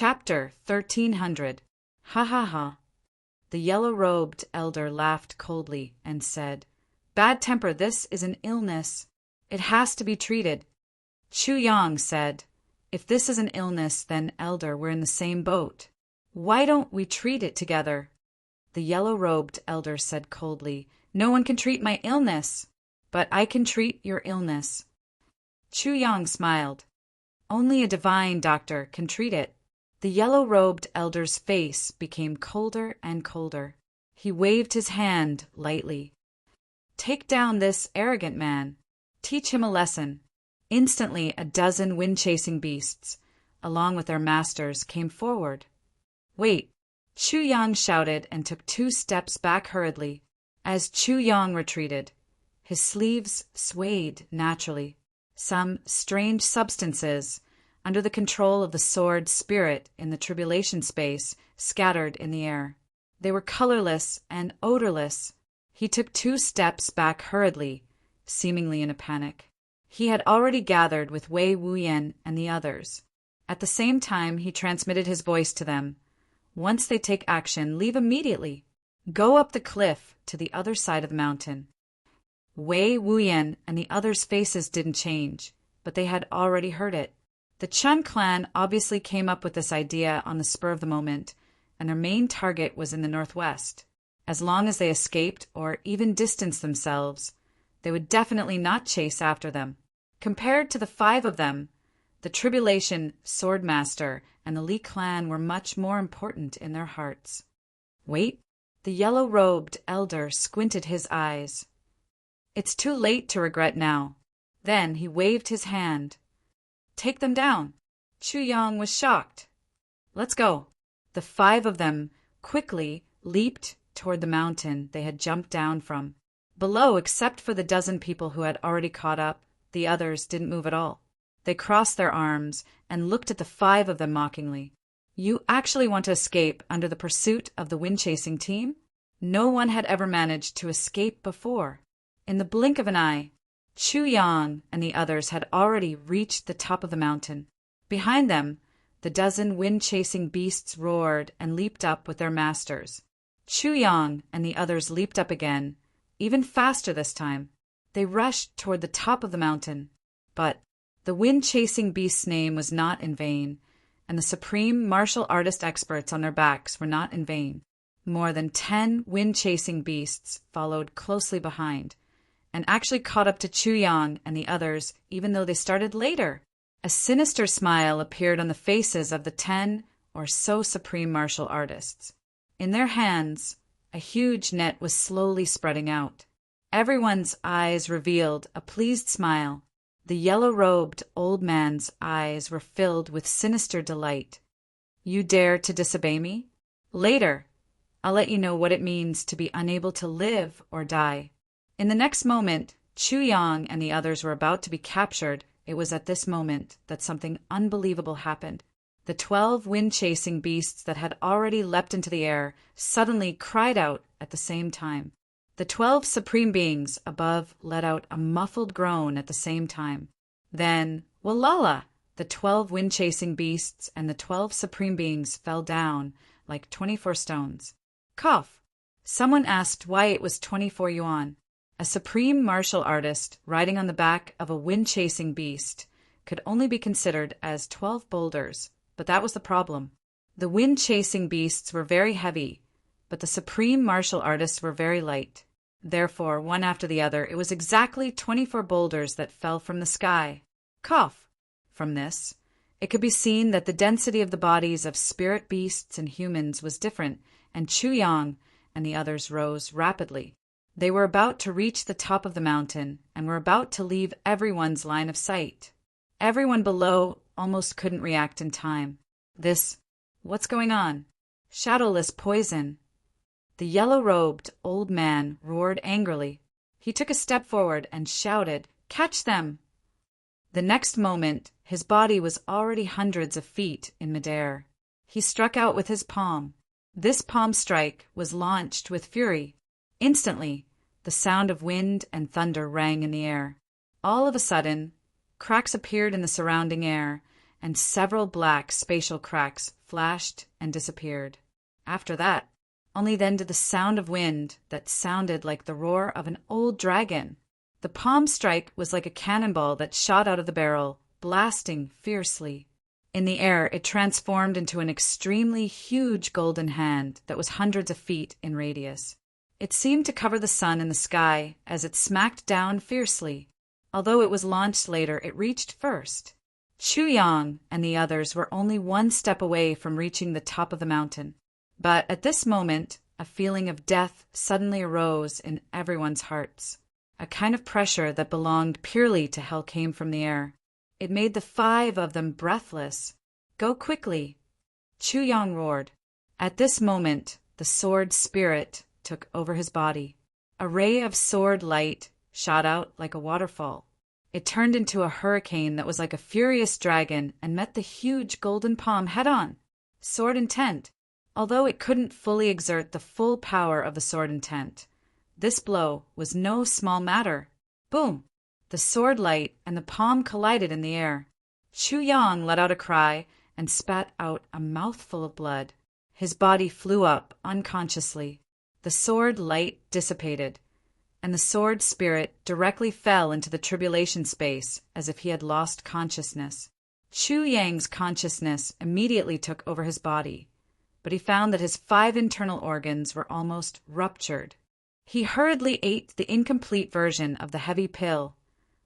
Chapter 1300. Ha ha ha. The yellow-robed elder laughed coldly and said, "Bad temper, this is an illness. It has to be treated." Chu Yang said, "If this is an illness, then, elder, we're in the same boat. Why don't we treat it together?" The yellow-robed elder said coldly, "No one can treat my illness, but I can treat your illness." Chu Yang smiled. "Only a divine doctor can treat it." The yellow-robed elder's face became colder and colder. He waved his hand lightly. "Take down this arrogant man. Teach him a lesson." Instantly, a dozen wind-chasing beasts, along with their masters, came forward. "Wait!" Chu Yang shouted and took 2 steps back hurriedly. As Chu Yang retreated, his sleeves swayed naturally. Some strange substances, under the control of the sword spirit in the tribulation space, scattered in the air. They were colorless and odorless. He took 2 steps back hurriedly, seemingly in a panic. He had already gathered with Wei Wuyan and the others. At the same time, he transmitted his voice to them. "Once they take action, leave immediately. Go up the cliff to the other side of the mountain." Wei Wuyan and the others' faces didn't change, but they had already heard it. The Chun clan obviously came up with this idea on the spur of the moment, and their main target was in the northwest. As long as they escaped or even distanced themselves, they would definitely not chase after them. Compared to the 5 of them, the Tribulation Swordmaster and the Li clan were much more important in their hearts. "Wait." The yellow-robed elder squinted his eyes. "It's too late to regret now." Then he waved his hand. "Take them down." Chu Yang was shocked. "Let's go." The 5 of them quickly leaped toward the mountain they had jumped down from. Below, except for the dozen people who had already caught up, the others didn't move at all. They crossed their arms and looked at the 5 of them mockingly. "You actually want to escape under the pursuit of the wind-chasing team?" No one had ever managed to escape before. In the blink of an eye, Chu Yang and the others had already reached the top of the mountain. Behind them, the dozen wind-chasing beasts roared and leaped up with their masters. Chu Yang and the others leaped up again, even faster this time. They rushed toward the top of the mountain. But the wind-chasing beast's name was not in vain, and the supreme martial artist experts on their backs were not in vain. More than 10 wind-chasing beasts followed closely behind, and actually caught up to Chu Yang and the others, even though they started later. A sinister smile appeared on the faces of the 10 or so supreme martial artists. In their hands, a huge net was slowly spreading out. Everyone's eyes revealed a pleased smile. The yellow-robed old man's eyes were filled with sinister delight. "You dare to disobey me? Later, I'll let you know what it means to be unable to live or die." In the next moment, Chu Yang and the others were about to be captured. It was at this moment that something unbelievable happened. The 12 wind-chasing beasts that had already leapt into the air suddenly cried out at the same time. The 12 supreme beings above let out a muffled groan at the same time. Then, Walala! The 12 wind-chasing beasts and the 12 supreme beings fell down like 24 stones. Cough! Someone asked why it was 24 yuan. A supreme martial artist riding on the back of a wind-chasing beast could only be considered as 12 boulders, but that was the problem. The wind-chasing beasts were very heavy, but the supreme martial artists were very light. Therefore, one after the other, it was exactly 24 boulders that fell from the sky. Cough! From this, it could be seen that the density of the bodies of spirit beasts and humans was different, and Chu Yang and the others rose rapidly. They were about to reach the top of the mountain and were about to leave everyone's line of sight. Everyone below almost couldn't react in time. What's going on? Shadowless poison. The yellow-robed old man roared angrily. He took a step forward and shouted, "Catch them!" The next moment, his body was already hundreds of feet in midair. He struck out with his palm. This palm strike was launched with fury. Instantly, the sound of wind and thunder rang in the air. All of a sudden, cracks appeared in the surrounding air, and several black spatial cracks flashed and disappeared. After that, only then did the sound of wind that sounded like the roar of an old dragon. The palm strike was like a cannonball that shot out of the barrel, blasting fiercely. In the air, it transformed into an extremely huge golden hand that was hundreds of feet in radius. It seemed to cover the sun in the sky as it smacked down fiercely. Although it was launched later, it reached first. Chu Yang and the others were only one step away from reaching the top of the mountain. But at this moment, a feeling of death suddenly arose in everyone's hearts. A kind of pressure that belonged purely to hell came from the air. It made the 5 of them breathless. "Go quickly!" Chu Yang roared. At this moment, the sword spirit took over his body. A ray of sword light shot out like a waterfall. It turned into a hurricane that was like a furious dragon and met the huge golden palm head-on. Sword intent. Although it couldn't fully exert the full power of the sword intent, this blow was no small matter. Boom! The sword light and the palm collided in the air. Chu Yang let out a cry and spat out a mouthful of blood. His body flew up unconsciously. The sword light dissipated, and the sword spirit directly fell into the tribulation space as if he had lost consciousness. Chu Yang's consciousness immediately took over his body, but he found that his 5 internal organs were almost ruptured. He hurriedly ate the incomplete version of the heavy pill,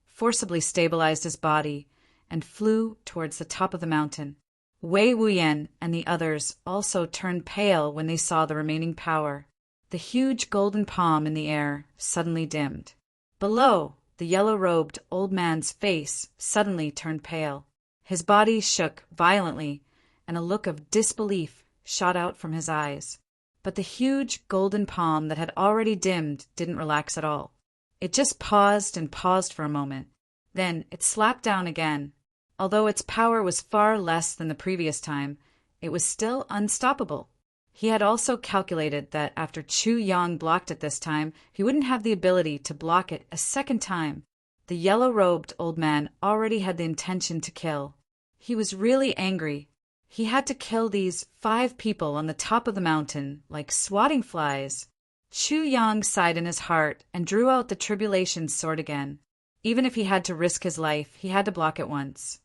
forcibly stabilized his body, and flew towards the top of the mountain. Wei Wuyan and the others also turned pale when they saw the remaining power. The huge golden palm in the air suddenly dimmed. Below, the yellow-robed old man's face suddenly turned pale. His body shook violently, and a look of disbelief shot out from his eyes. But the huge golden palm that had already dimmed didn't relax at all. It just paused and paused for a moment. Then it slapped down again. Although its power was far less than the previous time, it was still unstoppable. He had also calculated that after Chu Yang blocked it this time, he wouldn't have the ability to block it a second time. The yellow-robed old man already had the intention to kill. He was really angry. He had to kill these 5 people on the top of the mountain like swatting flies. Chu Yang sighed in his heart and drew out the tribulation sword again. Even if he had to risk his life, he had to block it once.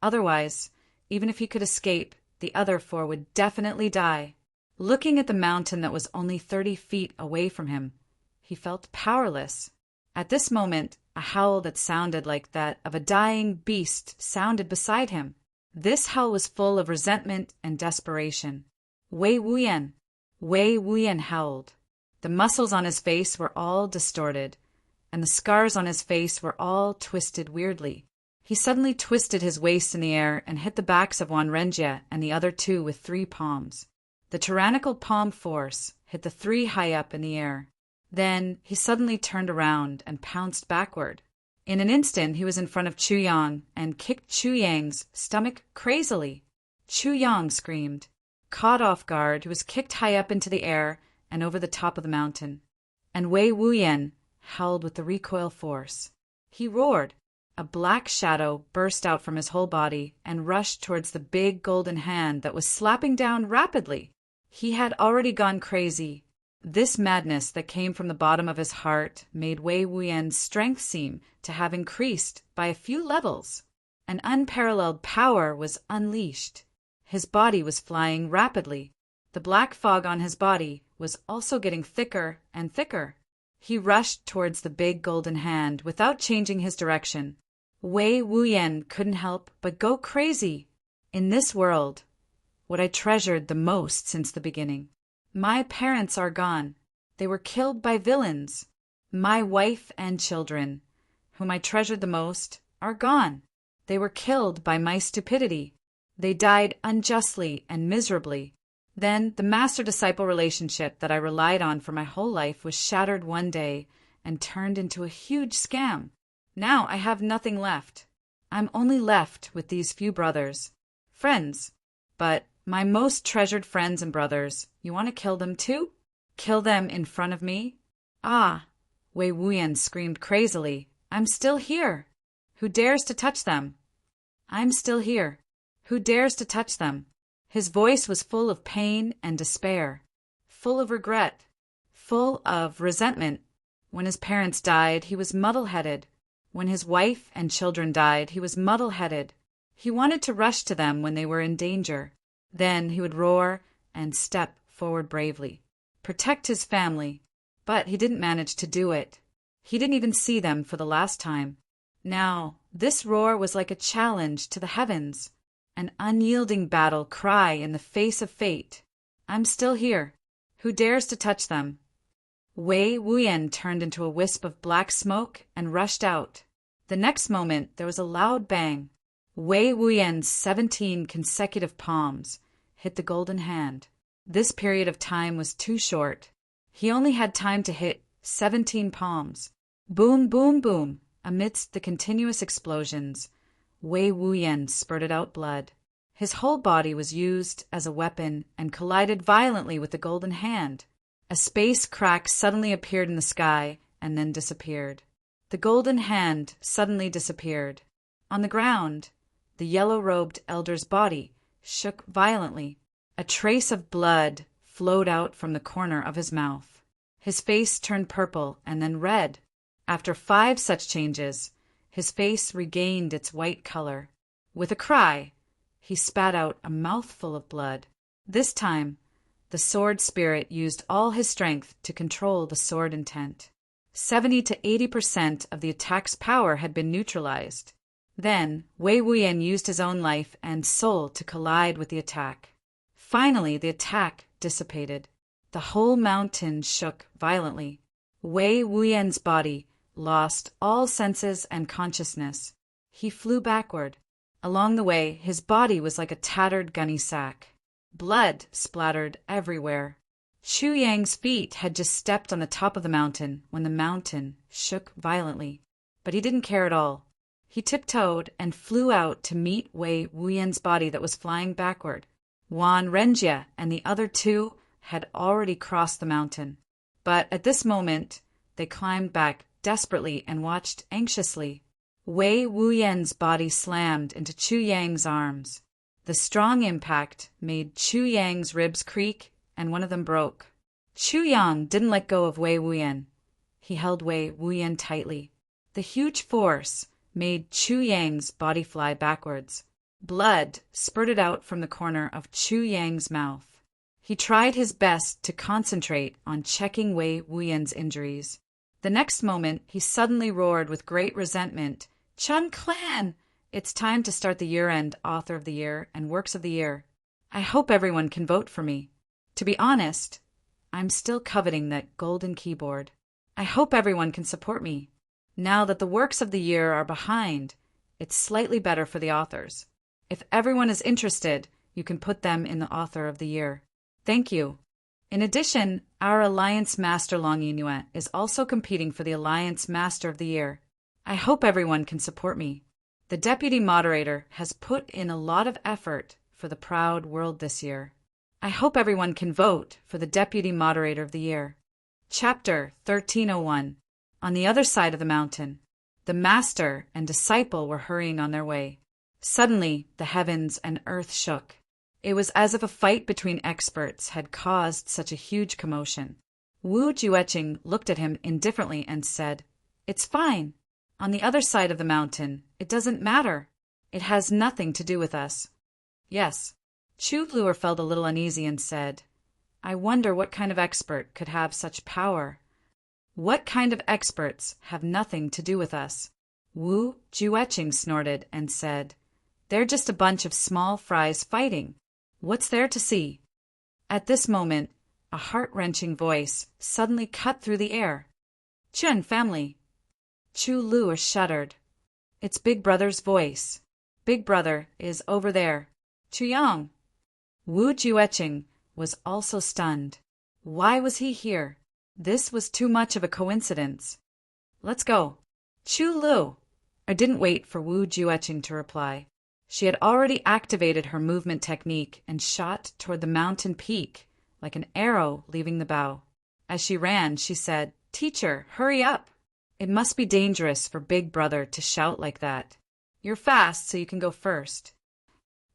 Otherwise, even if he could escape, the other 4 would definitely die. Looking at the mountain that was only 30 feet away from him, he felt powerless. At this moment, a howl that sounded like that of a dying beast sounded beside him. This howl was full of resentment and desperation. Wei Wuyan howled. The muscles on his face were all distorted, and the scars on his face were all twisted weirdly. He suddenly twisted his waist in the air and hit the backs of Wan Renjie and the other 2 with 3 palms. The tyrannical palm force hit the 3 high up in the air. Then he suddenly turned around and pounced backward. In an instant, he was in front of Chu Yang and kicked Chu Yang's stomach crazily. Chu Yang screamed. Caught off guard, he was kicked high up into the air and over the top of the mountain. And Wei Wuyan howled with the recoil force. He roared. A black shadow burst out from his whole body and rushed towards the big golden hand that was slapping down rapidly. He had already gone crazy. This madness that came from the bottom of his heart made Wei Wuyan's strength seem to have increased by a few levels. An unparalleled power was unleashed. His body was flying rapidly. The black fog on his body was also getting thicker and thicker. He rushed towards the big golden hand without changing his direction. Wei Wuyan couldn't help but go crazy. In this world, what I treasured the most since the beginning. My parents are gone. They were killed by villains. My wife and children, whom I treasured the most, are gone. They were killed by my stupidity. They died unjustly and miserably. Then the master-disciple relationship that I relied on for my whole life was shattered one day and turned into a huge scam. Now I have nothing left. I'm only left with these few brothers. Friends. But my most treasured friends and brothers, you want to kill them too? Kill them in front of me? Ah! Wei Wuyan screamed crazily. I'm still here. Who dares to touch them? I'm still here. Who dares to touch them? His voice was full of pain and despair, full of regret, full of resentment. When his parents died, he was muddle-headed. When his wife and children died, he was muddle-headed. He wanted to rush to them when they were in danger. Then he would roar and step forward bravely, protect his family, but he didn't manage to do it. He didn't even see them for the last time. Now, this roar was like a challenge to the heavens, an unyielding battle cry in the face of fate. I'm still here. Who dares to touch them? Wei Wuyan turned into a wisp of black smoke and rushed out. The next moment, there was a loud bang. Wei Wuyan's 17 consecutive palms hit the golden hand. This period of time was too short. He only had time to hit 17 palms. Boom, boom, boom. Amidst the continuous explosions, Wei Wuyan spurted out blood. His whole body was used as a weapon and collided violently with the golden hand. A space crack suddenly appeared in the sky and then disappeared. The golden hand suddenly disappeared. On the ground, the yellow-robed elder's body shook violently. A trace of blood flowed out from the corner of his mouth. His face turned purple and then red. After 5 such changes, his face regained its white color. With a cry, he spat out a mouthful of blood. This time, the sword spirit used all his strength to control the sword intent. 70 to 80% of the attack's power had been neutralized. Then, Wei Wuyan used his own life and soul to collide with the attack. Finally, the attack dissipated. The whole mountain shook violently. Wei Wuyan's body lost all senses and consciousness. He flew backward. Along the way, his body was like a tattered gunny sack. Blood splattered everywhere. Chu Yang's feet had just stepped on the top of the mountain when the mountain shook violently. But he didn't care at all. He tiptoed and flew out to meet Wei Wuyan's body that was flying backward. Wan Renjie and the other 2 had already crossed the mountain. But at this moment, they climbed back desperately and watched anxiously. Wei Wuyan's body slammed into Chu Yang's arms. The strong impact made Chu Yang's ribs creak and one of them broke. Chu Yang didn't let go of Wei Wuyan. He held Wei Wuyan tightly. The huge force made Chu Yang's body fly backwards. Blood spurted out from the corner of Chu Yang's mouth. He tried his best to concentrate on checking Wei Wuyan's injuries. The next moment, he suddenly roared with great resentment, "Chun Clan! It's time to start the year-end Author of the Year and Works of the Year. I hope everyone can vote for me. To be honest, I'm still coveting that golden keyboard. I hope everyone can support me. Now that the Works of the Year are behind, it's slightly better for the authors. If everyone is interested, you can put them in the Author of the Year. Thank you." In addition, our Alliance Master Long Yinuet is also competing for the Alliance Master of the Year. I hope everyone can support me. The Deputy Moderator has put in a lot of effort for the proud world this year. I hope everyone can vote for the Deputy Moderator of the Year. Chapter 1301. On the other side of the mountain, the Master and Disciple were hurrying on their way. Suddenly, the heavens and earth shook. It was as if a fight between experts had caused such a huge commotion. Wu Jueqing looked at him indifferently and said, "It's fine. On the other side of the mountain, it doesn't matter. It has nothing to do with us." "Yes." Chu Luer felt a little uneasy and said, "I wonder what kind of expert could have such power." "What kind of experts have nothing to do with us?" Wu Jueqing snorted and said, "They're just a bunch of small fries fighting. What's there to see?" At this moment, a heart-wrenching voice suddenly cut through the air. "Chun family." Chu Luer shuddered. "It's Big Brother's voice. Big Brother is over there. Chuyang." Wu Jueqing was also stunned. Why was he here? This was too much of a coincidence. "Let's go." "Chu Lu." I didn't wait for Wu Jueqing to reply. She had already activated her movement technique and shot toward the mountain peak like an arrow leaving the bow. As she ran, she said, "Teacher, hurry up. It must be dangerous for Big Brother to shout like that. You're fast, so you can go first."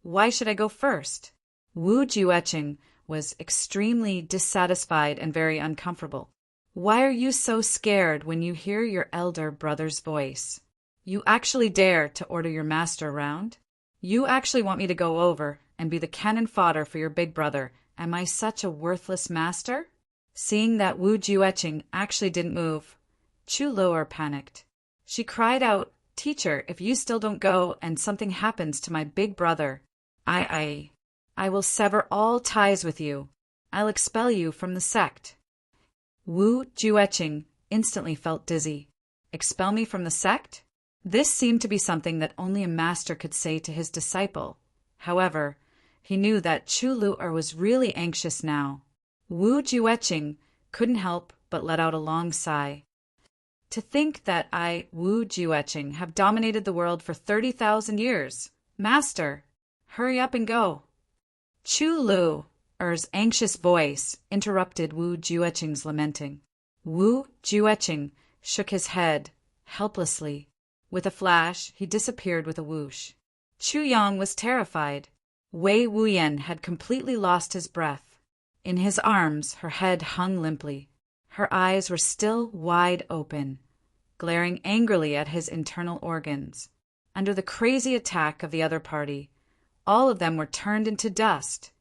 Why should I go first? Wu Jueqing was extremely dissatisfied and very uncomfortable. Why are you so scared when you hear your elder brother's voice? You actually dare to order your master around? You actually want me to go over and be the cannon fodder for your big brother? Am I such a worthless master? Seeing that Wu Jueqing actually didn't move, Chu Lu'er panicked. She cried out, "Teacher, if you still don't go and something happens to my big brother, I will sever all ties with you. I'll expel you from the sect." Wu Jueqing instantly felt dizzy. Expel me from the sect? This seemed to be something that only a master could say to his disciple. However, he knew that Chu Lu'er was really anxious now. Wu Jueqing couldn't help but let out a long sigh. To think that I, Wu Jueqing, have dominated the world for 30,000 years. Master, hurry up and go. Chu Lu'er's anxious voice interrupted Wu Jueqing's lamenting. Wu Jueqing shook his head helplessly. With a flash, he disappeared with a whoosh. Chu Yang was terrified. Wei Wuyan had completely lost his breath. In his arms, her head hung limply. Her eyes were still wide open, glaring angrily at his internal organs. Under the crazy attack of the other party, all of them were turned into dust.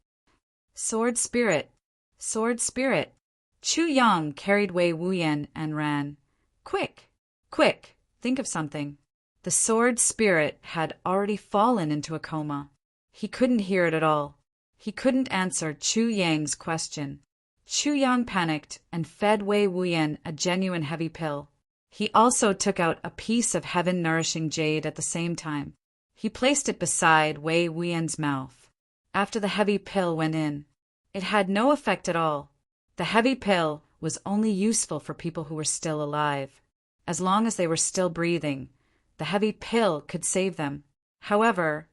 Sword spirit! Sword spirit! Chu Yang carried Wei Wuyan and ran. Quick! Quick! Think of something. The sword spirit had already fallen into a coma. He couldn't hear it at all. He couldn't answer Chu Yang's question. Chu Yang panicked and fed Wei Wuyan a genuine heavy pill. He also took out a piece of heaven-nourishing jade at the same time. He placed it beside Wei Wuyan's mouth. After the heavy pill went in, it had no effect at all. The heavy pill was only useful for people who were still alive. As long as they were still breathing, the heavy pill could save them. However,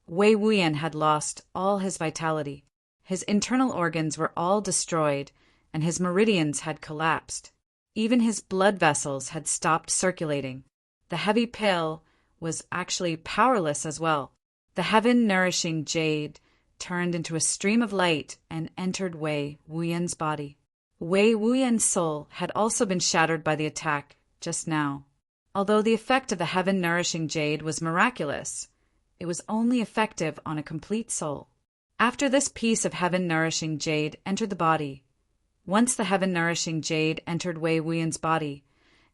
Wei Wuyan had lost all his vitality. His internal organs were all destroyed, and his meridians had collapsed. Even his blood vessels had stopped circulating. The heavy pill was actually powerless as well. The heaven-nourishing jade turned into a stream of light and entered Wei Wuyan's body. Wei Wuyan's soul had also been shattered by the attack just now. Although the effect of the heaven-nourishing jade was miraculous, it was only effective on a complete soul. After this piece of heaven-nourishing jade entered the body, once the heaven-nourishing jade entered Wei Wuyan's body,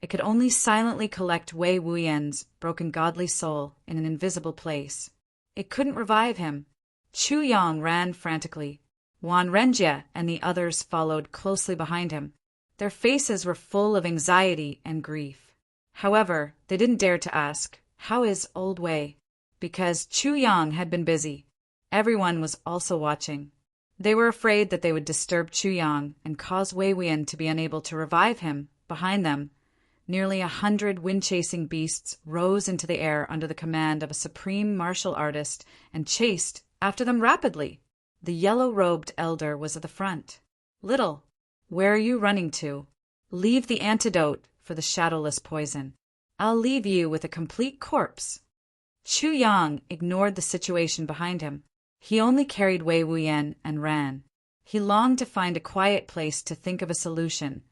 it could only silently collect Wei Wuyan's broken godly soul in an invisible place. It couldn't revive him. Chu Yang ran frantically. Wan Renjie and the others followed closely behind him. Their faces were full of anxiety and grief. However, they didn't dare to ask, "How is old Wei?" Because Chu Yang had been busy. Everyone was also watching. They were afraid that they would disturb Chu Yang and cause Wei Wuyan to be unable to revive him. Behind them, nearly 100 wind-chasing beasts rose into the air under the command of a supreme martial artist and chased after them rapidly. The yellow-robed elder was at the front. "Little, where are you running to? Leave the antidote for the shadowless poison. I'll leave you with a complete corpse." Chu Yang ignored the situation behind him. He only carried Wei Wuyan and ran. He longed to find a quiet place to think of a solution.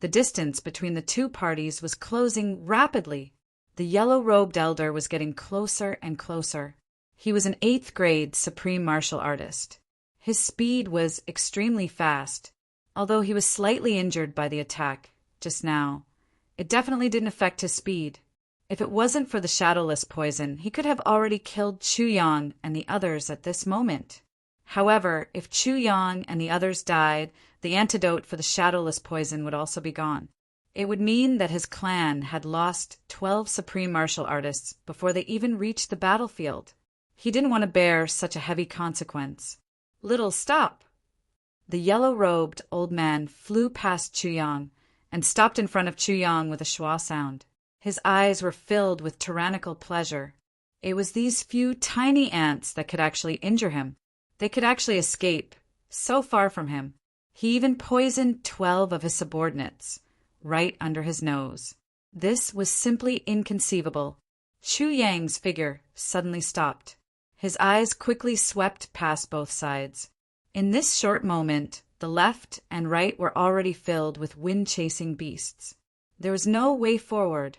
The distance between the two parties was closing rapidly. The yellow-robed elder was getting closer and closer. He was an 8th grade supreme martial artist. His speed was extremely fast. Although he was slightly injured by the attack just now, it definitely didn't affect his speed. If it wasn't for the shadowless poison, he could have already killed Chu Yang and the others at this moment. However, if Chu Yang and the others died, the antidote for the shadowless poison would also be gone. It would mean that his clan had lost 12 supreme martial artists before they even reached the battlefield. He didn't want to bear such a heavy consequence. "Little, stop!" The yellow-robed old man flew past Chu Yang and stopped in front of Chu Yang with a schwa sound. His eyes were filled with tyrannical pleasure. It was these few tiny ants that could actually injure him. They could actually escape, so far from him. He even poisoned 12 of his subordinates, right under his nose. This was simply inconceivable. Chu Yang's figure suddenly stopped. His eyes quickly swept past both sides. In this short moment, the left and right were already filled with wind-chasing beasts. There was no way forward,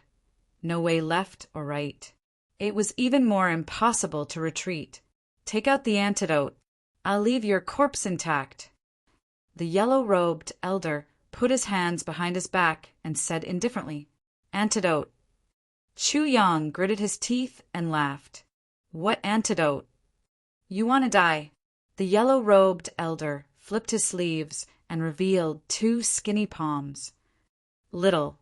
no way left or right. It was even more impossible to retreat. Take out the antidote. I'll leave your corpse intact. The yellow-robed elder put his hands behind his back and said indifferently, Antidote. Chu Yang gritted his teeth and laughed. What antidote? You want to die. The yellow-robed elder flipped his sleeves and revealed 2 skinny palms. Little,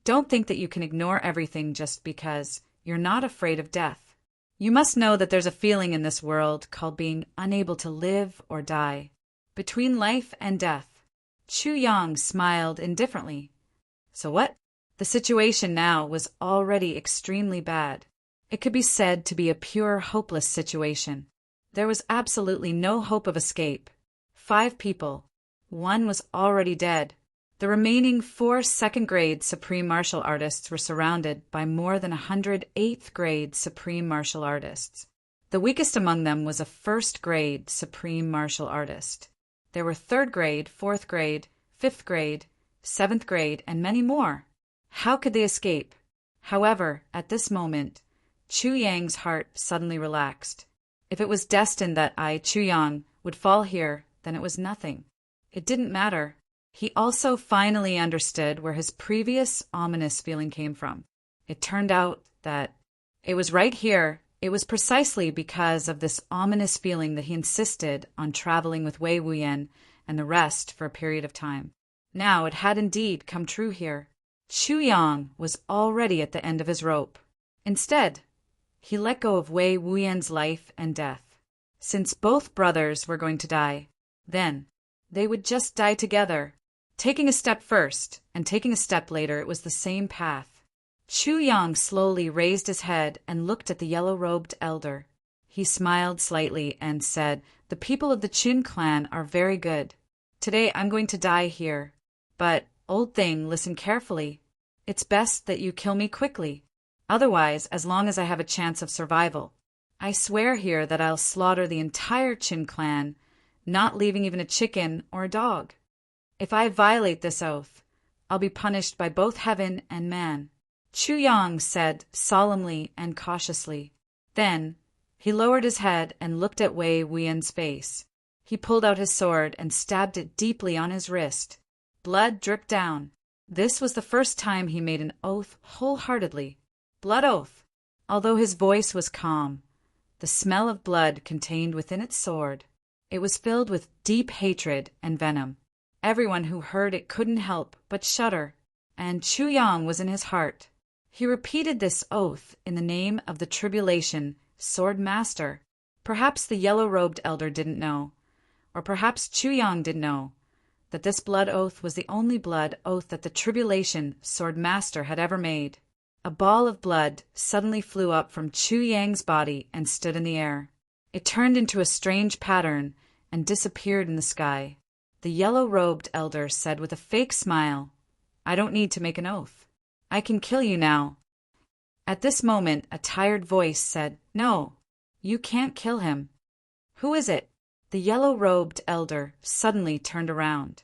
don't think that you can ignore everything just because you're not afraid of death. You must know that there's a feeling in this world called being unable to live or die. Between life and death. Chu Yang smiled indifferently. So what? The situation now was already extremely bad. It could be said to be a pure hopeless situation. There was absolutely no hope of escape. 5 people. 1 was already dead. The remaining 4 second-grade Supreme Martial Artists were surrounded by more than 100 8th-grade Supreme Martial Artists. The weakest among them was a 1st-grade Supreme Martial Artist. There were 3rd grade, 4th grade, 5th grade, 7th grade, and many more. How could they escape? However, at this moment, Chu Yang's heart suddenly relaxed. If it was destined that I, Chu Yang, would fall here, then it was nothing. It didn't matter. He also finally understood where his previous ominous feeling came from. It turned out that it was right here. It was precisely because of this ominous feeling that he insisted on traveling with Wei Wuyan and the rest for a period of time. Now it had indeed come true here. Chu Yang was already at the end of his rope. Instead, he let go of Wei Wuyan's life and death. Since both brothers were going to die, then they would just die together. Taking a step first and taking a step later, it was the same path. Chu Yang slowly raised his head and looked at the yellow-robed elder. He smiled slightly and said, The people of the Qin clan are very good. Today I'm going to die here. But, old thing, listen carefully. It's best that you kill me quickly. Otherwise, as long as I have a chance of survival, I swear here that I'll slaughter the entire Qin clan, not leaving even a chicken or a dog. If I violate this oath, I'll be punished by both heaven and man. Chu Yang said solemnly and cautiously. Then, he lowered his head and looked at Wei Wuyan's face. He pulled out his sword and stabbed it deeply on his wrist. Blood dripped down. This was the first time he made an oath wholeheartedly. Blood oath. Although his voice was calm, the smell of blood contained within its sword. It was filled with deep hatred and venom. Everyone who heard it couldn't help but shudder, and Chu Yang was in his heart. He repeated this oath in the name of the Tribulation Sword Master. Perhaps the yellow-robed elder didn't know, or perhaps Chu Yang didn't know, that this blood oath was the only blood oath that the Tribulation Sword Master had ever made. A ball of blood suddenly flew up from Chu Yang's body and stood in the air. It turned into a strange pattern and disappeared in the sky. The yellow-robed elder said with a fake smile, I don't need to make an oath. I can kill you now. At this moment, a tired voice said, No, you can't kill him. Who is it? The yellow-robed elder suddenly turned around.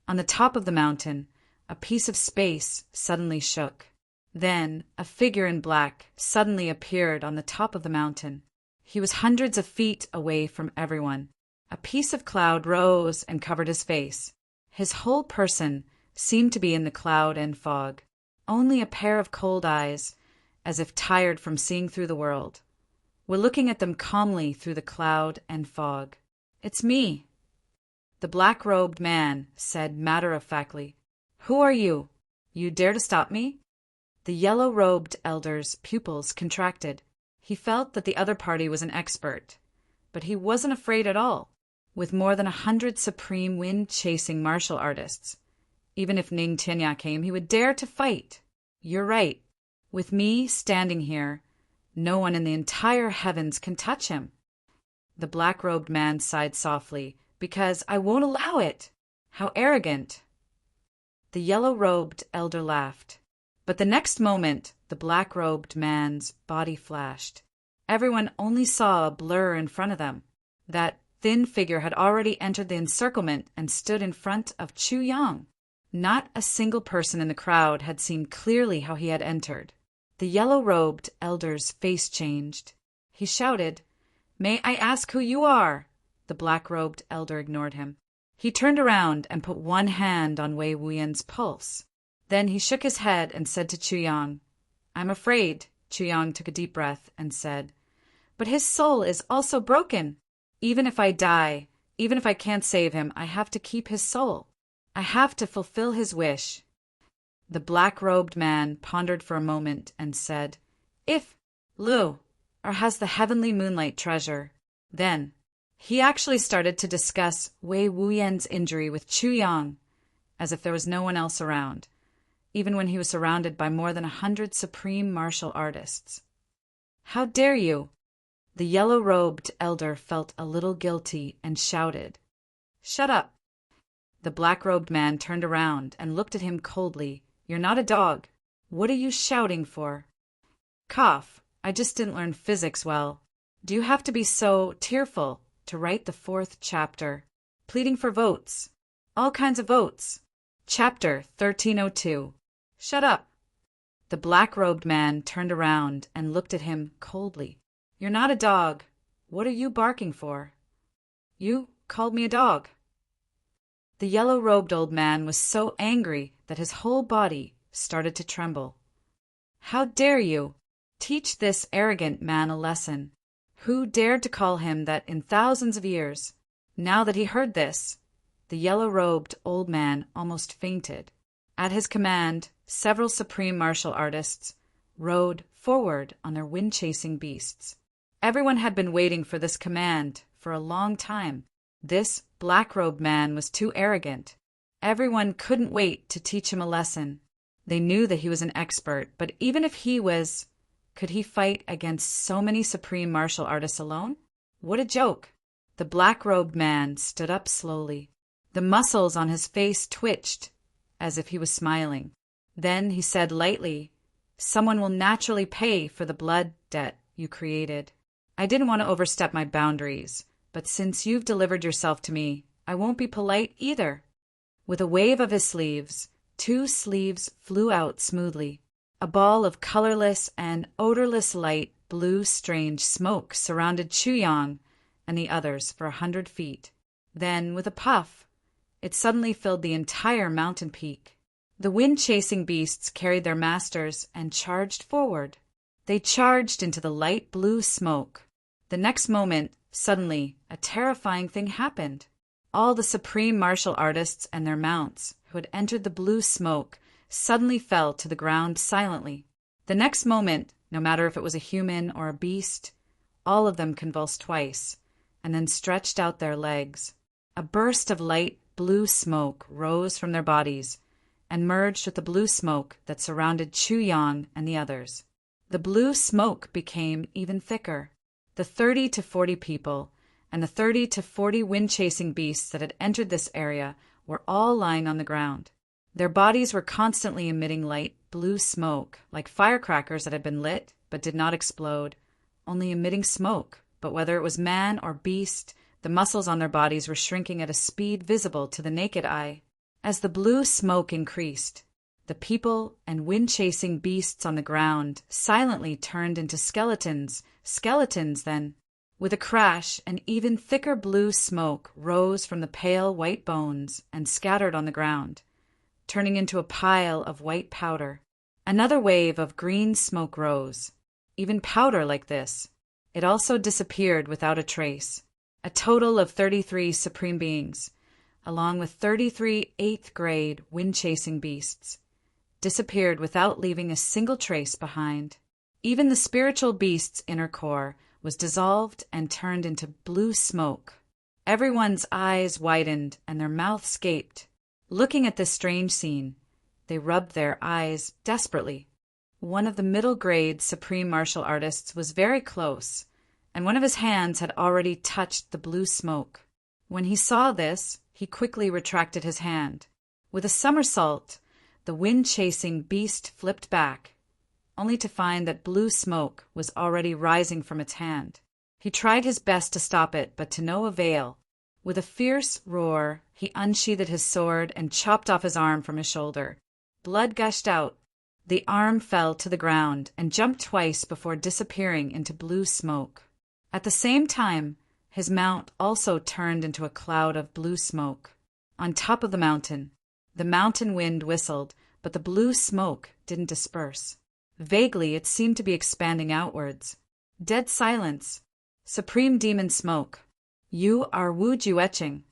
On the top of the mountain, a piece of space suddenly shook. Then, a figure in black suddenly appeared on the top of the mountain. He was hundreds of feet away from everyone. A piece of cloud rose and covered his face. His whole person seemed to be in the cloud and fog. Only a pair of cold eyes, as if tired from seeing through the world, were looking at them calmly through the cloud and fog. It's me, the black-robed man said matter-of-factly. Who are you? You dare to stop me? The yellow-robed elder's pupils contracted. He felt that the other party was an expert, but he wasn't afraid at all. With more than 100 supreme wind-chasing martial artists, even if Ning Tianya came, he would dare to fight. You're right. With me standing here, no one in the entire heavens can touch him. The black-robed man sighed softly, because I won't allow it. How arrogant. The yellow-robed elder laughed. But the next moment, the black-robed man's body flashed. Everyone only saw a blur in front of them. That thin figure had already entered the encirclement and stood in front of Chu Yang. Not a single person in the crowd had seen clearly how he had entered. The yellow-robed elder's face changed. He shouted, "May I ask who you are?" The black-robed elder ignored him. He turned around and put one hand on Wei Wuyan's pulse. Then he shook his head and said to Chu Yang, "I'm afraid." Chu Yang took a deep breath and said, "But his soul is also broken. Even if I die, even if I can't save him, I have to keep his soul. I have to fulfill his wish." The black-robed man pondered for a moment and said, "If Lu, or has the heavenly moonlight treasure." Then he actually started to discuss Wei Wuyan's injury with Chu Yang, as if there was no one else around, even when he was surrounded by more than 100 supreme martial artists. "How dare you?" The yellow-robed elder felt a little guilty and shouted, "Shut up." The black-robed man turned around and looked at him coldly. "You're not a dog. What are you shouting for?" "Cough. I just didn't learn physics well. Do you have to be so tearful to write the 4th chapter? Pleading for votes. All kinds of votes. Chapter 1302. Shut up." The black-robed man turned around and looked at him coldly. "You're not a dog. What are you barking for?" "You called me a dog." The yellow-robed old man was so angry that his whole body started to tremble. "How dare you? Teach this arrogant man a lesson. Who dared to call him that in thousands of years?" Now that he heard this, the yellow-robed old man almost fainted. At his command, several supreme martial artists rode forward on their wind-chasing beasts. Everyone had been waiting for this command for a long time. This black-robed man was too arrogant. Everyone couldn't wait to teach him a lesson. They knew that he was an expert, but even if he was, could he fight against so many supreme martial artists alone? What a joke! The black-robed man stood up slowly. The muscles on his face twitched, as if he was smiling. Then he said lightly, "Someone will naturally pay for the blood debt you created. I didn't want to overstep my boundaries, but since you've delivered yourself to me, I won't be polite either." With a wave of his sleeves, 2 sleeves flew out smoothly. A ball of colorless and odorless light blue strange smoke surrounded Chu Yang and the others for 100 feet. Then, with a puff, it suddenly filled the entire mountain peak. The wind-chasing beasts carried their masters and charged forward. They charged into the light blue smoke. The next moment, suddenly, a terrifying thing happened. All the supreme martial artists and their mounts, who had entered the blue smoke, suddenly fell to the ground silently. The next moment, no matter if it was a human or a beast, all of them convulsed twice, and then stretched out their legs. A burst of light blue smoke rose from their bodies and merged with the blue smoke that surrounded Chu Yang and the others. The blue smoke became even thicker. The 30 to 40 people and the 30 to 40 wind-chasing beasts that had entered this area were all lying on the ground. Their bodies were constantly emitting light blue smoke, like firecrackers that had been lit but did not explode, only emitting smoke. But whether it was man or beast, the muscles on their bodies were shrinking at a speed visible to the naked eye. As the blue smoke increased, the people and wind-chasing beasts on the ground silently turned into skeletons. Skeletons, then. With a crash, an even thicker blue smoke rose from the pale white bones and scattered on the ground, turning into a pile of white powder. Another wave of green smoke rose. Even powder like this. It also disappeared without a trace. A total of 33 supreme beings, along with 33 8th-grade wind-chasing beasts, disappeared without leaving a single trace behind. Even the spiritual beast's inner core was dissolved and turned into blue smoke. Everyone's eyes widened and their mouths gaped. Looking at this strange scene, they rubbed their eyes desperately. One of the middle-grade supreme martial artists was very close, and one of his hands had already touched the blue smoke. When he saw this, he quickly retracted his hand. With a somersault, the wind-chasing beast flipped back. only to find that blue smoke was already rising from its hand. He tried his best to stop it, but to no avail. With a fierce roar, he unsheathed his sword and chopped off his arm from his shoulder. Blood gushed out. The arm fell to the ground and jumped twice before disappearing into blue smoke. At the same time, his mount also turned into a cloud of blue smoke. On top of the mountain wind whistled, but the blue smoke didn't disperse. Vaguely, it seemed to be expanding outwards. Dead silence. Supreme demon smoke. You are Wu Jueqing.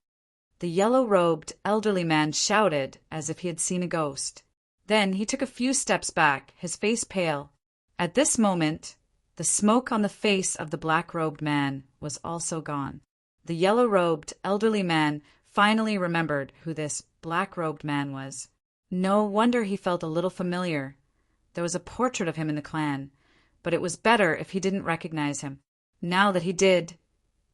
The yellow-robed elderly man shouted as if he had seen a ghost. Then he took a few steps back, his face pale. At this moment, the smoke on the face of the black-robed man was also gone. The yellow-robed elderly man finally remembered who this black-robed man was. No wonder he felt a little familiar. There was a portrait of him in the clan, but it was better if he didn't recognize him. Now that he did,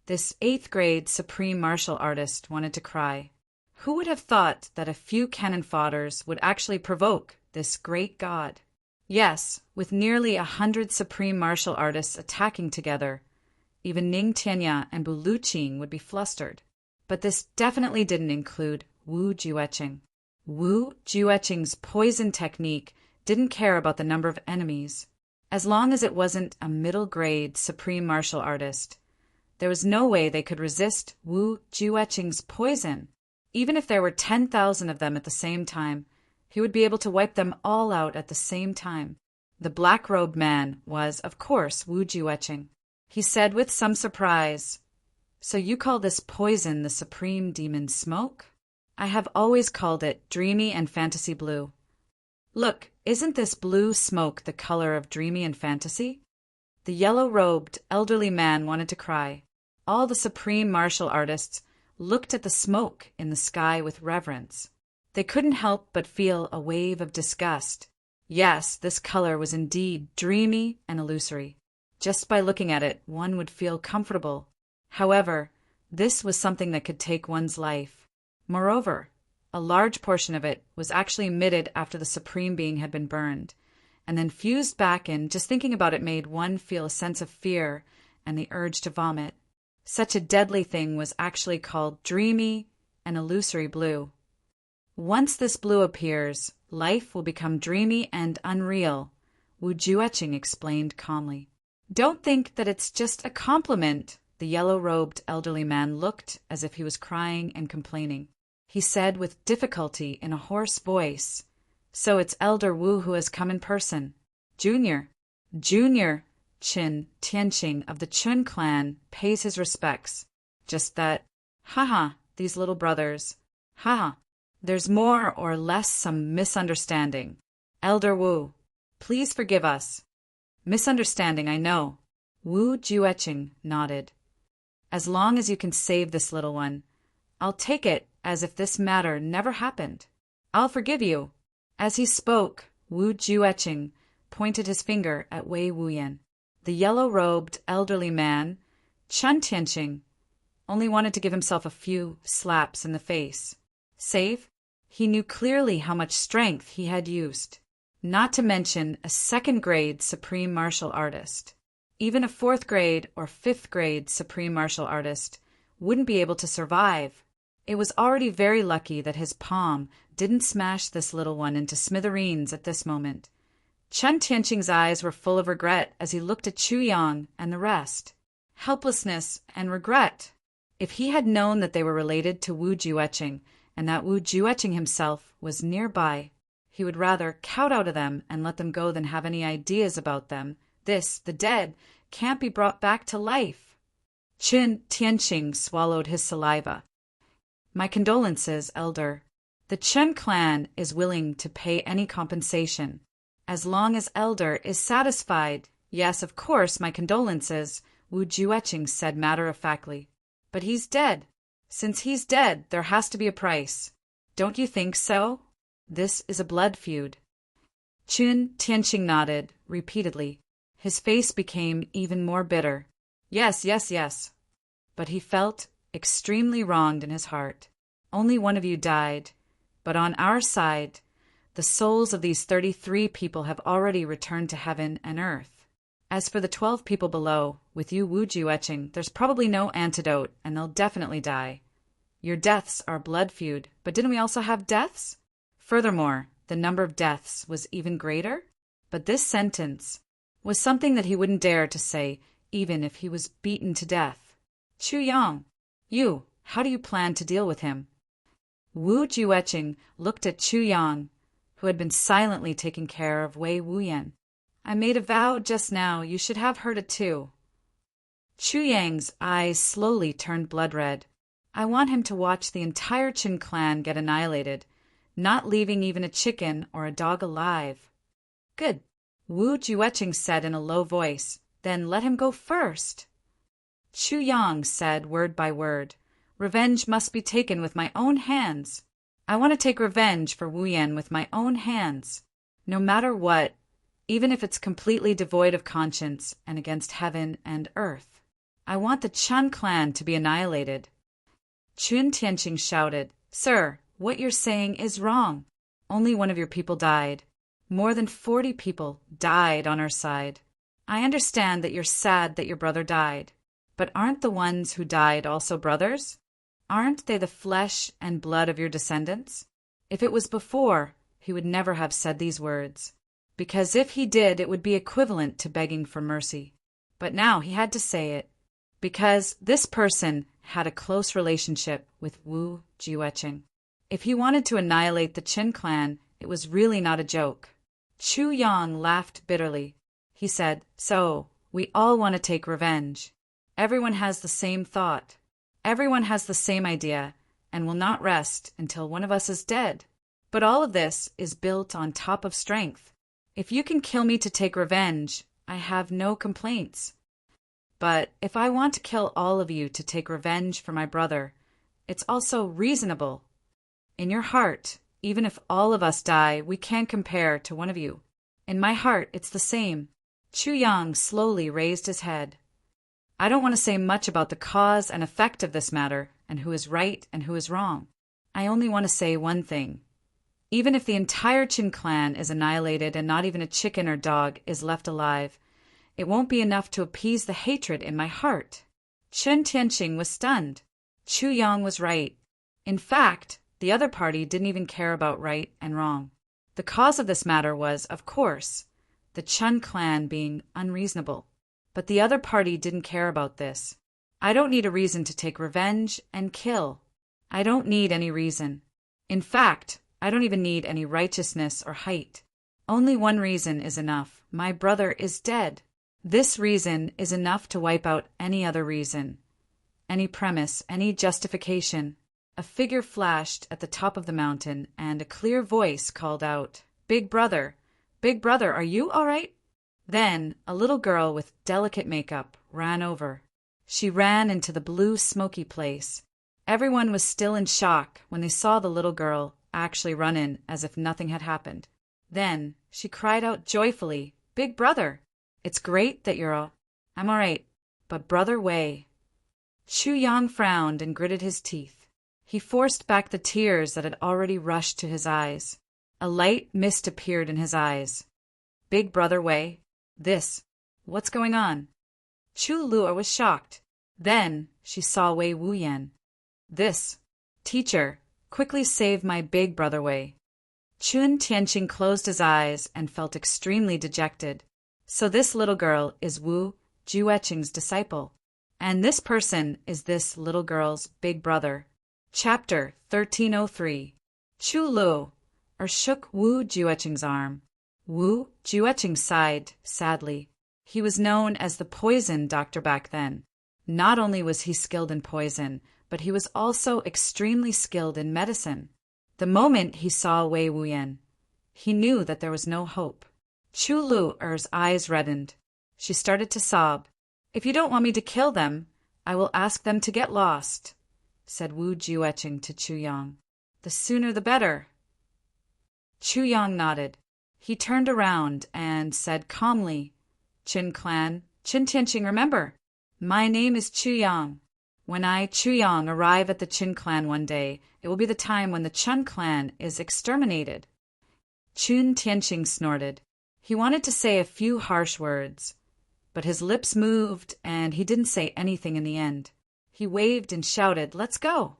this 8th-grade supreme martial artist wanted to cry. Who would have thought that a few cannon fodders would actually provoke this great god? Yes, with nearly 100 supreme martial artists attacking together, even Ning Tianya and Bu Luqing would be flustered. But this definitely didn't include Wu Jueqing. Wu Jueqing's poison technique didn't care about the number of enemies. As long as it wasn't a middle-grade supreme martial artist, there was no way they could resist Wu Jueqing's poison. Even if there were 10,000 of them at the same time, he would be able to wipe them all out at the same time. The black-robed man was, of course, Wu Jueqing. He said with some surprise, "So you call this poison the supreme demon smoke? I have always called it dreamy and fantasy blue." "Look, isn't this blue smoke the color of dreamy and fantasy?" The yellow-robed elderly man wanted to cry. All the supreme martial artists looked at the smoke in the sky with reverence. They couldn't help but feel a wave of disgust. Yes, this color was indeed dreamy and illusory. Just by looking at it, one would feel comfortable. However, this was something that could take one's life. Moreover, a large portion of it was actually emitted after the supreme being had been burned, and then fused back in. Just thinking about it made one feel a sense of fear and the urge to vomit. Such a deadly thing was actually called dreamy and illusory blue. Once this blue appears, life will become dreamy and unreal, Wu Jueqing explained calmly. "Don't think that it's just a compliment." The yellow-robed elderly man looked as if he was crying and complaining. He said with difficulty in a hoarse voice, "So it's Elder Wu who has come in person. Junior Qin Tianqing of the Chun clan pays his respects. Just that, haha, these little brothers. Haha, there's more or less some misunderstanding. Elder Wu, please forgive us." "Misunderstanding, I know." Wu Jueqing nodded. "As long as you can save this little one, I'll take it as if this matter never happened. I'll forgive you." As he spoke, Wu Jueqing pointed his finger at Wei Wuyan. The yellow-robed elderly man, Chun Tianqing, only wanted to give himself a few slaps in the face. Save? He knew clearly how much strength he had used. Not to mention a 2nd-grade supreme martial artist. Even a 4th-grade or 5th-grade supreme martial artist wouldn't be able to survive. It was already very lucky that his palm didn't smash this little one into smithereens at this moment. Chun Tianqing's eyes were full of regret as he looked at Chu Yang and the rest. Helplessness and regret. If he had known that they were related to Wu Jueqing and that Wu Jueqing himself was nearby, he would rather kowtow to them and let them go than have any ideas about them. This, the dead, can't be brought back to life. Chun Tianqing swallowed his saliva. "My condolences, Elder. The Chun clan is willing to pay any compensation, as long as Elder is satisfied." "Yes, of course, my condolences," Wu Jueqing said matter-of-factly. "But he's dead. Since he's dead, there has to be a price. Don't you think so? This is a blood feud." Chun Tianqing nodded repeatedly. His face became even more bitter. Yes. But he felt extremely wronged in his heart. "Only one of you died, but on our side, The souls of these 33 people have already returned to heaven and earth. As for the 12 people below, with you Wu Jueqing, there's probably no antidote, and they'll definitely die. Your deaths are blood feud, but didn't we also have deaths? Furthermore, the number of deaths was even greater. But this sentence was something that he wouldn't dare to say, even if he was beaten to death. Chu Yang, how do you plan to deal with him? Wu Jueqing looked at Chu Yang, who had been silently taking care of Wei Wuyan. I made a vow just now, you should have heard it too. Chu Yang's eyes slowly turned blood red. I want him to watch the entire Qin clan get annihilated, not leaving even a chicken or a dog alive. Good, Wu Jueqing said in a low voice. Then let him go first. Chu Yang said word by word, revenge must be taken with my own hands. I want to take revenge for Wu Yan with my own hands. No matter what, even if it's completely devoid of conscience and against heaven and earth. I want the Chen clan to be annihilated. Chun Tianqing shouted, Sir, what you're saying is wrong. Only one of your people died. More than 40 people died on our side. I understand that you're sad that your brother died, but aren't the ones who died also brothers? Aren't they the flesh and blood of your descendants? If it was before, he would never have said these words, because if he did, it would be equivalent to begging for mercy. But now he had to say it, because this person had a close relationship with Wu Jueqing. If he wanted to annihilate the Qin clan, it was really not a joke. Chu Yang laughed bitterly. He said, So, we all want to take revenge. Everyone has the same thought. Everyone has the same idea, and will not rest until one of us is dead. But all of this is built on top of strength. If you can kill me to take revenge, I have no complaints. But if I want to kill all of you to take revenge for my brother, it's also reasonable. In your heart, even if all of us die, we can't compare to one of you. In my heart, it's the same. Chu Yang slowly raised his head. I don't want to say much about the cause and effect of this matter, and who is right and who is wrong. I only want to say one thing. Even if the entire Qin clan is annihilated and not even a chicken or dog is left alive, it won't be enough to appease the hatred in my heart. Chun Tianqing was stunned. Chu Yang was right. In fact, the other party didn't even care about right and wrong. The cause of this matter was, of course, the Chen clan being unreasonable. But the other party didn't care about this. I don't need a reason to take revenge and kill. I don't need any reason. In fact, I don't even need any righteousness or height. Only one reason is enough. My brother is dead. This reason is enough to wipe out any other reason, any premise, any justification. A figure flashed at the top of the mountain, and a clear voice called out, Big brother, are you all right? Then a little girl with delicate makeup ran over. She ran into the blue smoky place. Everyone was still in shock when they saw the little girl actually run in as if nothing had happened. Then she cried out joyfully, Big brother, it's great that you're all... I'm all right, but brother Wei. Chu Yang frowned and gritted his teeth. He forced back the tears that had already rushed to his eyes. A light mist appeared in his eyes. Big brother Wei, what's going on? Chu Lua was shocked. Then she saw Wei Wuyan. Teacher, quickly save my big brother Wei. Chun Tianqing closed his eyes and felt extremely dejected. So this little girl is Wu Jueqing's disciple, and this person is this little girl's big brother. Chapter 1303. Chu Lu shook Wu Jueqing's arm. Wu Jueqing sighed sadly. He was known as the poison doctor back then. Not only was he skilled in poison, but he was also extremely skilled in medicine. The moment he saw Wei Wuyan, he knew that there was no hope. Chu Lu's eyes reddened. She started to sob. If you don't want me to kill them, I will ask them to get lost, said Wu Jueqing to Chu Yang. The sooner the better. Chu Yang nodded. He turned around and said calmly, Qin clan, Qin Tianqing, remember, my name is Chu Yang. When I, Chu Yang, arrive at the Qin clan one day, it will be the time when the Chen clan is exterminated. Chun Tianqing snorted. He wanted to say a few harsh words, but his lips moved and he didn't say anything in the end. He waved and shouted, "Let's go!"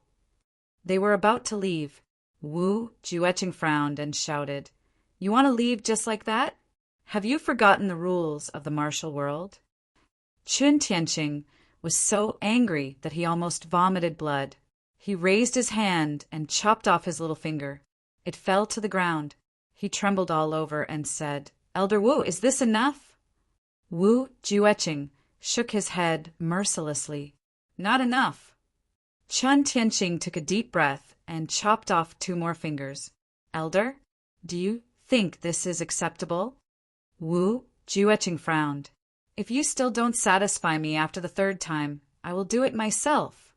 They were about to leave. Wu Jueqing frowned and shouted, "You want to leave just like that? Have you forgotten the rules of the martial world?" Chun Tianqing was so angry that he almost vomited blood. He raised his hand and chopped off his little finger. It fell to the ground. He trembled all over and said, "Elder Wu, is this enough?" Wu Jueqing shook his head mercilessly. "Not enough." Chun Tianqing took a deep breath and chopped off 2 more fingers. "Elder, do you think this is acceptable?" Wu Jueqing frowned. "If you still don't satisfy me after the 3rd time, I will do it myself."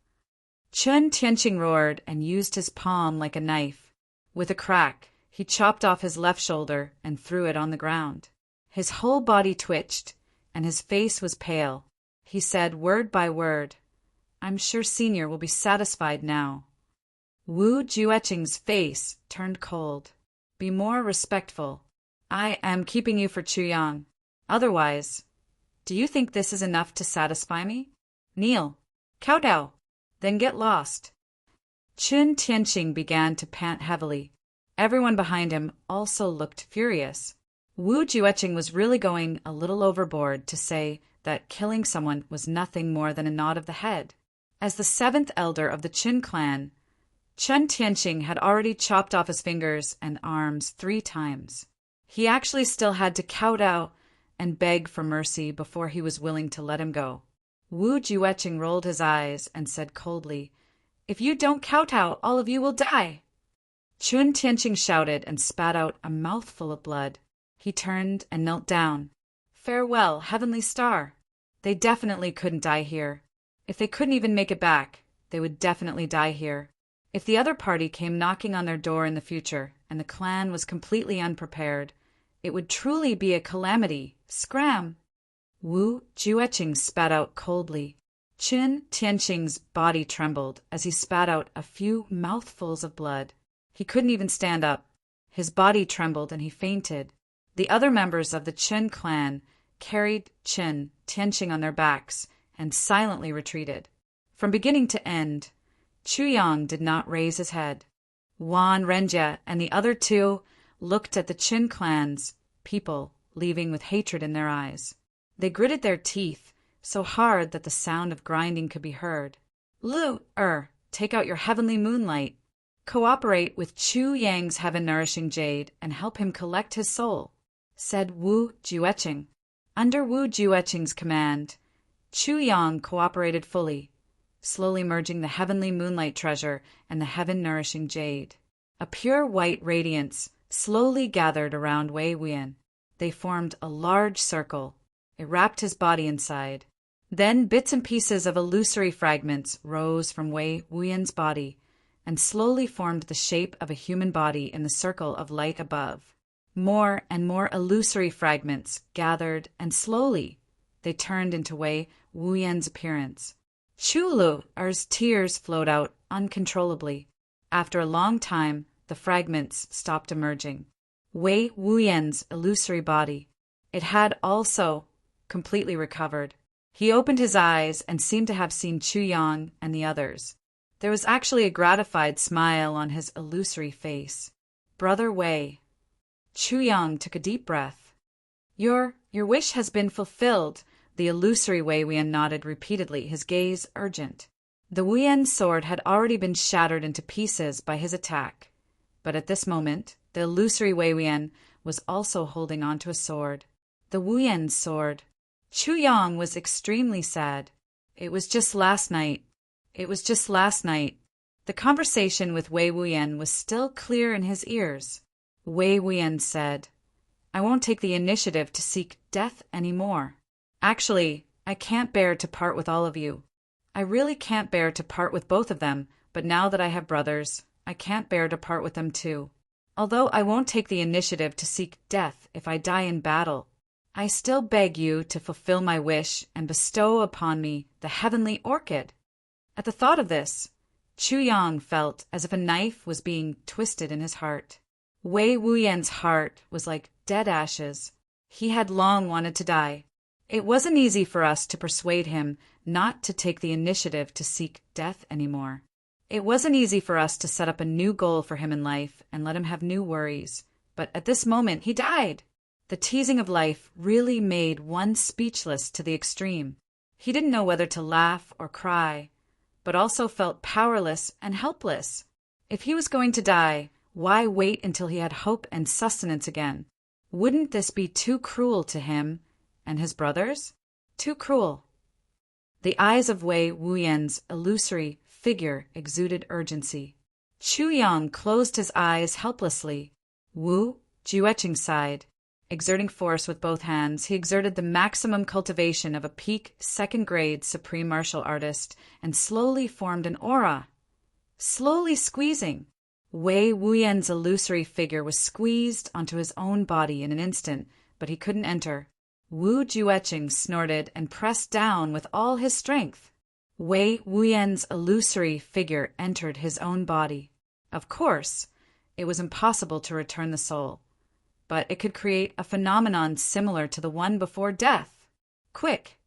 Chun Tianqing roared and used his palm like a knife. With a crack, he chopped off his left shoulder and threw it on the ground. His whole body twitched, and his face was pale. He said word by word, "I'm sure Senior will be satisfied now." Wu Jueqing's face turned cold. "Be more respectful. I am keeping you for Chuyang. Otherwise, do you think this is enough to satisfy me? Kneel, kowtow, then get lost." Chun Tianqing began to pant heavily. Everyone behind him also looked furious. Wu Jueqing was really going a little overboard to say that killing someone was nothing more than a nod of the head. As the 7th elder of the Qin clan, Chun Tianqing had already chopped off his fingers and arms 3 times. He actually still had to kowtow and beg for mercy before he was willing to let him go. Wu Jueqing rolled his eyes and said coldly, "If you don't kowtow, all of you will die." Chun Tianqing shouted and spat out a mouthful of blood. He turned and knelt down. "Farewell, Heavenly Star. They definitely couldn't die here. If they couldn't even make it back, they would definitely die here. If the other party came knocking on their door in the future and the clan was completely unprepared, it would truly be a calamity. Scram!" Wu Jueqing spat out coldly. Chun Tianqing's body trembled as he spat out a few mouthfuls of blood. He couldn't even stand up. His body trembled and he fainted. The other members of the Qin clan carried Chun Tianqing on their backs and silently retreated. From beginning to end, Chuyang did not raise his head. Wan Renjie and the other 2 looked at the Qin clan's people leaving with hatred in their eyes. They gritted their teeth so hard that the sound of grinding could be heard. Take out your heavenly moonlight. Cooperate with Chu Yang's heaven-nourishing jade and help him collect his soul," said Wu Jueqing. Under Wu Jueqing's command, Chu Yang cooperated fully, slowly merging the heavenly moonlight treasure and the heaven-nourishing jade. A pure white radiance slowly gathered around Wei Wuyan. They formed a large circle. It wrapped his body inside. Then bits and pieces of illusory fragments rose from Wei Wuyan's body and slowly formed the shape of a human body in the circle of light above. More and more illusory fragments gathered, and slowly they turned into Wei Wuyan's appearance. Chulu's tears flowed out uncontrollably. After a long time, the fragments stopped emerging. Wei Wuyan's illusory body. It had also completely recovered. He opened his eyes and seemed to have seen Chuyang and the others. There was actually a gratified smile on his illusory face. "Brother Wei." Chuyang took a deep breath. Your wish has been fulfilled," the illusory Wei Wuyan nodded repeatedly, his gaze urgent. The Wuyan sword had already been shattered into pieces by his attack, but at this moment, the illusory Wei Wuyan was also holding onto a sword. The Wuyan's sword. Chuyang was extremely sad. It was just last night. The conversation with Wei Wuyan was still clear in his ears. Wei Wuyan said, "I won't take the initiative to seek death anymore. Actually, I can't bear to part with all of you. I really can't bear to part with both of them, but now that I have brothers, I can't bear to part with them too. Although I won't take the initiative to seek death if I die in battle, I still beg you to fulfill my wish and bestow upon me the heavenly orchid." At the thought of this, Chuyang felt as if a knife was being twisted in his heart. Wei Wuyan's heart was like dead ashes. He had long wanted to die. It wasn't easy for us to persuade him not to take the initiative to seek death anymore. It wasn't easy for us to set up a new goal for him in life and let him have new worries. But at this moment, he died. The teasing of life really made one speechless to the extreme. He didn't know whether to laugh or cry, but also felt powerless and helpless. If he was going to die, why wait until he had hope and sustenance again? Wouldn't this be too cruel to him and his brothers? Too cruel. The eyes of Wei Wuyan's illusory figure exuded urgency. Chu Yang closed his eyes helplessly. Wu Jueqing sighed. Exerting force with both hands, he exerted the maximum cultivation of a peak second-grade supreme martial artist and slowly formed an aura. Slowly squeezing. Wei Wuyan's illusory figure was squeezed onto his own body in an instant, but he couldn't enter. Wu Jueqing snorted and pressed down with all his strength. Wei Wuyan's illusory figure entered his own body. Of course, it was impossible to return the soul, but it could create a phenomenon similar to the one before death. Quick!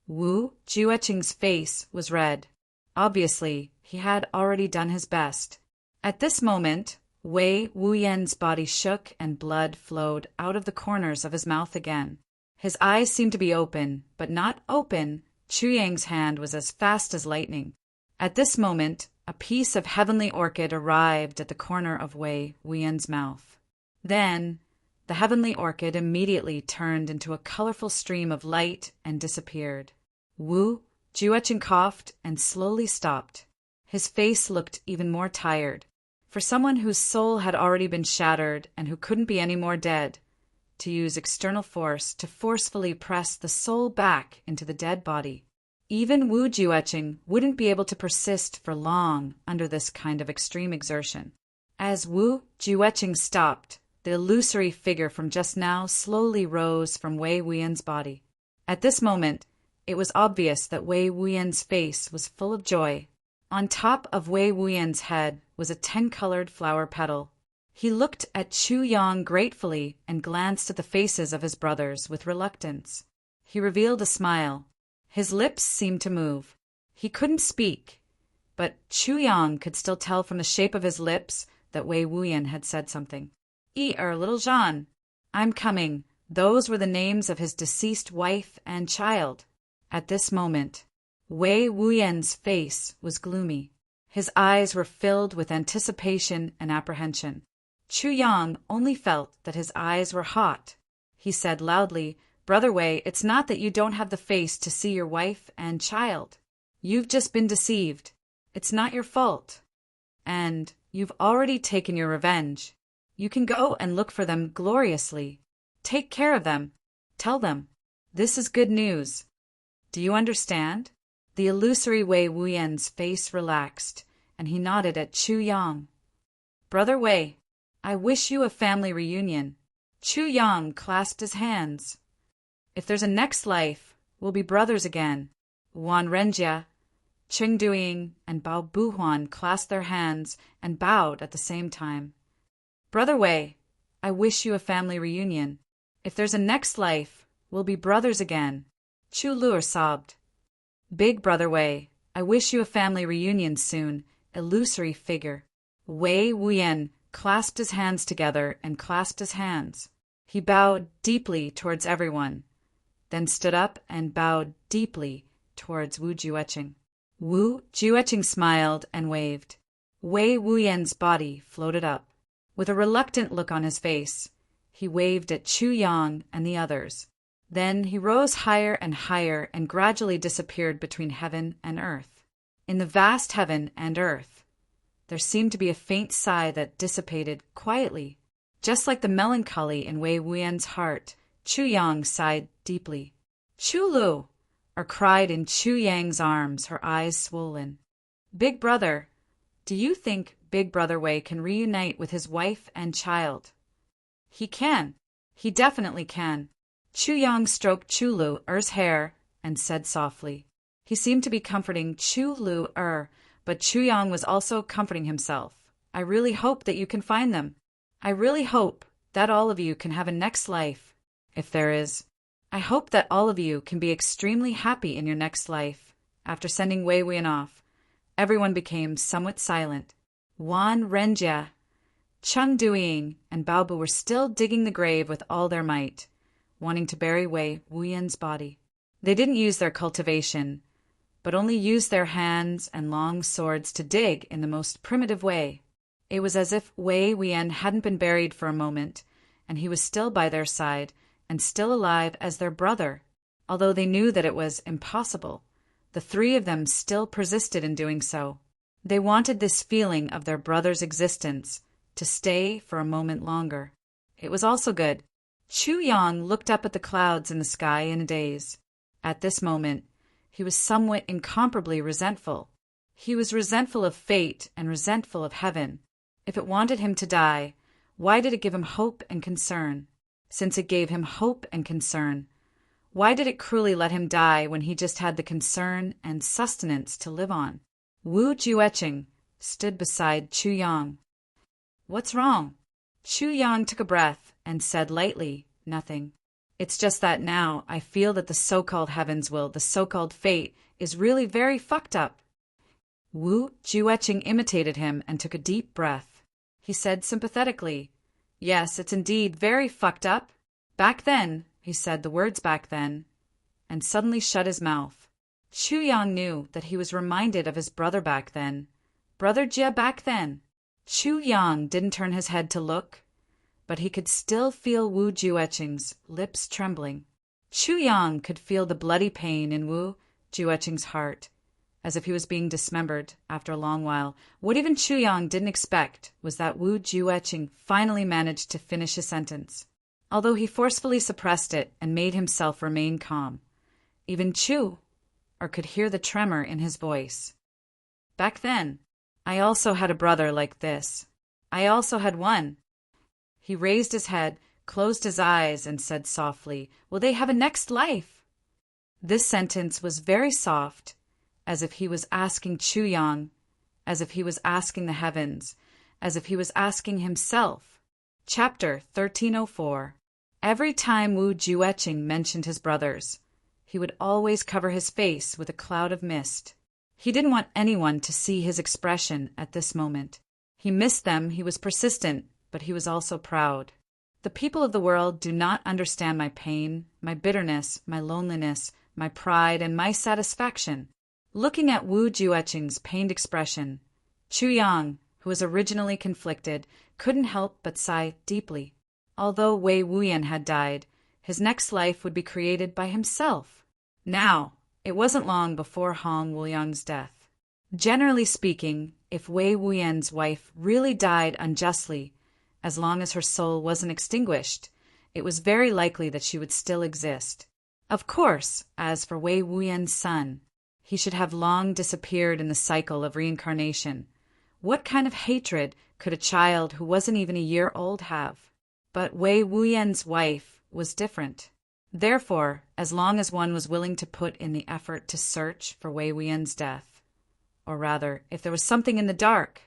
Wu Jueqing's face was red. Obviously, he had already done his best. At this moment, Wei Wuyan's body shook and blood flowed out of the corners of his mouth again. His eyes seemed to be open, but not open. Chu Yang's hand was as fast as lightning. At this moment, a piece of heavenly orchid arrived at the corner of Wei Wuyan's mouth. Then, the heavenly orchid immediately turned into a colorful stream of light and disappeared. Wu Jueqing coughed and slowly stopped. His face looked even more tired. For someone whose soul had already been shattered and who couldn't be any more dead, to use external force to forcefully press the soul back into the dead body. Even Wu Jueqing wouldn't be able to persist for long under this kind of extreme exertion. As Wu Jueqing stopped, the illusory figure from just now slowly rose from Wei Wuyan's body. At this moment, it was obvious that Wei Wuyan's face was full of joy. On top of Wei Wuyan's head was a 10-colored flower petal. He looked at Chu Yang gratefully and glanced at the faces of his brothers with reluctance. He revealed a smile. His lips seemed to move. He couldn't speak, but Chu Yang could still tell from the shape of his lips that Wei Wuyan had said something. Little Jean. I'm coming. Those were the names of his deceased wife and child. At this moment, Wei Wuyan's face was gloomy. His eyes were filled with anticipation and apprehension. Chu Yang only felt that his eyes were hot. He said loudly, "Brother Wei, it's not that you don't have the face to see your wife and child. You've just been deceived. It's not your fault. And you've already taken your revenge. You can go and look for them gloriously. Take care of them. Tell them. This is good news. Do you understand?" The illusory Wei Wuyan's face relaxed, and he nodded at Chu Yang. "Brother Wei, I wish you a family reunion." Chu Yang clasped his hands. "If there's a next life, we'll be brothers again." Wan Renjia, Cheng Duiying, and Bao Buhuan clasped their hands and bowed at the same time. "Brother Wei, I wish you a family reunion. If there's a next life, we'll be brothers again." Chu Luer sobbed. "Big Brother Wei, I wish you a family reunion soon." Illusory figure. Wei Wuyan clasped his hands together and clasped his hands. He bowed deeply towards everyone, then stood up and bowed deeply towards Wu Jueqing. Wu Jueqing smiled and waved. Wei Wuyan's body floated up. With a reluctant look on his face, he waved at Chu Yang and the others. Then he rose higher and gradually disappeared between heaven and earth. In the vast heaven and earth, there seemed to be a faint sigh that dissipated quietly. Just like the melancholy in Wei Wuyan's heart, Chu Yang sighed deeply. "Chu Lu!" or cried in Chu Yang's arms, her eyes swollen. "Big brother, do you think Big Brother Wei can reunite with his wife and child?" "He can. He definitely can." Chu Yang stroked Chu Lu-er's hair and said softly. He seemed to be comforting Chu Lu-er, but Chu Yang was also comforting himself. "I really hope that you can find them." I really hope that all of you can have a next life, if there is. I hope that all of you can be extremely happy in your next life. After sending Wei Wuyan off, everyone became somewhat silent. Wan Renjie, Chung Duiying, and Baobu were still digging the grave with all their might, wanting to bury Wei Wuyan's body. They didn't use their cultivation, but only used their hands and long swords to dig in the most primitive way. It was as if Wei Wuyan hadn't been buried for a moment, and he was still by their side and still alive as their brother. Although they knew that it was impossible, the three of them still persisted in doing so. They wanted this feeling of their brother's existence to stay for a moment longer. It was also good. Chu Yang looked up at the clouds in the sky in a daze. At this moment, he was somewhat incomparably resentful. He was resentful of fate and resentful of heaven. If it wanted him to die, why did it give him hope and concern? Since it gave him hope and concern, why did it cruelly let him die when he just had the concern and sustenance to live on? Wu Jueqing stood beside Chu Yang. What's wrong? Chu Yang took a breath and said lightly, nothing. It's just that now I feel that the so-called heaven's will, the so-called fate, is really very fucked up. Wu Jueqing imitated him and took a deep breath. He said sympathetically, yes, it's indeed very fucked up. Back then, he said the words back then, and suddenly shut his mouth. Chu Yang knew that he was reminded of his brother back then. Brother Jie back then. Chu Yang didn't turn his head to look, but he could still feel Wu Jueqing's lips trembling. Chu Yang could feel the bloody pain in Wu Jueqing's heart, as if he was being dismembered after a long while. What even Chu Yang didn't expect was that Wu Jueqing finally managed to finish his sentence. Although he forcefully suppressed it and made himself remain calm, even Chu could hear the tremor in his voice. Back then, I also had a brother like this. I also had one. He raised his head, closed his eyes, and said softly, will they have a next life? This sentence was very soft, as if he was asking Chu Yang, as if he was asking the heavens, as if he was asking himself. Chapter 1304. Every time Wu Jueqing mentioned his brothers, he would always cover his face with a cloud of mist. He didn't want anyone to see his expression at this moment. He missed them, he was persistent, but he was also proud. The people of the world do not understand my pain, my bitterness, my loneliness, my pride, and my satisfaction. Looking at Wu Jueqing's pained expression, Chu Yang, who was originally conflicted, couldn't help but sigh deeply. Although Wei Wuyan had died, his next life would be created by himself. Now, it wasn't long before Hong Wuliang's death. Generally speaking, if Wei Wuyan's wife really died unjustly, as long as her soul wasn't extinguished, it was very likely that she would still exist. Of course, as for Wei Wuyan's son, he should have long disappeared in the cycle of reincarnation. What kind of hatred could a child who wasn't even a year old have? But Wei Wuyan's wife was different. Therefore, as long as one was willing to put in the effort to search for Wei Wuyan's death, or rather, if there was something in the dark,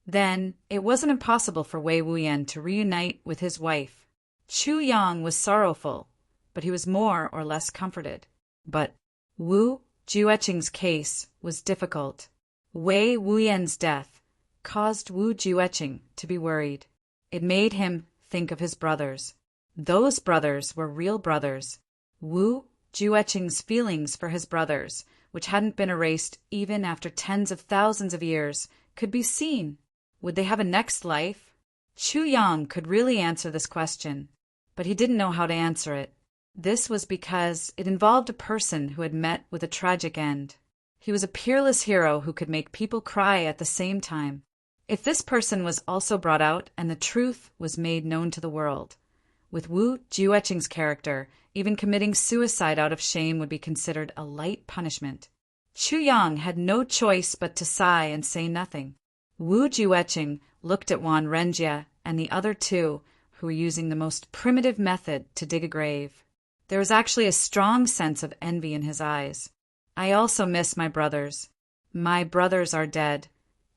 then it wasn't impossible for Wei Wuyan to reunite with his wife. Chu Yang was sorrowful, but he was more or less comforted. But Wu Jueqing's case was difficult. Wei Wuyan's death caused Wu Jueqing to be worried. It made him think of his brothers. Those brothers were real brothers. Wu Jueqing's feelings for his brothers, which hadn't been erased even after tens of thousands of years, could be seen. Would they have a next life? Chu Yang could really answer this question, but he didn't know how to answer it. This was because it involved a person who had met with a tragic end. He was a peerless hero who could make people cry at the same time. If this person was also brought out and the truth was made known to the world, with Wu Jueqing's character, even committing suicide out of shame would be considered a light punishment. Chu Yang had no choice but to sigh and say nothing. Wu Jueqing looked at Wan Renjie and the other two, who were using the most primitive method to dig a grave. There was actually a strong sense of envy in his eyes. I also miss my brothers. My brothers are dead,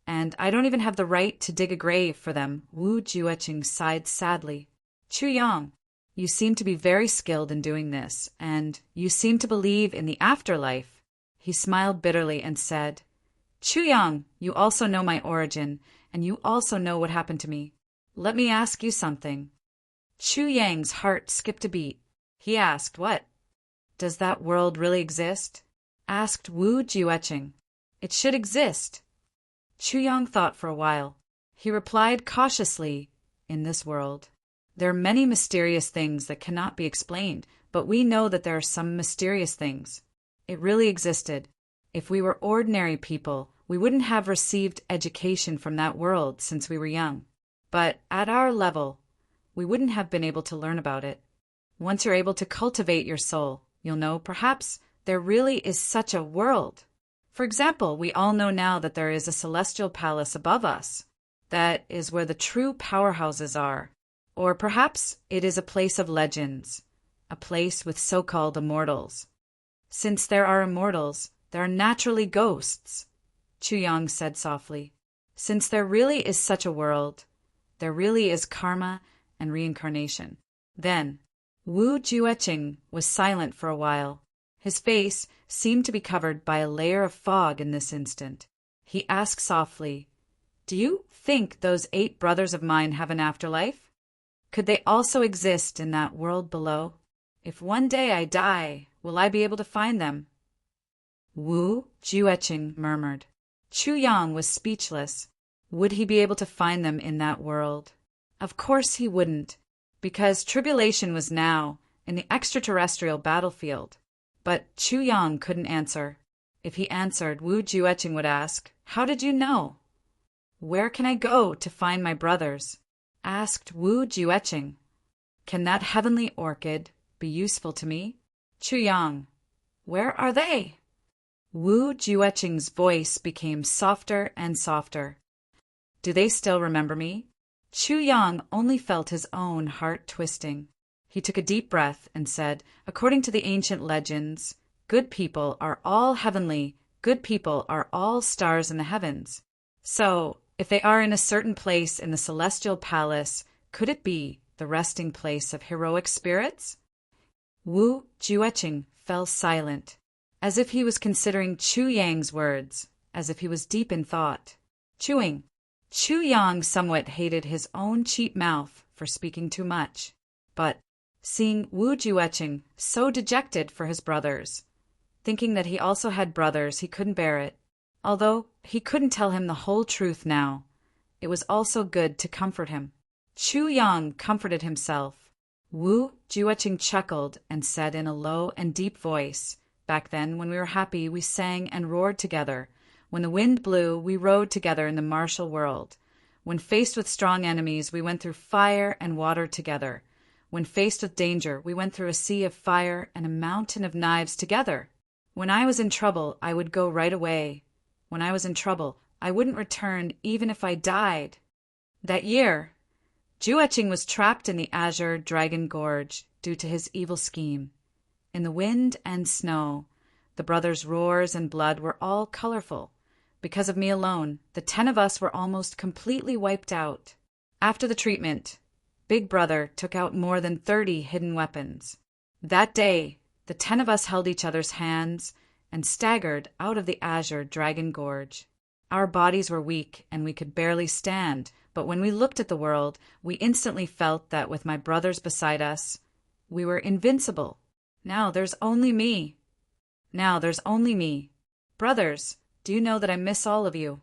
and I don't even have the right to dig a grave for them." Wu Jueqing sighed sadly. "Chu Yang, you seem to be very skilled in doing this, and you seem to believe in the afterlife." He smiled bitterly and said, "Chu Yang, you also know my origin, and you also know what happened to me. Let me ask you something." Chu Yang's heart skipped a beat. He asked, "What?" "Does that world really exist?" asked Wu Jueqing. "It should exist." Chu Yang thought for a while. He replied cautiously, "In this world, there are many mysterious things that cannot be explained, but we know that there are some mysterious things. It really existed. If we were ordinary people, we wouldn't have received education from that world since we were young. But at our level, we wouldn't have been able to learn about it. Once you're able to cultivate your soul, you'll know perhaps there really is such a world. For example, we all know now that there is a celestial palace above us. That is where the true powerhouses are. Or perhaps it is a place of legends, a place with so-called immortals. Since there are immortals, there are naturally ghosts," Chu Yang said softly. "Since there really is such a world, there really is karma and reincarnation." Then Wu Jueqing was silent for a while. His face seemed to be covered by a layer of fog in this instant. He asked softly, "Do you think those 8 brothers of mine have an afterlife? Could they also exist in that world below? If one day I die, will I be able to find them?" Wu Jueqing murmured. Chu Yang was speechless. Would he be able to find them in that world? Of course he wouldn't, because tribulation was now in the extraterrestrial battlefield. But Chu Yang couldn't answer. If he answered, Wu Jueqing would ask, "How did you know?" "Where can I go to find my brothers?" asked Wu Jueqing. "Can that heavenly orchid be useful to me?" "Chu Yang, where are they?" Wu Jueqing's voice became softer and softer. "Do they still remember me?" Chu Yang only felt his own heart twisting. He took a deep breath and said, "According to the ancient legends, good people are all heavenly, good people are all stars in the heavens. So, if they are in a certain place in the celestial palace, could it be the resting place of heroic spirits?" Wu Jueqing fell silent, as if he was considering Chu Yang's words, as if he was deep in thought. Chewing. Chu Yang somewhat hated his own cheap mouth for speaking too much. But seeing Wu Jueqing so dejected for his brothers, thinking that he also had brothers, he couldn't bear it. Although he couldn't tell him the whole truth now, it was also good to comfort him. Chu Yang comforted himself. Wu Jueqing chuckled and said in a low and deep voice, "Back then, when we were happy, we sang and roared together. When the wind blew, we rode together in the martial world. When faced with strong enemies, we went through fire and water together. When faced with danger, we went through a sea of fire and a mountain of knives together. When I was in trouble, I would go right away. When I was in trouble, I wouldn't return even if I died." That year, Jueqing was trapped in the Azure Dragon Gorge due to his evil scheme. In the wind and snow, the brothers' roars and blood were all colorful. Because of me alone, the 10 of us were almost completely wiped out. After the treatment, Big Brother took out more than 30 hidden weapons. That day, the 10 of us held each other's hands and staggered out of the Azure Dragon Gorge. Our bodies were weak and we could barely stand, but when we looked at the world, we instantly felt that with my brothers beside us, we were invincible. Now there's only me. Brothers, do you know that I miss all of you?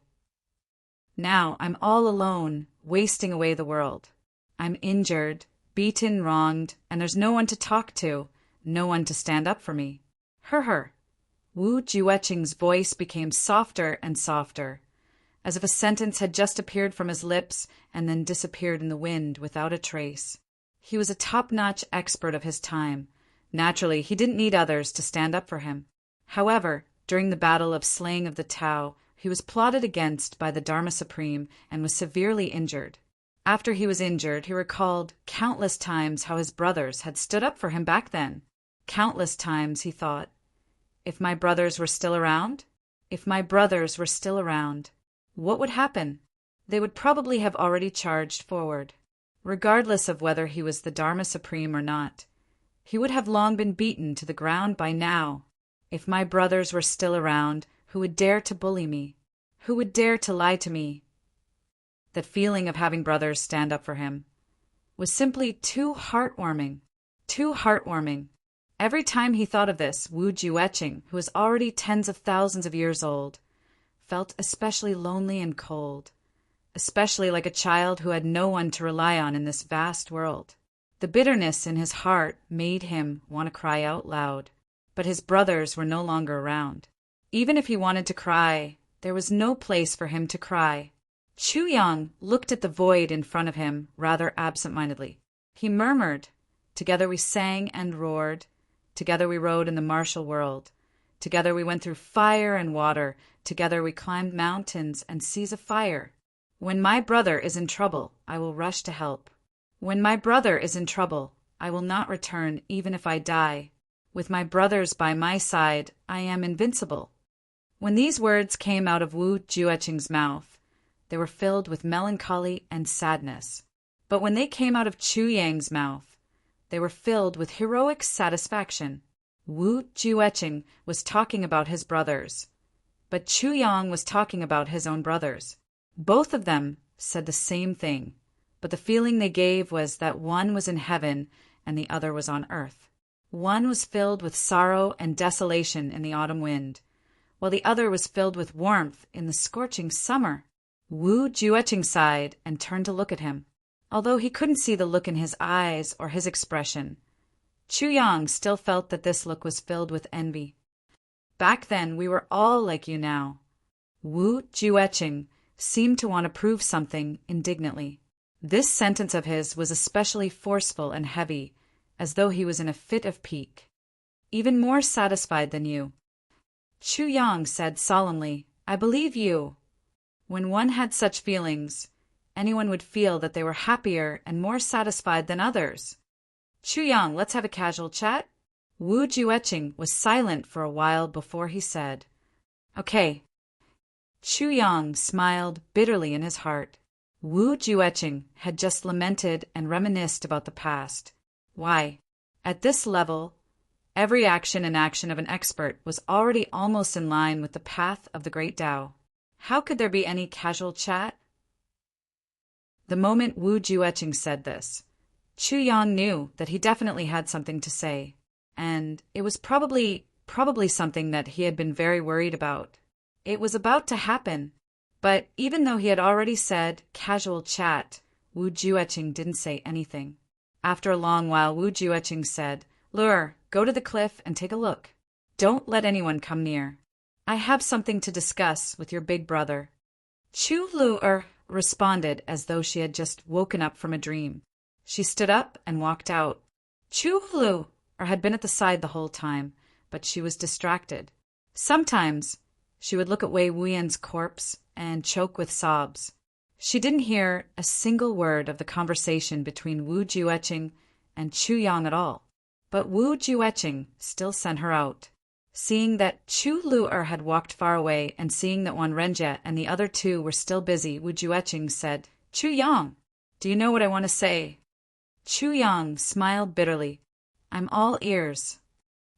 Now I'm all alone, wasting away the world. I'm injured, beaten, wronged, and there's no one to talk to, no one to stand up for me. Her. Wu Jueqing's voice became softer and softer, as if a sentence had just appeared from his lips and then disappeared in the wind without a trace. He was a top-notch expert of his time. Naturally, he didn't need others to stand up for him. However, during the battle of Slaying of the Tao, he was plotted against by the Dharma Supreme and was severely injured. After he was injured, he recalled countless times how his brothers had stood up for him back then. Countless times he thought, if my brothers were still around, What would happen? They would probably have already charged forward. Regardless of whether he was the Dharma Supreme or not, he would have long been beaten to the ground by now. If my brothers were still around, who would dare to bully me? Who would dare to lie to me? That feeling of having brothers stand up for him was simply too heartwarming. Too heartwarming. Every time he thought of this, Wu Jueqing, who was already tens of thousands of years old, felt especially lonely and cold, especially like a child who had no one to rely on in this vast world. The bitterness in his heart made him want to cry out loud, but his brothers were no longer around. Even if he wanted to cry, there was no place for him to cry. Chu Yang looked at the void in front of him rather absent-mindedly. He murmured, "Together we sang and roared. Together we rode in the martial world. Together we went through fire and water. Together we climbed mountains and seas of fire. When my brother is in trouble, I will rush to help. When my brother is in trouble, I will not return even if I die. With my brothers by my side, I am invincible." When these words came out of Wu Jueqing's mouth, they were filled with melancholy and sadness. But when they came out of Chu Yang's mouth, they were filled with heroic satisfaction. Wu Jueqing was talking about his brothers, but Chu Yang was talking about his own brothers. Both of them said the same thing, but the feeling they gave was that one was in heaven and the other was on earth. One was filled with sorrow and desolation in the autumn wind, while the other was filled with warmth in the scorching summer. Wu Jueqing sighed and turned to look at him. Although he couldn't see the look in his eyes or his expression, Chu Yang still felt that this look was filled with envy. "Back then we were all like you now." Wu Jueqing seemed to want to prove something indignantly. This sentence of his was especially forceful and heavy, as though he was in a fit of pique. "Even more satisfied than you." Chu Yang said solemnly, "I believe you." When one had such feelings, anyone would feel that they were happier and more satisfied than others. "Chu Yang, let's have a casual chat." Wu Jueqing was silent for a while before he said, "Okay." Chu Yang smiled bitterly in his heart. Wu Jueqing had just lamented and reminisced about the past. Why? At this level, every action and action of an expert was already almost in line with the path of the Great Tao. How could there be any casual chat? The moment Wu Jueqing said this, Chu Yang knew that he definitely had something to say, and it was probably something that he had been very worried about. It was about to happen, but even though he had already said casual chat, Wu Jueqing didn't say anything. After a long while, Wu Jueqing said, "Lure, go to the cliff and take a look. Don't let anyone come near. I have something to discuss with your big brother." Chu Lure responded as though she had just woken up from a dream. She stood up and walked out. Chu Lure had been at the side the whole time, but she was distracted. Sometimes she would look at Wei Wuyan's corpse and choke with sobs. She didn't hear a single word of the conversation between Wu Jueqing and Chu Yang at all, but Wu Jueqing still sent her out. Seeing that Chu Lure had walked far away and seeing that Wan Renjie and the other two were still busy, Wu Jueqing said, "Chu Yang, do you know what I want to say?" Chu Yang smiled bitterly. "I'm all ears."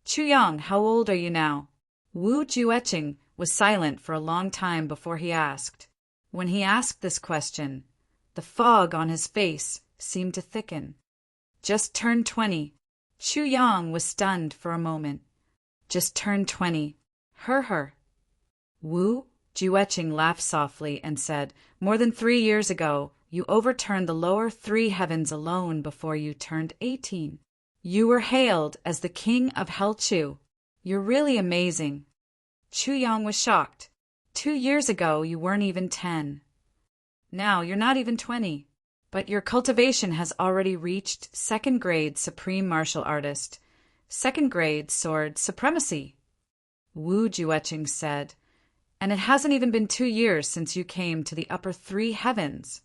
"Chu Yang, how old are you now?" Wu Jueqing was silent for a long time before he asked. When he asked this question, the fog on his face seemed to thicken. "Just turned 20. Chu Yang was stunned for a moment. "Just turned 20. Her. Wu Jueqing laughed softly and said, "More than 3 years ago, you overturned the lower 3 heavens alone before you turned 18. You were hailed as the king of Helchu. You're really amazing." Chu Yang was shocked. 2 years ago, you weren't even 10. Now you're not even 20. But your cultivation has already reached 2nd grade Supreme Martial Artist, 2nd grade Sword Supremacy. Wu Jueqing said, "And it hasn't even been 2 years since you came to the upper 3 heavens."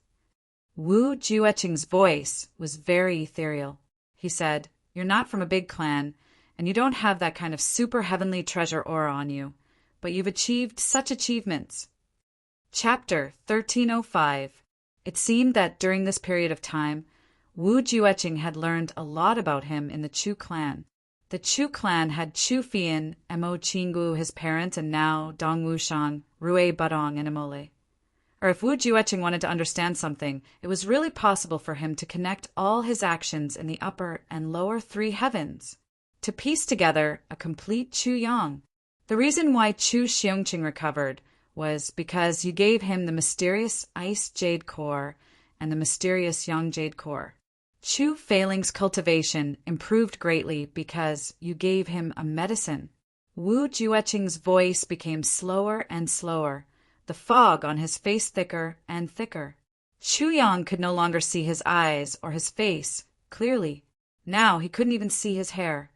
Wu Jueqing's voice was very ethereal. He said, "You're not from a big clan, and you don't have that kind of super heavenly treasure aura on you, but you've achieved such achievements." Chapter 1305. It seemed that during this period of time, Wu Jueqing had learned a lot about him in the Chu clan. The Chu clan had Chu Fian, Mo Qinggu, his parent, and now Dong Wushang, Rui Badong, and Imole. Or if Wu Jueqing wanted to understand something, it was really possible for him to connect all his actions in the upper and lower three heavens, to piece together a complete Chu Yang. The reason why Chu Xiongqing recovered was because you gave him the mysterious ice jade core and the mysterious yang jade core. Chu Feiling's cultivation improved greatly because you gave him a medicine. Wu Jueqing's voice became slower and slower, the fog on his face thicker and thicker. Chu Yang could no longer see his eyes or his face clearly. Now he couldn't even see his hair.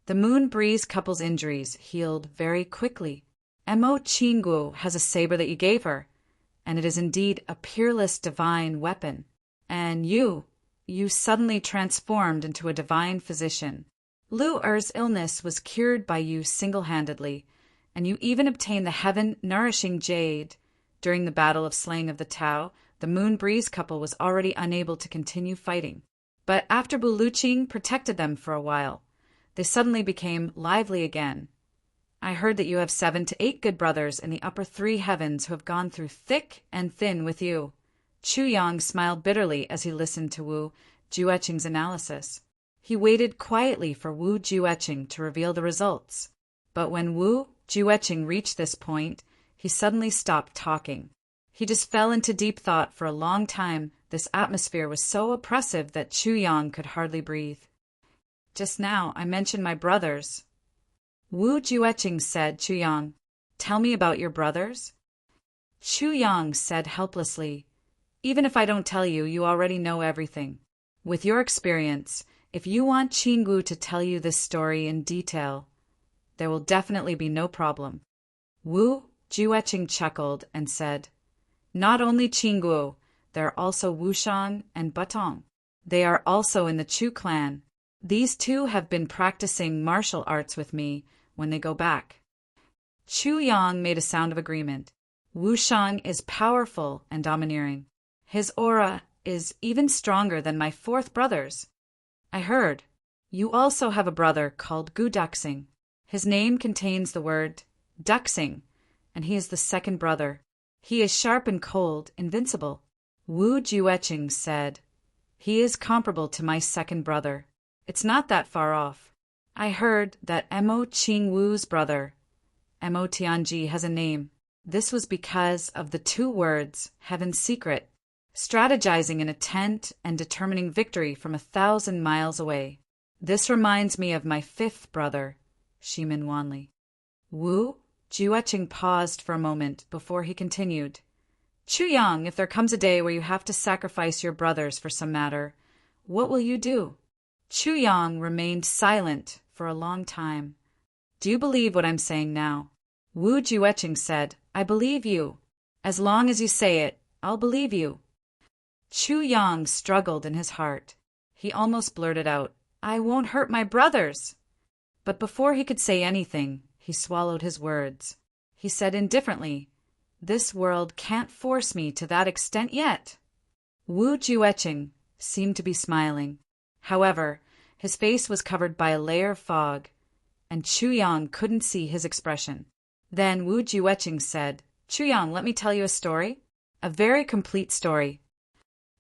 The Moon Breeze couple's injuries healed very quickly. Mo Qinggu has a saber that you gave her, and it is indeed a peerless divine weapon. And you suddenly transformed into a divine physician. Lu Er's illness was cured by you single-handedly, and you even obtained the heaven-nourishing jade. During the battle of slaying of the Tao, the Moon Breeze couple was already unable to continue fighting. But after Bu Luqing protected them for a while, they suddenly became lively again. I heard that you have 7 to 8 good brothers in the upper 3 heavens who have gone through thick and thin with you. Chu Yang smiled bitterly as he listened to Wu Jueqing's analysis. He waited quietly for Wu Jueqing to reveal the results. But when Wu Jueqing reached this point, he suddenly stopped talking. He just fell into deep thought for a long time. This atmosphere was so oppressive that Chu Yang could hardly breathe. Just now I mentioned my brothers. Wu Jueqing said, Chu Yang, tell me about your brothers. Chu Yang said helplessly, even if I don't tell you, you already know everything. With your experience, if you want Qinggu to tell you this story in detail, there will definitely be no problem. Wu Jueqing chuckled and said, not only Qinggu, there are also Wushang and Batong. They are also in the Chu clan. These two have been practicing martial arts with me when they go back. Chu Yang made a sound of agreement. Wushang is powerful and domineering. His aura is even stronger than my 4th brother's. I heard. You also have a brother called Gu Duxing. His name contains the word Duxing, and he is the 2nd brother. He is sharp and cold, invincible. Wu Jueqing said, he is comparable to my 2nd brother. It's not that far off. I heard that Mo Qingwu's brother, Mo Tianji, has a name. This was because of the 2 words, Heaven's Secret, strategizing in a tent and determining victory from 1,000 miles away. This reminds me of my 5th brother, Shimin Wanli. Wu Jueqing paused for a moment before he continued. Chu Yang, if there comes a day where you have to sacrifice your brothers for some matter, what will you do? Chu Yang remained silent for a long time. Do you believe what I'm saying now? Wu Jueqing said, I believe you. As long as you say it, I'll believe you. Chu Yang struggled in his heart. He almost blurted out, I won't hurt my brothers. But before he could say anything, he swallowed his words. He said indifferently, this world can't force me to that extent yet. Wu Jueqing seemed to be smiling. However, his face was covered by a layer of fog, and Chu Yang couldn't see his expression. Then Wu Jueqing said, Chu Yang, let me tell you a story. A very complete story.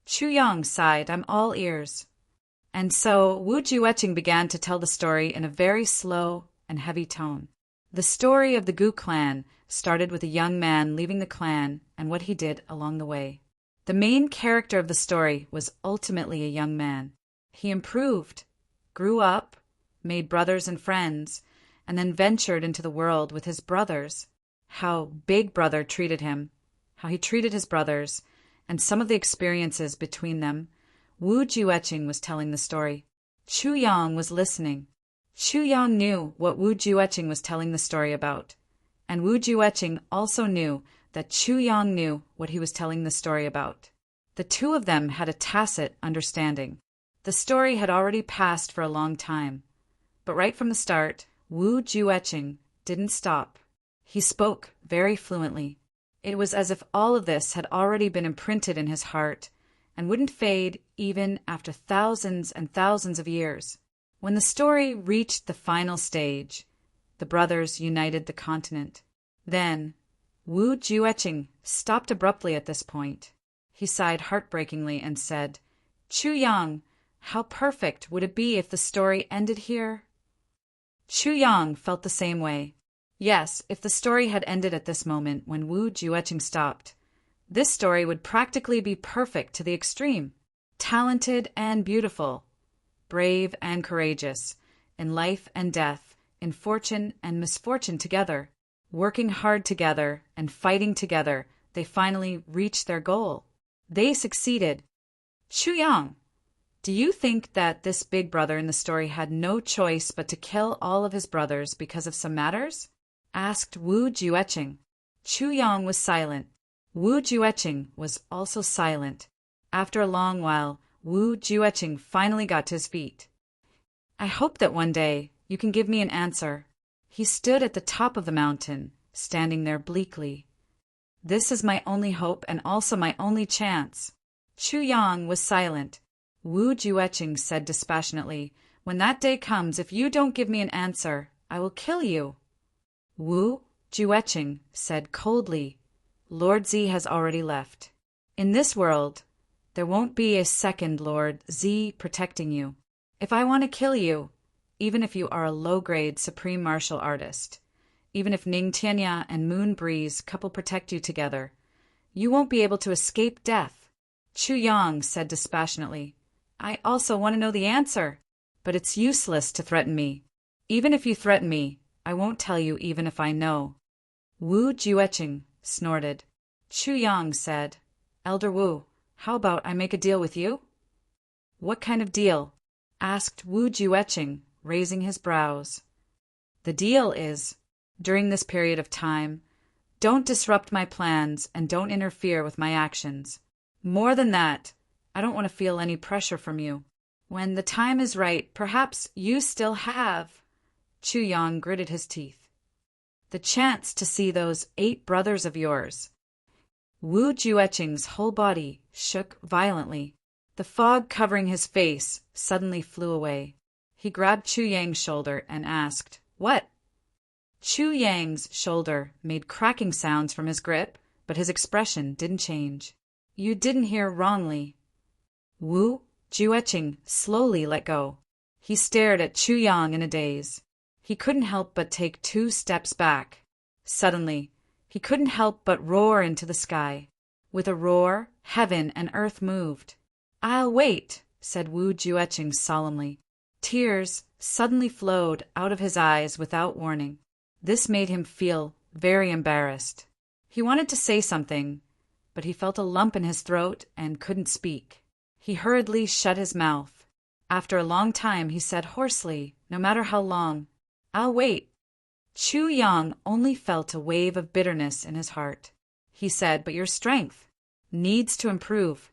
Chu Yang sighed, I'm all ears. And so Wu Jueqing began to tell the story in a very slow and heavy tone. The story of the Gu clan started with a young man leaving the clan and what he did along the way. The main character of the story was ultimately a young man. He improved, grew up, made brothers and friends, and then ventured into the world with his brothers. How Big Brother treated him, how he treated his brothers, and some of the experiences between them. Wu Jueqing was telling the story. Chu Yang was listening. Chu Yang knew what Wu Jueqing was telling the story about, and Wu Jueqing also knew that Chu Yang knew what he was telling the story about. The 2 of them had a tacit understanding. The story had already passed for a long time, but right from the start, Wu Jueqing didn't stop. He spoke very fluently. It was as if all of this had already been imprinted in his heart and wouldn't fade even after thousands and thousands of years. When the story reached the final stage, the brothers united the continent. Then, Wu Jueqing stopped abruptly at this point. He sighed heartbreakingly and said, "Chu Yang, how perfect would it be if the story ended here?" Chu Yang felt the same way. Yes, if the story had ended at this moment when Wu Jueqing stopped, this story would practically be perfect to the extreme. Talented and beautiful, brave and courageous, in life and death, in fortune and misfortune together, working hard together and fighting together, they finally reached their goal. They succeeded. Chu Yang, do you think that this big brother in the story had no choice but to kill all of his brothers because of some matters? Asked Wu Jueqing. Chu Yang was silent. Wu Jueqing was also silent. After a long while, Wu Jueqing finally got to his feet. "I hope that one day you can give me an answer." He stood at the top of the mountain, standing there bleakly. "This is my only hope and also my only chance." Chu Yang was silent. Wu Jueqing said dispassionately, "When that day comes, if you don't give me an answer, I will kill you." Wu Jueqing said coldly, "Lord Z has already left. In this world, there won't be a second Lord Z protecting you. If I want to kill you, even if you are a low-grade supreme martial artist, even if Ning Tianya and Moon Breeze couple protect you together, you won't be able to escape death." Chu Yang said dispassionately, "I also want to know the answer, but it's useless to threaten me. Even if you threaten me, I won't tell you even if I know." Wu Jueqing snorted. Chu Yang said, "Elder Wu, how about I make a deal with you?" "What kind of deal?" asked Wu Jueqing, raising his brows. "The deal is, during this period of time, don't disrupt my plans and don't interfere with my actions. More than that, I don't want to feel any pressure from you. When the time is right, perhaps you still have," Chu Yang gritted his teeth, "the chance to see those 8 brothers of yours." Wu Jueqing's whole body shook violently. The fog covering his face suddenly flew away. He grabbed Chu Yang's shoulder and asked, "What?" Chu Yang's shoulder made cracking sounds from his grip, but his expression didn't change. "You didn't hear wrongly." Wu Jueqing slowly let go. He stared at Chu Yang in a daze. He couldn't help but take 2 steps back. Suddenly, he couldn't help but roar into the sky. With a roar, heaven and earth moved. "I'll wait," said Wu Jueqing solemnly. Tears suddenly flowed out of his eyes without warning. This made him feel very embarrassed. He wanted to say something, but he felt a lump in his throat and couldn't speak. He hurriedly shut his mouth. After a long time, he said hoarsely, no matter how long, "I'll wait." Chu Yang only felt a wave of bitterness in his heart. He said, "But your strength needs to improve."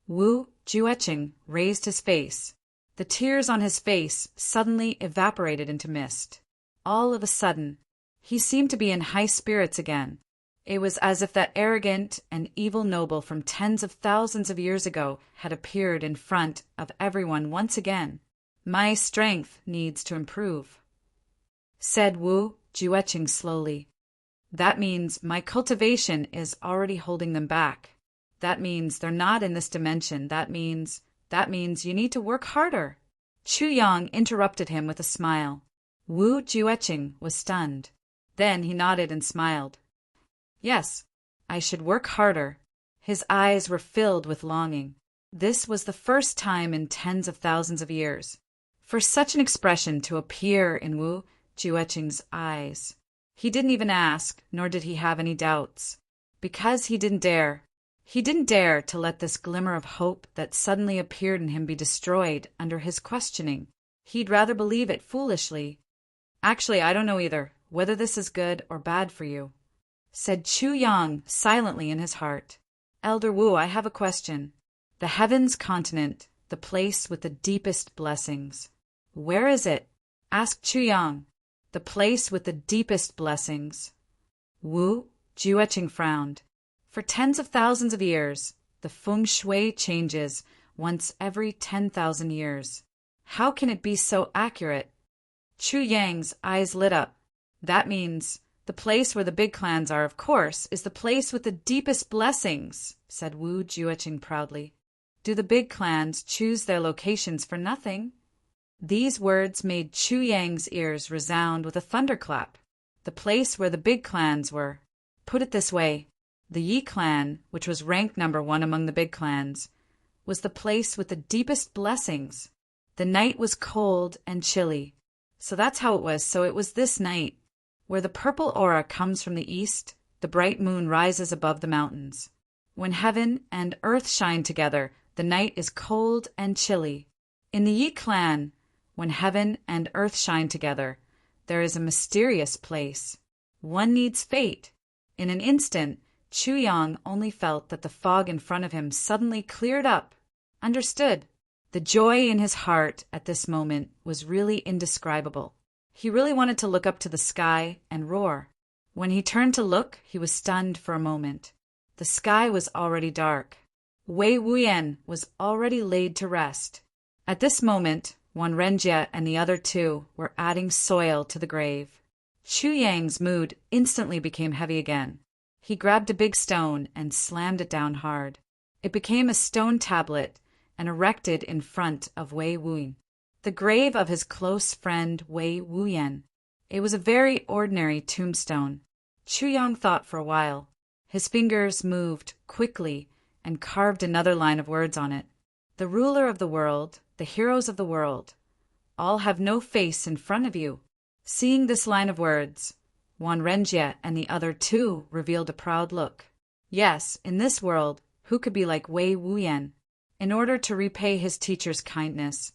Wu Jueqing raised his face. The tears on his face suddenly evaporated into mist. All of a sudden, he seemed to be in high spirits again. It was as if that arrogant and evil noble from tens of thousands of years ago had appeared in front of everyone once again. "My strength needs to improve," said Wu Jueqing slowly. "That means my cultivation is already holding them back. That means they're not in this dimension. That means you need to work harder." Chu Yang interrupted him with a smile. Wu Jueqing was stunned. Then he nodded and smiled. "Yes, I should work harder." His eyes were filled with longing. This was the first time in tens of thousands of years for such an expression to appear in Wu Jueqing's eyes. He didn't even ask, nor did he have any doubts, because he didn't dare. He didn't dare to let this glimmer of hope that suddenly appeared in him be destroyed under his questioning. He'd rather believe it foolishly. "Actually, I don't know either, whether this is good or bad for you," said Chu Yang silently in his heart. "Elder Wu, I have a question. The Heavens continent, the place with the deepest blessings. Where is it?" asked Chu Yang. "The place with the deepest blessings." Wu Jueqing frowned. For tens of thousands of years, the feng shui changes once every 10,000 years. How can it be so accurate? Chu Yang's eyes lit up. That means the place where the big clans are, of course, is the place with the deepest blessings, said Wu Jueqing proudly. Do the big clans choose their locations for nothing? These words made Chu Yang's ears resound with a thunderclap. The place where the big clans were. Put it this way, the Yi clan, which was ranked number 1 among the big clans, was the place with the deepest blessings. The night was cold and chilly. So that's how it was. So it was this night, where the purple aura comes from the east, the bright moon rises above the mountains. When heaven and earth shine together, the night is cold and chilly. In the Yi clan, when heaven and earth shine together, there is a mysterious place. One needs fate. In an instant, Chu Yang only felt that the fog in front of him suddenly cleared up. Understood. The joy in his heart at this moment was really indescribable. He really wanted to look up to the sky and roar. When he turned to look, he was stunned for a moment. The sky was already dark. Wei Wuyan was already laid to rest. At this moment, Wan Renjie and the other 2 were adding soil to the grave. Chu Yang's mood instantly became heavy again. He grabbed a big stone and slammed it down hard. It became a stone tablet and erected in front of Wei Wuyan, the grave of his close friend Wei Wuyan. It was a very ordinary tombstone. Chu Yang thought for a while. His fingers moved quickly and carved another line of words on it. The ruler of the world, the heroes of the world, all have no face in front of you. Seeing this line of words, Wan Renjie and the other 2 revealed a proud look. Yes, in this world, who could be like Wei Wuyan? In order to repay his teacher's kindness,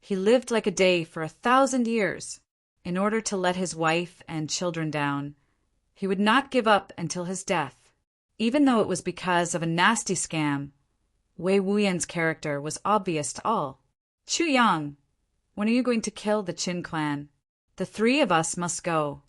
he lived like a day for 1,000 years. In order to let his wife and children down, he would not give up until his death. Even though it was because of a nasty scam, Wei Wuyan's character was obvious to all. Chu Yang, when are you going to kill the Qin clan? The 3 of us must go.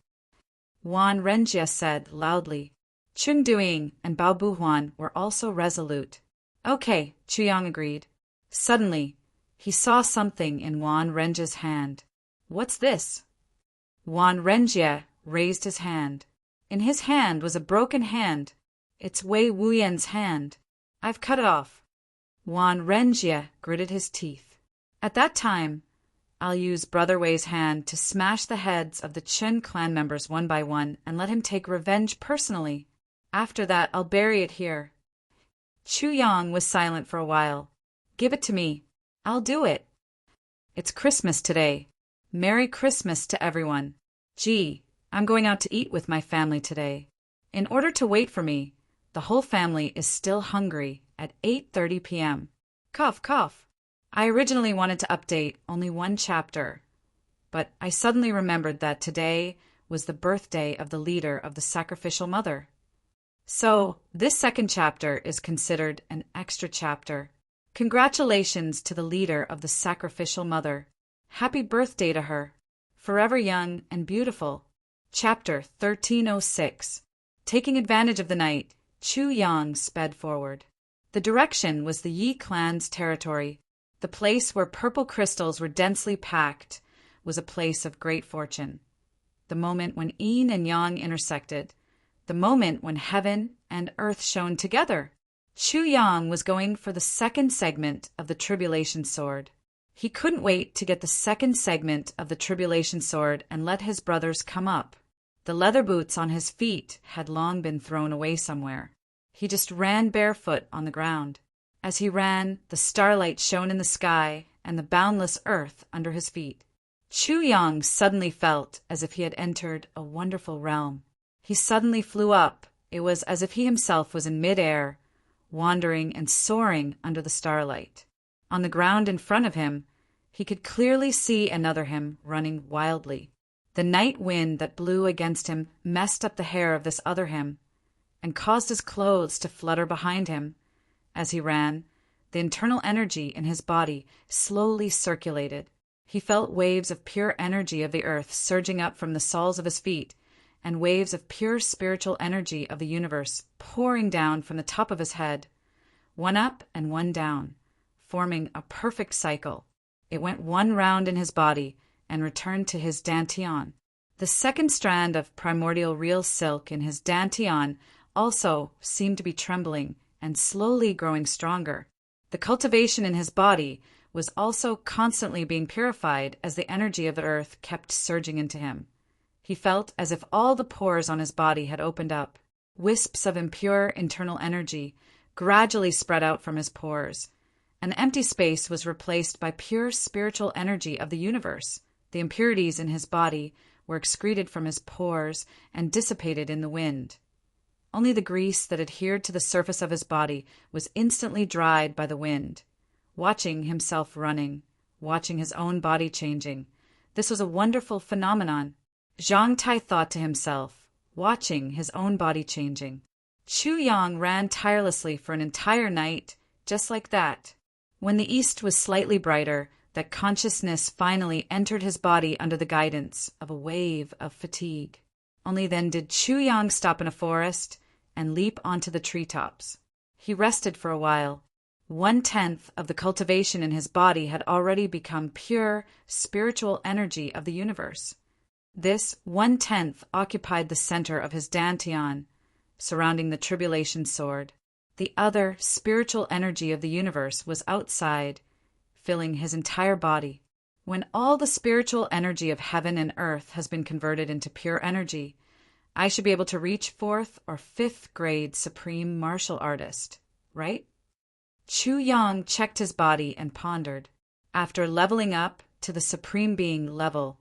Wan Renjie said loudly. Chun Duing and Bao Buhuan were also resolute. Okay, Chu Yang agreed. Suddenly, he saw something in Wan Renjie's hand. What's this? Wan Renjie raised his hand. In his hand was a broken hand. It's Wei Wuyan's hand. I've cut it off. Wan Renjie gritted his teeth. At that time, I'll use Brother Wei's hand to smash the heads of the Qin clan members one by one and let him take revenge personally. After that, I'll bury it here. Chu Yang was silent for a while. Give it to me. I'll do it. It's Christmas today. Merry Christmas to everyone. Gee, I'm going out to eat with my family today. In order to wait for me, the whole family is still hungry at 8:30 p.m. Cough, cough. I originally wanted to update only 1 chapter, but I suddenly remembered that today was the birthday of the leader of the sacrificial mother. So, this 2nd chapter is considered an extra chapter. Congratulations to the leader of the sacrificial mother. Happy birthday to her. Forever young and beautiful. Chapter 1306. Taking advantage of the night, Chu Yang sped forward. The direction was the Yi clan's territory. The place where purple crystals were densely packed was a place of great fortune. The moment when yin and yang intersected. The moment when heaven and earth shone together. Chu Yang was going for the 2nd segment of the Tribulation Sword. He couldn't wait to get the 2nd segment of the Tribulation Sword and let his brothers come up. The leather boots on his feet had long been thrown away somewhere. He just ran barefoot on the ground. As he ran, the starlight shone in the sky and the boundless earth under his feet. Chu Yang suddenly felt as if he had entered a wonderful realm. He suddenly flew up. It was as if he himself was in mid-air, wandering and soaring under the starlight. On the ground in front of him, he could clearly see another him running wildly. The night wind that blew against him messed up the hair of this other him and caused his clothes to flutter behind him. As he ran, the internal energy in his body slowly circulated. He felt waves of pure energy of the earth surging up from the soles of his feet and waves of pure spiritual energy of the universe pouring down from the top of his head, one up and one down, forming a perfect cycle. It went one round in his body and returned to his dantian. The second strand of primordial real silk in his dantian also seemed to be trembling and slowly growing stronger. The cultivation in his body was also constantly being purified as the energy of the earth kept surging into him. He felt as if all the pores on his body had opened up. Wisps of impure internal energy gradually spread out from his pores. An empty space was replaced by pure spiritual energy of the universe. The impurities in his body were excreted from his pores and dissipated in the wind. Only the grease that adhered to the surface of his body was instantly dried by the wind. Watching himself running, watching his own body changing, this was a wonderful phenomenon. Zhang Tai thought to himself, watching his own body changing. Chu Yang ran tirelessly for an entire night, just like that. When the east was slightly brighter, that consciousness finally entered his body under the guidance of a wave of fatigue. Only then did Chu Yang stop in a forest and leap onto the treetops. He rested for a while. 1/10 of the cultivation in his body had already become pure spiritual energy of the universe. This 1/10 occupied the center of his dantian, surrounding the tribulation sword. The other spiritual energy of the universe was outside, filling his entire body. When all the spiritual energy of heaven and earth has been converted into pure energy, I should be able to reach 4th or 5th grade supreme martial artist, right? Chu Yang checked his body and pondered. After leveling up to the supreme being level,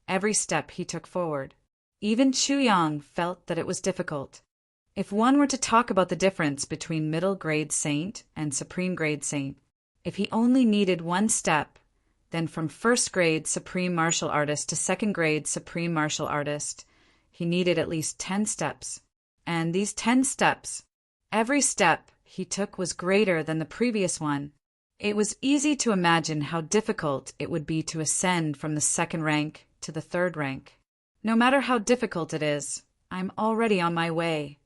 every step he took forward, even Chu Yang felt that it was difficult. If one were to talk about the difference between middle grade saint and supreme grade saint, if he only needed one step, then from 1st grade supreme martial artist to 2nd grade supreme martial artist, he needed at least 10 steps. And these 10 steps, every step he took was greater than the previous one. It was easy to imagine how difficult it would be to ascend from the 2nd rank to the 3rd rank. No matter how difficult it is, I'm already on my way.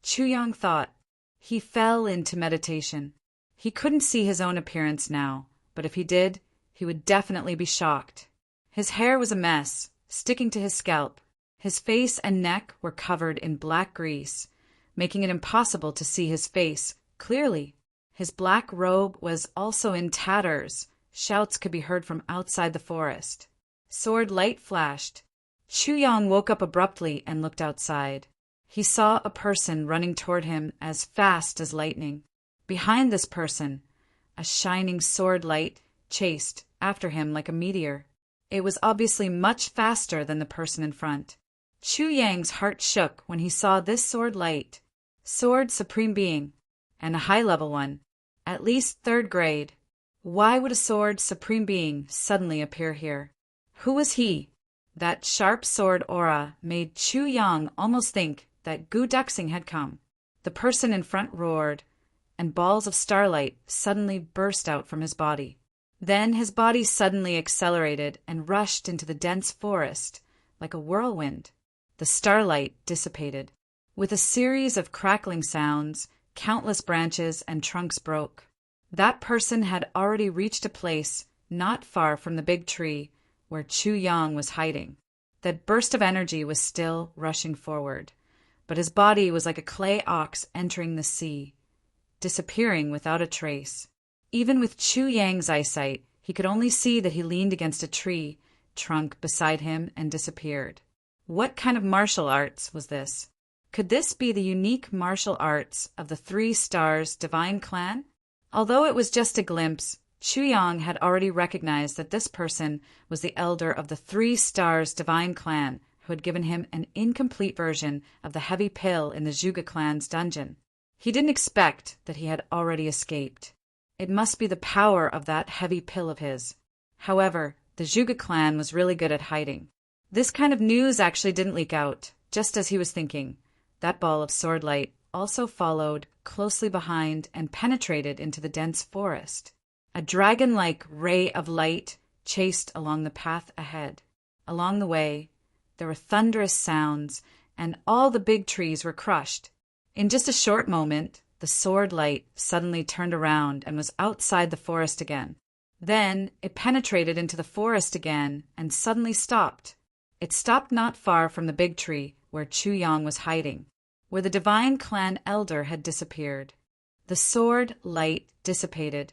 Chu Yang thought. He fell into meditation. He couldn't see his own appearance now, but if he did, he would definitely be shocked. His hair was a mess, sticking to his scalp. His face and neck were covered in black grease, making it impossible to see his face clearly. His black robe was also in tatters. Shouts could be heard from outside the forest. Sword light flashed. Chu Yang woke up abruptly and looked outside. He saw a person running toward him as fast as lightning. Behind this person, a shining sword light chased after him like a meteor. It was obviously much faster than the person in front. Chu Yang's heart shook when he saw this sword light. Sword Supreme Being, and a high-level one, at least 3rd grade. Why would a Sword Supreme Being suddenly appear here? Who was he? That sharp sword aura made Chu Yang almost think that Gu Duxing had come. The person in front roared, and balls of starlight suddenly burst out from his body. Then his body suddenly accelerated and rushed into the dense forest like a whirlwind. The starlight dissipated. With a series of crackling sounds, countless branches and trunks broke. That person had already reached a place not far from the big tree where Chu Yang was hiding. That burst of energy was still rushing forward, but his body was like a clay ox entering the sea, disappearing without a trace. Even with Chu Yang's eyesight, he could only see that he leaned against a tree trunk beside him and disappeared. What kind of martial arts was this? Could this be the unique martial arts of the 3 Stars Divine Clan? Although it was just a glimpse, Chu Yang had already recognized that this person was the elder of the 3 Stars Divine Clan who had given him an incomplete version of the heavy pill in the Zhuge clan's dungeon. He didn't expect that he had already escaped. It must be the power of that heavy pill of his. However, the Zhuge clan was really good at hiding. This kind of news actually didn't leak out, just as he was thinking. That ball of sword light also followed closely behind and penetrated into the dense forest. A dragon-like ray of light chased along the path ahead. Along the way, there were thunderous sounds and all the big trees were crushed. In just a short moment, the sword light suddenly turned around and was outside the forest again. Then it penetrated into the forest again and suddenly stopped. It stopped not far from the big tree where Chu Yang was hiding, where the divine clan elder had disappeared. The sword light dissipated,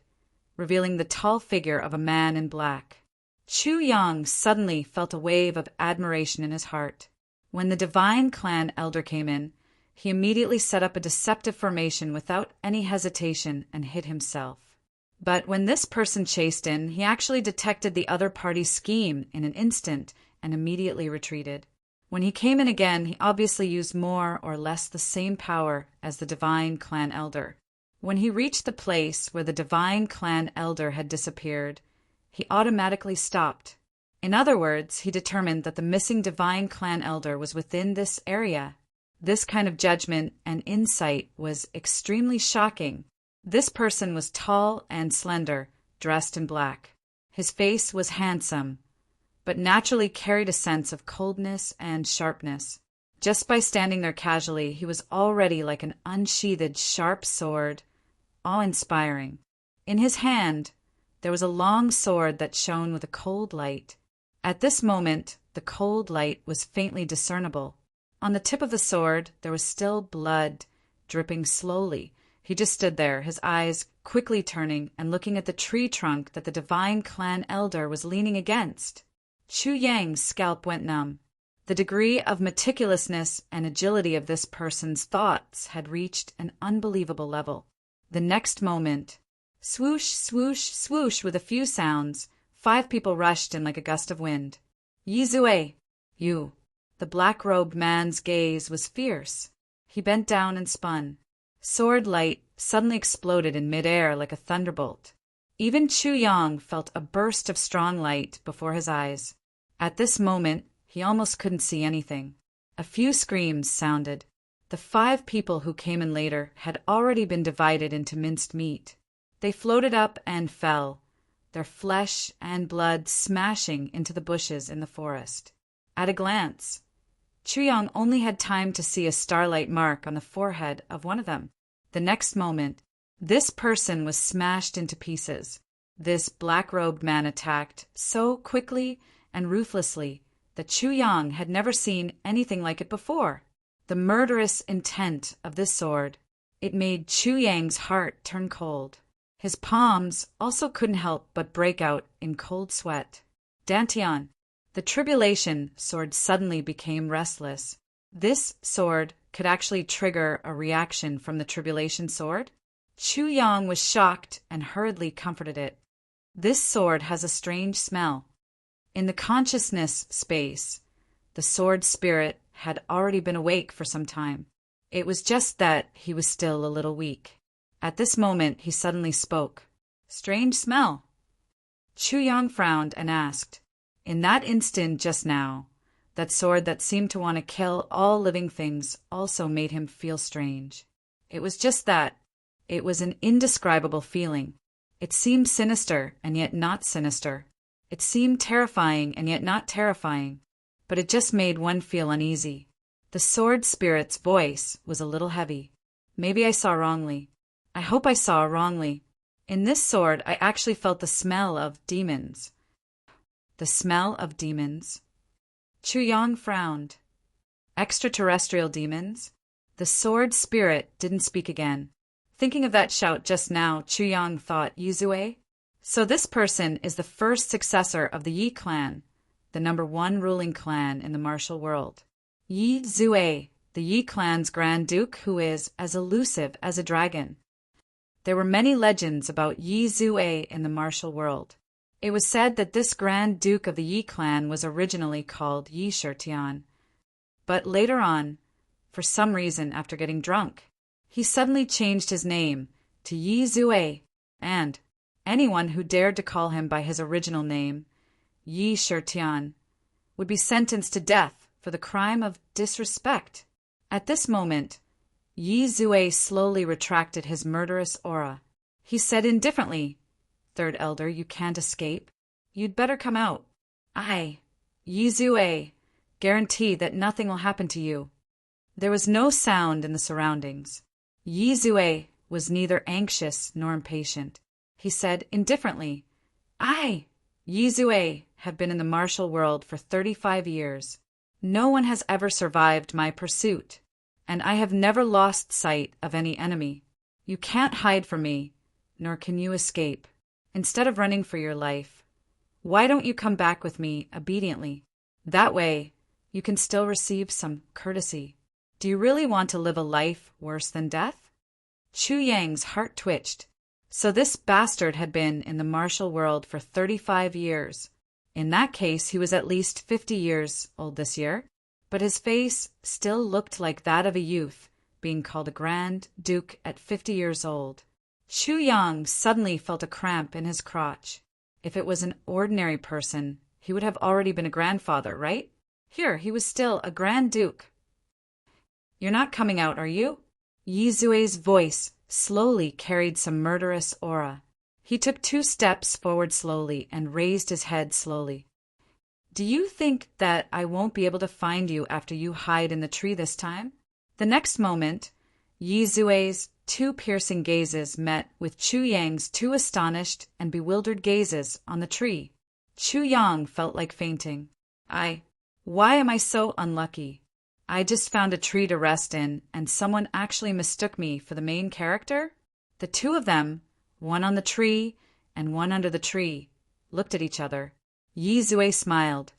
revealing the tall figure of a man in black. Chu Yang suddenly felt a wave of admiration in his heart. When the divine clan elder came in, he immediately set up a deceptive formation without any hesitation and hid himself. But when this person chased in, he actually detected the other party's scheme in an instant and immediately retreated. When he came in again, he obviously used more or less the same power as the divine clan elder. When he reached the place where the divine clan elder had disappeared, he automatically stopped. In other words, he determined that the missing divine clan elder was within this area. This kind of judgment and insight was extremely shocking. This person was tall and slender, dressed in black. His face was handsome, but naturally carried a sense of coldness and sharpness. Just by standing there casually, he was already like an unsheathed, sharp sword, awe-inspiring. In his hand, there was a long sword that shone with a cold light. At this moment, the cold light was faintly discernible. On the tip of the sword, there was still blood, dripping slowly. He just stood there, his eyes quickly turning and looking at the tree trunk that the divine clan elder was leaning against. Chu Yang's scalp went numb. The degree of meticulousness and agility of this person's thoughts had reached an unbelievable level. The next moment, swoosh, swoosh, swoosh, with a few sounds, 5 people rushed in like a gust of wind. Yi Zue, you. The black-robed man's gaze was fierce. He bent down and spun. Sword light suddenly exploded in midair like a thunderbolt. Even Chu Yang felt a burst of strong light before his eyes. At this moment, he almost couldn't see anything. A few screams sounded. The 5 people who came in later had already been divided into minced meat. They floated up and fell, their flesh and blood smashing into the bushes in the forest. At a glance, Chu Yang only had time to see a starlight mark on the forehead of one of them. The next moment, this person was smashed into pieces. This black-robed man attacked so quickly and ruthlessly that Chu Yang had never seen anything like it before. The murderous intent of this sword, it made Chu Yang's heart turn cold. His palms also couldn't help but break out in cold sweat. Dantian, the tribulation sword, suddenly became restless. This sword could actually trigger a reaction from the tribulation sword? Chu Yang was shocked and hurriedly comforted it. This sword has a strange smell. In the consciousness space, the sword spirit had already been awake for some time. It was just that he was still a little weak. At this moment, he suddenly spoke. Strange smell. Chu Yang frowned and asked, in that instant just now, that sword that seemed to want to kill all living things also made him feel strange. It was just that. It was an indescribable feeling. It seemed sinister and yet not sinister. It seemed terrifying and yet not terrifying. But it just made one feel uneasy. The sword spirit's voice was a little heavy. Maybe I saw wrongly. I hope I saw wrongly. In this sword, I actually felt the smell of demons. The smell of demons? Chu Yang frowned. Extraterrestrial demons? The sword spirit didn't speak again. Thinking of that shout just now, Chu Yang thought, Yizue? So this person is the first successor of the Yi clan, the #1 ruling clan in the martial world. Yi Zue, the Yi clan's Grand Duke, who is as elusive as a dragon. There were many legends about Yi Zue in the martial world. It was said that this Grand Duke of the Yi clan was originally called Yi Shirtian. But later on, for some reason after getting drunk, he suddenly changed his name to Yi Zue, and anyone who dared to call him by his original name, Yi Shirtian, would be sentenced to death for the crime of disrespect. At this moment, Yi Zue slowly retracted his murderous aura. He said indifferently, Third Elder, you can't escape. You'd better come out. I, Yi Zue, guarantee that nothing will happen to you. There was no sound in the surroundings. Yizue was neither anxious nor impatient. He said indifferently, "I, Yizue, have been in the martial world for 35 years. No one has ever survived my pursuit, and I have never lost sight of any enemy. You can't hide from me, nor can you escape. Instead of running for your life, why don't you come back with me obediently? That way, you can still receive some courtesy. Do you really want to live a life worse than death?" Chu Yang's heart twitched. So this bastard had been in the martial world for 35 years. In that case, he was at least 50 years old this year, but his face still looked like that of a youth, being called a Grand Duke at 50 years old. Chu Yang suddenly felt a cramp in his crotch. If it was an ordinary person, he would have already been a grandfather, right? Here, he was still a Grand Duke. "You're not coming out, are you?" Yizue's voice slowly carried some murderous aura. He took 2 steps forward slowly and raised his head slowly. "Do you think that I won't be able to find you after you hide in the tree this time?" The next moment, Yizue's 2 piercing gazes met with Chu Yang's 2 astonished and bewildered gazes on the tree. Chu Yang felt like fainting. Why am I so unlucky? I just found a tree to rest in, and someone actually mistook me for the main character? The 2 of them, one on the tree and one under the tree, looked at each other. Yizue smiled.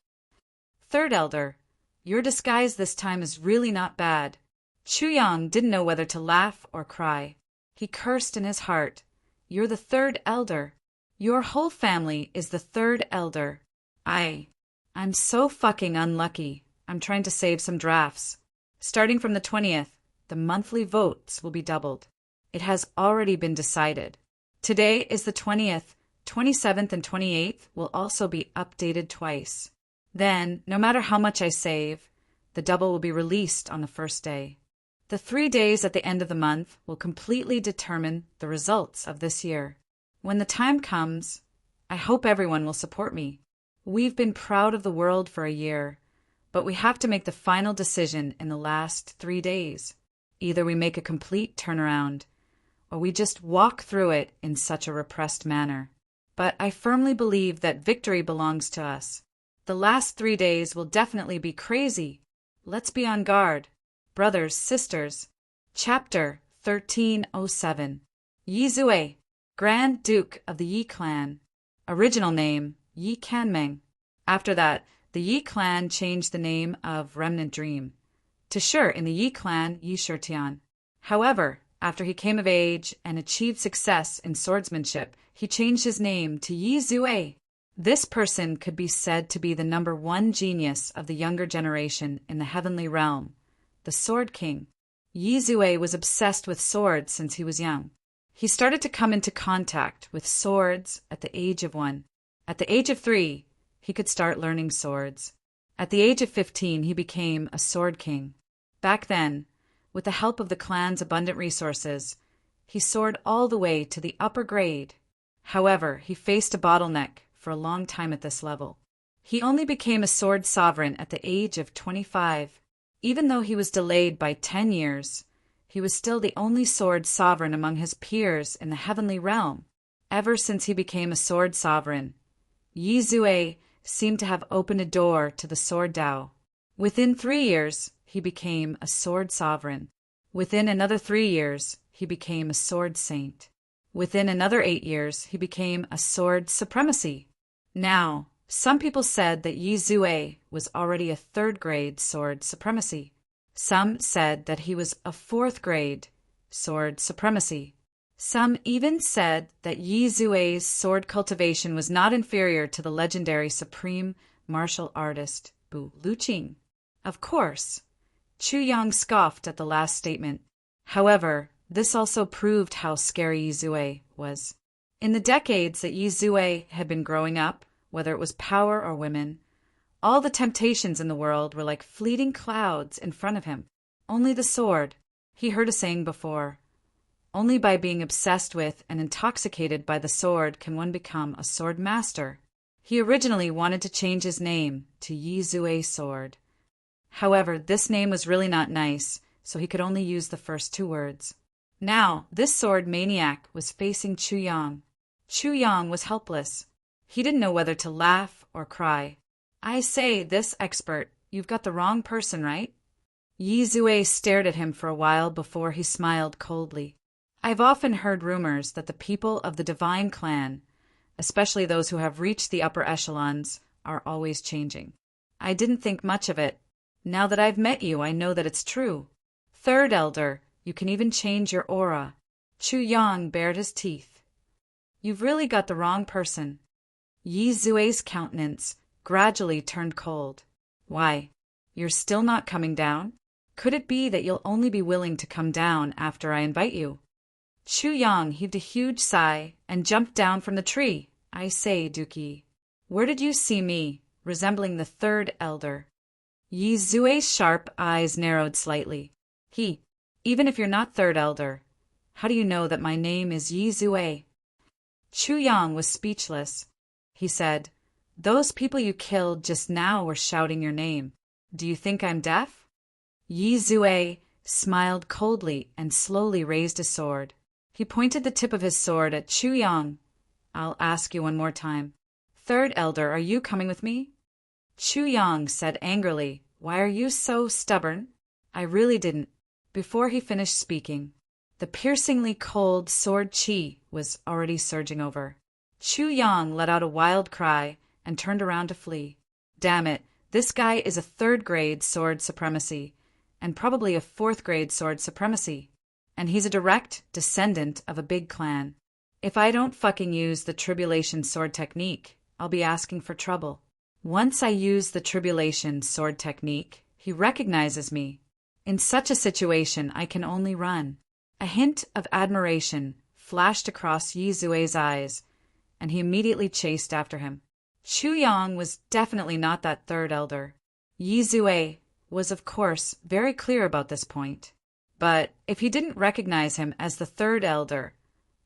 "Third Elder, your disguise this time is really not bad." Chu Yang didn't know whether to laugh or cry. He cursed in his heart. "You're the 3rd Elder. Your whole family is the 3rd Elder. I'm so fucking unlucky. I'm trying to save some drafts. Starting from the 20th, the monthly votes will be doubled. It has already been decided. Today is the 20th, 27th and 28th will also be updated twice. Then, no matter how much I save, the double will be released on the first day. The 3 days at the end of the month will completely determine the results of this year. When the time comes, I hope everyone will support me. We've been proud of the world for a year, but we have to make the final decision in the last 3 days. Either we make a complete turnaround, or we just walk through it in such a repressed manner. But I firmly believe that victory belongs to us. The last 3 days will definitely be crazy. Let's be on guard. Brothers, sisters. Chapter 1307. Yizue, Grand Duke of the Yi Clan. Original name, Yi Kanmeng. After that, the Yi Clan changed the name of Remnant Dream to Shi in the Yi Clan Yi Shitian. However, after he came of age and achieved success in swordsmanship, he changed his name to Yizue. This person could be said to be the number 1 genius of the younger generation in the heavenly realm, the Sword King. Yizue was obsessed with swords since he was young. He started to come into contact with swords at the age of 1. At the age of 3, he could start learning swords. At the age of 15, he became a Sword King. Back then, with the help of the clan's abundant resources, he soared all the way to the upper grade. However, he faced a bottleneck for a long time at this level. He only became a sword sovereign at the age of 25. Even though he was delayed by 10 years, he was still the only sword sovereign among his peers in the heavenly realm. Ever since he became a sword sovereign, Yizue seemed to have opened a door to the sword Dao. Within 3 years, he became a sword sovereign. Within another 3 years, he became a sword saint. Within another 8 years, he became a sword supremacy. Now, some people said that Yizue was already a 3rd grade sword supremacy. Some said that he was a 4th grade sword supremacy. Some even said that Yizue's sword cultivation was not inferior to the legendary supreme martial artist Bu Luqing. Of course, Chu Yang scoffed at the last statement. However, this also proved how scary Yizue was. In the decades that Yizue had been growing up, whether it was power or women, all the temptations in the world were like fleeting clouds in front of him. Only the sword. He heard a saying before, only by being obsessed with and intoxicated by the sword can one become a sword master. He originally wanted to change his name to Yizue Sword. However, this name was really not nice, so he could only use the first two words. Now, this sword maniac was facing Chu Yang. Chu Yang was helpless. He didn't know whether to laugh or cry. I say, this expert, you've got the wrong person, right? Yi Zue stared at him for a while before he smiled coldly. I've often heard rumors that the people of the Divine Clan, especially those who have reached the upper echelons, are always changing. I didn't think much of it. Now that I've met you, I know that it's true. Third Elder, you can even change your aura. Chu Yang bared his teeth. You've really got the wrong person. Yi Zue's countenance gradually turned cold. Why, you're still not coming down? Could it be that you'll only be willing to come down after I invite you? Chu Yang heaved a huge sigh and jumped down from the tree. I say, Dookie, where did you see me, resembling the Third Elder? Yi Zue's sharp eyes narrowed slightly. Even if you're not Third Elder, how do you know that my name is Yi Zue? Chu Yang was speechless. He said, those people you killed just now were shouting your name. Do you think I'm deaf? Yi Zue smiled coldly and slowly raised his sword. He pointed the tip of his sword at Chu Yang. I'll ask you one more time. Third Elder, are you coming with me? Chu Yang said angrily, why are you so stubborn? I really didn't. Before he finished speaking, the piercingly cold sword chi was already surging over. Chu Yang let out a wild cry and turned around to flee. Damn it, this guy is a third-grade sword supremacy, and probably a fourth-grade sword supremacy, and he's a direct descendant of a big clan. If I don't fucking use the tribulation sword technique, I'll be asking for trouble. Once I use the tribulation sword technique, he recognizes me. In such a situation, I can only run. A hint of admiration flashed across Yi Zue's eyes, and he immediately chased after him. Chu Yang was definitely not that Third Elder. Yi Zue was, of course, very clear about this point. But if he didn't recognize him as the Third Elder,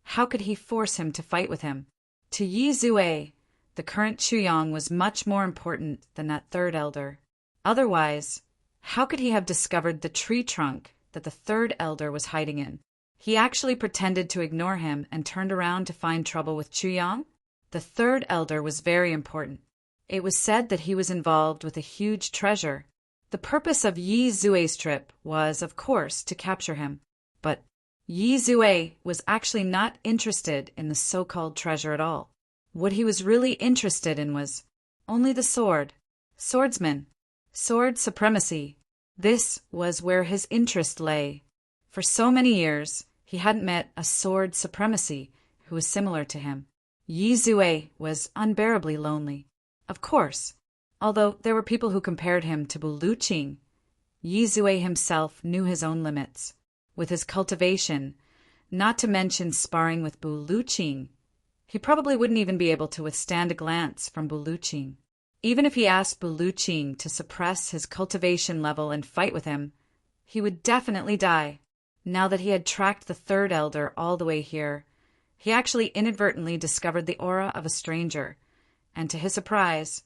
how could he force him to fight with him? To Yi Zue, the current Chu Yang was much more important than that Third Elder. Otherwise, how could he have discovered the tree trunk that the Third Elder was hiding in? He actually pretended to ignore him and turned around to find trouble with Chu Yang? The Third Elder was very important. It was said that he was involved with a huge treasure. The purpose of Yi Zue's trip was, of course, to capture him. But Yi Zue was actually not interested in the so-called treasure at all. What he was really interested in was only the sword. Swordsman. Sword supremacy. This was where his interest lay. For so many years, he hadn't met a sword supremacy who was similar to him. Yi Zue was unbearably lonely. Of course, although there were people who compared him to Buluqing, Yi Zue himself knew his own limits. With his cultivation, not to mention sparring with Buluqing, he probably wouldn't even be able to withstand a glance from Buluqing. Even if he asked Buluqing to suppress his cultivation level and fight with him, he would definitely die. Now that he had tracked the Third Elder all the way here, he actually inadvertently discovered the aura of a stranger, and to his surprise,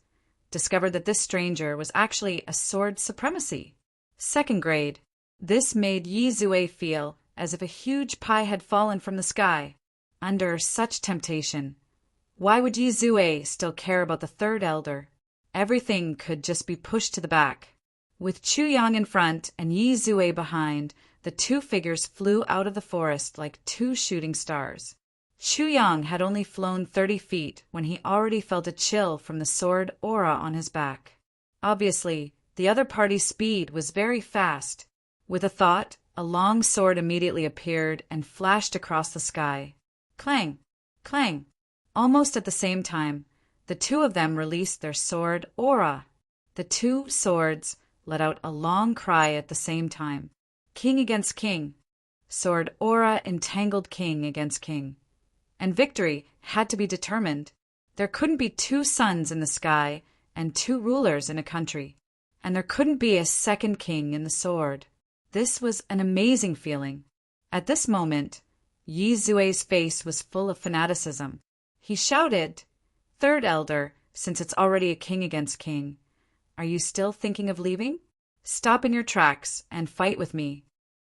discovered that this stranger was actually a sword supremacy. Second grade. This made Yi Zue feel as if a huge pie had fallen from the sky. Under such temptation, why would Yi Zue still care about the Third Elder? Everything could just be pushed to the back. With Chu Yang in front and Yi Zue behind, the two figures flew out of the forest like two shooting stars. Chu Yang had only flown 30 feet when he already felt a chill from the sword aura on his back. Obviously, the other party's speed was very fast. With a thought, a long sword immediately appeared and flashed across the sky. Clang! Clang! Almost at the same time, the two of them released their sword aura. The two swords let out a long cry at the same time. King against king. Sword aura entangled king against king. And victory had to be determined. There couldn't be two suns in the sky and two rulers in a country. And there couldn't be a second king in the sword. This was an amazing feeling. At this moment, Yi Zue's face was full of fanaticism. He shouted, Third Elder, since it's already a king against king, are you still thinking of leaving? Stop in your tracks and fight with me."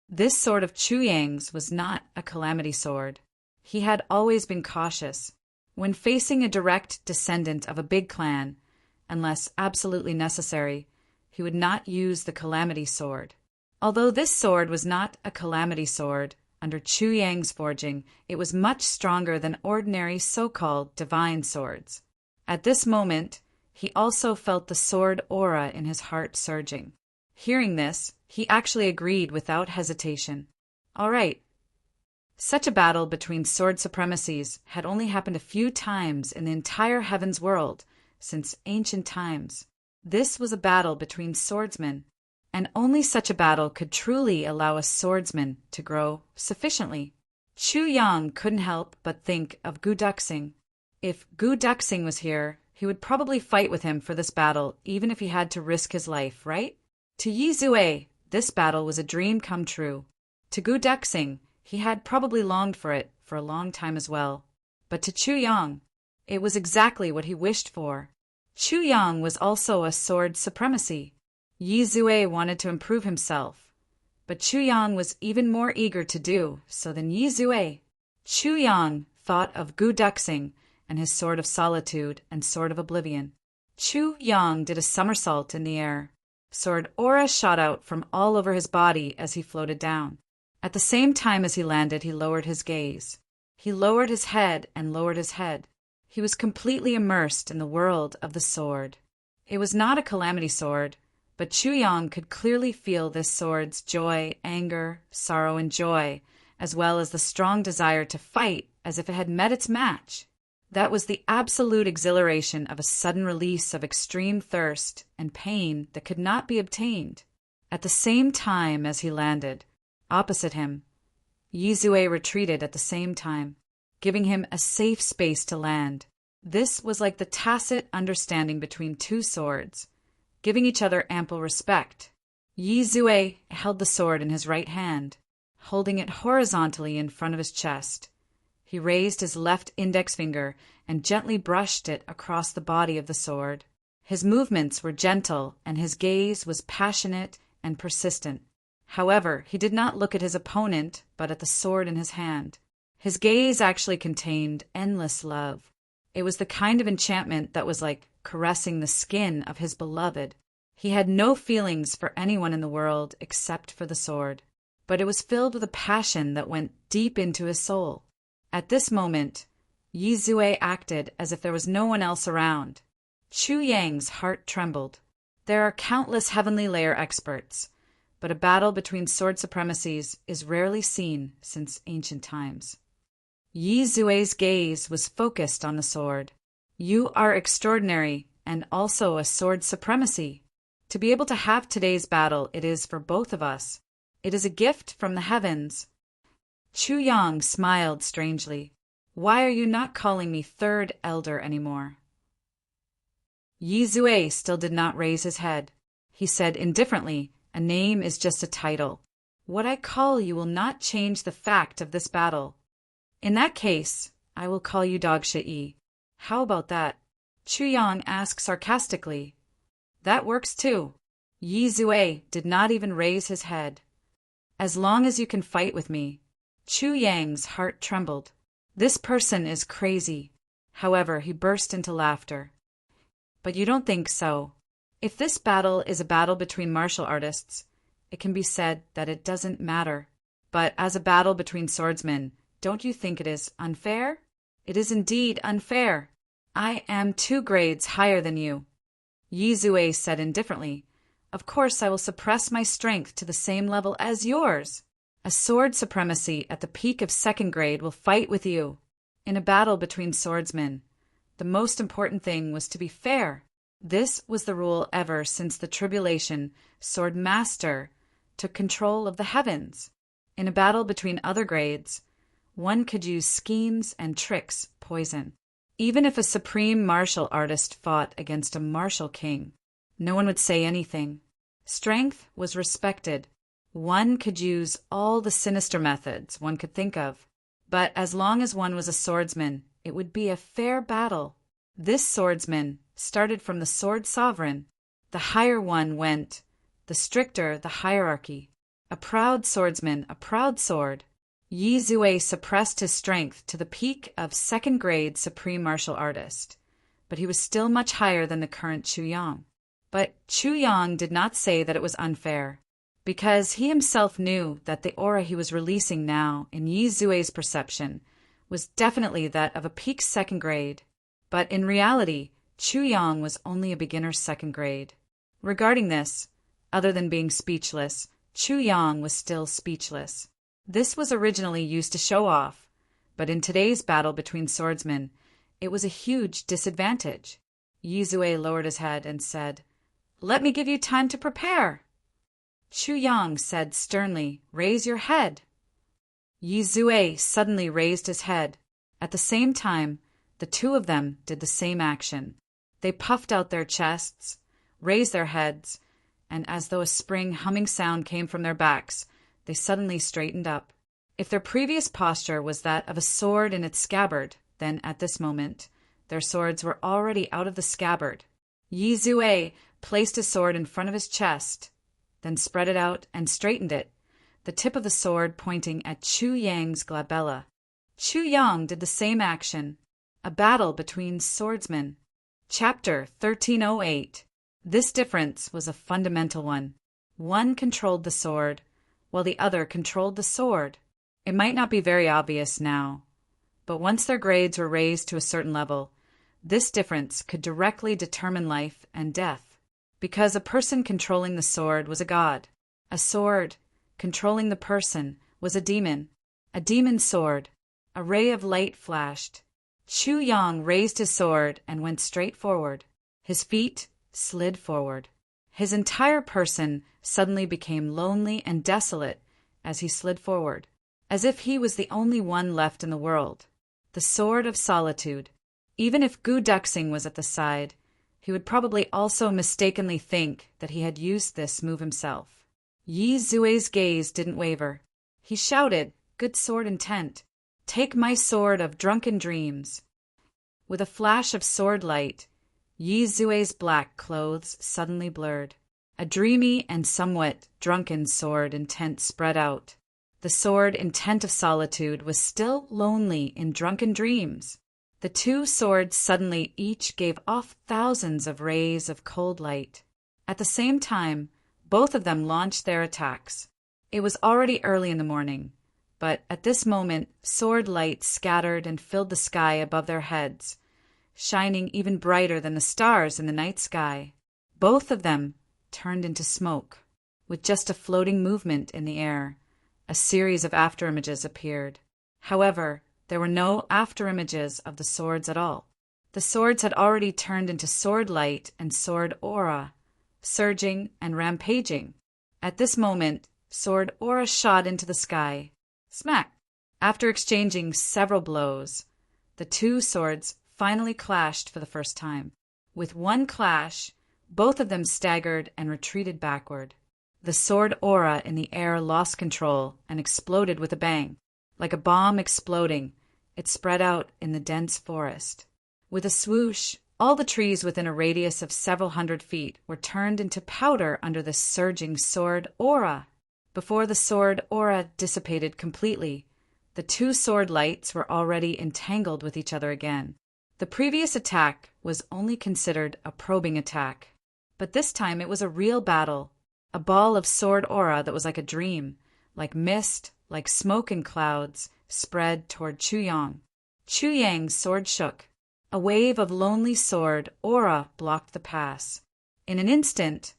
This sword of Chu Yang's was not a calamity sword. He had always been cautious. When facing a direct descendant of a big clan, unless absolutely necessary, he would not use the calamity sword. Although this sword was not a calamity sword, under Chu Yang's forging, it was much stronger than ordinary so-called divine swords. At this moment, he also felt the sword aura in his heart surging. Hearing this, he actually agreed without hesitation. All right. Such a battle between sword supremacies had only happened a few times in the entire heavens world since ancient times. This was a battle between swordsmen, and only such a battle could truly allow a swordsman to grow sufficiently. Chu Yang couldn't help but think of Gu Duxing. If Gu Duxing was here, he would probably fight with him for this battle, even if he had to risk his life, right? To Yi Zue, this battle was a dream come true. To Gu Duxing, he had probably longed for it for a long time as well. But to Chu Yang, it was exactly what he wished for. Chu Yang was also a sword supremacy. Yi Zue wanted to improve himself, but Chu Yang was even more eager to do so than Yi Zue. Chu Yang thought of Gu Duxing and his sword of solitude and sword of oblivion. Chu Yang did a somersault in the air. Sword aura shot out from all over his body as he floated down. At the same time as he landed, he lowered his gaze. He lowered his head and lowered his head. He was completely immersed in the world of the sword. It was not a calamity sword, but Chu Yang could clearly feel this sword's joy, anger, sorrow, and joy, as well as the strong desire to fight as if it had met its match. That was the absolute exhilaration of a sudden release of extreme thirst and pain that could not be obtained. At the same time as he landed, opposite him, Yi Zue retreated at the same time, giving him a safe space to land. This was like the tacit understanding between two swords, giving each other ample respect. Yi Zue held the sword in his right hand, holding it horizontally in front of his chest. He raised his left index finger and gently brushed it across the body of the sword. His movements were gentle and his gaze was passionate and persistent. However, he did not look at his opponent, but at the sword in his hand. His gaze actually contained endless love. It was the kind of enchantment that was like caressing the skin of his beloved. He had no feelings for anyone in the world except for the sword, but it was filled with a passion that went deep into his soul. At this moment, Yi Zue acted as if there was no one else around. Chu Yang's heart trembled. There are countless heavenly layer experts, but a battle between sword supremacies is rarely seen since ancient times. Yi Zue's gaze was focused on the sword. You are extraordinary and also a sword supremacy. To be able to have today's battle, it is for both of us. It is a gift from the heavens. Chu Yang smiled strangely. Why are you not calling me third elder anymore? Yi Zue still did not raise his head. He said indifferently, a name is just a title. What I call you will not change the fact of this battle. In that case, I will call you Dog Shit Yi. How about that? Chu Yang asked sarcastically. That works too. Yi Zue did not even raise his head. As long as you can fight with me. Chu Yang's heart trembled. This person is crazy. However, he burst into laughter. But you don't think so. If this battle is a battle between martial artists, it can be said that it doesn't matter. But as a battle between swordsmen, don't you think it is unfair? It is indeed unfair. I am 2 grades higher than you. Yi Zue said indifferently. Of course I will suppress my strength to the same level as yours. A sword supremacy at the peak of 2nd grade will fight with you. In a battle between swordsmen, the most important thing was to be fair. This was the rule ever since the tribulation Sword Master took control of the heavens. In a battle between other grades, one could use schemes and tricks, poison. Even if a supreme martial artist fought against a martial king, no one would say anything. Strength was respected. One could use all the sinister methods one could think of. But as long as one was a swordsman, it would be a fair battle. This swordsman started from the sword sovereign. The higher one went, the stricter the hierarchy. A proud swordsman, a proud sword. Yi Zue suppressed his strength to the peak of second-grade supreme martial artist, but he was still much higher than the current Chu Yang. But Chu Yang did not say that it was unfair, because he himself knew that the aura he was releasing now in Yi Zue's perception was definitely that of a peak second grade, but in reality, Chu Yang was only a beginner's second grade. Regarding this, other than being speechless, Chu Yang was still speechless. This was originally used to show off, but in today's battle between swordsmen, it was a huge disadvantage. Yi Zue lowered his head and said, "Let me give you time to prepare." Chu Yang said sternly, "Raise your head." Yi Zue suddenly raised his head. At the same time, the two of them did the same action. They puffed out their chests, raised their heads, and as though a spring humming sound came from their backs, they suddenly straightened up. If their previous posture was that of a sword in its scabbard, then at this moment, their swords were already out of the scabbard. Yi Zue placed his sword in front of his chest, then spread it out and straightened it, the tip of the sword pointing at Chu Yang's glabella. Chu Yang did the same action. A battle between swordsmen. Chapter 1308. This difference was a fundamental one. One controlled the sword, while the other controlled the sword. It might not be very obvious now, but once their grades were raised to a certain level, this difference could directly determine life and death, because a person controlling the sword was a god. A sword controlling the person was a demon. A demon's sword. A ray of light flashed. Chu Yang raised his sword and went straight forward. His feet slid forward. His entire person suddenly became lonely and desolate as he slid forward, as if he was the only one left in the world. The sword of solitude. Even if Gu Duxing was at the side, he would probably also mistakenly think that he had used this move himself. Yi Zue's gaze didn't waver. He shouted, "Good sword intent. Take my sword of drunken dreams." With a flash of sword light, Yi Zue's black clothes suddenly blurred. A dreamy and somewhat drunken sword intent spread out. The sword intent of solitude was still lonely in drunken dreams. The two swords suddenly each gave off thousands of rays of cold light. At the same time, both of them launched their attacks. It was already early in the morning, but at this moment sword light scattered and filled the sky above their heads, shining even brighter than the stars in the night sky. Both of them turned into smoke. With just a floating movement in the air, a series of afterimages appeared. However, there were no afterimages of the swords at all. The swords had already turned into sword light and sword aura, surging and rampaging. At this moment, sword aura shot into the sky. Smack! After exchanging several blows, the two swords finally clashed for the first time. With one clash, both of them staggered and retreated backward. The sword aura in the air lost control and exploded with a bang. Like a bomb exploding, it spread out in the dense forest. With a swoosh, all the trees within a radius of several hundred feet were turned into powder under the surging sword aura. Before the sword aura dissipated completely, the two sword lights were already entangled with each other again. The previous attack was only considered a probing attack, but this time it was a real battle, a ball of sword aura that was like a dream, like mist, like smoke and clouds, spread toward Chu Yang. Chu Yang's sword shook. A wave of lonely sword aura blocked the pass. In an instant,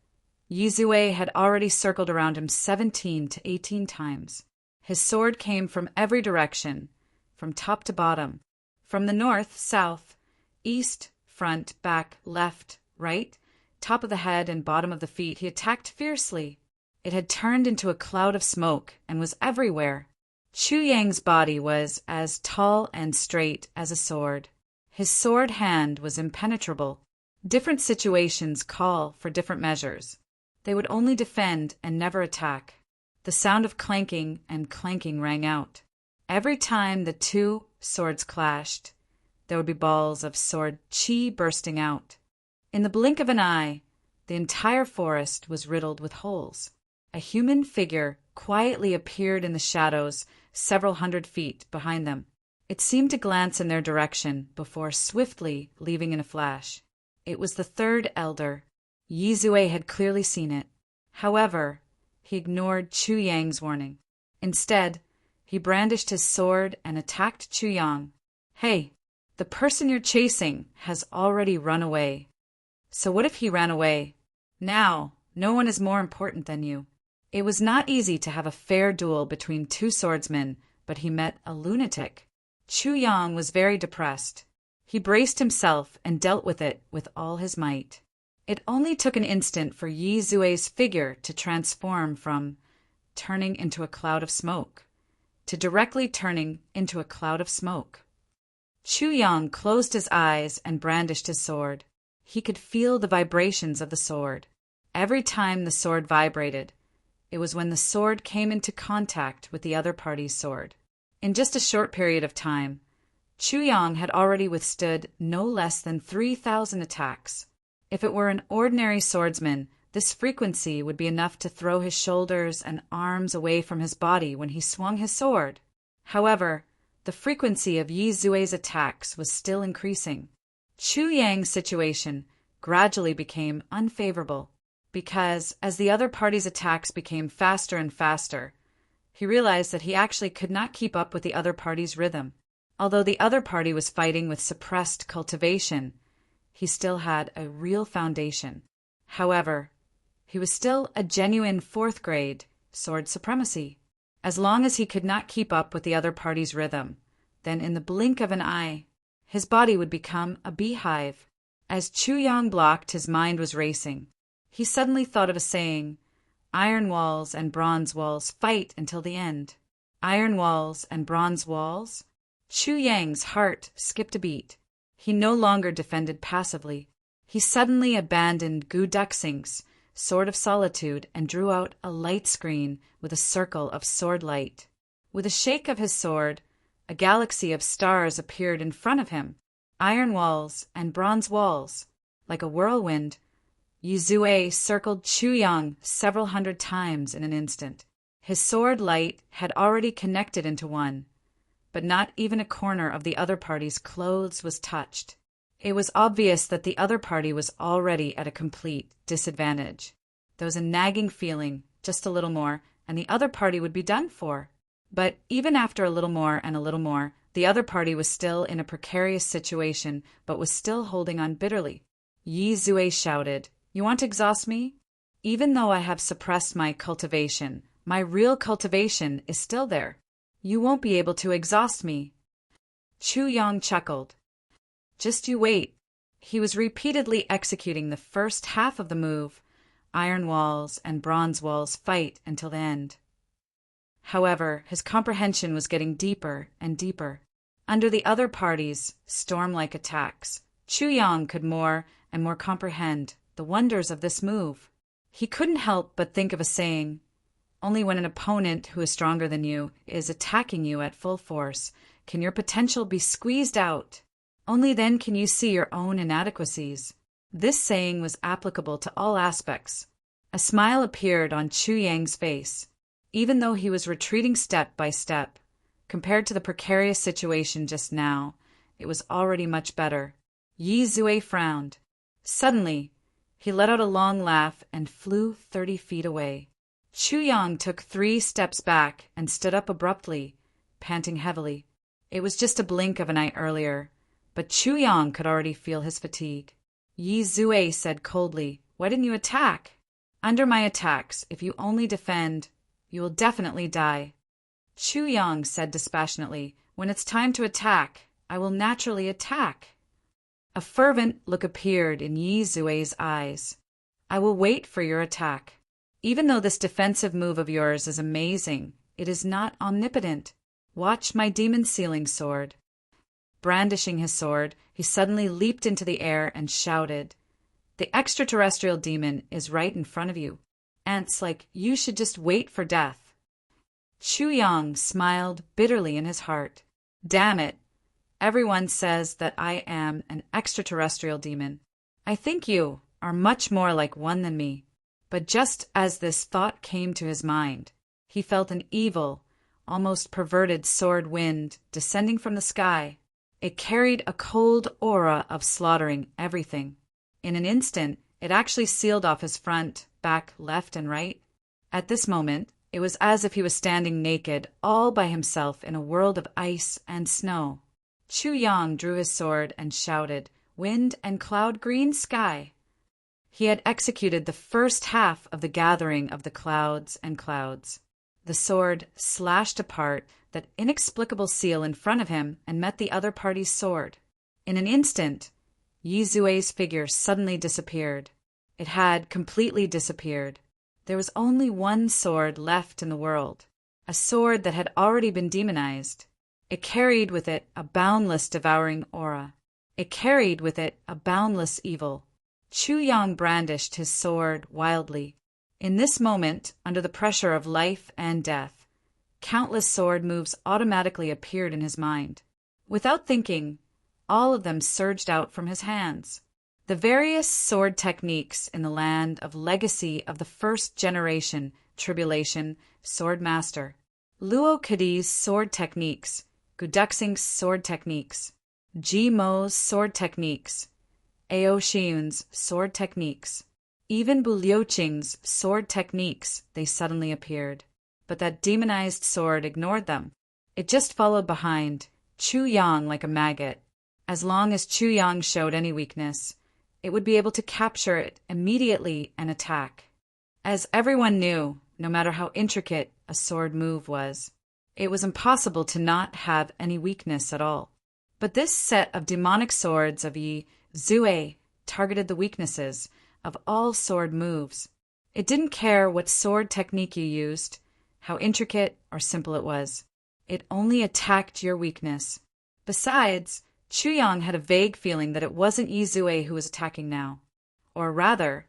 Yi Zue had already circled around him 17 to 18 times. His sword came from every direction, from top to bottom, from the north, south, east, front, back, left, right, top of the head and bottom of the feet. He attacked fiercely. It had turned into a cloud of smoke and was everywhere. Chu Yang's body was as tall and straight as a sword. His sword hand was impenetrable. Different situations call for different measures. They would only defend and never attack. The sound of clanking and clanking rang out. Every time the two swords clashed, there would be balls of sword chi bursting out. In the blink of an eye, The entire forest was riddled with holes. A human figure quietly appeared in the shadows several hundred feet behind them. It seemed to glance in their direction before swiftly leaving in a flash. It was the third elder. Yizue had clearly seen it. However, he ignored Chu Yang's warning. Instead, he brandished his sword and attacked Chu Yang. Hey, the person you're chasing has already run away. So what if he ran away? Now, no one is more important than you. It was not easy to have a fair duel between two swordsmen, but he met a lunatic. Chu Yang was very depressed. He braced himself and dealt with it with all his might. It only took an instant for Yizue's figure to transform from turning into a cloud of smoke to directly turning into a cloud of smoke. Chu Yang closed his eyes and brandished his sword. He could feel the vibrations of the sword. Every time the sword vibrated, it was when the sword came into contact with the other party's sword. In just a short period of time, Chu Yang had already withstood no less than 3,000 attacks. If it were an ordinary swordsman, this frequency would be enough to throw his shoulders and arms away from his body when he swung his sword. However, the frequency of Yizue's attacks was still increasing. Chu Yang's situation gradually became unfavorable because, as the other party's attacks became faster and faster, he realized that he actually could not keep up with the other party's rhythm. Although the other party was fighting with suppressed cultivation, he still had a real foundation. However, he was still a genuine fourth-grade sword supremacy. As long as he could not keep up with the other party's rhythm, then in the blink of an eye, his body would become a beehive. As Chu Yang blocked, his mind was racing. He suddenly thought of a saying, "Iron walls and bronze walls fight until the end." Iron walls and bronze walls? Chu Yang's heart skipped a beat. He no longer defended passively. He suddenly abandoned Gu Duxing's Sword of Solitude and drew out a light screen with a circle of sword light. With a shake of his sword, a galaxy of stars appeared in front of him. Iron walls and bronze walls. Like a whirlwind, Yizue circled Chu Yang several hundred times in an instant. His sword light had already connected into one, but not even a corner of the other party's clothes was touched. It was obvious that the other party was already at a complete disadvantage. There was a nagging feeling, just a little more, and the other party would be done for. But even after a little more and a little more, the other party was still in a precarious situation, but was still holding on bitterly. Yizue shouted, "You want to exhaust me? Even though I have suppressed my cultivation, my real cultivation is still there. You won't be able to exhaust me." Chu Yang chuckled. "Just you wait." He was repeatedly executing the first half of the move. Iron walls and bronze walls fight until the end. However, his comprehension was getting deeper and deeper. Under the other party's storm-like attacks, Chu Yang could more and more comprehend the wonders of this move. He couldn't help but think of a saying, "Only when an opponent who is stronger than you is attacking you at full force can your potential be squeezed out. Only then can you see your own inadequacies." This saying was applicable to all aspects. A smile appeared on Chu Yang's face. Even though he was retreating step by step, compared to the precarious situation just now, it was already much better. Yizue frowned. Suddenly, he let out a long laugh and flew 30 feet away. Chu Yang took 3 steps back and stood up abruptly, panting heavily. It was just a blink of an eye earlier, but Chu Yang could already feel his fatigue. Yizue said coldly, "Why didn't you attack?" "Under my attacks, if you only defend, you will definitely die." Chu Yang said dispassionately, "When it's time to attack, I will naturally attack." A fervent look appeared in Yizue's eyes. "I will wait for your attack. Even though this defensive move of yours is amazing, it is not omnipotent. Watch my demon sealing sword." Brandishing his sword, he suddenly leaped into the air and shouted, "The extraterrestrial demon is right in front of you. Ants like you should just wait for death." Chu Yang smiled bitterly in his heart. "Damn it. Everyone says that I am an extraterrestrial demon. I think you, are much more like one than me. But just as this thought came to his mind, he felt an evil, almost perverted sword wind descending from the sky. It carried a cold aura of slaughtering everything. In an instant, it actually sealed off his front, back, left, and right. At this moment, it was as if he was standing naked, all by himself in a world of ice and snow. Chu Yang drew his sword and shouted, "Wind and cloud green sky!" He had executed the first half of the gathering of the clouds and clouds. The sword slashed apart that inexplicable seal in front of him and met the other party's sword. In an instant, Yi Zue's figure suddenly disappeared. It had completely disappeared. There was only one sword left in the world, a sword that had already been demonized. It carried with it a boundless devouring aura. It carried with it a boundless evil. Chu Yang brandished his sword wildly. In this moment, under the pressure of life and death, countless sword moves automatically appeared in his mind. Without thinking, all of them surged out from his hands. The various sword techniques in the land of legacy of the first generation tribulation sword master. Luo Kadi's sword techniques, Guduxing's sword techniques, Ji Mo's sword techniques, Ao Xiun's sword techniques, even Bu Liuqing's sword techniques, they suddenly appeared. But that demonized sword ignored them. It just followed behind, Chu Yang like a maggot. As long as Chu Yang showed any weakness, it would be able to capture it immediately and attack. As everyone knew, no matter how intricate a sword move was, it was impossible to not have any weakness at all. But this set of demonic swords of Yi Zue targeted the weaknesses of all sword moves. It didn't care what sword technique you used, how intricate or simple it was. It only attacked your weakness. Besides, Chu Yang had a vague feeling that it wasn't Yi Zue who was attacking now. Or rather,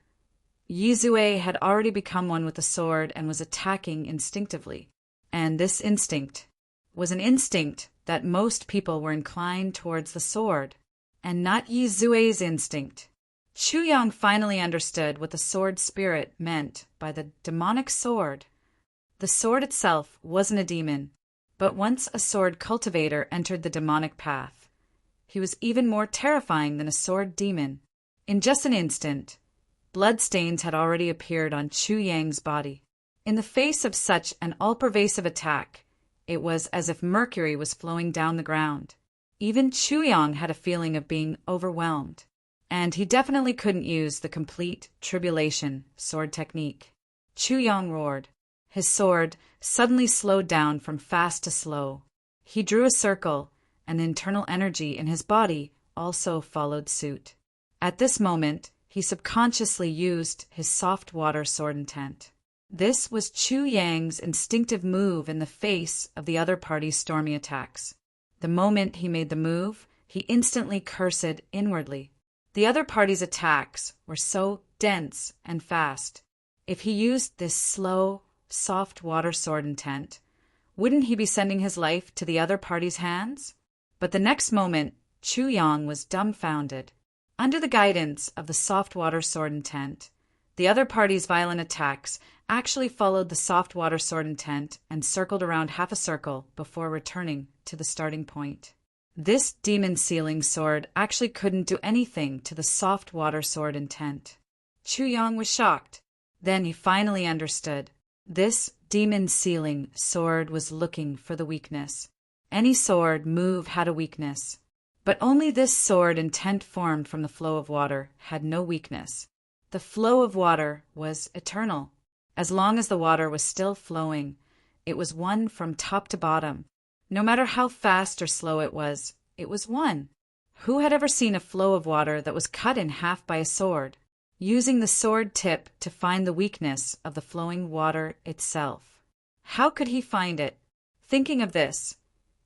Yi Zue had already become one with the sword and was attacking instinctively. And this instinct was an instinct that most people were inclined towards the sword, and not Yi Zue's instinct. Chu Yang finally understood what the sword spirit meant by the demonic sword. The sword itself wasn't a demon, but once a sword cultivator entered the demonic path, he was even more terrifying than a sword demon. In just an instant, bloodstains had already appeared on Chu Yang's body. In the face of such an all-pervasive attack, it was as if mercury was flowing down the ground. Even Chu Yang had a feeling of being overwhelmed, and he definitely couldn't use the complete tribulation sword technique. Chu Yang roared. His sword suddenly slowed down from fast to slow. He drew a circle, and the internal energy in his body also followed suit. At this moment, he subconsciously used his soft water sword intent. This was Chu Yang's instinctive move in the face of the other party's stormy attacks. The moment he made the move, he instantly cursed inwardly. The other party's attacks were so dense and fast. If he used this slow, soft water sword intent, wouldn't he be sending his life to the other party's hands? But the next moment, Chu Yang was dumbfounded. Under the guidance of the soft water sword intent, the other party's violent attacks actually followed the soft water sword intent and circled around half a circle before returning to the starting point. This demon sealing sword actually couldn't do anything to the soft water sword intent. Chu Yang was shocked. Then he finally understood. This demon sealing sword was looking for the weakness. Any sword move had a weakness, but only this sword intent formed from the flow of water had no weakness. The flow of water was eternal. As long as the water was still flowing, it was one from top to bottom. No matter how fast or slow it was one. Who had ever seen a flow of water that was cut in half by a sword, using the sword tip to find the weakness of the flowing water itself? How could he find it? Thinking of this,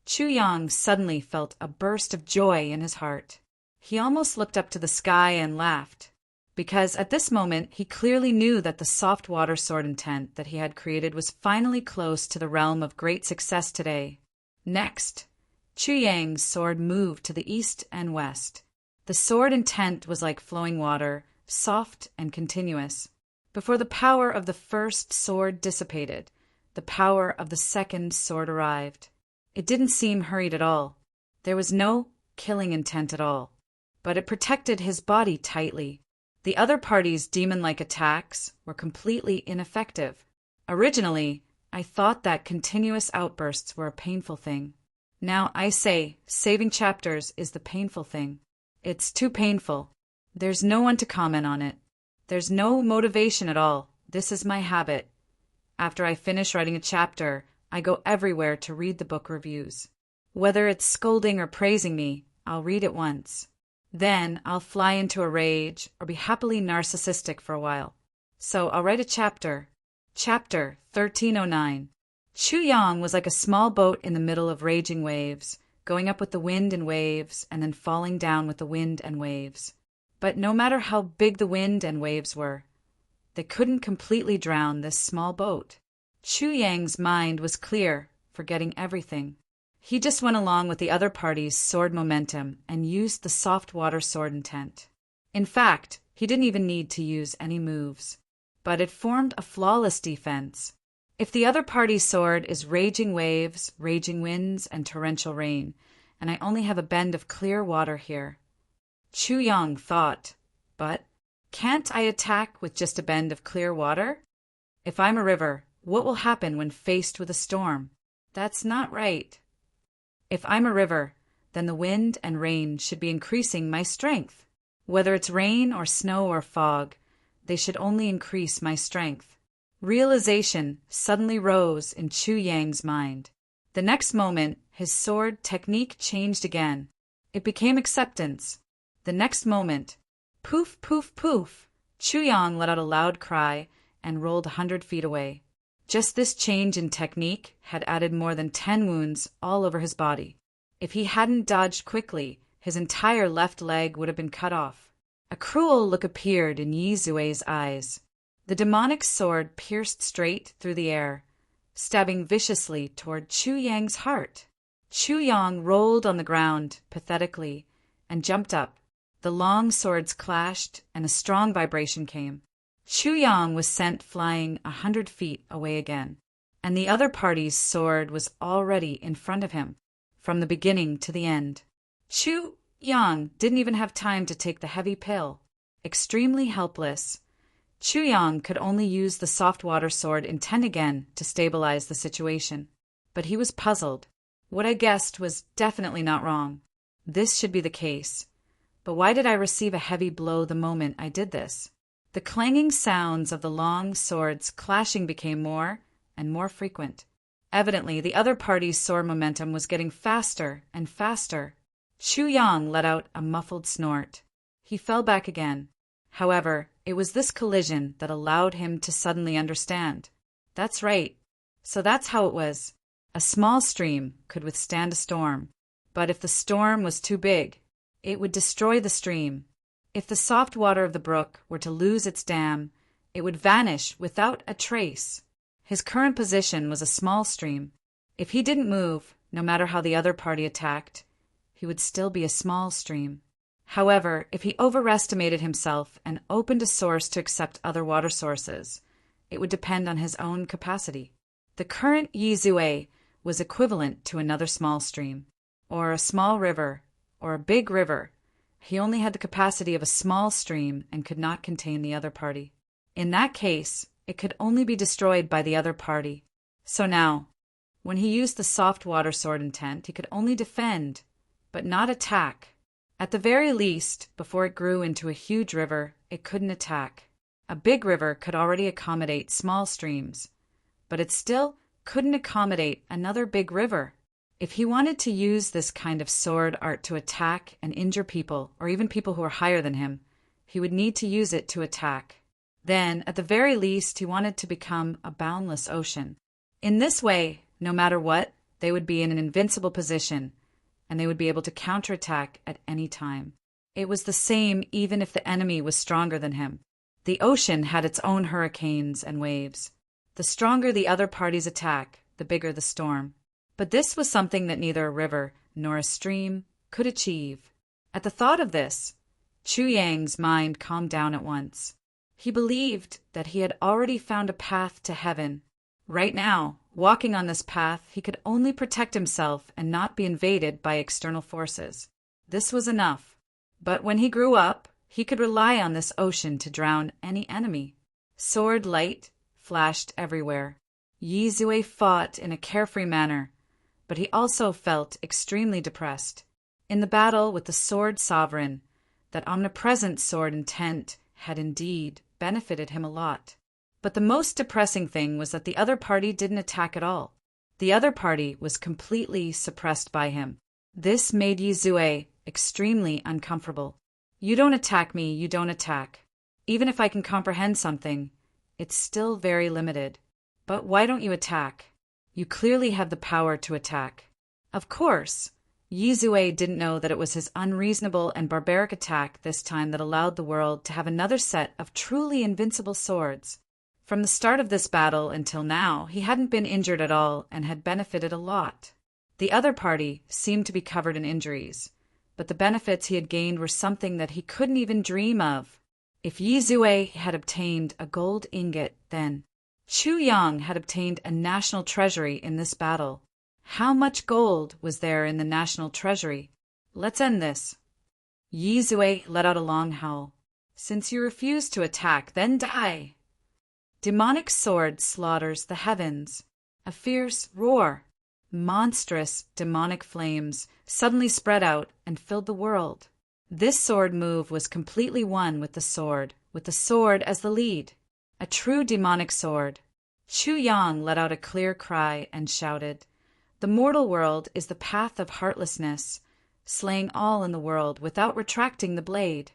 Chu Yang suddenly felt a burst of joy in his heart. He almost looked up to the sky and laughed, because at this moment he clearly knew that the soft water sword intent that he had created was finally close to the realm of great success today. Next, Chu Yang's sword moved to the east and west. The sword intent was like flowing water soft and continuous. Before the power of the first sword dissipated, the power of the second sword arrived. It didn't seem hurried at all. There was no killing intent at all, but it protected his body tightly. The other party's demon-like attacks were completely ineffective. Originally, I thought that continuous outbursts were a painful thing. Now I say saving chapters is the painful thing. It's too painful. There's no one to comment on it. There's no motivation at all. This is my habit. After I finish writing a chapter, I go everywhere to read the book reviews. Whether it's scolding or praising me, I'll read it once. Then I'll fly into a rage or be happily narcissistic for a while. So I'll write a chapter. Chapter 1309. Chu Yang was like a small boat in the middle of raging waves, going up with the wind and waves, and then falling down with the wind and waves. But no matter how big the wind and waves were, they couldn't completely drown this small boat. Chu Yang's mind was clear, forgetting everything. He just went along with the other party's sword momentum and used the soft water sword intent. In fact, he didn't even need to use any moves. But it formed a flawless defense. If the other party's sword is raging waves, raging winds, and torrential rain, and I only have a bend of clear water here, Chu Yang thought, but can't I attack with just a bend of clear water? If I'm a river, what will happen when faced with a storm? That's not right. If I'm a river, then the wind and rain should be increasing my strength. Whether it's rain or snow or fog, they should only increase my strength. Realization suddenly rose in Chu Yang's mind. The next moment, his sword technique changed again. It became acceptance. The next moment, poof, poof, poof, Chu Yang let out a loud cry and rolled 100 feet away. Just this change in technique had added more than 10 wounds all over his body. If he hadn't dodged quickly, his entire left leg would have been cut off. A cruel look appeared in Yi Zue's eyes. The demonic sword pierced straight through the air, stabbing viciously toward Chu Yang's heart. Chu Yang rolled on the ground pathetically and jumped up. The long swords clashed and a strong vibration came. Chu Yang was sent flying 100 feet away again, and the other party's sword was already in front of him, from the beginning to the end. Chu Yang didn't even have time to take the heavy pill. Extremely helpless, Chu Yang could only use the soft water sword intent again to stabilize the situation. But he was puzzled. What I guessed was definitely not wrong. This should be the case. But why did I receive a heavy blow the moment I did this? The clanging sounds of the long swords clashing became more and more frequent. Evidently, the other party's sword momentum was getting faster and faster. Chu Yang let out a muffled snort. He fell back again. However, it was this collision that allowed him to suddenly understand. That's right. So that's how it was. A small stream could withstand a storm. But if the storm was too big, it would destroy the stream. If the soft water of the brook were to lose its dam, it would vanish without a trace. His current position was a small stream. If he didn't move, no matter how the other party attacked, he would still be a small stream. However, if he overestimated himself and opened a source to accept other water sources, it would depend on his own capacity. The current Yi Zue was equivalent to another small stream, or a small river, or a big river. He only had the capacity of a small stream and could not contain the other party. In that case, it could only be destroyed by the other party. So now, when he used the soft water sword intent, he could only defend, but not attack. At the very least, before it grew into a huge river, it couldn't attack. A big river could already accommodate small streams, but it still couldn't accommodate another big river. If he wanted to use this kind of sword art to attack and injure people, or even people who are higher than him, he would need to use it to attack. Then, at the very least, he wanted to become a boundless ocean. In this way, no matter what, they would be in an invincible position, and they would be able to counterattack at any time. It was the same even if the enemy was stronger than him. The ocean had its own hurricanes and waves. The stronger the other party's attack, the bigger the storm. But this was something that neither a river nor a stream could achieve. At the thought of this, Chu Yang's mind calmed down at once. He believed that he had already found a path to heaven. Right now, walking on this path, he could only protect himself and not be invaded by external forces. This was enough. But when he grew up, he could rely on this ocean to drown any enemy. Sword light flashed everywhere. Yi Zue fought in a carefree manner, but he also felt extremely depressed. In the battle with the Sword Sovereign, that omnipresent sword intent had indeed benefited him a lot. But the most depressing thing was that the other party didn't attack at all. The other party was completely suppressed by him. This made Yi Zue extremely uncomfortable. You don't attack me, you don't attack. Even if I can comprehend something, it's still very limited. But why don't you attack? You clearly have the power to attack. Of course, Yi Zue didn't know that it was his unreasonable and barbaric attack this time that allowed the world to have another set of truly invincible swords. From the start of this battle until now, he hadn't been injured at all and had benefited a lot. The other party seemed to be covered in injuries, but the benefits he had gained were something that he couldn't even dream of. If Yi Zue had obtained a gold ingot, then Chu Yang had obtained a national treasury in this battle. How much gold was there in the national treasury? Let's end this. Yi Zue let out a long howl. Since you refuse to attack, then die. Demonic sword slaughters the heavens. A fierce roar. Monstrous demonic flames suddenly spread out and filled the world. This sword move was completely one with the sword as the lead. A true demonic sword. Chu Yang let out a clear cry and shouted, "The mortal world is the path of heartlessness, slaying all in the world without retracting the blade."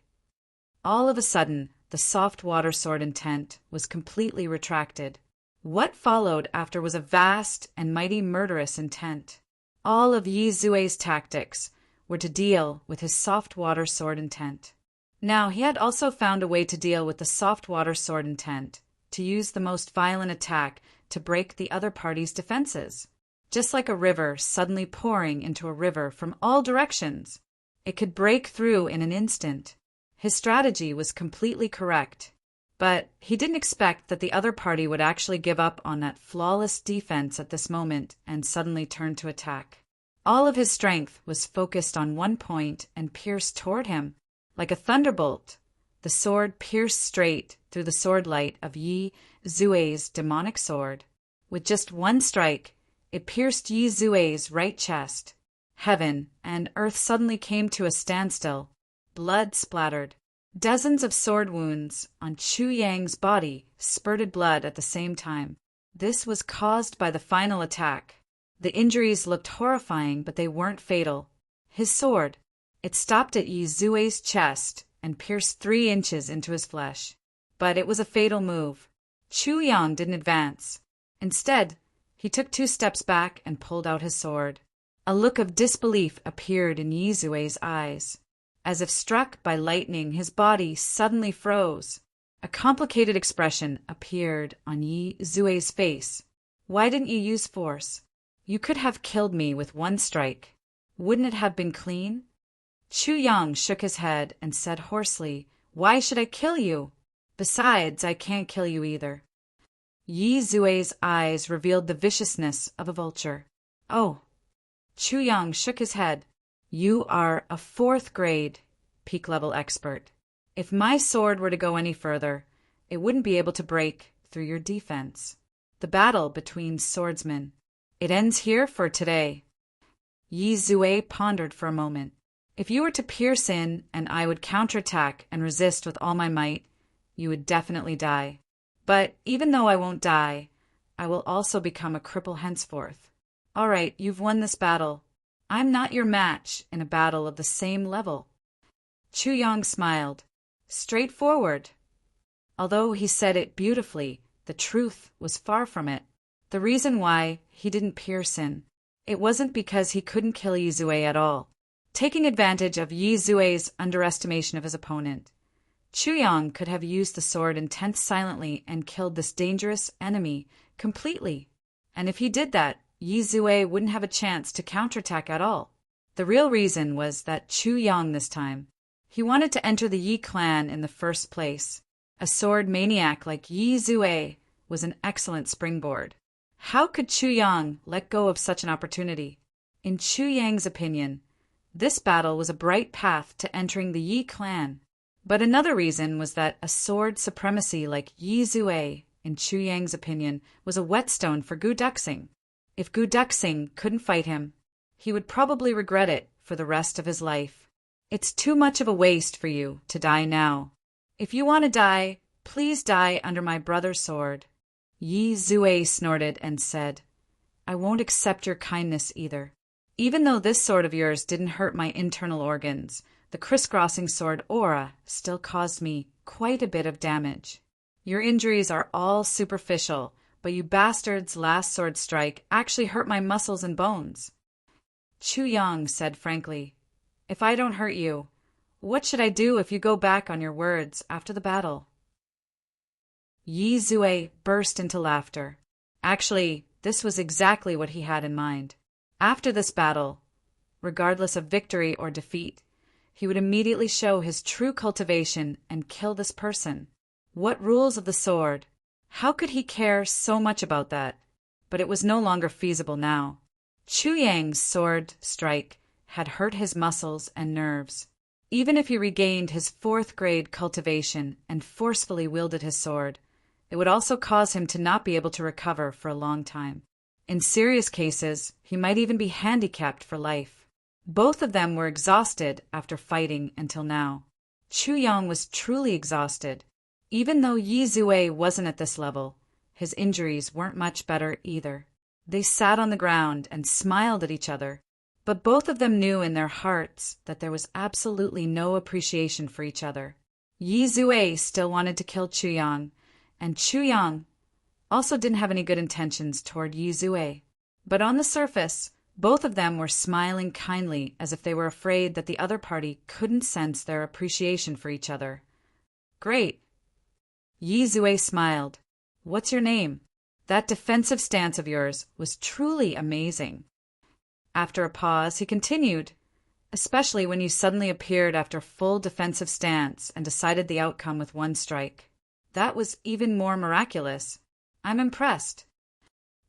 All of a sudden, the soft water sword intent was completely retracted. What followed after was a vast and mighty murderous intent. All of Yi Zue's tactics were to deal with his soft water sword intent. Now he had also found a way to deal with the soft water sword intent, to use the most violent attack to break the other party's defenses. Just like a river suddenly pouring into a river from all directions, it could break through in an instant. His strategy was completely correct, but he didn't expect that the other party would actually give up on that flawless defense at this moment and suddenly turn to attack. All of his strength was focused on one point and pierced toward him. Like a thunderbolt, the sword pierced straight through the sword light of Yi Zue's demonic sword. With just one strike, it pierced Yi Zue's right chest. Heaven and earth suddenly came to a standstill. Blood splattered. Dozens of sword wounds on Chu Yang's body spurted blood at the same time. This was caused by the final attack. The injuries looked horrifying, but they weren't fatal. His sword, it stopped at Yi Zue's chest and pierced 3 inches into his flesh. But it was a fatal move. Chu Yang didn't advance. Instead, he took 2 steps back and pulled out his sword. A look of disbelief appeared in Yi Zue's eyes. As if struck by lightning, his body suddenly froze. A complicated expression appeared on Yi Zue's face. "Why didn't you use force? You could have killed me with 1 strike. Wouldn't it have been clean?" Chu Yang shook his head and said hoarsely, "Why should I kill you? Besides, I can't kill you either." Yi Zue's eyes revealed the viciousness of a vulture. "Oh." Chu Yang shook his head. "You are a 4th grade peak level expert. If my sword were to go any further, it wouldn't be able to break through your defense. The battle between swordsmen. It ends here for today." Yi Zue pondered for a moment. "If you were to pierce in and I would counterattack and resist with all my might, you would definitely die. But even though I won't die, I will also become a cripple henceforth. All right, you've won this battle. I'm not your match in a battle of the same level." Chu Yang smiled. Straightforward. Although he said it beautifully, the truth was far from it. The reason why he didn't pierce in, it wasn't because he couldn't kill Yi Zue at all. Taking advantage of Yi Zue's underestimation of his opponent, Chu Yang could have used the sword intent silently and killed this dangerous enemy completely. And if he did that, Yi Zue wouldn't have a chance to counterattack at all. The real reason was that Chu Yang this time, He wanted to enter the Yi clan in the first place. A sword maniac like Yi Zue was an excellent springboard. How could Chu Yang let go of such an opportunity? In Chu Yang's opinion, this battle was a bright path to entering the Yi clan. But another reason was that a sword supremacy like Yi Zue, in Chu Yang's opinion, was a whetstone for Gu Duxing. If Gu Duxing couldn't fight him, he would probably regret it for the rest of his life. It's too much of a waste for you to die now. If you want to die, please die under my brother's sword. Yi Zue snorted and said, I won't accept your kindness either. Even though this sword of yours didn't hurt my internal organs, the crisscrossing sword aura still caused me quite a bit of damage. Your injuries are all superficial, but you bastard's last sword strike actually hurt my muscles and bones. Chu Yang said frankly, If I don't hurt you, what should I do if you go back on your words after the battle? Yi Zue burst into laughter. Actually, this was exactly what he had in mind. After this battle, regardless of victory or defeat, he would immediately show his true cultivation and kill this person. What rules of the sword? How could he care so much about that? But it was no longer feasible now. Chu Yang's sword strike had hurt his muscles and nerves. Even if he regained his 4th grade cultivation and forcefully wielded his sword, it would also cause him to not be able to recover for a long time. In serious cases, he might even be handicapped for life. Both of them were exhausted after fighting until now. Chu Yang was truly exhausted. Even though Yi Zue wasn't at this level, his injuries weren't much better either. They sat on the ground and smiled at each other, but both of them knew in their hearts that there was absolutely no appreciation for each other. Yi Zue still wanted to kill Chu Yang, and Chu Yang also didn't have any good intentions toward Yi Zue. But on the surface, both of them were smiling kindly as if they were afraid that the other party couldn't sense their appreciation for each other. Great. Yi Zue smiled. What's your name? That defensive stance of yours was truly amazing. After a pause, he continued, especially when you suddenly appeared after full defensive stance and decided the outcome with one strike. That was even more miraculous. I'm impressed.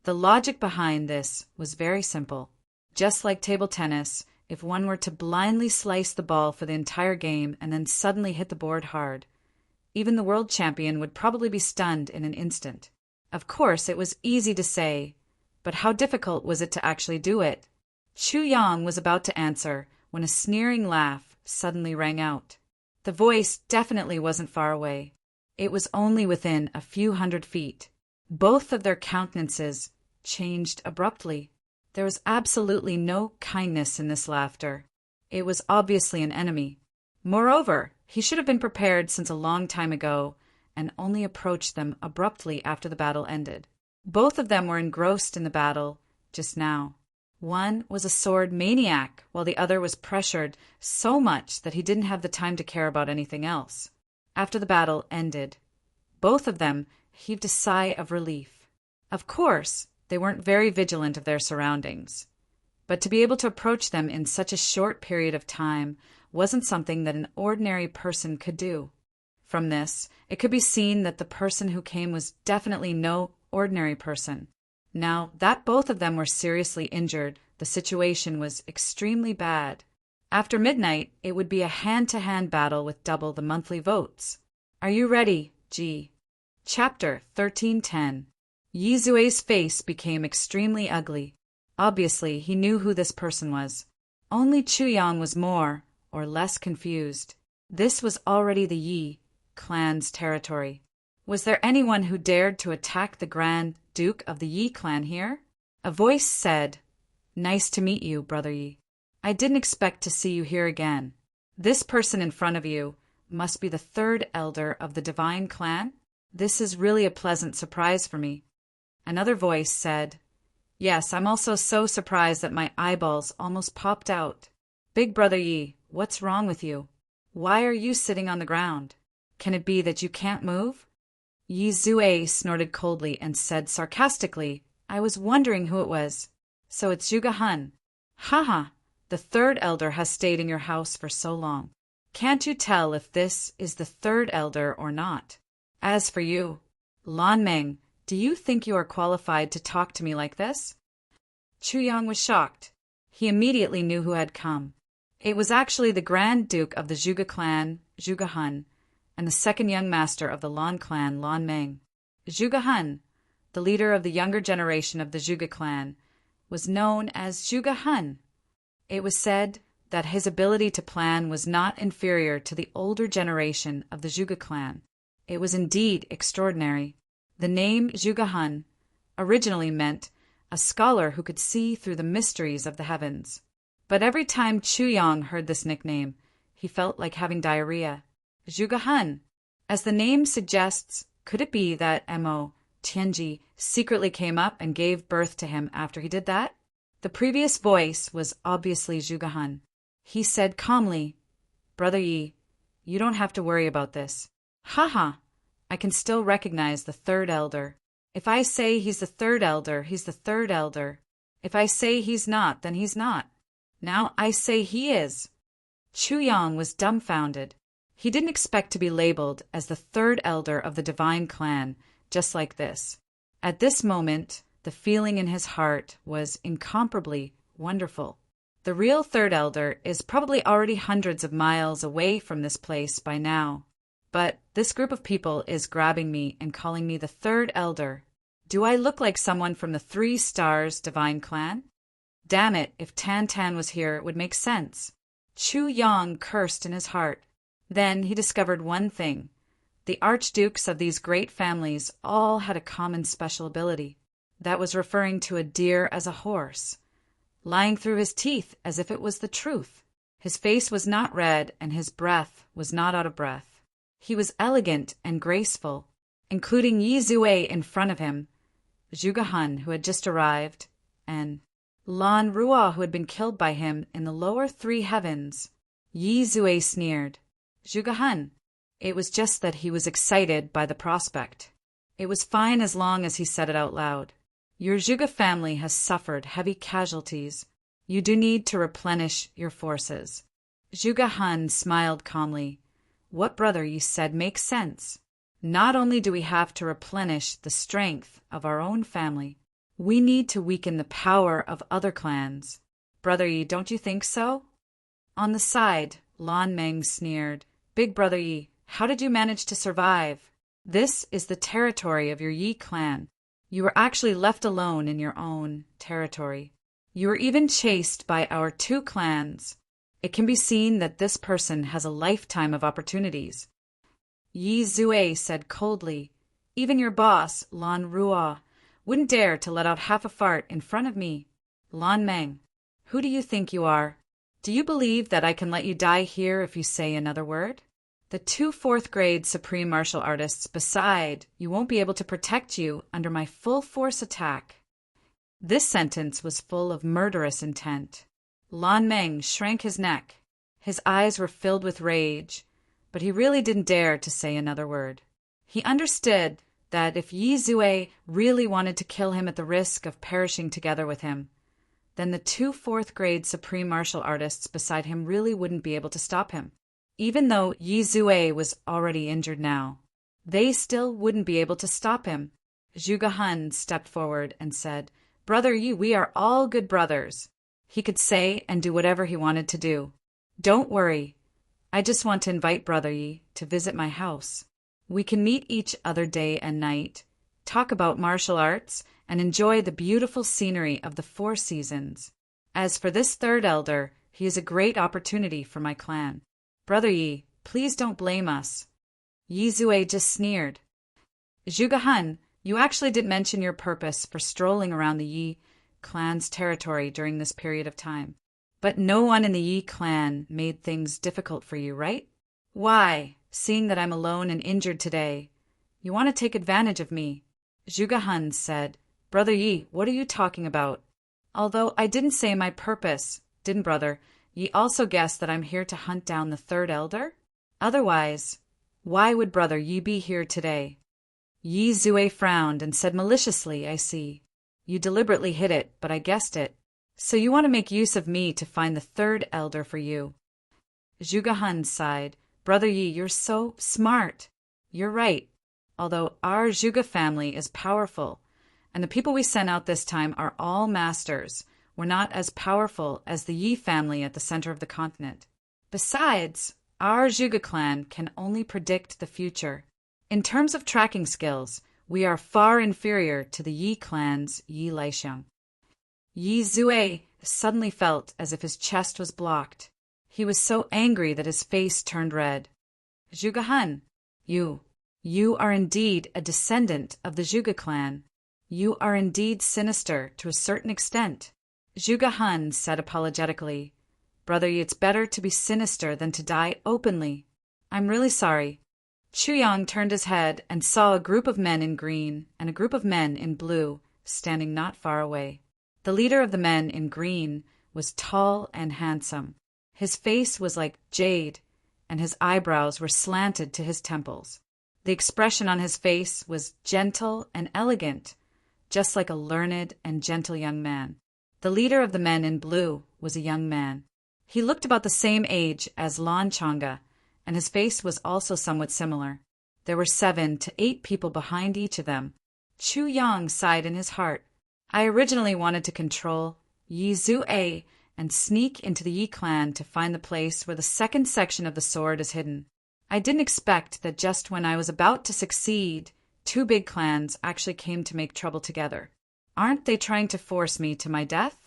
The logic behind this was very simple. Just like table tennis, if one were to blindly slice the ball for the entire game and then suddenly hit the board hard, even the world champion would probably be stunned in an instant. Of course, it was easy to say, but how difficult was it to actually do it? Chu Yang was about to answer when a sneering laugh suddenly rang out. The voice definitely wasn't far away. It was only within a few hundred feet. Both of their countenances changed abruptly. There was absolutely no kindness in this laughter. It was obviously an enemy. Moreover, he should have been prepared since a long time ago and only approached them abruptly after the battle ended. Both of them were engrossed in the battle just now. One was a sword maniac, while the other was pressured so much that he didn't have the time to care about anything else. After the battle ended, both of them heaved a sigh of relief. Of course, they weren't very vigilant of their surroundings, but to be able to approach them in such a short period of time wasn't something that an ordinary person could do. From this, it could be seen that the person who came was definitely no ordinary person. Now that both of them were seriously injured, the situation was extremely bad. After midnight, it would be a hand-to-hand battle with double the monthly votes. Are you ready, G? Chapter 1310. Yi Zue's face became extremely ugly. Obviously, he knew who this person was. Only Chu Yang was more or less confused. This was already the Yi clan's territory. Was there anyone who dared to attack the Grand Duke of the Yi clan here? A voice said, Nice to meet you, Brother Yi. I didn't expect to see you here again. This person in front of you must be the 3rd elder of the Divine Clan? This is really a pleasant surprise for me. Another voice said, Yes, I'm also so surprised that my eyeballs almost popped out. Big Brother Yi, what's wrong with you? Why are you sitting on the ground? Can it be that you can't move? Yi Zue snorted coldly and said sarcastically, I was wondering who it was. So it's Zhuge Han. Haha, the 3rd elder has stayed in your house for so long. Can't you tell if this is the third elder or not? As for you, Lan Meng, do you think you are qualified to talk to me like this? Chu Yang was shocked. He immediately knew who had come. It was actually the Grand Duke of the Zhuge clan, Zhuge Han, and the second young master of the Lan clan, Lan Meng. Zhuge Han, the leader of the younger generation of the Zhuge clan, was known as Zhuge Han. It was said that his ability to plan was not inferior to the older generation of the Zhuge clan. It was indeed extraordinary. The name Zhuge Han originally meant a scholar who could see through the mysteries of the heavens. But every time Chu Yang heard this nickname, he felt like having diarrhea. Zhuge Han. As the name suggests, could it be that Mo Tianji secretly came up and gave birth to him after he did that? The previous voice was obviously Zhuge Han. He said calmly, "Brother Yi, you don't have to worry about this. Ha! I can still recognize the third elder. If I say he's the third elder, he's the third elder. If I say he's not, then he's not. Now I say he is." Chu Yang was dumbfounded. He didn't expect to be labeled as the third elder of the divine clan just like this. At this moment, the feeling in his heart was incomparably wonderful. The real third elder is probably already hundreds of miles away from this place by now. But this group of people is grabbing me and calling me the third elder. Do I look like someone from the 3 Stars divine clan? Damn it, if Tan Tan was here, it would make sense. Chu Yang cursed in his heart. Then he discovered one thing. The archdukes of these great families all had a common special ability. That was referring to a deer as a horse, lying through his teeth as if it was the truth. His face was not red and his breath was not out of breath. He was elegant and graceful, including Yi Zue in front of him, Zhuge Han, who had just arrived, and Lan Ruo, who had been killed by him in the lower 3 heavens. Yi Zue sneered. Zhuge Han. It was just that he was excited by the prospect. It was fine as long as he said it out loud. Your Zhuge family has suffered heavy casualties. You do need to replenish your forces. Zhuge Han smiled calmly. What brother you said makes sense. Not only do we have to replenish the strength of our own family, we need to weaken the power of other clans. Brother Yi, don't you think so? On the side, Lan Meng sneered. Big brother Yi, how did you manage to survive? This is the territory of your Yi clan. You were actually left alone in your own territory. You were even chased by our 2 clans. It can be seen that this person has a lifetime of opportunities. Yi Zue said coldly, even your boss, Lan Ruo, wouldn't dare to let out half a fart in front of me. Lan Meng, who do you think you are? Do you believe that I can let you die here if you say another word? The 2 4th-grade supreme martial artists beside you won't be able to protect you under my full force attack. This sentence was full of murderous intent. Lan Meng shrank his neck. His eyes were filled with rage, but he really didn't dare to say another word. He understood that if Yi Zue really wanted to kill him at the risk of perishing together with him, then the 2 4th-grade supreme martial artists beside him really wouldn't be able to stop him. Even though Yi Zue was already injured now, they still wouldn't be able to stop him. Zhuge Han stepped forward and said, Brother Yi, we are all good brothers. He could say and do whatever he wanted to do. Don't worry. I just want to invite Brother Yi to visit my house. We can meet each other day and night, talk about martial arts, and enjoy the beautiful scenery of the 4 seasons. As for this third elder, he is a great opportunity for my clan. Brother Yi, please don't blame us. Yi Zue just sneered. Zhuge Han, you actually did mention your purpose for strolling around the Yi clan's territory during this period of time. But no one in the Yi clan made things difficult for you, right? Why, seeing that I'm alone and injured today, you want to take advantage of me? Zhuge Han said, Brother Yi, what are you talking about? Although I didn't say my purpose, didn't Brother Yi also guess that I'm here to hunt down the third elder? Otherwise, why would Brother Yi be here today? Yi Zue frowned and said maliciously, I see. You deliberately hid it, but I guessed it. So you want to make use of me to find the third elder for you. Zhuge Han sighed. Brother Yi, you're so smart. You're right. Although our Zhuge family is powerful, and the people we sent out this time are all masters, we're not as powerful as the Yi family at the center of the continent. Besides, our Zhuge clan can only predict the future. In terms of tracking skills, we are far inferior to the Yi clan's Yi Laixiang. Yi Zue suddenly felt as if his chest was blocked. He was so angry that his face turned red. Zhuge Han, you are indeed a descendant of the Zhuge clan. You are indeed sinister to a certain extent. Zhuge Han said apologetically, Brother Yi, it's better to be sinister than to die openly. I'm really sorry. Chu Yang turned his head and saw a group of men in green and a group of men in blue standing not far away. The leader of the men in green was tall and handsome. His face was like jade, and his eyebrows were slanted to his temples. The expression on his face was gentle and elegant, just like a learned and gentle young man. The leader of the men in blue was a young man. He looked about the same age as Lan Changa, and his face was also somewhat similar. There were 7 to 8 people behind each of them. Chu Yang sighed in his heart. I originally wanted to control Yi Zue and sneak into the Yi clan to find the place where the second section of the sword is hidden. I didn't expect that just when I was about to succeed, 2 big clans actually came to make trouble together. Aren't they trying to force me to my death?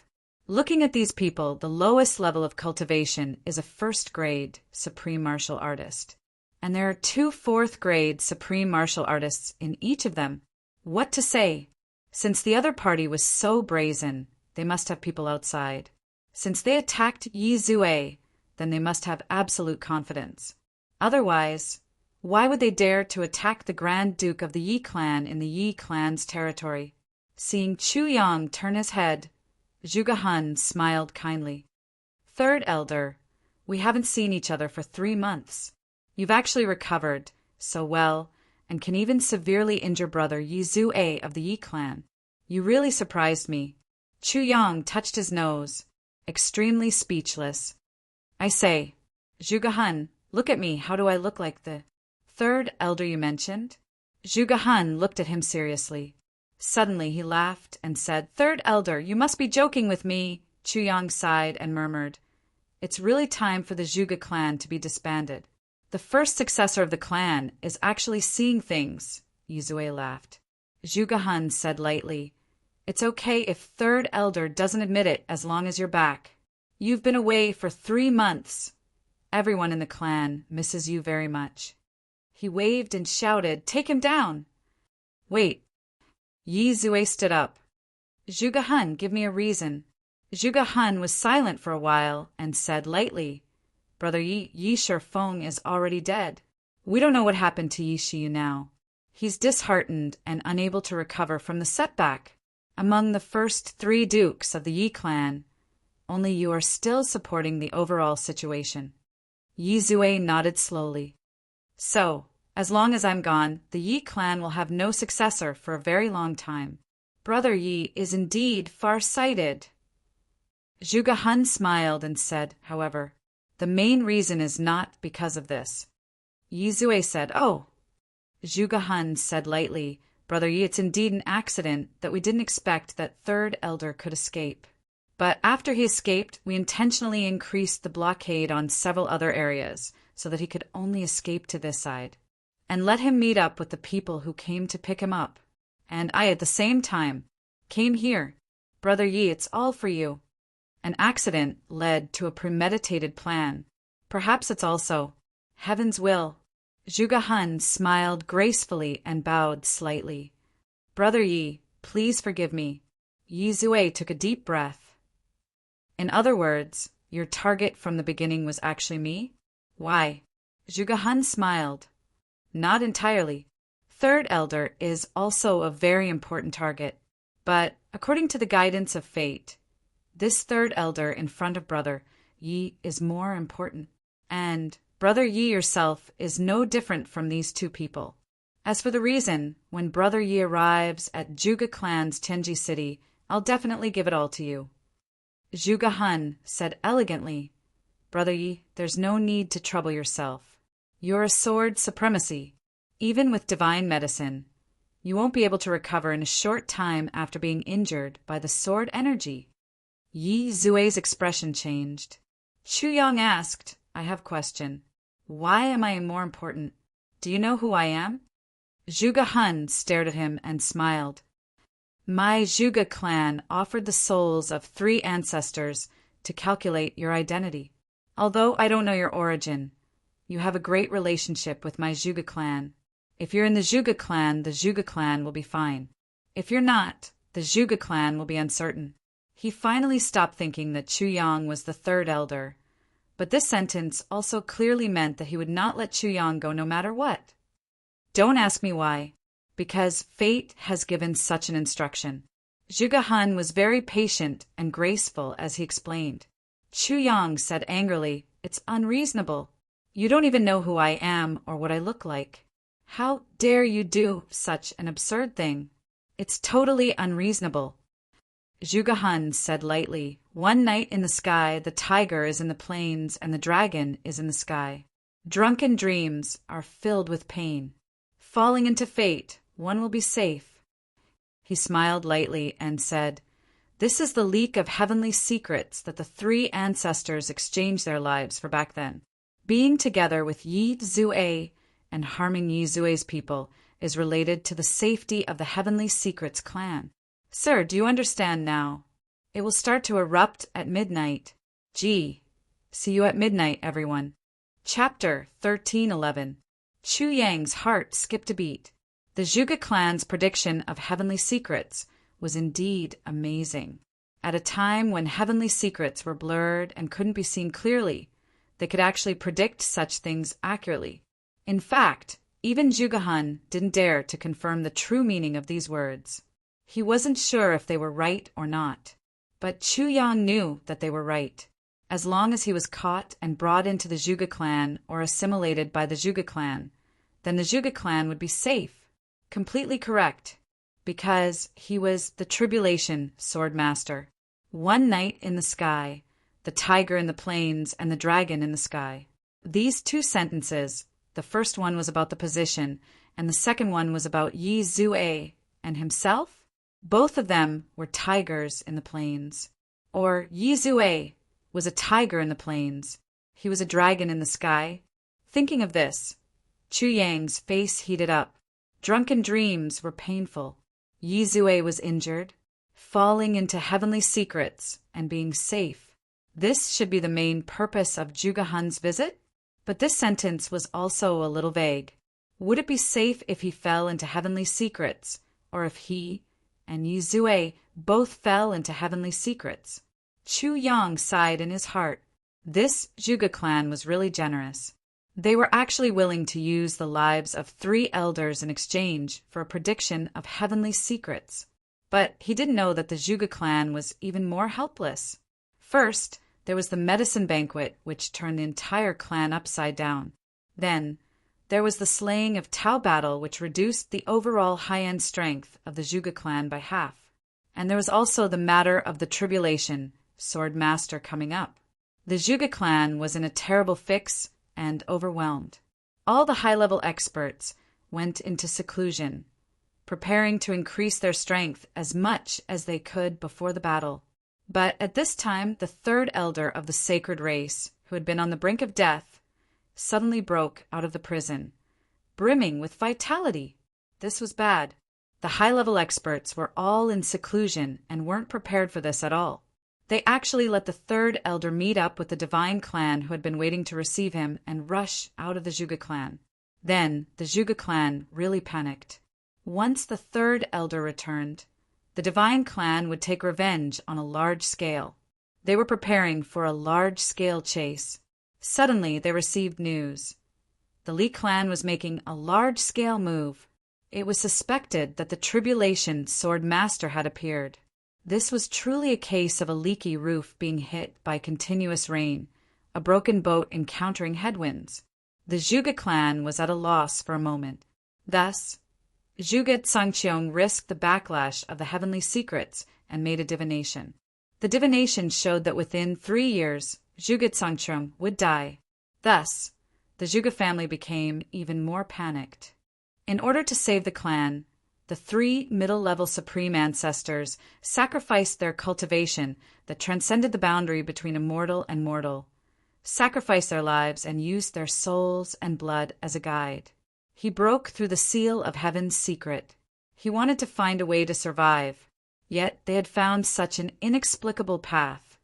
Looking at these people, the lowest level of cultivation is a 1st grade supreme martial artist. And there are 2 4th grade supreme martial artists in each of them. What to say? Since the other party was so brazen, they must have people outside. Since they attacked Yi Zue, then they must have absolute confidence. Otherwise, why would they dare to attack the Grand Duke of the Yi clan in the Yi clan's territory? Seeing Chu Yang turn his head, Zhuge Han smiled kindly. 3rd Elder, we haven't seen each other for 3 months. You've actually recovered so well and can even severely injure brother Yi Zue of the Yi clan. You really surprised me. Chu Yang touched his nose, extremely speechless. I say, Zhuge Han, look at me. How do I look like the 3rd Elder you mentioned? Zhuge Han looked at him seriously. Suddenly he laughed and said, 3rd Elder, you must be joking with me. Chu Yang sighed and murmured, It's really time for the Zhuge clan to be disbanded. The first successor of the clan is actually seeing things, Yi Zue laughed. Zhuge Han said lightly, It's okay if 3rd Elder doesn't admit it as long as you're back. You've been away for 3 months. Everyone in the clan misses you very much. He waved and shouted, Take him down! Wait. Yi Zue stood up. Zhuge Han, give me a reason. Zhuge Han was silent for a while and said lightly, Brother Yi Shifeng is already dead. We don't know what happened to Yi Shiyu now. He's disheartened and unable to recover from the setback. Among the first 3 dukes of the Yi clan, only you are still supporting the overall situation. Yi Zue nodded slowly. So, as long as I'm gone, the Yi clan will have no successor for a very long time. Brother Yi is indeed far-sighted. Zhuge Han smiled and said, however, the main reason is not because of this. Yi Zue said, Oh. Zhuge Han said lightly, Brother Yi, it's indeed an accident that we didn't expect that 3rd Elder could escape. But after he escaped, we intentionally increased the blockade on several other areas so that he could only escape to this side. And let him meet up with the people who came to pick him up. And I, at the same time, came here. Brother Yi, it's all for you. An accident led to a premeditated plan. Perhaps it's also heaven's will. Zhuge Han smiled gracefully and bowed slightly. Brother Yi, please forgive me. Yi Zue took a deep breath. In other words, your target from the beginning was actually me? Why? Zhuge Han smiled. Not entirely. 3rd Elder is also a very important target. But according to the guidance of fate, this 3rd Elder in front of Brother Yi is more important. And Brother Yi yourself is no different from these 2 people. As for the reason, when Brother Yi arrives at Zhuge clan's Tianji city, I'll definitely give it all to you. Zhuge Han said elegantly, Brother Yi, there's no need to trouble yourself. You're a sword supremacy. Even with divine medicine, you won't be able to recover in a short time after being injured by the sword energy." Yi Zue's expression changed. Chu Yang asked, "I have a question. Why am I more important? Do you know who I am?" Zhuge Han stared at him and smiled. "My Zhuge clan offered the souls of 3 ancestors to calculate your identity. Although I don't know your origin, you have a great relationship with my Zhuge clan. If you're in the Zhuge clan, the Zhuge clan will be fine. If you're not, the Zhuge clan will be uncertain." He finally stopped thinking that Chu Yang was the 3rd elder, but this sentence also clearly meant that he would not let Chu Yang go no matter what. "Don't ask me why, because fate has given such an instruction." Zhuge Han was very patient and graceful as he explained. Chu Yang said angrily, "It's unreasonable. You don't even know who I am or what I look like. How dare you do such an absurd thing? It's totally unreasonable." Zhuge Han said lightly, "One night in the sky, the tiger is in the plains and the dragon is in the sky. Drunken dreams are filled with pain. Falling into fate, one will be safe." He smiled lightly and said, "This is the leak of heavenly secrets that the 3 ancestors exchanged their lives for back then. Being together with Yi Zue and harming Yi Zue's people is related to the safety of the Heavenly Secrets clan. Sir, do you understand now? It will start to erupt at midnight. Gee, see you at midnight, everyone." Chapter 1311. Chu Yang's heart skipped a beat. The Zhuge clan's prediction of heavenly secrets was indeed amazing. At a time when heavenly secrets were blurred and couldn't be seen clearly, they could actually predict such things accurately. In fact, even Zhuge Han didn't dare to confirm the true meaning of these words. He wasn't sure if they were right or not, but Chu Yang knew that they were right. As long as he was caught and brought into the Zhuge clan or assimilated by the Zhuge clan, then the Zhuge clan would be safe. Completely correct, because he was the Tribulation Sword Master. One night in the sky, the tiger in the plains and the dragon in the sky. These 2 sentences, the first one was about the position, and the second one was about Yi Zue and himself. Both of them were tigers in the plains. Or Yi Zue was a tiger in the plains. He was a dragon in the sky. Thinking of this, Chu Yang's face heated up. Drunken dreams were painful. Yi Zue was injured, falling into heavenly secrets and being safe. This should be the main purpose of Zhuge Han's visit? But this sentence was also a little vague. Would it be safe if he fell into heavenly secrets, or if he and Yi Zue both fell into heavenly secrets? Chu Yang sighed in his heart. This Zhuge clan was really generous. They were actually willing to use the lives of 3 elders in exchange for a prediction of heavenly secrets. But he didn't know that the Zhuge clan was even more helpless. First, there was the medicine banquet, which turned the entire clan upside down. Then, there was the slaying of Tao Battle, which reduced the overall high-end strength of the Zhuge clan by half. And there was also the matter of the Tribulation Sword Master coming up. The Zhuge clan was in a terrible fix and overwhelmed. All the high-level experts went into seclusion, preparing to increase their strength as much as they could before the battle. But at this time, the 3rd elder of the sacred race, who had been on the brink of death, suddenly broke out of the prison, brimming with vitality. This was bad. The high-level experts were all in seclusion and weren't prepared for this at all. They actually let the 3rd elder meet up with the divine clan who had been waiting to receive him and rush out of the Zhuge clan. Then the Zhuge clan really panicked. Once the 3rd elder returned, the divine clan would take revenge on a large scale. They were preparing for a large-scale chase. Suddenly, they received news. The Li clan was making a large-scale move. It was suspected that the Tribulation Sword Master had appeared. This was truly a case of a leaky roof being hit by continuous rain, a broken boat encountering headwinds. The Zhuge clan was at a loss for a moment. Thus, Zhuge Tsangqiong risked the backlash of the heavenly secrets and made a divination. The divination showed that within 3 years, Zhuge Tsongcheng would die. Thus, the Zhuge family became even more panicked. In order to save the clan, the 3 middle-level supreme ancestors sacrificed their cultivation that transcended the boundary between immortal and mortal, sacrificed their lives and used their souls and blood as a guide. He broke through the seal of heaven's secret. He wanted to find a way to survive, yet they had found such an inexplicable path.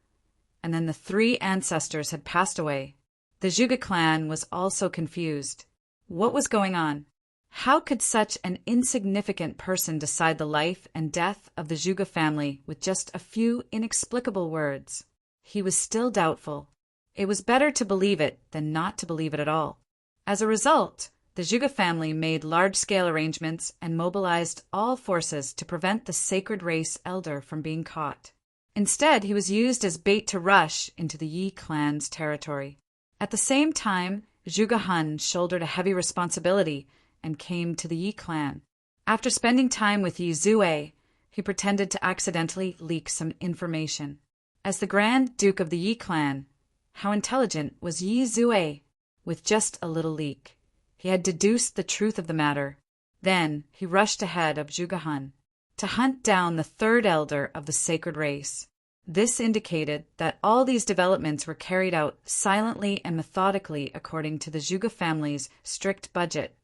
And then the 3 ancestors had passed away. The Zhuge clan was also confused. What was going on? How could such an insignificant person decide the life and death of the Zhuge family with just a few inexplicable words? He was still doubtful. It was better to believe it than not to believe it at all. As a result, the Zhuge family made large-scale arrangements and mobilized all forces to prevent the sacred race elder from being caught. Instead, he was used as bait to rush into the Yi clan's territory. At the same time, Zhuge Han shouldered a heavy responsibility and came to the Yi clan. After spending time with Yi Zue, he pretended to accidentally leak some information. As the Grand Duke of the Yi clan, how intelligent was Yi Zue? With just a little leak, he had deduced the truth of the matter. Then he rushed ahead of Zhuge Han to hunt down the 3rd elder of the sacred race. This indicated that all these developments were carried out silently and methodically according to the Zhuge family's strict budget,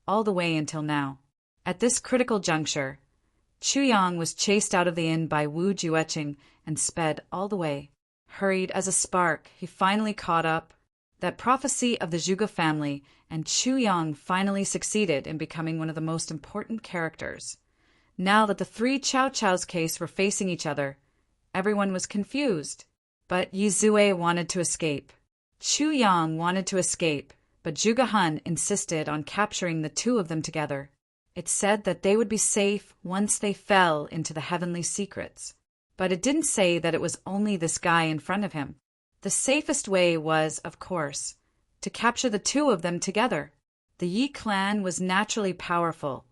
all the way until now. At this critical juncture, Chu Yang was chased out of the inn by Wu Jueqing and sped all the way. Hurried as a spark, he finally caught up. That prophecy of the Zhuge family, and Chu Yang finally succeeded in becoming one of the most important characters. Now that the 3 Cao Cao's case were facing each other, everyone was confused. But Yi Zue wanted to escape. Chu Yang wanted to escape, but Zhuge Han insisted on capturing the 2 of them together. It said that they would be safe once they fell into the heavenly secrets. But it didn't say that it was only this guy in front of him. The safest way was, of course, to capture the 2 of them together. The Yi clan was naturally powerful.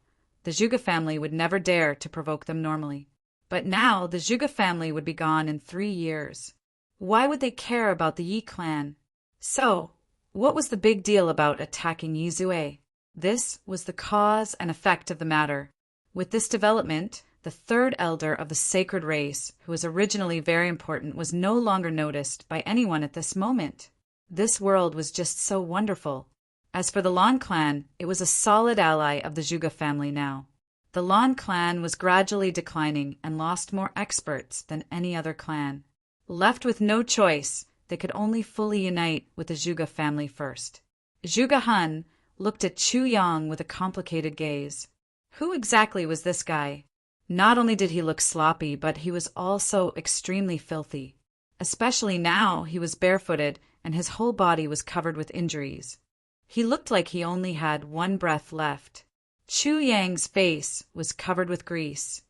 The Zhuge family would never dare to provoke them normally. But now the Zhuge family would be gone in 3 years. Why would they care about the Yi clan? So, what was the big deal about attacking Yi Zue? This was the cause and effect of the matter. With this development, the 3rd elder of the sacred race, who was originally very important, was no longer noticed by anyone at this moment. This world was just so wonderful. As for the Lan clan, it was a solid ally of the Zhuge family now. The Lan clan was gradually declining and lost more experts than any other clan. Left with no choice, they could only fully unite with the Zhuge family first. Zhuge Han looked at Chu Yang with a complicated gaze. Who exactly was this guy? Not only did he look sloppy, but he was also extremely filthy. Especially now he was barefooted and his whole body was covered with injuries. He looked like he only had 1 breath left. Chu Yang's face was covered with grease,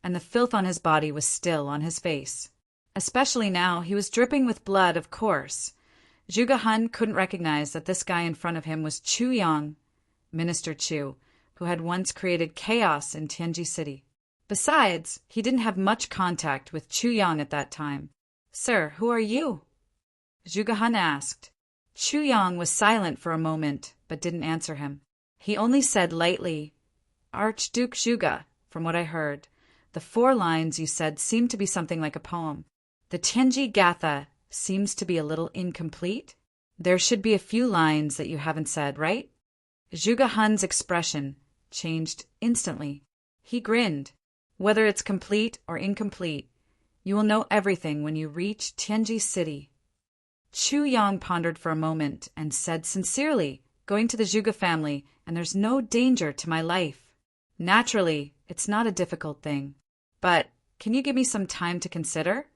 and the filth on his body was still on his face. Especially now he was dripping with blood, of course. Zhuge Han couldn't recognize that this guy in front of him was Chu Yang, Minister Chu, who had once created chaos in Tianji City. Besides, he didn't have much contact with Chu Yang at that time. "Sir, who are you?" Zhuge Han asked. Chu Yang was silent for a moment, but didn't answer him. He only said lightly, "Archduke Zhuge, from what I heard. The 4 lines you said seemed to be something like a poem. The Tianji Gatha seems to be a little incomplete. There should be a few lines that you haven't said, right?" Zhuge Han's expression changed instantly. He grinned. "Whether it's complete or incomplete, you will know everything when you reach Tianji City." Chu Yang pondered for a moment and said sincerely, "Going to the Zhuge family, and there's no danger to my life. Naturally, it's not a difficult thing. But can you give me some time to consider?"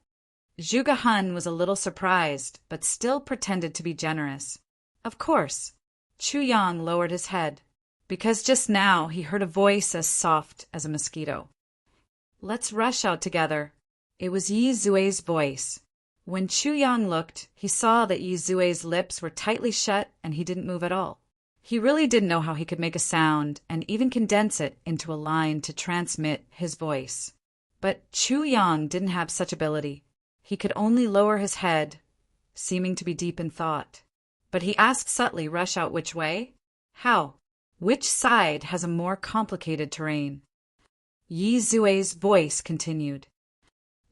Zhuge Han was a little surprised, but still pretended to be generous. "Of course." Chu Yang lowered his head, because just now he heard a voice as soft as a mosquito. "Let's rush out together." It was Yi Zue's voice. When Chu Yang looked, he saw that Yi Zue's lips were tightly shut and he didn't move at all. He really didn't know how he could make a sound and even condense it into a line to transmit his voice. But Chu Yang didn't have such ability. He could only lower his head, seeming to be deep in thought. But he asked subtly, rush out which way? How? Which side has a more complicated terrain? Yi Zue's voice continued.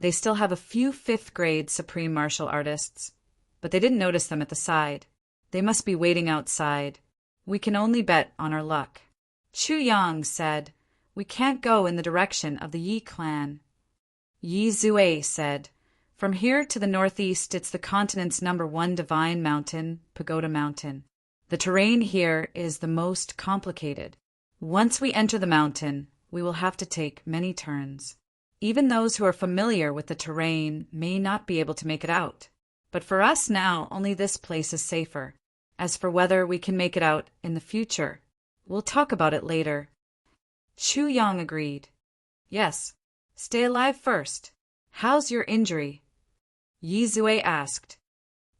They still have a few fifth-grade supreme martial artists, but they didn't notice them at the side. They must be waiting outside. We can only bet on our luck. Chu Yang said, we can't go in the direction of the Yi clan. Yi Zue said, from here to the northeast it's the continent's #1 divine mountain, Pagoda Mountain. The terrain here is the most complicated. Once we enter the mountain, we will have to take many turns. Even those who are familiar with the terrain may not be able to make it out. But for us now, only this place is safer. As for whether we can make it out in the future, we'll talk about it later. Chu Yang agreed. Yes, stay alive first. How's your injury? Yi Zue asked.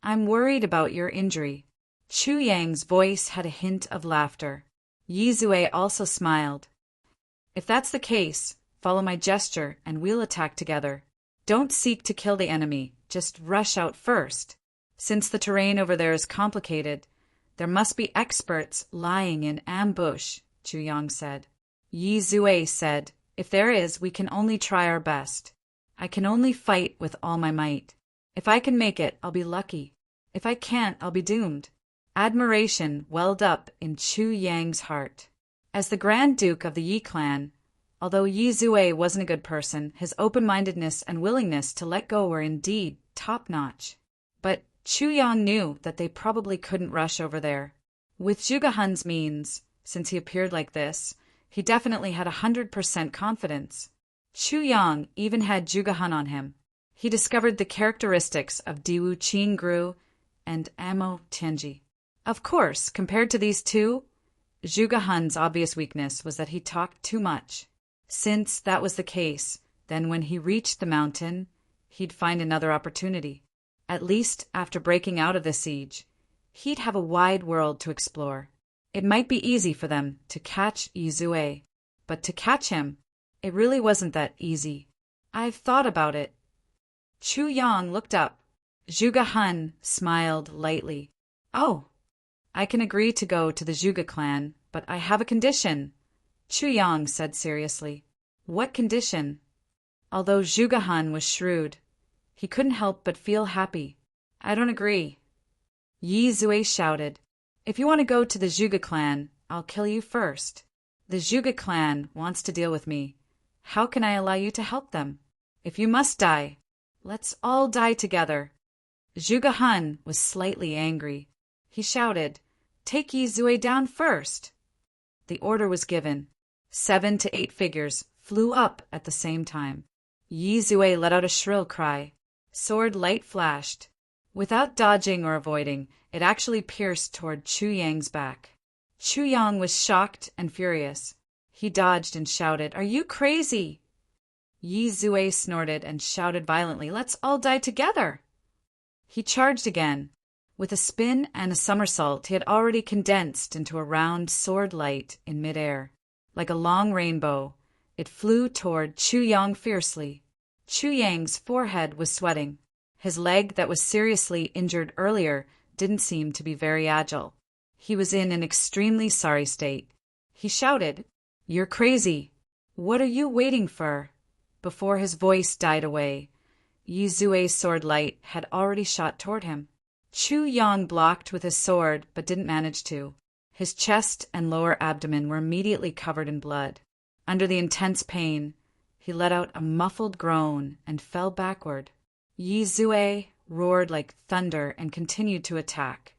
I'm worried about your injury. Chu Yang's voice had a hint of laughter. Yi Zue also smiled. If that's the case, follow my gesture and we'll attack together. Don't seek to kill the enemy, just rush out first. Since the terrain over there is complicated, there must be experts lying in ambush, Chu Yang said. Yi Zue said, if there is, we can only try our best. I can only fight with all my might. If I can make it, I'll be lucky. If I can't, I'll be doomed. Admiration welled up in Chu Yang's heart. As the Grand Duke of the Yi clan, although Yi Zue wasn't a good person, his open-mindedness and willingness to let go were indeed top-notch. But Chu Yang knew that they probably couldn't rush over there. With Zhuge Hun's means, since he appeared like this, he definitely had 100% confidence. Chu Yang even had Zhuge Han on him. He discovered the characteristics of Diwu Qingru and Amo Tianji. Of course, compared to these two, Zhuge Hun's obvious weakness was that he talked too much. Since that was the case, then when he reached the mountain, he'd find another opportunity. At least after breaking out of the siege, he'd have a wide world to explore. It might be easy for them to catch Yi Zue, but to catch him, it really wasn't that easy. I've thought about it. Chu Yang looked up. Zhuge Han smiled lightly. Oh, I can agree to go to the Zhuge clan, but I have a condition, Chu Yang said seriously. What condition? Although Zhuge Han was shrewd, he couldn't help but feel happy. I don't agree. Yi Zue shouted. If you want to go to the Zhuge clan, I'll kill you first. The Zhuge clan wants to deal with me. How can I allow you to help them? If you must die, let's all die together. Zhuge Han was slightly angry. He shouted, take Yi Zue down first. The order was given. 7 to 8 figures flew up at the same time. Yi Zue let out a shrill cry. Sword light flashed. Without dodging or avoiding, it actually pierced toward Chu Yang's back. Chu Yang was shocked and furious. He dodged and shouted, are you crazy? Yi Zue snorted and shouted violently, let's all die together. He charged again. With a spin and a somersault, he had already condensed into a round sword light in midair. Like a long rainbow, it flew toward Chu Yang fiercely. Chu Yang's forehead was sweating. His leg that was seriously injured earlier didn't seem to be very agile. He was in an extremely sorry state. He shouted, you're crazy. What are you waiting for? Before his voice died away, Yi Zue's sword light had already shot toward him. Chu Yang blocked with his sword but didn't manage to. His chest and lower abdomen were immediately covered in blood. Under the intense pain, he let out a muffled groan and fell backward. Yi Zue roared like thunder and continued to attack,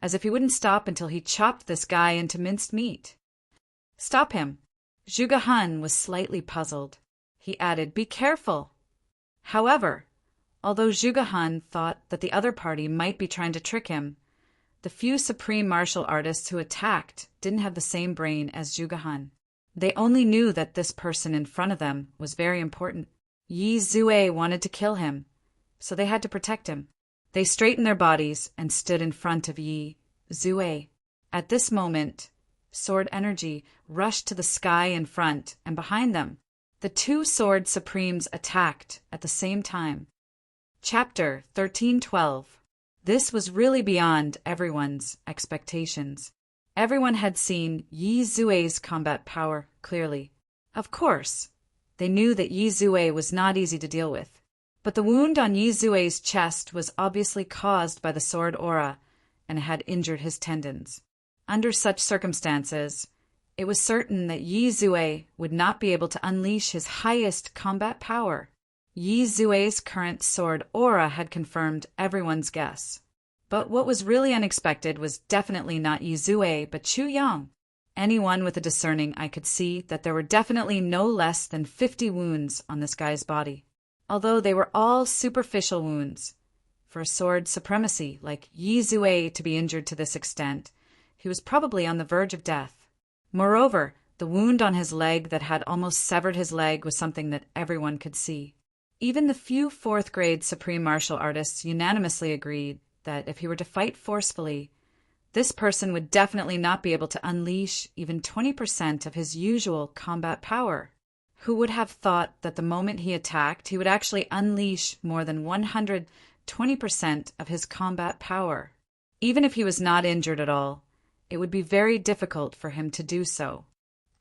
as if he wouldn't stop until he chopped this guy into minced meat. Stop him. Zhuge Han was slightly puzzled. He added, be careful. However, although Zhuge Han thought that the other party might be trying to trick him, the few supreme martial artists who attacked didn't have the same brain as Zhuge Han. They only knew that this person in front of them was very important. Yi Zue wanted to kill him, so they had to protect him. They straightened their bodies and stood in front of Yi Zue. At this moment, sword energy rushed to the sky in front and behind them. The two sword supremes attacked at the same time. Chapter 1312. This was really beyond everyone's expectations. Everyone had seen Yi Zue's combat power clearly. Of course, they knew that Yi Zue was not easy to deal with. But the wound on Yi Zue's chest was obviously caused by the sword aura and had injured his tendons. Under such circumstances, it was certain that Yi Zue would not be able to unleash his highest combat power. Yi Zue's current sword aura had confirmed everyone's guess. But what was really unexpected was definitely not Yi Zue, but Chu Yang. Anyone with a discerning eye could see that there were definitely no less than 50 wounds on this guy's body. Although they were all superficial wounds. For a sword supremacy like Yi Zue to be injured to this extent, he was probably on the verge of death. Moreover, the wound on his leg that had almost severed his leg was something that everyone could see. Even the few fourth-grade supreme martial artists unanimously agreed that if he were to fight forcefully, this person would definitely not be able to unleash even 20% of his usual combat power. Who would have thought that the moment he attacked, he would actually unleash more than 120% of his combat power? Even if he was not injured at all, it would be very difficult for him to do so.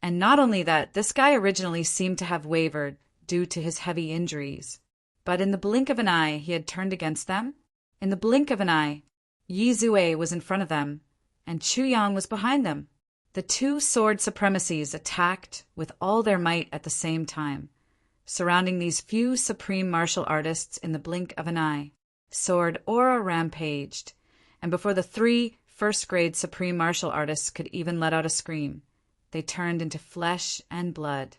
And not only that, this guy originally seemed to have wavered due to his heavy injuries. But in the blink of an eye, he had turned against them. In the blink of an eye, Yi Zue was in front of them, and Chu Yang was behind them. The two sword supremacies attacked with all their might at the same time, surrounding these few supreme martial artists in the blink of an eye. Sword aura rampaged, and before the three first-grade supreme martial artists could even let out a scream, they turned into flesh and blood.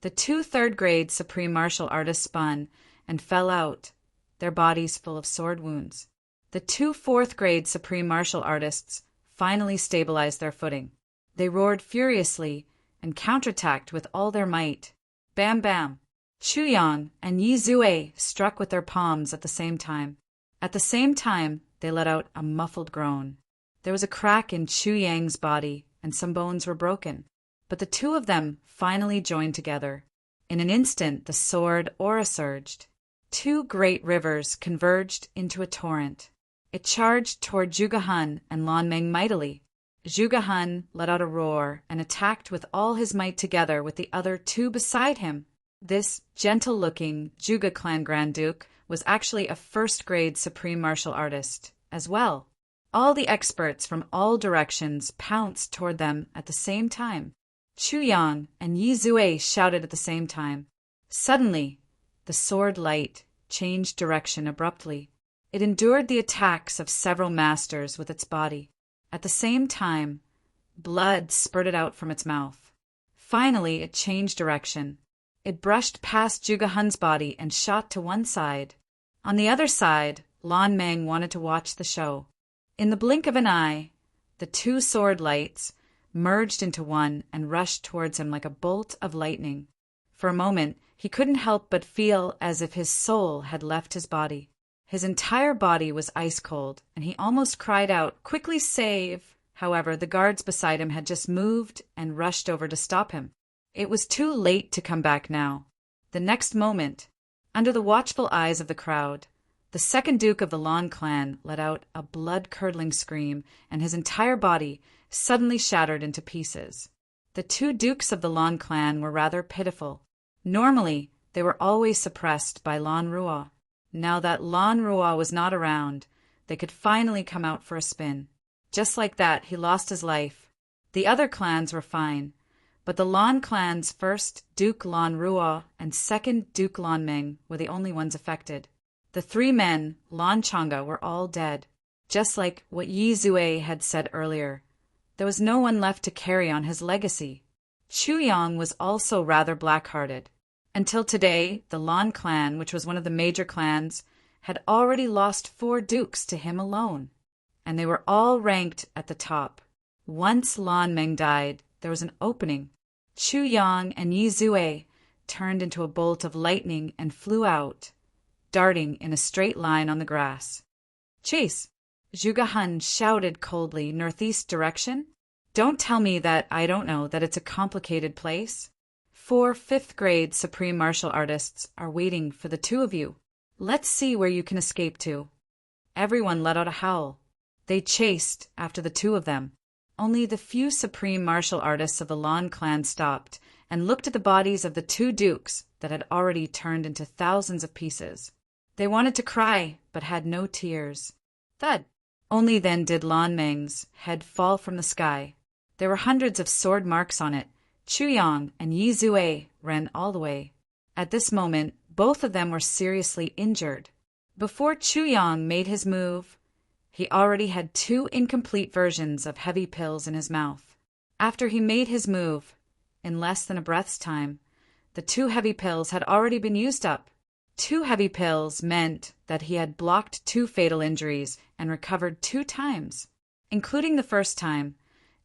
The two third-grade supreme martial artists spun and fell out, their bodies full of sword wounds. The two fourth-grade supreme martial artists finally stabilized their footing. They roared furiously and counterattacked with all their might. Bam bam! Chu Yang and Yi Zue struck with their palms at the same time. At the same time, they let out a muffled groan. There was a crack in Chu Yang's body, and some bones were broken. But the two of them finally joined together. In an instant, the sword aura surged. Two great rivers converged into a torrent. It charged toward Zhuge Han and Lan Meng mightily. Zhuge Han let out a roar and attacked with all his might together with the other two beside him. This gentle-looking Zhuge clan Grand Duke was actually a first-grade supreme martial artist as well. All the experts from all directions pounced toward them at the same time. Chu Yang and Yi Zue shouted at the same time. Suddenly, the sword light changed direction abruptly. It endured the attacks of several masters with its body. At the same time, blood spurted out from its mouth. Finally, it changed direction. It brushed past Zhuge Han's body and shot to one side. On the other side, Lan Meng wanted to watch the show. In the blink of an eye, the two sword lights merged into one and rushed towards him like a bolt of lightning. For a moment, he couldn't help but feel as if his soul had left his body. His entire body was ice cold, and he almost cried out, "Quickly save!" However, the guards beside him had just moved and rushed over to stop him. It was too late to come back now. The next moment, under the watchful eyes of the crowd, the second Duke of the Lan clan let out a blood-curdling scream, and his entire body suddenly shattered into pieces. The two dukes of the Lan clan were rather pitiful. Normally, they were always suppressed by Lan Rua. Now that Lan Rua was not around, they could finally come out for a spin. Just like that, he lost his life. The other clans were fine, but the Lan clan's first Duke Lan Rua and second Duke Lan Meng were the only ones affected. The three men, Lan Changa, were all dead. Just like what Yi Zue had said earlier, there was no one left to carry on his legacy. Chu Yang was also rather black-hearted. Until today, the Lan clan, which was one of the major clans, had already lost 4 dukes to him alone, and they were all ranked at the top. Once Lan Meng died, there was an opening. Chu Yang and Yi Zue turned into a bolt of lightning and flew out, darting in a straight line on the grass. "Chase!" Zhuge Han shouted coldly, northeast direction. "Don't tell me that I don't know that it's a complicated place. 4 fifth-grade supreme martial artists are waiting for the two of you. Let's see where you can escape to." Everyone let out a howl. They chased after the two of them. Only the few supreme martial artists of the Lan clan stopped and looked at the bodies of the two dukes that had already turned into thousands of pieces. They wanted to cry, but had no tears. Thud! Only then did Lan Meng's head fall from the sky. There were hundreds of sword marks on it. Chu Yang and Yi Zue ran all the way. At this moment, both of them were seriously injured. Before Chu Yang made his move, he already had 2 incomplete versions of heavy pills in his mouth. After he made his move, in less than a breath's time, the 2 heavy pills had already been used up. 2 heavy pills meant that he had blocked 2 fatal injuries and recovered 2 times. Including the first time,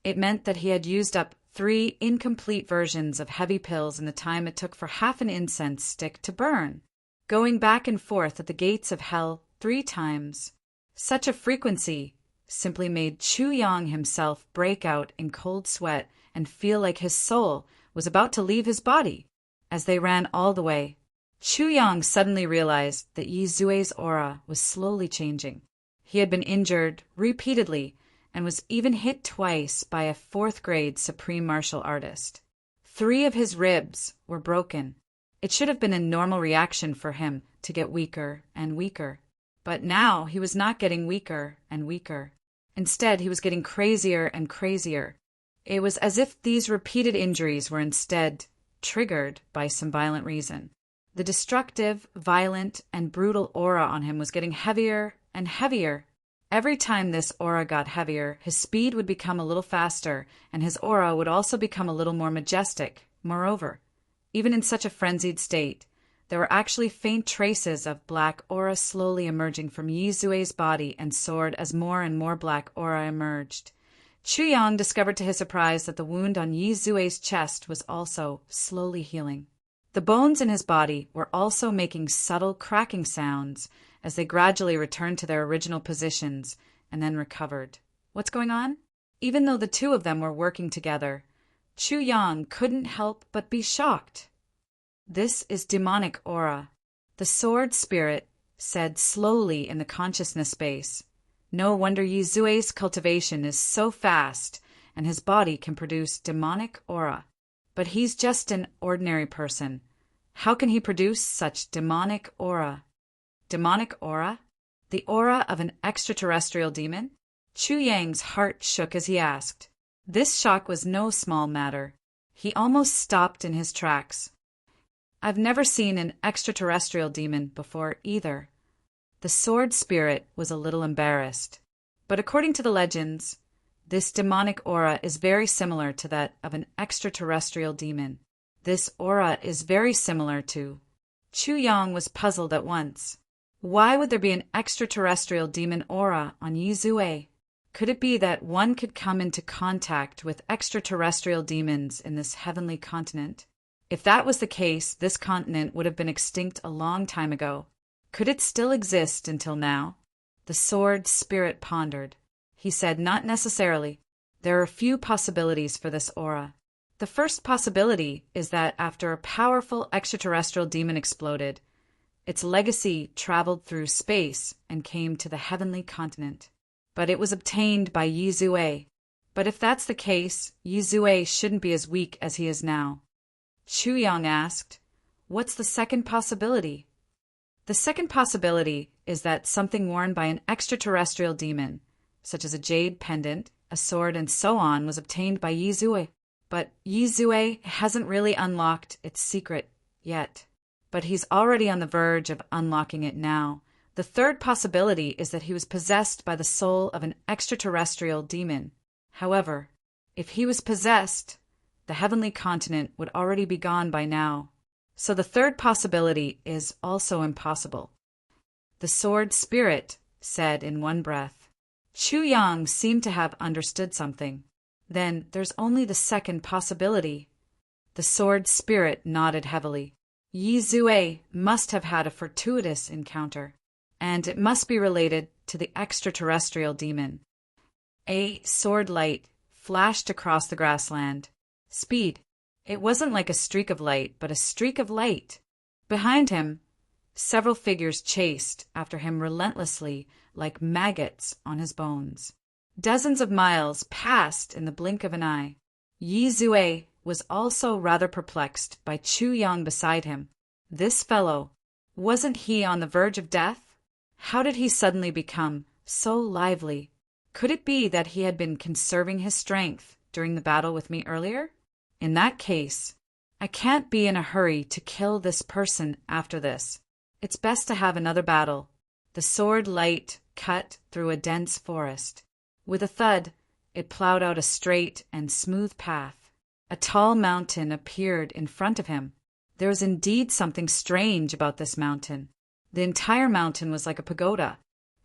it meant that he had used up 3 incomplete versions of heavy pills in the time it took for half an incense stick to burn, going back and forth at the gates of hell 3 times. Such a frequency simply made Chu Yang himself break out in cold sweat and feel like his soul was about to leave his body. As they ran all the way, Chu Yang suddenly realized that Yi Zue's aura was slowly changing. He had been injured repeatedly and was even hit twice by a 4th-grade supreme martial artist. 3 of his ribs were broken. It should have been a normal reaction for him to get weaker and weaker. But now he was not getting weaker and weaker. Instead, he was getting crazier and crazier. It was as if these repeated injuries were instead triggered by some violent reason. The destructive, violent, and brutal aura on him was getting heavier and heavier. Every time this aura got heavier, his speed would become a little faster, and his aura would also become a little more majestic. Moreover, even in such a frenzied state, there were actually faint traces of black aura slowly emerging from Yi Zue's body and sword as more and more black aura emerged. Chu Yang discovered to his surprise that the wound on Yi Zue's chest was also slowly healing. The bones in his body were also making subtle cracking sounds as they gradually returned to their original positions and then recovered. What's going on? Even though the two of them were working together, Chu Yang couldn't help but be shocked. This is demonic aura. The sword spirit said slowly in the consciousness space. No wonder Yi Zue's cultivation is so fast and his body can produce demonic aura. But he's just an ordinary person. How can he produce such demonic aura? Demonic aura? The aura of an extraterrestrial demon? Chu Yang's heart shook as he asked. This shock was no small matter. He almost stopped in his tracks. I've never seen an extraterrestrial demon before either. The sword spirit was a little embarrassed. But according to the legends, this demonic aura is very similar to that of an extraterrestrial demon. This aura is very similar to... Chu Yang was puzzled at once. Why would there be an extraterrestrial demon aura on Yi Zue? Could it be that one could come into contact with extraterrestrial demons in this heavenly continent? If that was the case, this continent would have been extinct a long time ago. Could it still exist until now? The sword spirit pondered. He said, not necessarily. There are a few possibilities for this aura. The first possibility is that after a powerful extraterrestrial demon exploded, its legacy traveled through space and came to the heavenly continent. But it was obtained by Yi Zue. But if that's the case, Yi Zue shouldn't be as weak as he is now. Chu Yang asked, what's the second possibility? The second possibility is that something worn by an extraterrestrial demon, such as a jade pendant, a sword, and so on, was obtained by Yi Zue. But Yi Zue hasn't really unlocked its secret yet. But he's already on the verge of unlocking it now. The third possibility is that he was possessed by the soul of an extraterrestrial demon. However, if he was possessed, the heavenly continent would already be gone by now. So the third possibility is also impossible. The sword spirit said in one breath. Chu Yang seemed to have understood something. Then there's only the second possibility. The sword spirit nodded heavily. Yi Zue must have had a fortuitous encounter, and it must be related to the extraterrestrial demon. A sword light flashed across the grassland. Speed. It wasn't like a streak of light, but a streak of light. Behind him, Several figures chased after him relentlessly like maggots on his bones. Dozens of miles passed in the blink of an eye. Yi Zue was also rather perplexed by Chu Yang beside him. This fellow, wasn't he on the verge of death? How did he suddenly become so lively? Could it be that he had been conserving his strength during the battle with me earlier? In that case, I can't be in a hurry to kill this person after this. It's best to have another battle. The sword light cut through a dense forest. With a thud, it plowed out a straight and smooth path. A tall mountain appeared in front of him. There was indeed something strange about this mountain. The entire mountain was like a pagoda.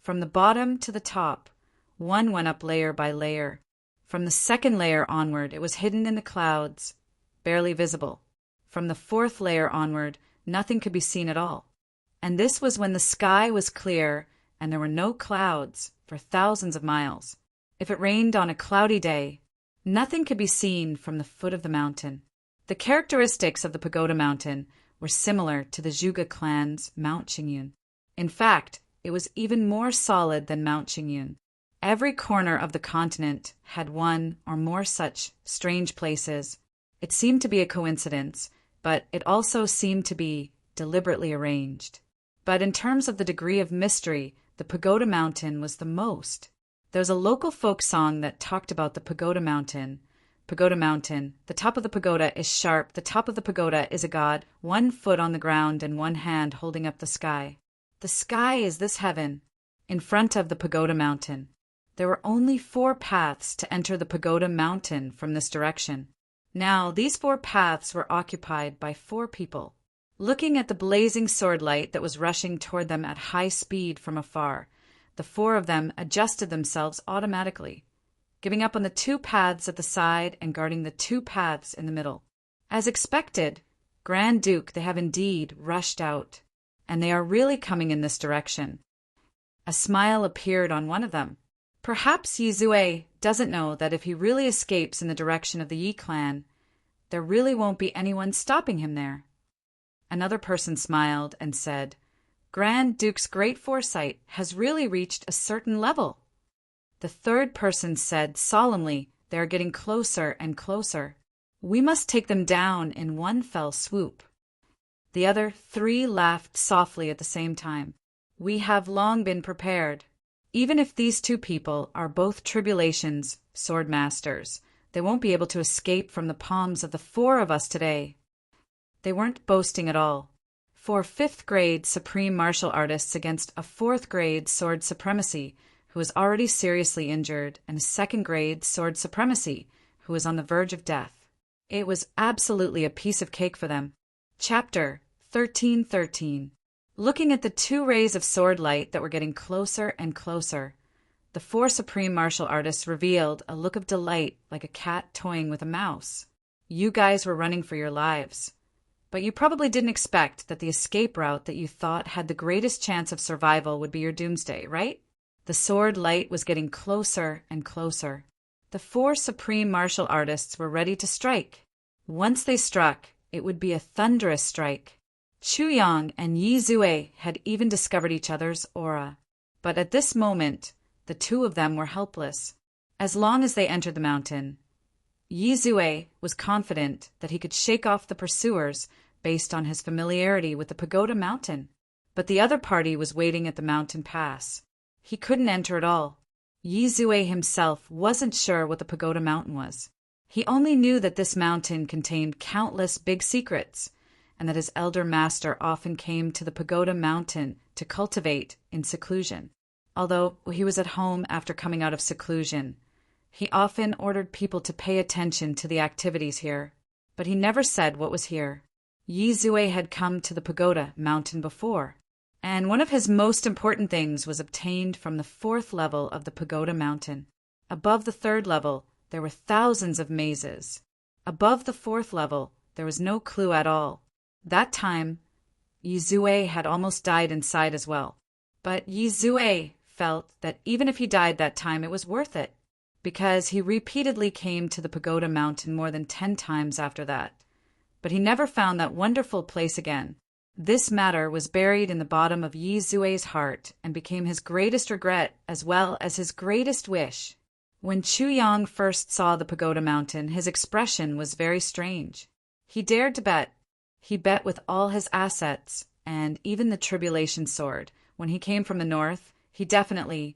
From the bottom to the top, one went up layer by layer. From the second layer onward, it was hidden in the clouds, barely visible. From the fourth layer onward, nothing could be seen at all. And this was when the sky was clear and there were no clouds for thousands of miles. If it rained on a cloudy day, nothing could be seen from the foot of the mountain. The characteristics of the pagoda mountain were similar to the Zhuge clan's Mount Qingyun. In fact, it was even more solid than Mount Qingyun. Every corner of the continent had one or more such strange places. It seemed to be a coincidence, but it also seemed to be deliberately arranged. But in terms of the degree of mystery, the pagoda mountain was the most. There was a local folk song that talked about the pagoda mountain. Pagoda mountain, the top of the pagoda is sharp, the top of the pagoda is a god, 1 foot on the ground and 1 hand holding up the sky. The sky is this heaven. In front of the pagoda mountain, there were only 4 paths to enter the pagoda mountain from this direction. Now, these 4 paths were occupied by 4 people. Looking at the blazing sword light that was rushing toward them at high speed from afar, the 4 of them adjusted themselves automatically, giving up on the 2 paths at the side and guarding the 2 paths in the middle. As expected, Grand Duke, they have indeed rushed out, and they are really coming in this direction. A smile appeared on one of them. Perhaps Yi Zue doesn't know that if he really escapes in the direction of the Yi clan, there really won't be anyone stopping him there. Another person smiled and said, Grand Duke's great foresight has really reached a certain level. The third person said solemnly, they are getting closer and closer. We must take them down in one fell swoop. The other 3 laughed softly at the same time. We have long been prepared. Even if these 2 people are both tribulation's sword masters, they won't be able to escape from the palms of the 4 of us today. They weren't boasting at all. 4 5th-grade supreme martial artists against a 4th-grade sword supremacy who was already seriously injured and a 2nd-grade sword supremacy who was on the verge of death. It was absolutely a piece of cake for them. Chapter 1313. Looking at the 2 rays of sword light that were getting closer and closer, the 4 supreme martial artists revealed a look of delight like a cat toying with a mouse. You guys were running for your lives. But you probably didn't expect that the escape route that you thought had the greatest chance of survival would be your doomsday, right? The sword light was getting closer and closer. The 4 supreme martial artists were ready to strike. Once they struck, it would be a thunderous strike. Chu Yang and Yi Zue had even discovered each other's aura. But at this moment, the 2 of them were helpless. As long as they entered the mountain, Yi Zue was confident that he could shake off the pursuers based on his familiarity with the pagoda mountain. But the other party was waiting at the mountain pass. He couldn't enter at all. Yi Zue himself wasn't sure what the pagoda mountain was. He only knew that this mountain contained countless big secrets, and that his elder master often came to the pagoda mountain to cultivate in seclusion. Although he was at home after coming out of seclusion, he often ordered people to pay attention to the activities here, but he never said what was here. Yi Zue had come to the pagoda mountain before, and one of his most important things was obtained from the 4th level of the pagoda mountain. Above the 3rd level, there were thousands of mazes. Above the 4th level, there was no clue at all. That time, Yi Zue had almost died inside as well. But Yi Zue felt that even if he died that time, it was worth it, because he repeatedly came to the pagoda mountain more than 10 times after that. But he never found that wonderful place again. This matter was buried in the bottom of Yi Zue's heart and became his greatest regret as well as his greatest wish. When Chu Yang first saw the pagoda mountain, his expression was very strange. He dared to bet. He bet with all his assets, and even the tribulation sword. When he came from the north, he definitely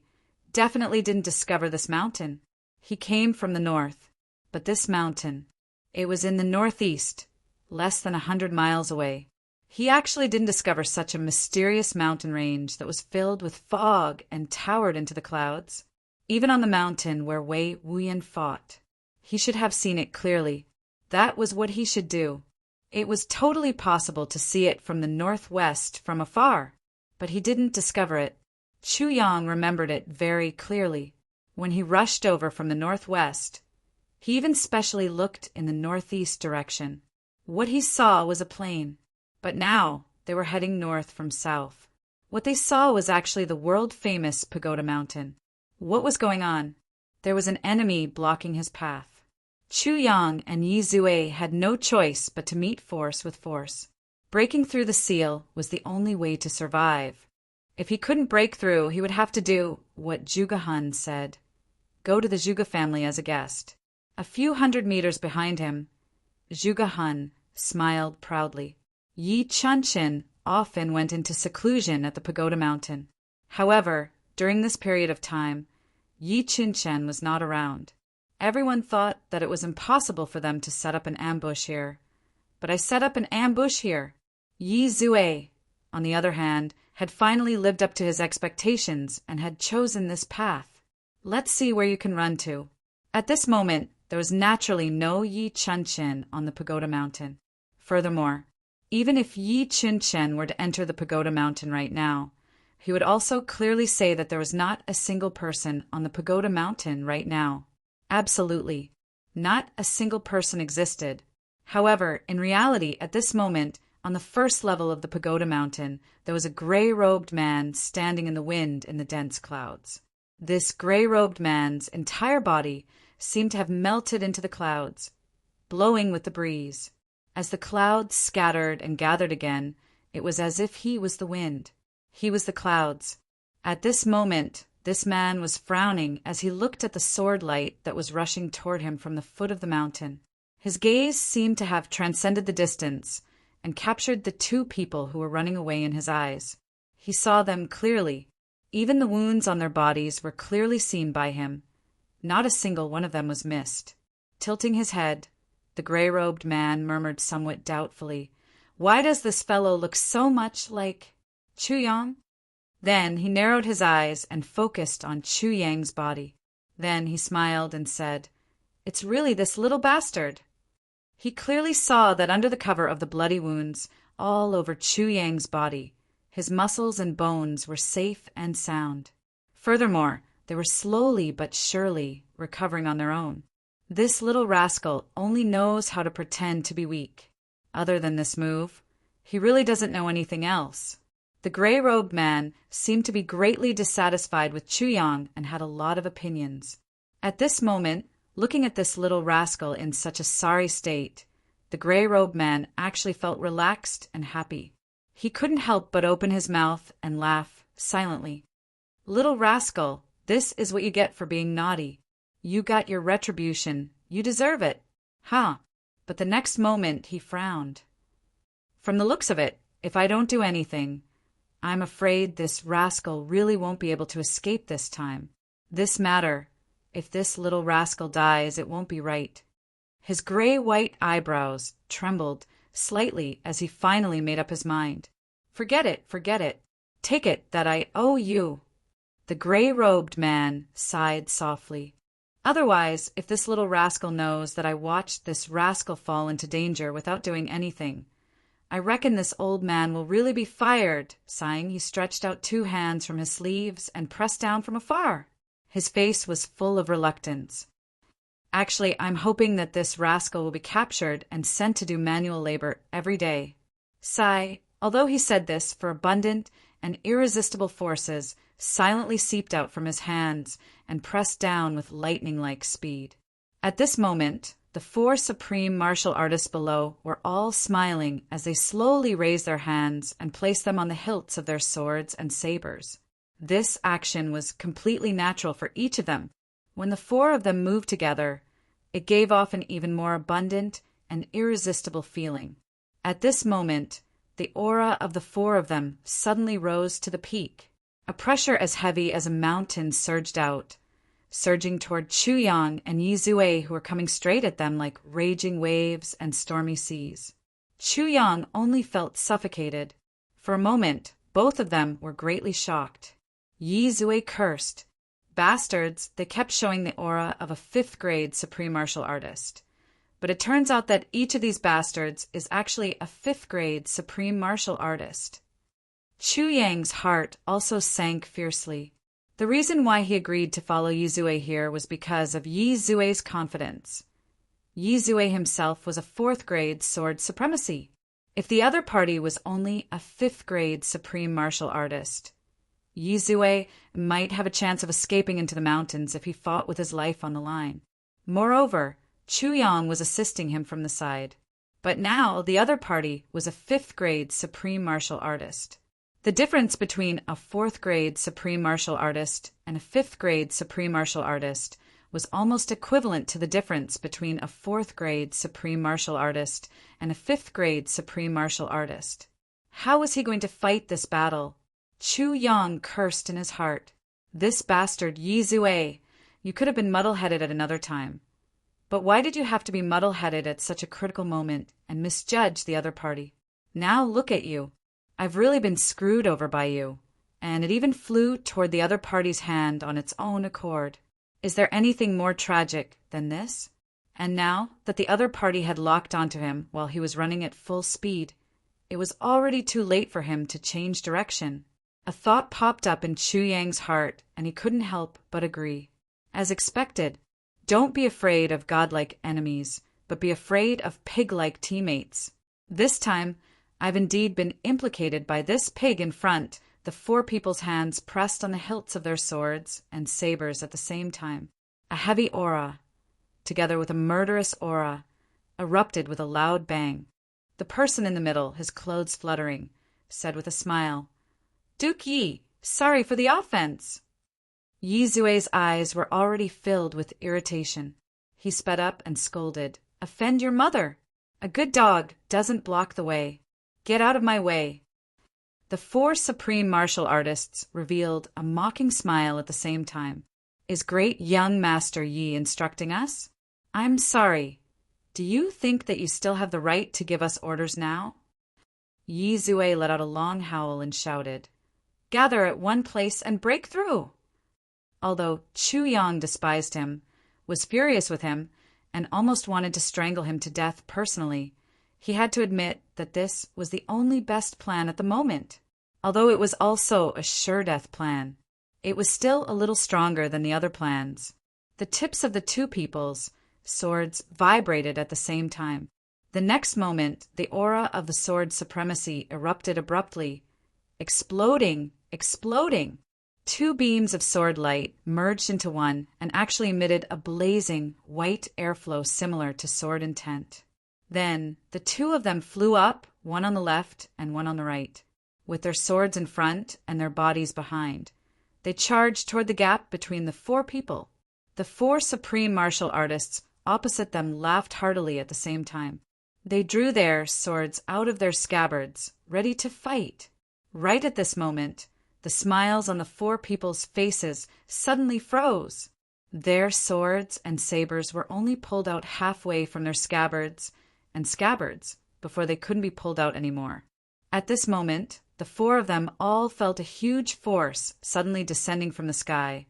didn't discover this mountain. He came from the north, but this mountain, it was in the northeast, less than 100 miles away. He actually didn't discover such a mysterious mountain range that was filled with fog and towered into the clouds. Even on the mountain where Wei Wuyan fought, he should have seen it clearly. That was what he should do. It was totally possible to see it from the northwest from afar, but he didn't discover it. Chu Yang remembered it very clearly. When he rushed over from the northwest, he even specially looked in the northeast direction. What he saw was a plain, but now they were heading north from south. What they saw was actually the world-famous Pagoda Mountain. What was going on? There was an enemy blocking his path. Chu Yang and Yi Zue had no choice but to meet force with force. Breaking through the seal was the only way to survive. If he couldn't break through, he would have to do what Zhuge Han said. Go to the Zhuge family as a guest. A few hundred meters behind him, Zhuge Han smiled proudly. Yi Chunchen often went into seclusion at the Pagoda Mountain. However, during this period of time, Yi Chunchen was not around. Everyone thought that it was impossible for them to set up an ambush here. But I set up an ambush here. Yi Zue, on the other hand, had finally lived up to his expectations and had chosen this path. Let's see where you can run to. At this moment, there was naturally no Yi Chunchen on the Pagoda Mountain. Furthermore, even if Yi Chunchen were to enter the Pagoda Mountain right now, he would also clearly say that there was not a single person on the Pagoda Mountain right now. Absolutely. Not a single person existed. However, in reality, at this moment, on the first level of the Pagoda Mountain, there was a gray-robed man standing in the wind in the dense clouds. This gray-robed man's entire body seemed to have melted into the clouds, blowing with the breeze. As the clouds scattered and gathered again, it was as if he was the wind. He was the clouds. At this moment, this man was frowning as he looked at the sword light that was rushing toward him from the foot of the mountain. His gaze seemed to have transcended the distance and captured the two people who were running away in his eyes. He saw them clearly. Even the wounds on their bodies were clearly seen by him. Not a single one of them was missed. Tilting his head, the gray-robed man murmured somewhat doubtfully, "Why does this fellow look so much like Chu Yang?" Then he narrowed his eyes and focused on Chu Yang's body. Then he smiled and said, "It's really this little bastard." He clearly saw that under the cover of the bloody wounds all over Chu Yang's body, his muscles and bones were safe and sound. Furthermore, they were slowly but surely recovering on their own. This little rascal only knows how to pretend to be weak. Other than this move, he really doesn't know anything else. The gray-robed man seemed to be greatly dissatisfied with Chu Yang and had a lot of opinions. At this moment, looking at this little rascal in such a sorry state, the gray-robed man actually felt relaxed and happy. He couldn't help but open his mouth and laugh silently. "Little rascal, this is what you get for being naughty. You got your retribution. You deserve it. Huh." But the next moment he frowned. "From the looks of it, if I don't do anything, I'm afraid this rascal really won't be able to escape this time. This matter, if this little rascal dies, it won't be right." His gray-white eyebrows trembled slightly as he finally made up his mind. Forget it. Take it that I owe you." The gray-robed man sighed softly. "Otherwise, if this little rascal knows that I watched this rascal fall into danger without doing anything, I reckon this old man will really be fired." Sighing, he stretched out two hands from his sleeves and pressed down from afar. His face was full of reluctance. "Actually, I'm hoping that this rascal will be captured and sent to do manual labor every day." Sigh, although he said this, for abundant and irresistible forces silently seeped out from his hands and pressed down with lightning-like speed. At this moment, The four supreme martial artists below were all smiling as they slowly raised their hands and placed them on the hilts of their swords and sabers. This action was completely natural for each of them. When the four of them moved together, it gave off an even more abundant and irresistible feeling. At this moment, the aura of the four of them suddenly rose to the peak. A pressure as heavy as a mountain surged out, surging toward Chu Yang and Yi Zue, who were coming straight at them like raging waves and stormy seas. Chu Yang only felt suffocated. For a moment, both of them were greatly shocked. Yi Zue cursed. Bastards, they kept showing the aura of a 5th-grade supreme martial artist. But it turns out that each of these bastards is actually a 5th-grade supreme martial artist. Chu Yang's heart also sank fiercely. The reason why he agreed to follow Yi Zue here was because of Yi Zue's confidence. Yi Zue himself was a 4th-grade sword supremacy. If the other party was only a 5th-grade supreme martial artist, Yi Zue might have a chance of escaping into the mountains if he fought with his life on the line. Moreover, Chu Yang was assisting him from the side. But now the other party was a 5th-grade supreme martial artist. The difference between a 4th-grade supreme martial artist and a 5th-grade supreme martial artist was almost equivalent to the difference between a 4th-grade supreme martial artist and a 5th-grade supreme martial artist. How was he going to fight this battle? Chu Yang cursed in his heart. This bastard Yi Zue, you could have been muddle-headed at another time. But why did you have to be muddle-headed at such a critical moment and misjudge the other party? Now look at you. I've really been screwed over by you, and it even flew toward the other party's hand on its own accord. Is there anything more tragic than this? And now that the other party had locked onto him while he was running at full speed, it was already too late for him to change direction. A thought popped up in Chu Yang's heart, and he couldn't help but agree. As expected, don't be afraid of godlike enemies, but be afraid of pig-like teammates. This time, I've indeed been implicated by this pig in front, the four people's hands pressed on the hilts of their swords and sabers at the same time. A heavy aura, together with a murderous aura, erupted with a loud bang. The person in the middle, his clothes fluttering, said with a smile, "Duke Yi, sorry for the offense." Yi Zue's eyes were already filled with irritation. He sped up and scolded, "Offend your mother! A good dog doesn't block the way. Get out of my way." The four supreme martial artists revealed a mocking smile at the same time. "Is great young Master Yi instructing us? I'm sorry. Do you think that you still have the right to give us orders now?" Yi Zue let out a long howl and shouted, "Gather at one place and break through!" Although Chu Yang despised him, was furious with him, and almost wanted to strangle him to death personally, he had to admit that this was the only best plan at the moment. Although it was also a sure-death plan, it was still a little stronger than the other plans. The tips of the two people's swords vibrated at the same time. The next moment, the aura of the sword supremacy erupted abruptly, exploding. Two beams of sword light merged into one and actually emitted a blazing, white airflow similar to sword intent. Then, the two of them flew up, one on the left and one on the right, with their swords in front and their bodies behind. They charged toward the gap between the four people. The four supreme martial artists opposite them laughed heartily at the same time. They drew their swords out of their scabbards, ready to fight. Right at this moment, the smiles on the four people's faces suddenly froze. Their swords and sabers were only pulled out halfway from their scabbards before they couldn't be pulled out anymore. At this moment, the four of them all felt a huge force suddenly descending from the sky,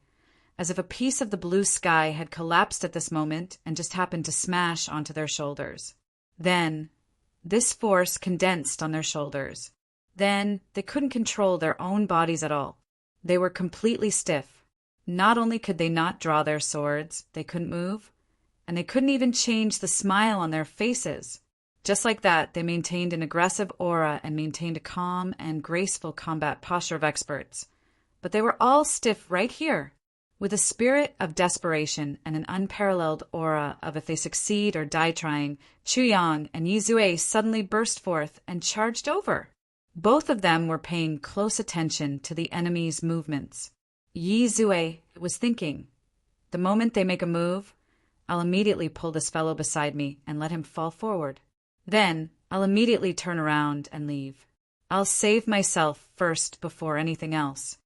as if a piece of the blue sky had collapsed at this moment and just happened to smash onto their shoulders. Then, this force condensed on their shoulders. Then, they couldn't control their own bodies at all. They were completely stiff. Not only could they not draw their swords, they couldn't move, and they couldn't even change the smile on their faces. Just like that, they maintained an aggressive aura and maintained a calm and graceful combat posture of experts. But they were all stiff right here, With a spirit of desperation and an unparalleled aura of if they succeed or die trying, Chuyang and Yizue suddenly burst forth and charged over. Both of them were paying close attention to the enemy's movements. Yizue was thinking, the moment they make a move, I'll immediately pull this fellow beside me and let him fall forward. Then I'll immediately turn around and leave. I'll save myself first before anything else.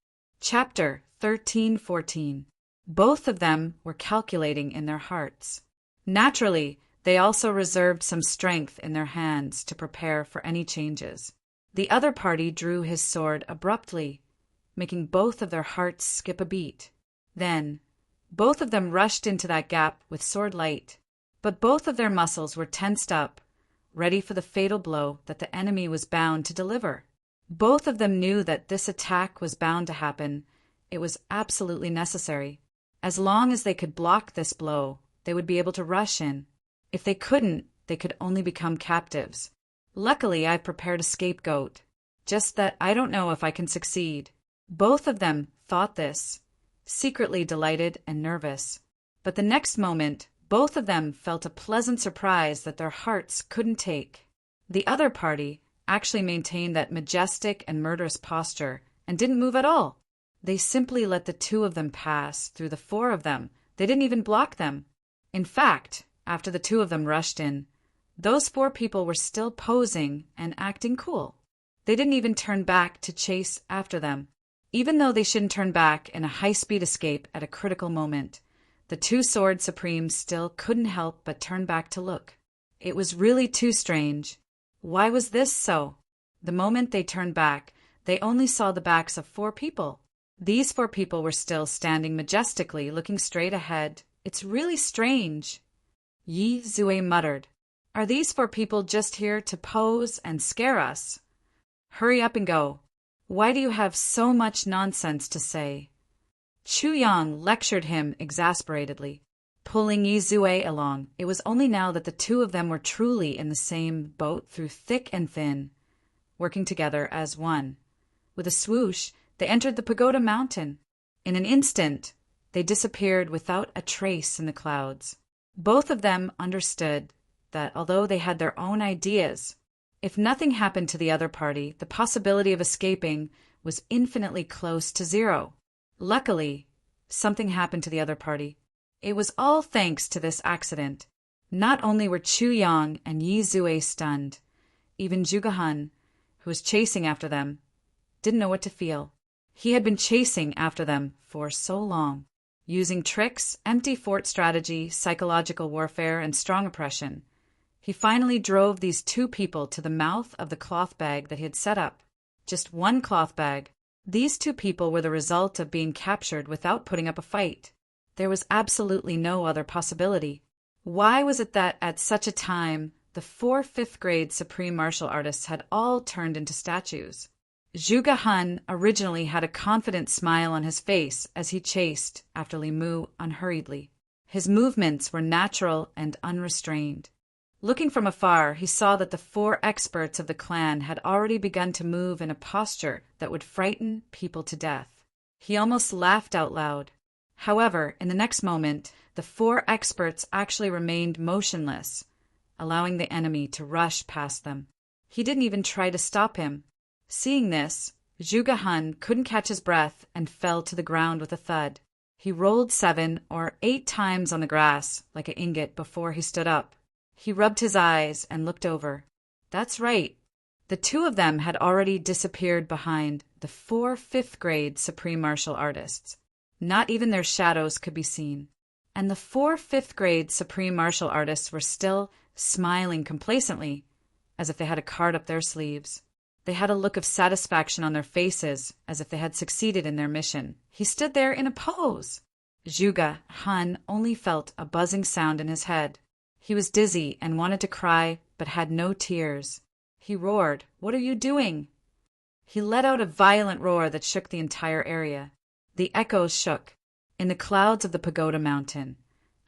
Chapter 13-14. Both of them were calculating in their hearts. Naturally, they also reserved some strength in their hands to prepare for any changes. The other party drew his sword abruptly, making both of their hearts skip a beat. Then, both of them rushed into that gap with sword light, but both of their muscles were tensed up, ready for the fatal blow that the enemy was bound to deliver. Both of them knew that this attack was bound to happen. It was absolutely necessary. As long as they could block this blow, they would be able to rush in. If they couldn't, they could only become captives. Luckily, I've prepared a scapegoat. Just that I don't know if I can succeed. Both of them thought this, secretly delighted and nervous. But the next moment, both of them felt a pleasant surprise that their hearts couldn't take. The other party actually maintained that majestic and murderous posture and didn't move at all. They simply let the two of them pass through the four of them. They didn't even block them. In fact, after the two of them rushed in, those four people were still posing and acting cool. They didn't even turn back to chase after them. Even though they shouldn't turn back in a high-speed escape at a critical moment, the two Sword Supremes still couldn't help but turn back to look. It was really too strange. Why was this so? The moment they turned back, they only saw the backs of four people. These four people were still standing majestically, looking straight ahead. It's really strange. Yizue muttered, "Are these four people just here to pose and scare us? Hurry up and go. Why do you have so much nonsense to say?" Chuyang lectured him exasperatedly, pulling Yizue along. It was only now that the two of them were truly in the same boat through thick and thin, working together as one. With a swoosh, they entered the pagoda mountain. In an instant, they disappeared without a trace in the clouds. Both of them understood that although they had their own ideas, if nothing happened to the other party, the possibility of escaping was infinitely close to zero. Luckily, something happened to the other party. It was all thanks to this accident. Not only were Chuyang and Yizue stunned, even Zhuge-Han, who was chasing after them, didn't know what to feel. He had been chasing after them for so long, using tricks, empty fort strategy, psychological warfare, and strong oppression. He finally drove these two people to the mouth of the cloth bag that he had set up. Just one cloth bag. These two people were the result of being captured without putting up a fight. There was absolutely no other possibility. Why was it that at such a time, the 4 fifth-grade supreme martial artists had all turned into statues? Zhuge-Han originally had a confident smile on his face as he chased after Li Mu unhurriedly. His movements were natural and unrestrained. Looking from afar, he saw that the 4 experts of the clan had already begun to move in a posture that would frighten people to death. He almost laughed out loud. However, in the next moment, the 4 experts actually remained motionless, allowing the enemy to rush past them. He didn't even try to stop him. Seeing this, Zhuge-Han couldn't catch his breath and fell to the ground with a thud. He rolled 7 or 8 times on the grass like an ingot before he stood up. He rubbed his eyes and looked over. That's right. The two of them had already disappeared behind the 4 fifth-grade supreme martial artists. Not even their shadows could be seen. And the 4 fifth-grade supreme martial artists were still smiling complacently, as if they had a card up their sleeves. They had a look of satisfaction on their faces, as if they had succeeded in their mission. He stood there in a pose. Zhuge-Han only felt a buzzing sound in his head. He was dizzy and wanted to cry, but had no tears. He roared, "What are you doing?" He let out a violent roar that shook the entire area. The echoes shook. In the clouds of the pagoda mountain,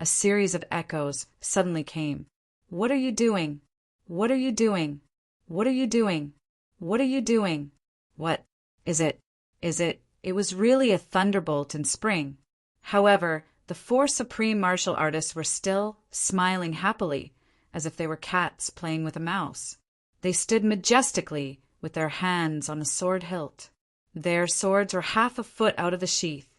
a series of echoes suddenly came. "What are you doing? What are you doing? What are you doing? What are you doing? What is it? Is it?" It was really a thunderbolt in spring. However, the four supreme martial artists were still smiling happily, as if they were cats playing with a mouse. They stood majestically, with their hands on a sword hilt. Their swords were half a foot out of the sheath,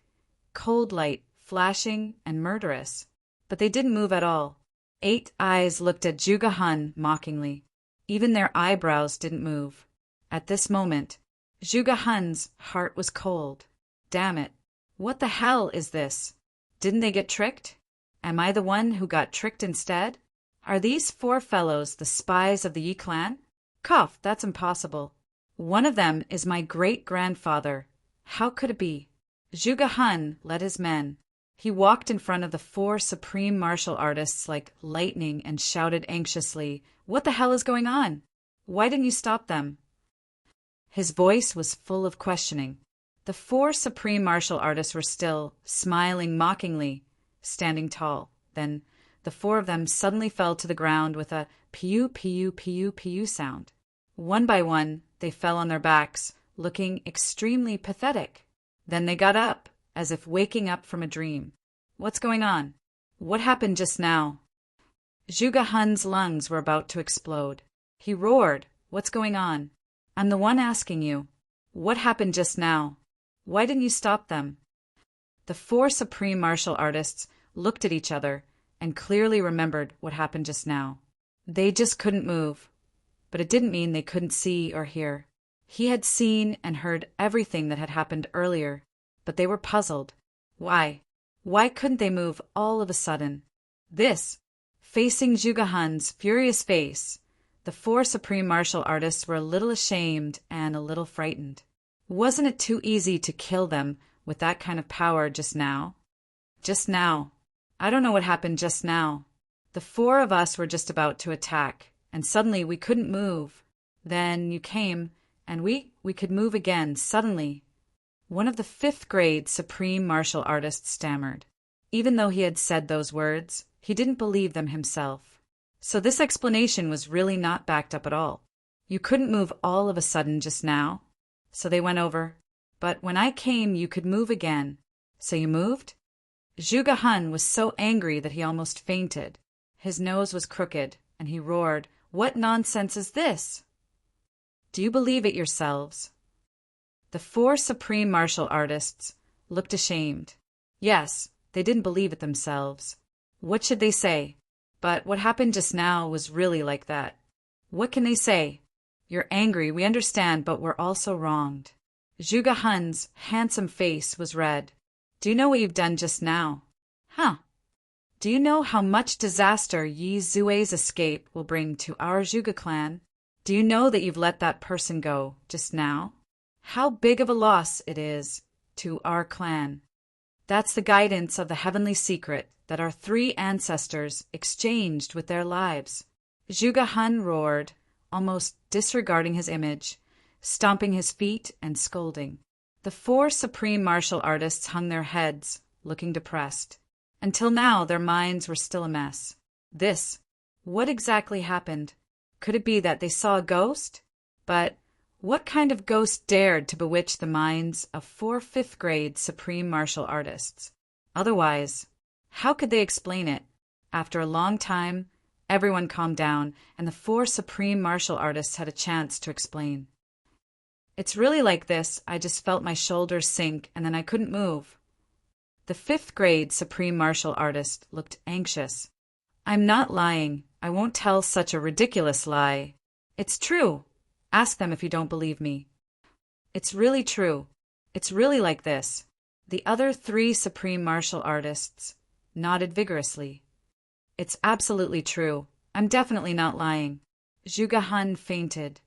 cold light, flashing, and murderous. But they didn't move at all. 8 eyes looked at Zhuge Han mockingly. Even their eyebrows didn't move. At this moment, Zhuge Han's heart was cold. Damn it. What the hell is this? Didn't they get tricked? Am I the one who got tricked instead? Are these 4 fellows the spies of the Yi clan? Cough, that's impossible. One of them is my great-grandfather. How could it be? Zhuge Han led his men. He walked in front of the 4 supreme martial artists like lightning and shouted anxiously, "What the hell is going on? Why didn't you stop them?" His voice was full of questioning. The 4 supreme martial artists were still, smiling mockingly, standing tall. Then the 4 of them suddenly fell to the ground with a piu piu piu piu sound. One by one, they fell on their backs, looking extremely pathetic. Then they got up, as if waking up from a dream. What's going on? What happened just now? Zhuge Han's lungs were about to explode. He roared, "What's going on? I'm the one asking you. What happened just now? Why didn't you stop them?" The 4 supreme martial artists looked at each other and clearly remembered what happened just now. They just couldn't move. But it didn't mean they couldn't see or hear. He had seen and heard everything that had happened earlier, but they were puzzled. Why? Why couldn't they move all of a sudden? Facing Zhuge Han's furious face, the 4 supreme martial artists were a little ashamed and a little frightened. Wasn't it too easy to kill them with that kind of power just now? Just now. I don't know what happened just now. The 4 of us were just about to attack, and suddenly we couldn't move. Then you came, and we could move again, suddenly. One of the 5th grade supreme martial artists stammered. Even though he had said those words, he didn't believe them himself. So this explanation was really not backed up at all. You couldn't move all of a sudden just now. So they went over. But when I came, you could move again. So you moved? Zhuge Han was so angry that he almost fainted. His nose was crooked, and he roared, "What nonsense is this? Do you believe it yourselves?" The 4 supreme martial artists looked ashamed. Yes, they didn't believe it themselves. What should they say? But what happened just now was really like that. What can they say? You're angry, we understand, but we're also wronged. Zhuge Han's handsome face was red. Do you know what you've done just now? Huh. Do you know how much disaster Yi Zue's escape will bring to our Zhuge clan? Do you know that you've let that person go just now? How big of a loss it is to our clan. That's the guidance of the heavenly secret that our 3 ancestors exchanged with their lives. Zhuge Han roared, almost disregarding his image, stomping his feet and scolding. The 4 supreme martial artists hung their heads, looking depressed. Until now, their minds were still a mess. What exactly happened? Could it be that they saw a ghost? But what kind of ghost dared to bewitch the minds of 4 5th grade supreme martial artists? Otherwise, how could they explain it? After a long time, everyone calmed down, and the 4 supreme martial artists had a chance to explain. It's really like this. I just felt my shoulders sink, and then I couldn't move. The 5th grade supreme martial artist looked anxious. I'm not lying. I won't tell such a ridiculous lie. It's true. Ask them if you don't believe me. It's really true. It's really like this. The other 3 supreme martial artists nodded vigorously. It's absolutely true. I'm definitely not lying. Zhuge Han fainted.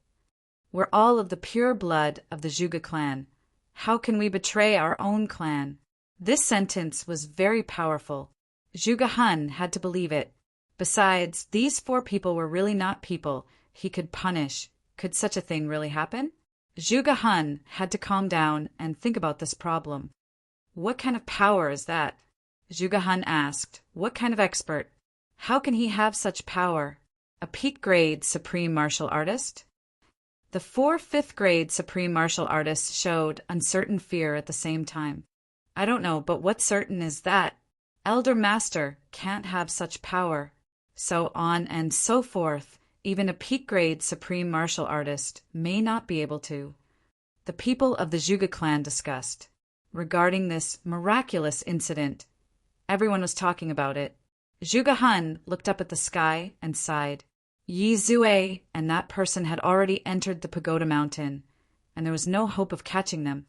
We're all of the pure blood of the Zhuge clan. How can we betray our own clan? This sentence was very powerful. Zhuge Han had to believe it. Besides, these 4 people were really not people he could punish. Could such a thing really happen? Zhuge Han had to calm down and think about this problem. What kind of power is that? Zhuge Han asked. What kind of expert? How can he have such power? A peak grade supreme martial artist? The 4 5th grade supreme martial artists showed uncertain fear at the same time. I don't know, but what's certain is that Elder Master can't have such power. So on and so forth, even a peak-grade supreme martial artist may not be able to. The people of the Zhuge clan discussed. Regarding this miraculous incident, everyone was talking about it. Zhuge Han looked up at the sky and sighed. Yi Zue and that person had already entered the pagoda mountain, and there was no hope of catching them.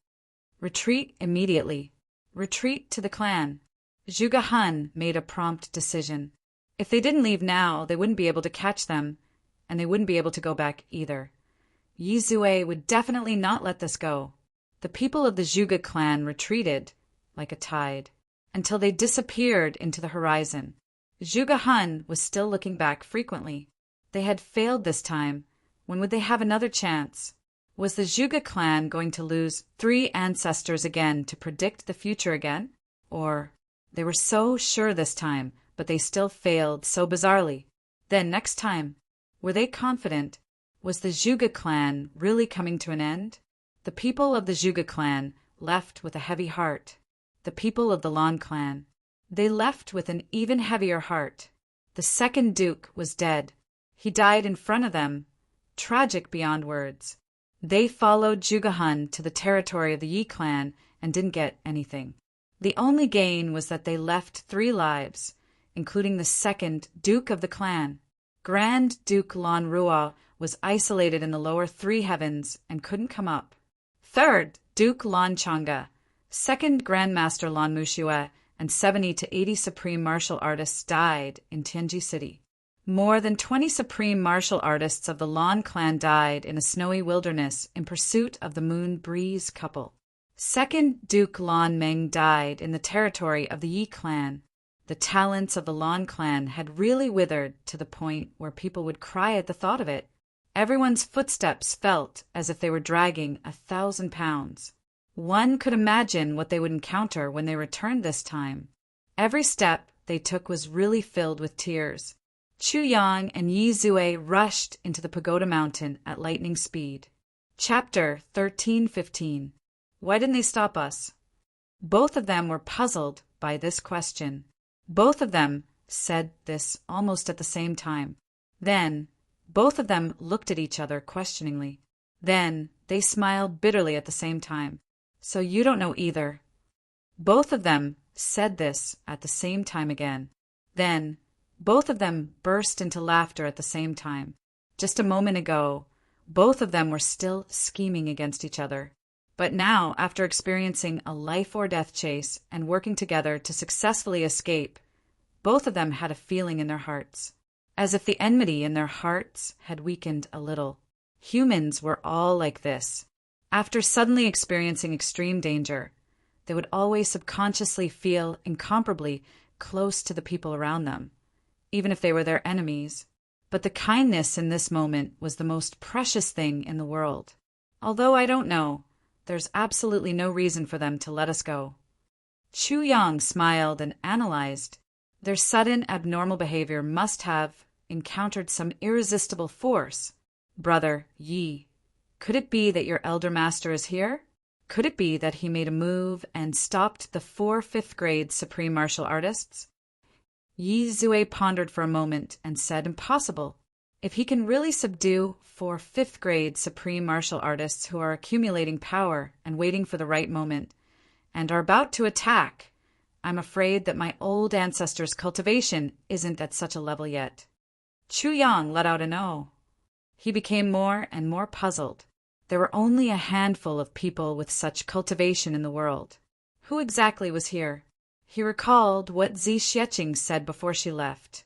Retreat immediately. Retreat to the clan. Zhuge Han made a prompt decision. If they didn't leave now, they wouldn't be able to catch them, and they wouldn't be able to go back either. Yi Zue would definitely not let this go. The people of the Zhuge clan retreated, like a tide, until they disappeared into the horizon. Zhuge Han was still looking back frequently. They had failed this time. When would they have another chance? Was the Zhuge clan going to lose 3 ancestors again to predict the future again? Or they were so sure this time, but they still failed so bizarrely. Then next time, were they confident? Was the Zhuge clan really coming to an end? The people of the Zhuge clan left with a heavy heart. The people of the Lan clan, they left with an even heavier heart. The second duke was dead. He died in front of them. Tragic beyond words. They followed Zhuge Han to the territory of the Yi clan and didn't get anything. The only gain was that they left 3 lives, including the second duke of the clan. Grand Duke Lan Rua was isolated in the lower 3 heavens and couldn't come up. Third, Duke Lan Changa, second Grandmaster Lan Mushue, and 70 to 80 supreme martial artists died in Tianji City. More than 20 supreme martial artists of the Lan clan died in a snowy wilderness in pursuit of the Moon Breeze couple. Second Duke Lan Meng died in the territory of the Yi clan. The talents of the Lan clan had really withered to the point where people would cry at the thought of it. Everyone's footsteps felt as if they were dragging 1,000 pounds. One could imagine what they would encounter when they returned this time. Every step they took was really filled with tears. Chu Yang and Yi Zue rushed into the pagoda mountain at lightning speed. Chapter 13:15. Why didn't they stop us? Both of them were puzzled by this question. Both of them said this almost at the same time. Then, both of them looked at each other questioningly. Then, they smiled bitterly at the same time. So you don't know either. Both of them said this at the same time again. Then, both of them burst into laughter at the same time. Just a moment ago, both of them were still scheming against each other. But now, after experiencing a life-or-death chase and working together to successfully escape, both of them had a feeling in their hearts, as if the enmity in their hearts had weakened a little. Humans were all like this. After suddenly experiencing extreme danger, they would always subconsciously feel incomparably close to the people around them, even if they were their enemies. But the kindness in this moment was the most precious thing in the world. Although I don't know, there's absolutely no reason for them to let us go. Chu Yang smiled and analyzed. Their sudden abnormal behavior must have encountered some irresistible force. Brother Yi, could it be that your elder master is here? Could it be that he made a move and stopped the 4 fifth-grade supreme martial artists? Yi Zue pondered for a moment and said, impossible. If he can really subdue 4 fifth-grade supreme martial artists who are accumulating power and waiting for the right moment, and are about to attack, I'm afraid that my old ancestors' cultivation isn't at such a level yet. Chu Yang let out a no. He became more and more puzzled. There were only a handful of people with such cultivation in the world. Who exactly was here? He recalled what Zi Xieching said before she left.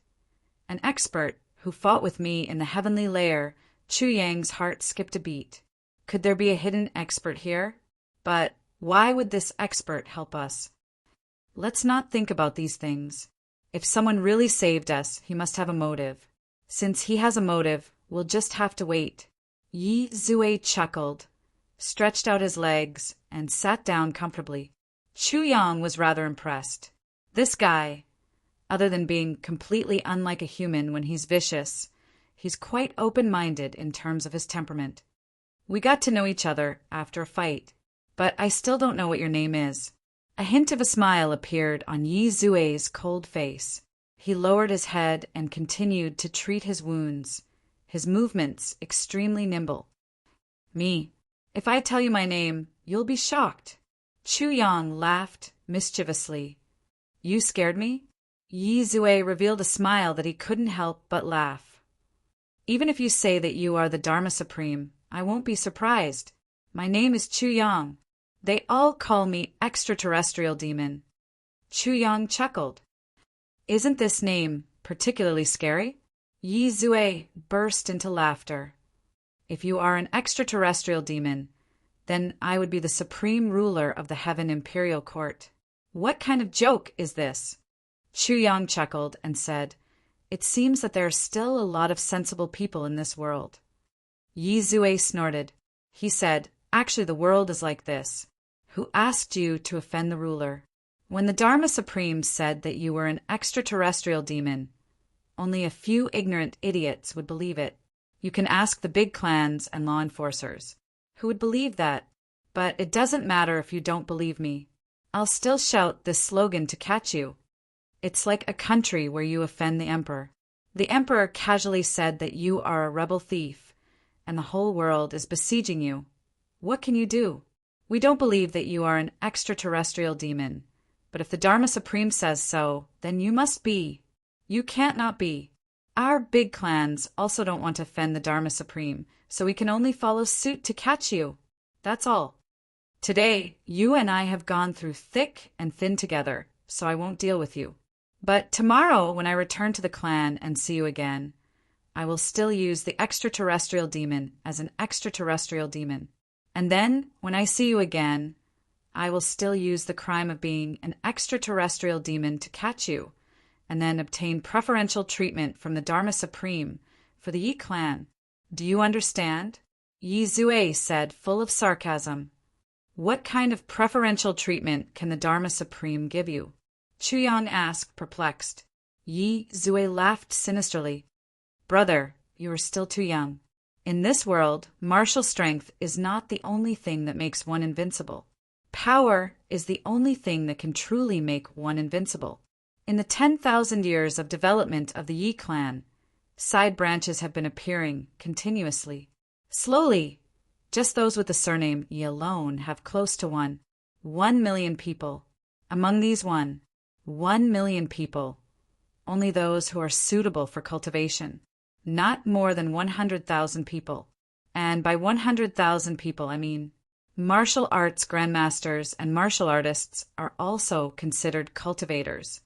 An expert who fought with me in the heavenly lair. Chu Yang's heart skipped a beat. Could there be a hidden expert here? But why would this expert help us? Let's not think about these things. If someone really saved us, he must have a motive. Since he has a motive, we'll just have to wait. Yi Zue chuckled, stretched out his legs, and sat down comfortably. Chu Yang was rather impressed. This guy, other than being completely unlike a human when he's vicious, he's quite open-minded in terms of his temperament. We got to know each other after a fight, but I still don't know what your name is. A hint of a smile appeared on Yi Zue's cold face. He lowered his head and continued to treat his wounds, his movements extremely nimble. Me. If I tell you my name, you'll be shocked. Chu Yang laughed mischievously. You scared me? Yi Zue revealed a smile that he couldn't help but laugh. Even if you say that you are the Dharma Supreme, I won't be surprised. My name is Chu Yang. They all call me Extraterrestrial Demon. Chu Yang chuckled. Isn't this name particularly scary? Yi Zue burst into laughter. If you are an extraterrestrial demon, then I would be the supreme ruler of the Heaven Imperial Court. What kind of joke is this? Chu Yang chuckled and said, It seems that there are still a lot of sensible people in this world. Yi Zue snorted. He said, Actually, the world is like this. Who asked you to offend the ruler? When the Dharma Supreme said that you were an extraterrestrial demon, only a few ignorant idiots would believe it. You can ask the big clans and law enforcers, who would believe that. But it doesn't matter if you don't believe me. I'll still shout this slogan to catch you. It's like a country where you offend the emperor. The emperor casually said that you are a rebel thief, and the whole world is besieging you. What can you do? We don't believe that you are an extraterrestrial demon, but if the Dharma Supreme says so, then you must be. You can't not be. Our big clans also don't want to offend the Dharma Supreme, so we can only follow suit to catch you. That's all. Today, you and I have gone through thick and thin together, so I won't deal with you. But tomorrow, when I return to the clan and see you again, I will still use the extraterrestrial demon as an extraterrestrial demon. And then, when I see you again, I will still use the crime of being an extraterrestrial demon to catch you, and then obtain preferential treatment from the Dharma Supreme for the Yi clan. Do you understand? Yi Zue said, full of sarcasm. What kind of preferential treatment can the Dharma Supreme give you? Chu Yang asked, perplexed. Yi Zue laughed sinisterly. Brother, you are still too young. In this world, martial strength is not the only thing that makes one invincible. Power is the only thing that can truly make one invincible. In the 10,000 years of development of the Yi clan, side branches have been appearing continuously. Slowly, just those with the surname Yi alone have close to 1 million people. Among these 1 million people, only those who are suitable for cultivation, not more than 100,000 people. And by 100,000 people, I mean martial arts grandmasters and martial artists are also considered cultivators.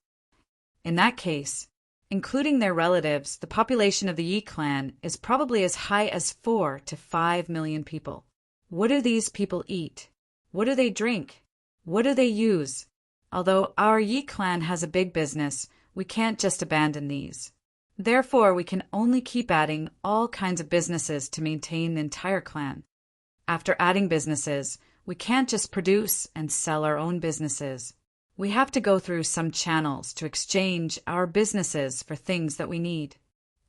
In that case, including their relatives, the population of the Yi clan is probably as high as 4 to 5 million people. What do these people eat? What do they drink? What do they use? Although our Yi clan has a big business, we can't just abandon these. Therefore, we can only keep adding all kinds of businesses to maintain the entire clan. After adding businesses, we can't just produce and sell our own businesses. We have to go through some channels to exchange our businesses for things that we need.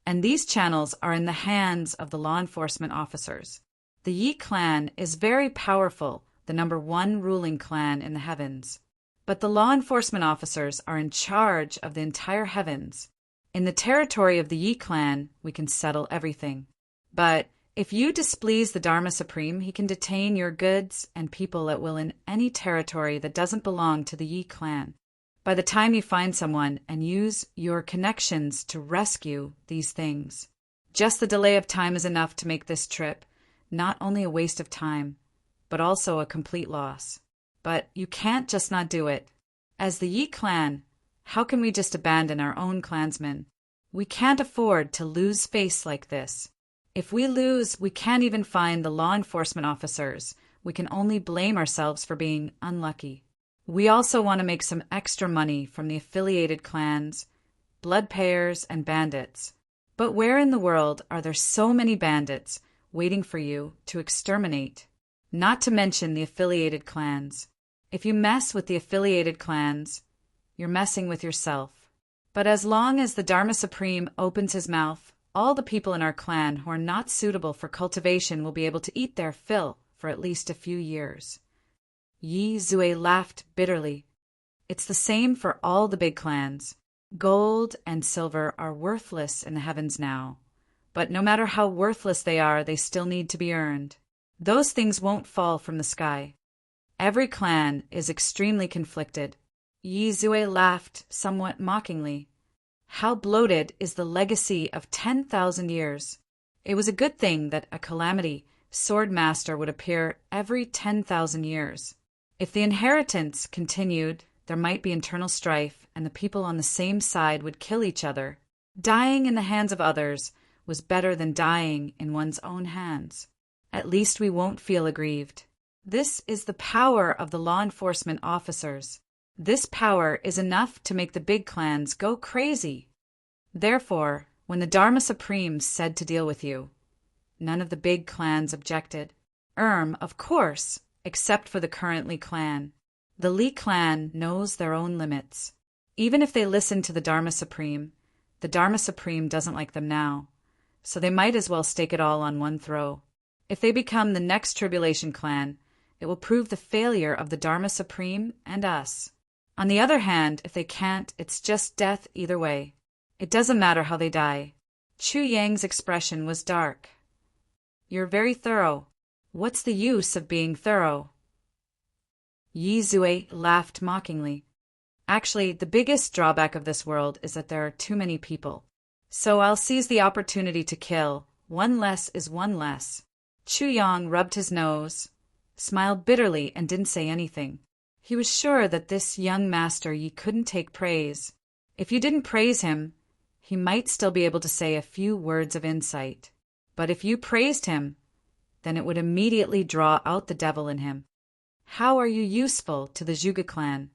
And these channels are in the hands of the law enforcement officers. The Yi clan is very powerful, the #1 ruling clan in the heavens. But the law enforcement officers are in charge of the entire heavens. In the territory of the Yi clan, we can settle everything. But if you displease the Dharma Supreme, he can detain your goods and people at will in any territory that doesn't belong to the Yi clan. By the time you find someone and use your connections to rescue these things, just the delay of time is enough to make this trip not only a waste of time, but also a complete loss. But you can't just not do it. As the Yi clan, how can we just abandon our own clansmen? We can't afford to lose face like this. If we lose, we can't even find the law enforcement officers. We can only blame ourselves for being unlucky. We also want to make some extra money from the affiliated clans, blood payers, and bandits. But where in the world are there so many bandits waiting for you to exterminate? Not to mention the affiliated clans. If you mess with the affiliated clans, you're messing with yourself. But as long as the Dharma Supreme opens his mouth, all the people in our clan who are not suitable for cultivation will be able to eat their fill for at least a few years. Yi Zue laughed bitterly. It's the same for all the big clans. Gold and silver are worthless in the heavens now. But no matter how worthless they are, they still need to be earned. Those things won't fall from the sky. Every clan is extremely conflicted. Yizue laughed somewhat mockingly. How bloated is the legacy of 10,000 years. It was a good thing that a calamity sword master would appear every 10,000 years. If the inheritance continued, there might be internal strife, and the people on the same side would kill each other. Dying in the hands of others was better than dying in one's own hands. At least we won't feel aggrieved. This is the power of the law enforcement officers. This power is enough to make the big clans go crazy. Therefore, when the Dharma Supreme said to deal with you, none of the big clans objected. Of course, except for the currently clan. The Li clan knows their own limits. Even if they listen to the Dharma Supreme doesn't like them now. So they might as well stake it all on one throw. If they become the next tribulation clan, it will prove the failure of the Dharma Supreme and us. On the other hand, if they can't, it's just death either way. It doesn't matter how they die. Chu Yang's expression was dark. You're very thorough. What's the use of being thorough? Yizue laughed mockingly. Actually, the biggest drawback of this world is that there are too many people. So I'll seize the opportunity to kill. One less is one less. Chu Yang rubbed his nose, smiled bitterly, and didn't say anything. He was sure that this young master Yi couldn't take praise. If you didn't praise him, he might still be able to say a few words of insight. But if you praised him, then it would immediately draw out the devil in him. How are you useful to the Zhuge clan?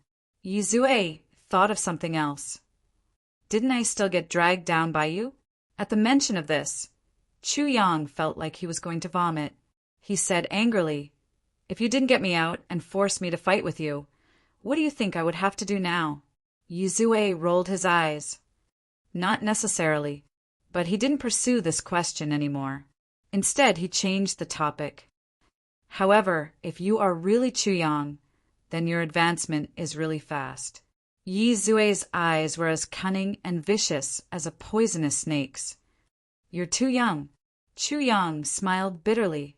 Yizue thought of something else. Didn't I still get dragged down by you? At the mention of this, Chu Yang felt like he was going to vomit. He said angrily, If you didn't get me out and force me to fight with you, what do you think I would have to do now? Yizue rolled his eyes. Not necessarily, but he didn't pursue this question anymore. Instead, he changed the topic. However, if you are really Chu Yang, then your advancement is really fast. Yizue's eyes were as cunning and vicious as a poisonous snake's. You're too young. Chu Yang smiled bitterly.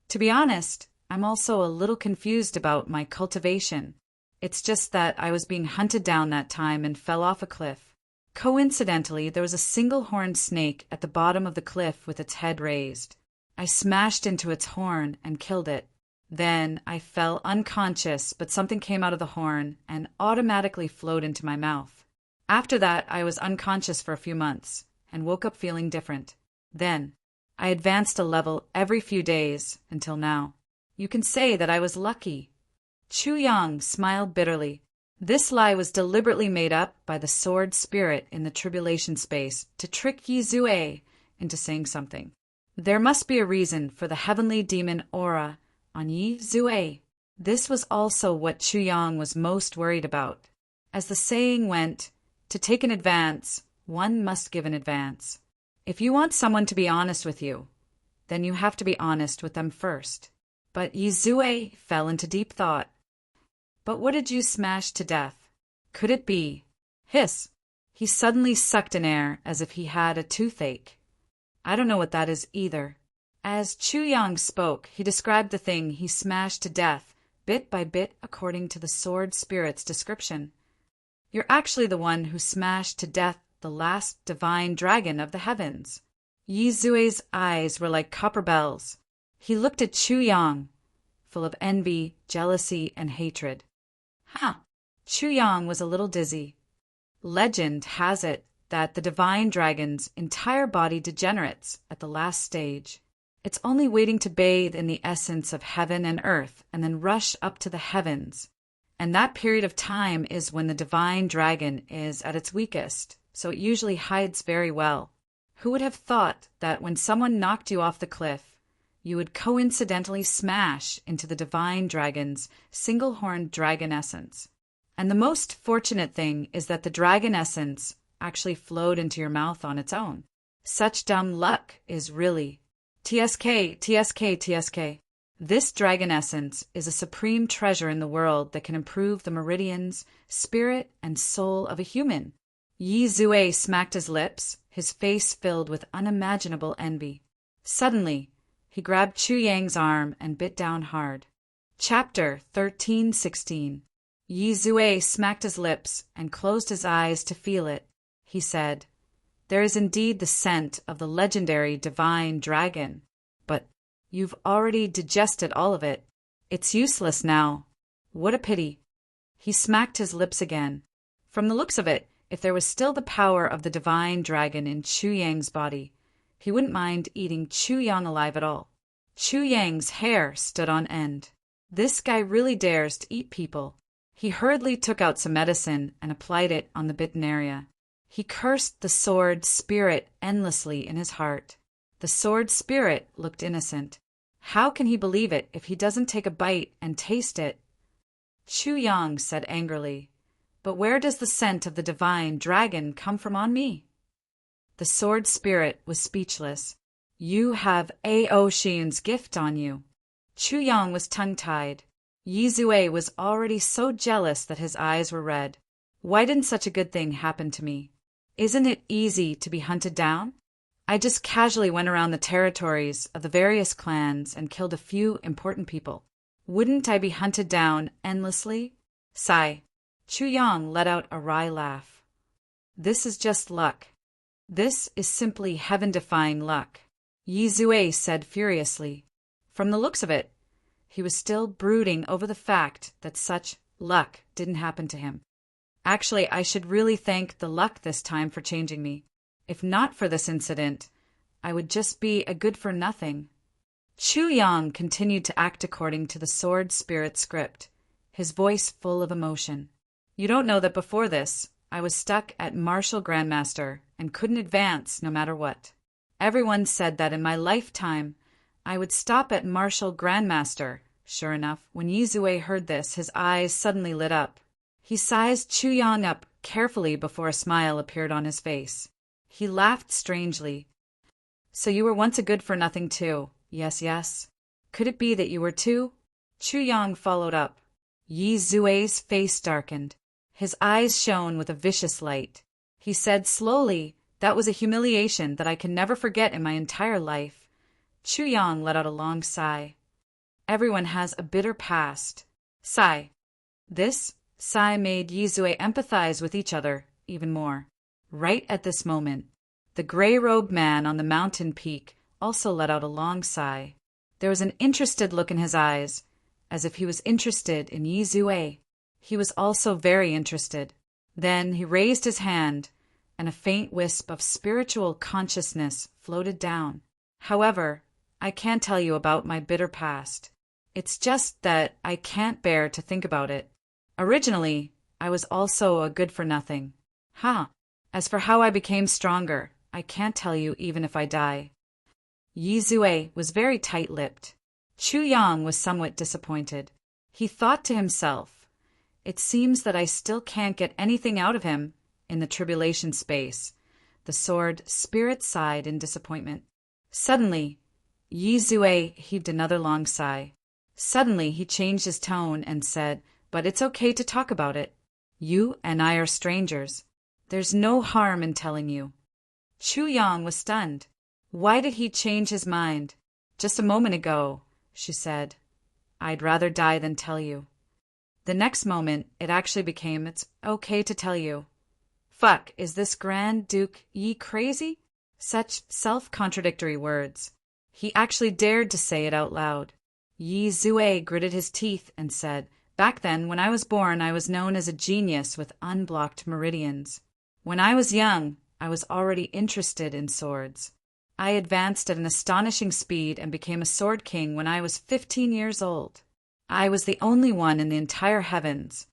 To be honest, I'm also a little confused about my cultivation. It's just that I was being hunted down that time and fell off a cliff. Coincidentally, there was a single-horned snake at the bottom of the cliff with its head raised. I smashed into its horn and killed it. Then I fell unconscious, but something came out of the horn and automatically flowed into my mouth. After that, I was unconscious for a few months and woke up feeling different. Then, I advanced a level every few days until now. You can say that I was lucky. Chu Yang smiled bitterly. This lie was deliberately made up by the sword spirit in the tribulation space to trick Yizue into saying something. There must be a reason for the heavenly demon aura on Yizue. This was also what Chu Yang was most worried about. As the saying went, to take an advance, one must give an advance. If you want someone to be honest with you, then you have to be honest with them first. But Yizue fell into deep thought. But what did you smash to death? Could it be? Hiss! He suddenly sucked in air as if he had a toothache. I don't know what that is either. As Chu Yang spoke, he described the thing he smashed to death, bit by bit according to the sword spirit's description. You're actually the one who smashed to death the last divine dragon of the heavens. Yizue's eyes were like copper bells. He looked at Chu Yang, full of envy, jealousy, and hatred. Chu Yang was a little dizzy. Legend has it that the divine dragon's entire body degenerates at the last stage. It's only waiting to bathe in the essence of heaven and earth and then rush up to the heavens. And that period of time is when the divine dragon is at its weakest, so it usually hides very well. Who would have thought that when someone knocked you off the cliff, you would coincidentally smash into the divine dragon's single-horned dragon essence? And the most fortunate thing is that the dragon essence actually flowed into your mouth on its own. Such dumb luck is really... TSK, TSK, TSK. This dragon essence is a supreme treasure in the world that can improve the meridians, spirit, and soul of a human. Yi Zue smacked his lips, his face filled with unimaginable envy. Suddenly, he grabbed Chu Yang's arm and bit down hard. Chapter 13:16. Yi Zue smacked his lips and closed his eyes to feel it. He said, "There is indeed the scent of the legendary divine dragon, but you've already digested all of it. It's useless now. What a pity." He smacked his lips again. From the looks of it, if there was still the power of the divine dragon in Chu Yang's body, he wouldn't mind eating Chu Yang alive at all. Chu Yang's hair stood on end. This guy really dares to eat people. He hurriedly took out some medicine and applied it on the bitten area. He cursed the sword spirit endlessly in his heart. The sword spirit looked innocent. How can he believe it if he doesn't take a bite and taste it? Chu Yang said angrily, "But where does the scent of the divine dragon come from on me?" The sword spirit was speechless. "You have Aoshin's gift on you." Chu Yang was tongue-tied. Yi Zue was already so jealous that his eyes were red. Why didn't such a good thing happen to me? Isn't it easy to be hunted down? I just casually went around the territories of the various clans and killed a few important people. Wouldn't I be hunted down endlessly? Sigh. Chu Yang let out a wry laugh. This is just luck. This is simply heaven-defying luck, Yi Zue said furiously. From the looks of it, he was still brooding over the fact that such luck didn't happen to him. Actually, I should really thank the luck this time for changing me. If not for this incident, I would just be a good-for-nothing. Chu Yang continued to act according to the sword spirit script, his voice full of emotion. You don't know that before this, I was stuck at Martial Grandmaster and couldn't advance no matter what. Everyone said that in my lifetime, I would stop at Martial Grandmaster. Sure enough, when Yi Zue heard this, his eyes suddenly lit up. He sized Chu Yang up carefully before a smile appeared on his face. He laughed strangely. So you were once a good-for-nothing too. Yes, yes. Could it be that you were too? Chu Yang followed up. Yi Zue's face darkened. His eyes shone with a vicious light. He said slowly, "That was a humiliation that I can never forget in my entire life." Chu Yang let out a long sigh. Everyone has a bitter past. Sigh. This sigh made Yi Zue empathize with each other even more. Right at this moment, the gray-robed man on the mountain peak also let out a long sigh. There was an interested look in his eyes, as if he was interested in Yi Zue. He was also very interested. Then he raised his hand, and a faint wisp of spiritual consciousness floated down. However, I can't tell you about my bitter past. It's just that I can't bear to think about it. Originally, I was also a good-for-nothing. As for how I became stronger, I can't tell you even if I die. Yi Zue was very tight-lipped. Chu Yang was somewhat disappointed. He thought to himself, "It seems that I still can't get anything out of him in the tribulation space." The sword spirit sighed in disappointment. Suddenly, Yi Zue heaved another long sigh. Suddenly, he changed his tone and said, "But it's okay to talk about it. You and I are strangers. There's no harm in telling you." Chu Yang was stunned. Why did he change his mind? Just a moment ago, she said, "I'd rather die than tell you." The next moment, it actually became, "It's okay to tell you." Fuck, is this Grand Duke Yi crazy? Such self-contradictory words. He actually dared to say it out loud. Yi Zue gritted his teeth and said, "Back then, when I was born, I was known as a genius with unblocked meridians. When I was young, I was already interested in swords. I advanced at an astonishing speed and became a sword king when I was 15 years old. I was the only one in the entire heavens.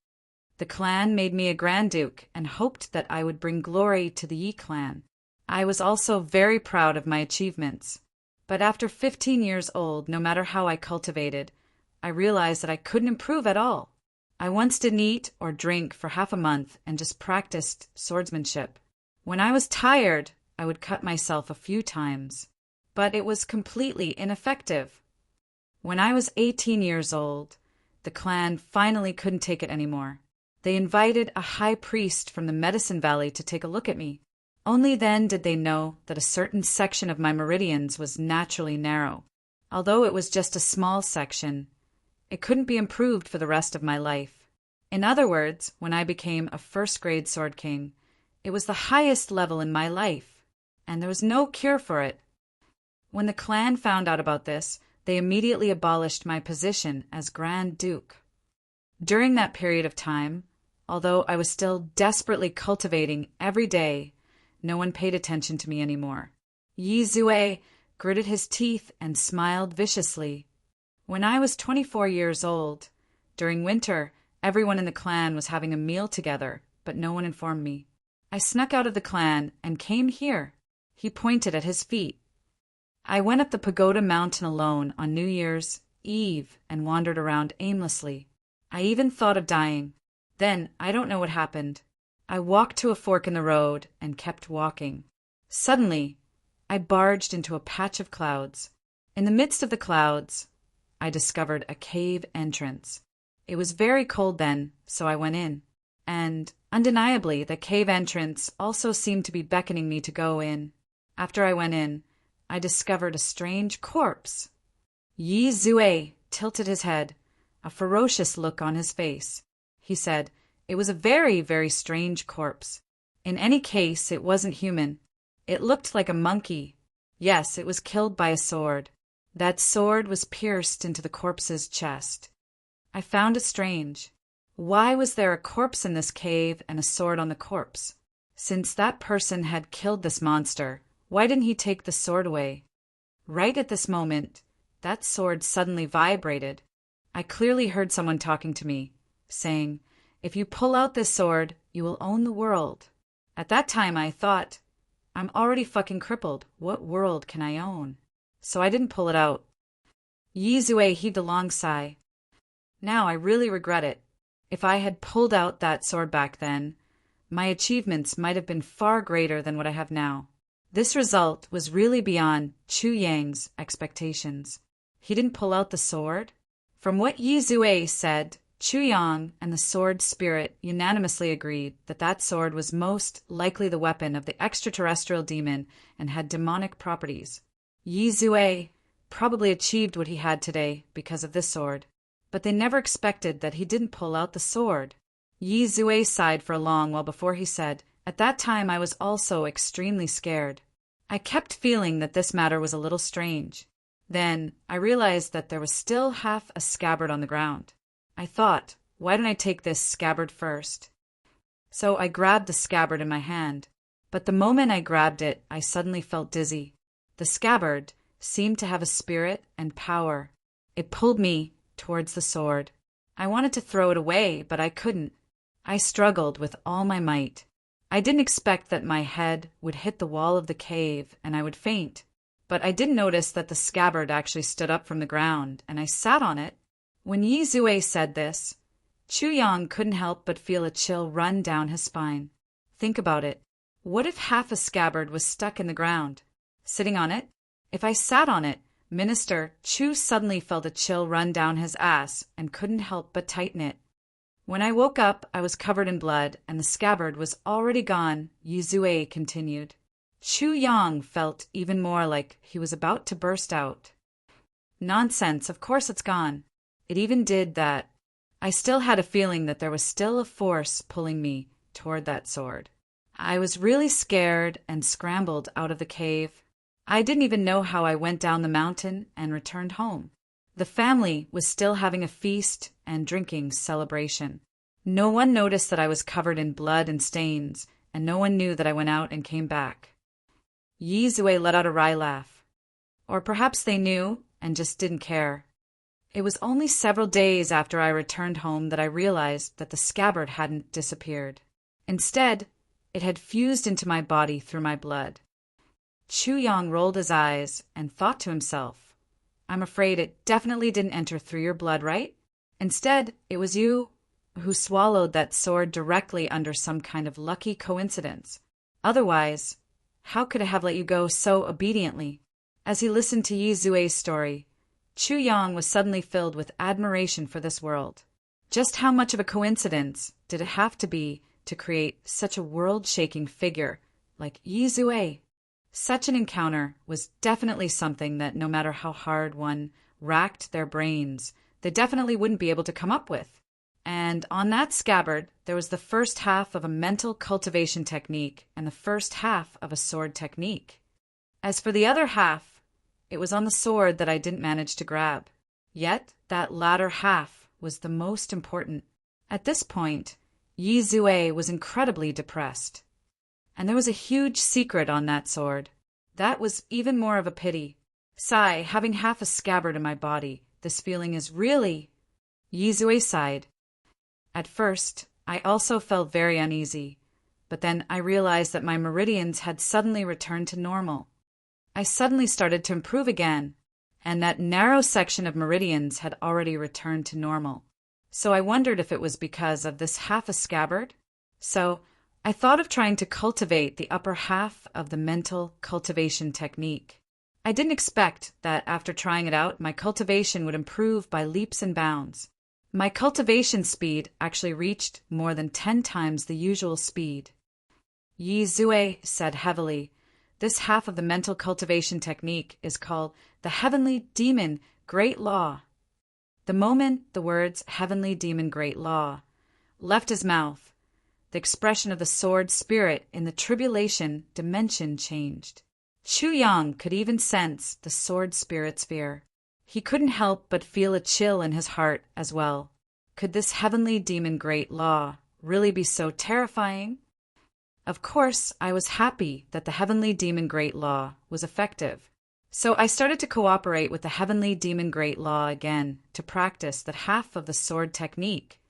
The clan made me a Grand Duke and hoped that I would bring glory to the Yi clan. I was also very proud of my achievements. But after 15 years old, no matter how I cultivated, I realized that I couldn't improve at all. I once didn't eat or drink for half a month and just practiced swordsmanship. When I was tired, I would cut myself a few times. But it was completely ineffective. When I was 18 years old, the clan finally couldn't take it anymore. They invited a high priest from the Medicine Valley to take a look at me. Only then did they know that a certain section of my meridians was naturally narrow. Although it was just a small section, it couldn't be improved for the rest of my life. In other words, when I became a first-grade Sword King, it was the highest level in my life, and there was no cure for it. When the clan found out about this, they immediately abolished my position as Grand Duke. During that period of time, although I was still desperately cultivating every day, no one paid attention to me anymore. Yi Zue gritted his teeth and smiled viciously. When I was 24 years old, during winter, everyone in the clan was having a meal together, but no one informed me. I snuck out of the clan and came here. He pointed at his feet. I went up the Pagoda Mountain alone on New Year's Eve and wandered around aimlessly. I even thought of dying. Then, I don't know what happened. I walked to a fork in the road and kept walking. Suddenly, I barged into a patch of clouds. In the midst of the clouds, I discovered a cave entrance. It was very cold then, so I went in. And, undeniably, the cave entrance also seemed to be beckoning me to go in. After I went in, I discovered a strange corpse. Yi Zue tilted his head, a ferocious look on his face. He said, "It was a very, very strange corpse. In any case, it wasn't human. It looked like a monkey. Yes, it was killed by a sword. That sword was pierced into the corpse's chest." I found it strange. Why was there a corpse in this cave and a sword on the corpse? Since that person had killed this monster, why didn't he take the sword away? Right at this moment, that sword suddenly vibrated. I clearly heard someone talking to me, saying, "If you pull out this sword, you will own the world." At that time I thought, I'm already fucking crippled. What world can I own? So I didn't pull it out. Yi Zue heaved a long sigh. Now I really regret it. If I had pulled out that sword back then, my achievements might have been far greater than what I have now. This result was really beyond Chu Yang's expectations. He didn't pull out the sword? From what Yi Zue said, Chu Yang and the sword spirit unanimously agreed that that sword was most likely the weapon of the extraterrestrial demon and had demonic properties. Yi Zue probably achieved what he had today because of this sword, but they never expected that he didn't pull out the sword. Yi Zue sighed for a long while before he said, "At that time I was also extremely scared. I kept feeling that this matter was a little strange. Then I realized that there was still half a scabbard on the ground. I thought, why don't I take this scabbard first? So I grabbed the scabbard in my hand, but the moment I grabbed it, I suddenly felt dizzy. The scabbard seemed to have a spirit and power. It pulled me towards the sword. I wanted to throw it away, but I couldn't. I struggled with all my might. I didn't expect that my head would hit the wall of the cave and I would faint, but I didn't notice that the scabbard actually stood up from the ground, and I sat on it. When Yi Zue said this, Chu Yang couldn't help but feel a chill run down his spine. Think about it. What if half a scabbard was stuck in the ground? Sitting on it? If I sat on it, Minister Chu suddenly felt a chill run down his ass and couldn't help but tighten it. When I woke up, I was covered in blood, and the scabbard was already gone, Yi Zue continued. Chu Yang felt even more like he was about to burst out. Nonsense, of course it's gone. It even did that. I still had a feeling that there was still a force pulling me toward that sword. I was really scared and scrambled out of the cave. I didn't even know how I went down the mountain and returned home. The family was still having a feast and drinking celebration. No one noticed that I was covered in blood and stains, and no one knew that I went out and came back. Yi Zue let out a wry laugh. Or perhaps they knew and just didn't care. It was only several days after I returned home that I realized that the scabbard hadn't disappeared. Instead, it had fused into my body through my blood. Chu Yang rolled his eyes and thought to himself, I'm afraid it definitely didn't enter through your blood, right? Instead, it was you who swallowed that sword directly under some kind of lucky coincidence. Otherwise, how could I have let you go so obediently? As he listened to Yi Zue's story, Chu Yang was suddenly filled with admiration for this world. Just how much of a coincidence did it have to be to create such a world-shaking figure like Yi Zue? Such an encounter was definitely something that no matter how hard one racked their brains, they definitely wouldn't be able to come up with. And on that scabbard, there was the first half of a mental cultivation technique and the first half of a sword technique. As for the other half, it was on the sword that I didn't manage to grab. Yet, that latter half was the most important. At this point, Yi Zue was incredibly depressed. And there was a huge secret on that sword. That was even more of a pity. Sigh, having half a scabbard in my body, this feeling is really... Yi Zue sighed. At first, I also felt very uneasy, but then I realized that my meridians had suddenly returned to normal. I suddenly started to improve again, and that narrow section of meridians had already returned to normal. So I wondered if it was because of this half a scabbard. So I thought of trying to cultivate the upper half of the mental cultivation technique. I didn't expect that after trying it out, my cultivation would improve by leaps and bounds. My cultivation speed actually reached more than 10 times the usual speed. Yi Zue said heavily, "This half of the mental cultivation technique is called the Heavenly Demon Great Law." The moment the words Heavenly Demon Great Law left his mouth, the expression of the sword spirit in the tribulation dimension changed. Chu Yang could even sense the sword spirit's fear. He couldn't help but feel a chill in his heart as well. Could this Heavenly Demon Great Law really be so terrifying? Of course, I was happy that the Heavenly Demon Great Law was effective. So I started to cooperate with the Heavenly Demon Great Law again to practice that half of the sword technique,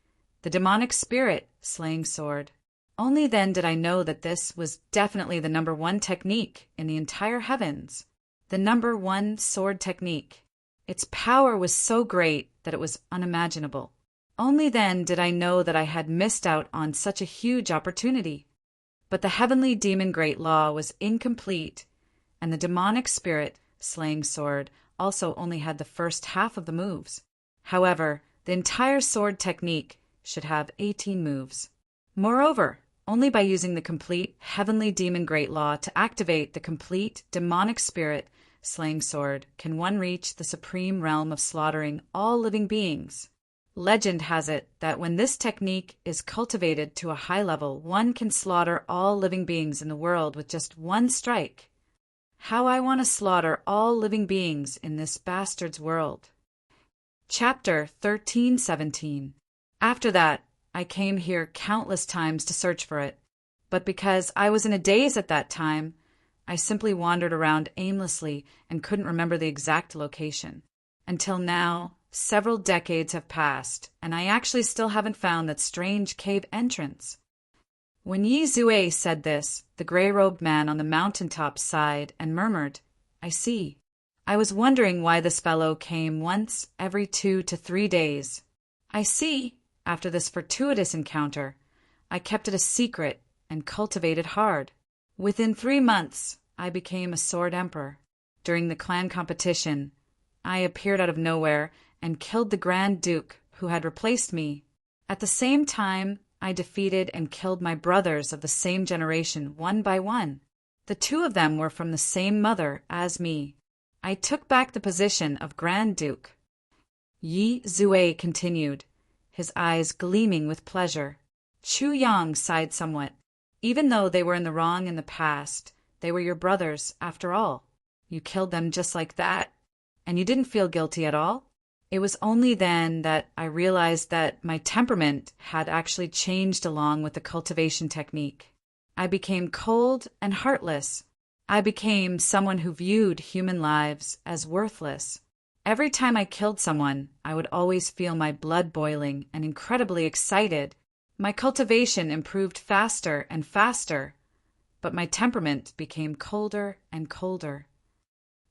the demonic spirit slaying sword. Only then did I know that this was definitely the number one technique in the entire heavens. The number one sword technique. Its power was so great that it was unimaginable. Only then did I know that I had missed out on such a huge opportunity. But the Heavenly Demon Great Law was incomplete, and the demonic spirit slaying sword also only had the first half of the moves. However, the entire sword technique should have 18 moves. Moreover, only by using the complete Heavenly Demon Great Law to activate the complete demonic spirit slaying sword can one reach the supreme realm of slaughtering all living beings. Legend has it that when this technique is cultivated to a high level, one can slaughter all living beings in the world with just one strike. How I want to slaughter all living beings in this bastard's world. Chapter 13:17. After that, I came here countless times to search for it, but because I was in a daze at that time, I simply wandered around aimlessly and couldn't remember the exact location. Until now, several decades have passed, and I actually still haven't found that strange cave entrance. When Yi Zue said this, the gray-robed man on the mountaintop sighed and murmured, "I see." I was wondering why this fellow came once every 2 to 3 days. I see, after this fortuitous encounter, I kept it a secret and cultivated hard. Within 3 months, I became a sword emperor. During the clan competition, I appeared out of nowhere and killed the Grand Duke who had replaced me. At the same time, I defeated and killed my brothers of the same generation one by one. The 2 of them were from the same mother as me. I took back the position of Grand Duke. Yi Zue continued, his eyes gleaming with pleasure. Chu Yang sighed somewhat. Even though they were in the wrong in the past, they were your brothers after all. You killed them just like that, and you didn't feel guilty at all? It was only then that I realized that my temperament had actually changed along with the cultivation technique. I became cold and heartless. I became someone who viewed human lives as worthless. Every time I killed someone, I would always feel my blood boiling and incredibly excited. My cultivation improved faster and faster, but my temperament became colder and colder.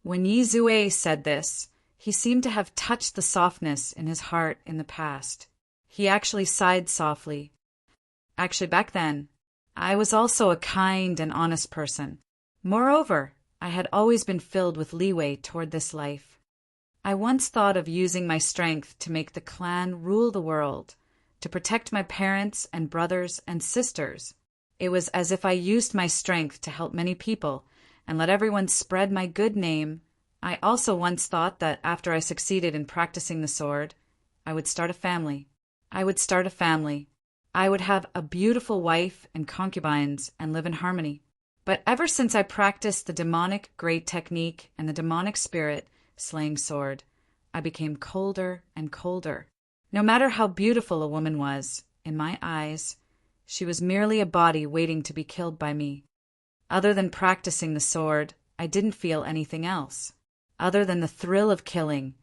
When Yi Zue said this, he seemed to have touched the softness in his heart in the past. He actually sighed softly. Actually, back then, I was also a kind and honest person. Moreover, I had always been filled with leeway toward this life. I once thought of using my strength to make the clan rule the world, to protect my parents and brothers and sisters. It was as if I used my strength to help many people and let everyone spread my good name. I also once thought that after I succeeded in practicing the sword, I would start a family. I would start a family. I would have a beautiful wife and concubines and live in harmony. But ever since I practiced the demonic great technique and the demonic spirit slaying sword, I became colder and colder. No matter how beautiful a woman was, in my eyes, she was merely a body waiting to be killed by me. Other than practicing the sword, I didn't feel anything else. Other than the thrill of killing,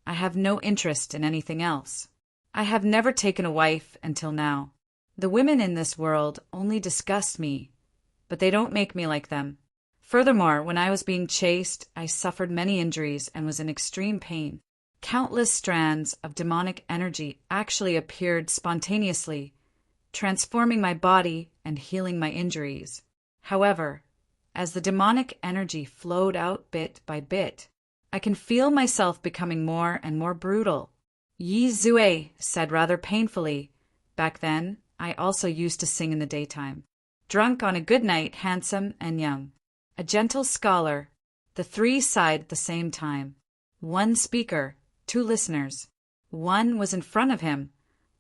I have no interest in anything else. I have never taken a wife until now. The women in this world only disgust me, but they don't make me like them. Furthermore, when I was being chased, I suffered many injuries and was in extreme pain. Countless strands of demonic energy actually appeared spontaneously, transforming my body and healing my injuries. However, as the demonic energy flowed out bit by bit, I can feel myself becoming more and more brutal. Yi Zue said rather painfully, "Back then, I also used to sing in the daytime. Drunk on a good night, handsome and young. A gentle scholar. The three sighed at the same time. One speaker, two listeners. One was in front of him,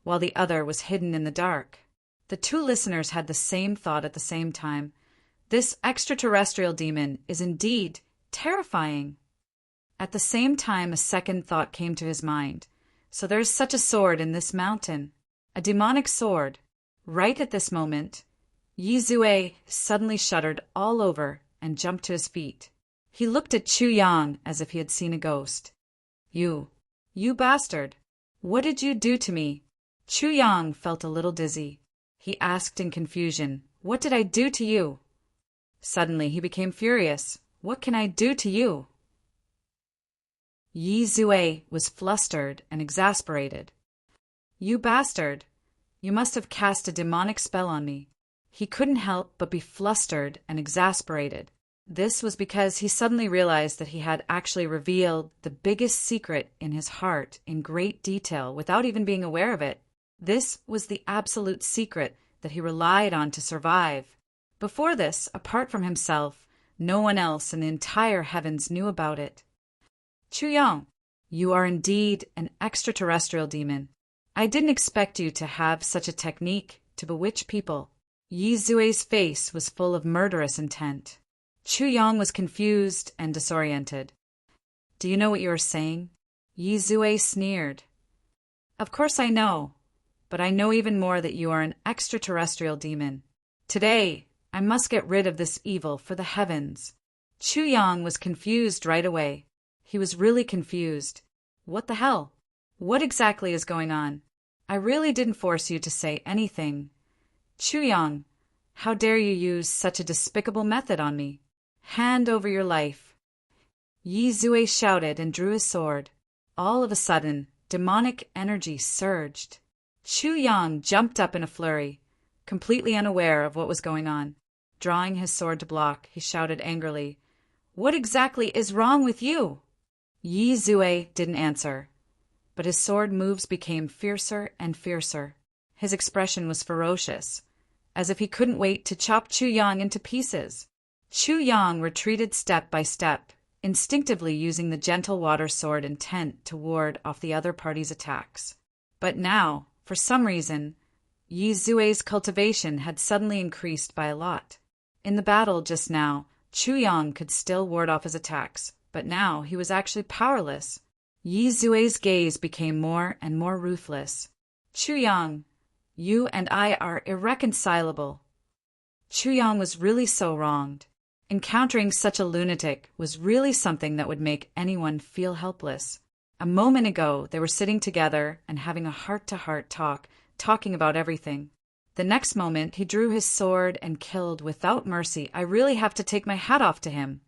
while the other was hidden in the dark. The two listeners had the same thought at the same time. This extraterrestrial demon is indeed terrifying." At the same time, a second thought came to his mind. So there is such a sword in this mountain. A demonic sword. Right at this moment, Yi Zue suddenly shuddered all over and jumped to his feet. He looked at Chu Yang as if he had seen a ghost. You bastard! What did you do to me?" Chu Yang felt a little dizzy. He asked in confusion, "What did I do to you?" Suddenly he became furious. "What can I do to you?" Yi Zue was flustered and exasperated. "You bastard! You must have cast a demonic spell on me." He couldn't help but be flustered and exasperated. This was because he suddenly realized that he had actually revealed the biggest secret in his heart in great detail without even being aware of it. This was the absolute secret that he relied on to survive. Before this, apart from himself, no one else in the entire heavens knew about it. "Chu Yang, you are indeed an extraterrestrial demon. I didn't expect you to have such a technique to bewitch people." Yi Zue's face was full of murderous intent. Chu Yang was confused and disoriented. "Do you know what you are saying?" Yi Zue sneered. "Of course I know, but I know even more that you are an extraterrestrial demon. Today, I must get rid of this evil for the heavens." Chu Yang was confused right away. He was really confused. What the hell? What exactly is going on? I really didn't force you to say anything. Chu Yang, how dare you use such a despicable method on me? Hand over your life. Yi Zue shouted and drew his sword. All of a sudden, demonic energy surged. Chu Yang jumped up in a flurry, completely unaware of what was going on. Drawing his sword to block, he shouted angrily, "What exactly is wrong with you?" Yi Zue didn't answer, but his sword moves became fiercer and fiercer. His expression was ferocious, as if he couldn't wait to chop Chu Yang into pieces. Chu Yang retreated step by step, instinctively using the gentle water sword intent to ward off the other party's attacks. But now, for some reason, Yi Zue's cultivation had suddenly increased by a lot. In the battle just now, Chu Yang could still ward off his attacks, but now he was actually powerless. Yi Zue's gaze became more and more ruthless. "Chu Yang, you and I are irreconcilable." Chu Yang was really so wronged. Encountering such a lunatic was really something that would make anyone feel helpless. A moment ago, they were sitting together and having a heart-to-heart talk, talking about everything. The next moment, he drew his sword and killed without mercy. I really have to take my hat off to him.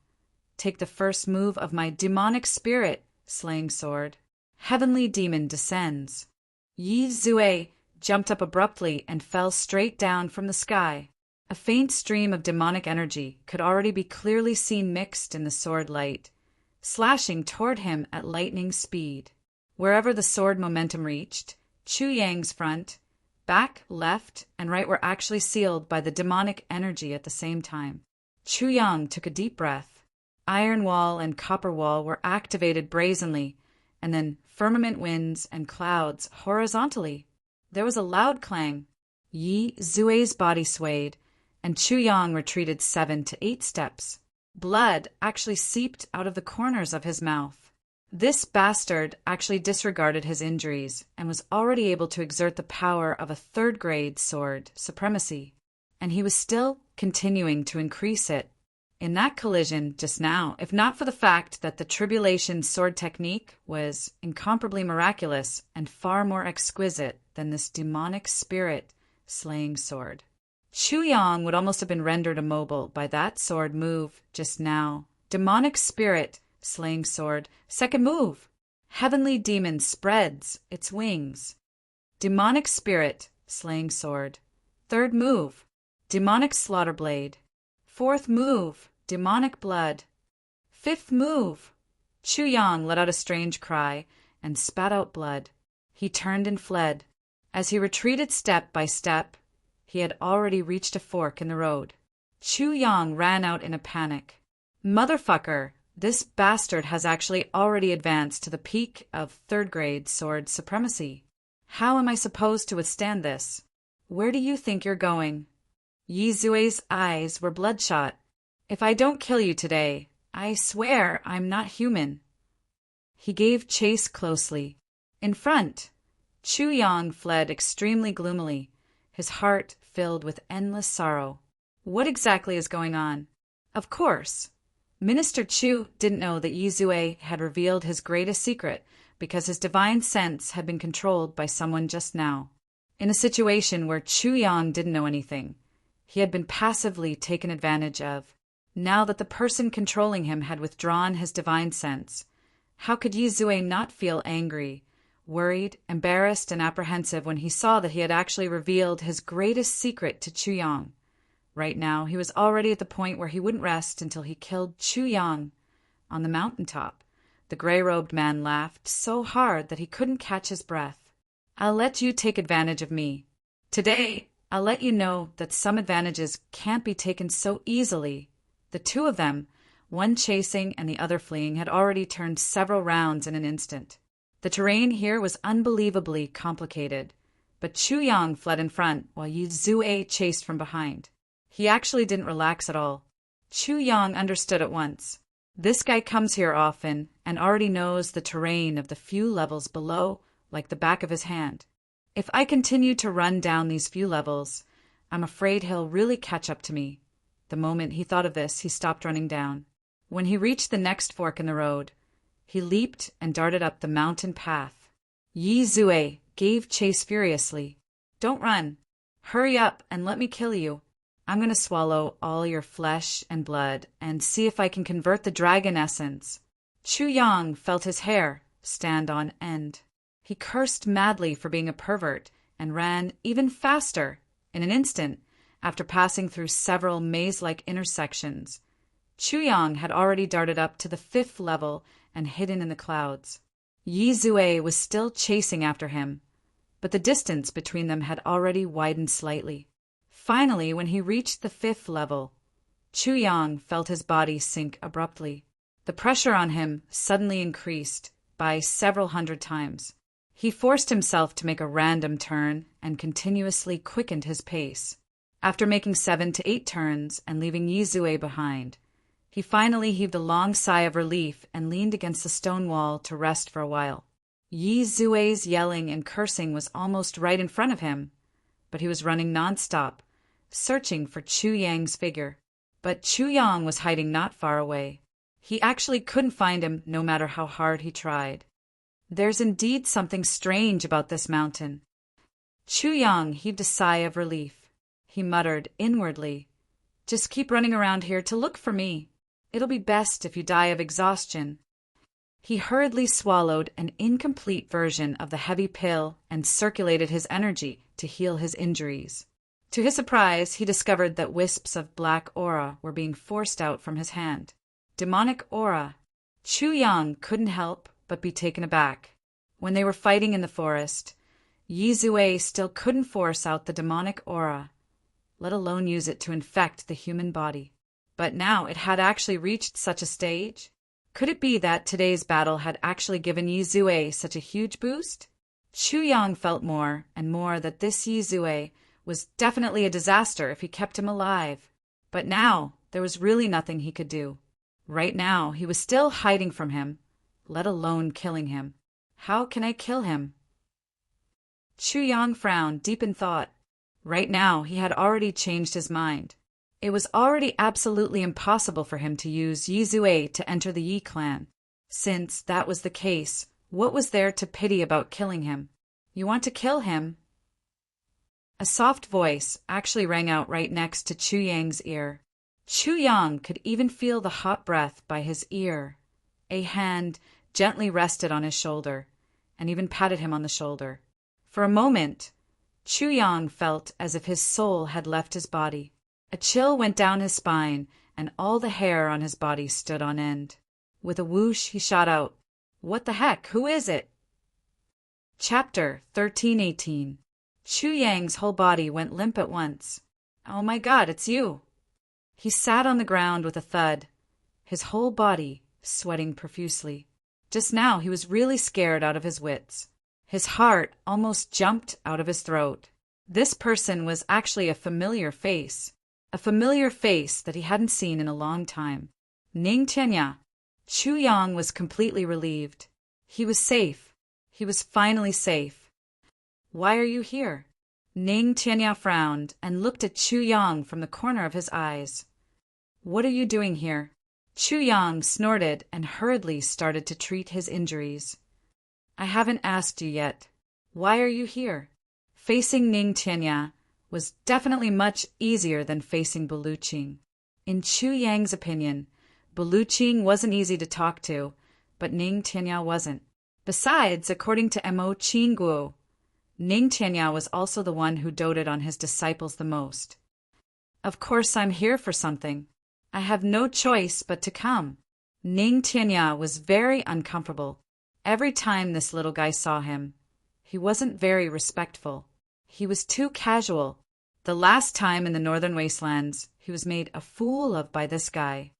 Take the first move of my demonic spirit, slaying sword. Heavenly demon descends. Yi Zue jumped up abruptly and fell straight down from the sky. A faint stream of demonic energy could already be clearly seen mixed in the sword light, slashing toward him at lightning speed. Wherever the sword momentum reached, Chu Yang's front, back, left, and right were actually sealed by the demonic energy at the same time. Chu Yang took a deep breath. Iron wall and copper wall were activated brazenly, and then firmament winds and clouds horizontally. There was a loud clang. Yi Zue's body swayed, and Chu Yang retreated 7 to 8 steps. Blood actually seeped out of the corners of his mouth. This bastard actually disregarded his injuries and was already able to exert the power of a third-grade sword supremacy, and he was still continuing to increase it. In that collision just now, if not for the fact that the tribulation sword technique was incomparably miraculous and far more exquisite than this demonic spirit slaying sword, Chu Yang would almost have been rendered immobile by that sword move just now. Demonic spirit slaying sword, second move. Heavenly demon spreads its wings. Demonic spirit slaying sword, third move. Demonic slaughter blade. Fourth move, demonic blood. Fifth move. Chu Yang let out a strange cry and spat out blood. He turned and fled. As he retreated step by step, he had already reached a fork in the road. Chu Yang ran out in a panic. Motherfucker, this bastard has actually already advanced to the peak of third-grade sword supremacy. How am I supposed to withstand this? Where do you think you're going? Yi Zue's eyes were bloodshot. If I don't kill you today, I swear I'm not human. He gave chase closely. In front, Chu Yang fled extremely gloomily, his heart filled with endless sorrow. What exactly is going on? Of course, Minister Chu didn't know that Yi Zue had revealed his greatest secret because his divine sense had been controlled by someone just now. In a situation where Chu Yang didn't know anything, he had been passively taken advantage of. Now that the person controlling him had withdrawn his divine sense, how could Yi Zue not feel angry, worried, embarrassed, and apprehensive when he saw that he had actually revealed his greatest secret to Chu Yang? Right now, he was already at the point where he wouldn't rest until he killed Chu Yang. On the mountaintop, the gray-robed man laughed so hard that he couldn't catch his breath. I'll let you take advantage of me. Today, I'll let you know that some advantages can't be taken so easily. The two of them, one chasing and the other fleeing, had already turned several rounds in an instant. The terrain here was unbelievably complicated, but Chu Yang fled in front while Yi Zue chased from behind. He actually didn't relax at all. Chu Yang understood at once. This guy comes here often and already knows the terrain of the few levels below like the back of his hand. If I continue to run down these few levels, I'm afraid he'll really catch up to me. The moment he thought of this, he stopped running down. When he reached the next fork in the road, he leaped and darted up the mountain path. Yi Zue gave chase furiously. Don't run. Hurry up and let me kill you. I'm going to swallow all your flesh and blood and see if I can convert the dragon essence. Chu Yang felt his hair stand on end. He cursed madly for being a pervert and ran even faster. In an instant, after passing through several maze-like intersections, Chu Yang had already darted up to the 5th level and hidden in the clouds. Yi Zue was still chasing after him, but the distance between them had already widened slightly. Finally, when he reached the 5th level, Chu Yang felt his body sink abruptly. The pressure on him suddenly increased by several hundred times. He forced himself to make a random turn and continuously quickened his pace. After making 7 to 8 turns and leaving Yi Zue behind, he finally heaved a long sigh of relief and leaned against the stone wall to rest for a while. Yi Zue's yelling and cursing was almost right in front of him, but he was running nonstop, searching for Chu Yang's figure. But Chu Yang was hiding not far away. He actually couldn't find him no matter how hard he tried. There's indeed something strange about this mountain. Chu Yang heaved a sigh of relief. He muttered inwardly, "Just keep running around here to look for me. It'll be best if you die of exhaustion." He hurriedly swallowed an incomplete version of the heavy pill and circulated his energy to heal his injuries. To his surprise, he discovered that wisps of black aura were being forced out from his hand. Demonic aura. Chu Yang couldn't help but be taken aback. When they were fighting in the forest, Yi Zue still couldn't force out the demonic aura, let alone use it to infect the human body. But now it had actually reached such a stage? Could it be that today's battle had actually given Yi Zue such a huge boost? Chu Yang felt more and more that this Yi Zue was definitely a disaster if he kept him alive. But now there was really nothing he could do. Right now he was still hiding from him, let alone killing him. How can I kill him? Chu Yang frowned, deep in thought. Right now he had already changed his mind. It was already absolutely impossible for him to use Yi Zue to enter the Yi clan. Since that was the case, what was there to pity about killing him? You want to kill him? A soft voice actually rang out right next to Chu Yang's ear. Chu Yang could even feel the hot breath by his ear. A hand gently rested on his shoulder, and even patted him on the shoulder. For a moment, Chu Yang felt as if his soul had left his body. A chill went down his spine, and all the hair on his body stood on end. With a whoosh, he shot out, "What the heck? Who is it?" Chapter 1318. Chu Yang's whole body went limp at once. "Oh my God, it's you!" He sat on the ground with a thud, his whole body sweating profusely. Just now he was really scared out of his wits. His heart almost jumped out of his throat. This person was actually a familiar face that he hadn't seen in a long time. Ning Tianya. Chu Yang was completely relieved. He was safe. He was finally safe. "Why are you here?" Ning Tianya frowned and looked at Chu Yang from the corner of his eyes. "What are you doing here?" Chu Yang snorted and hurriedly started to treat his injuries. "I haven't asked you yet. Why are you here?" Facing Ning Tianya was definitely much easier than facing Buluqing. In Chu Yang's opinion, Buluqing wasn't easy to talk to, but Ning Tianya wasn't. Besides, according to Mo Qingguo, Ning Tianya was also the one who doted on his disciples the most. "Of course I'm here for something. I have no choice but to come." Ning Tianya was very uncomfortable. Every time this little guy saw him, he wasn't very respectful. He was too casual. The last time in the northern wastelands, he was made a fool of by this guy.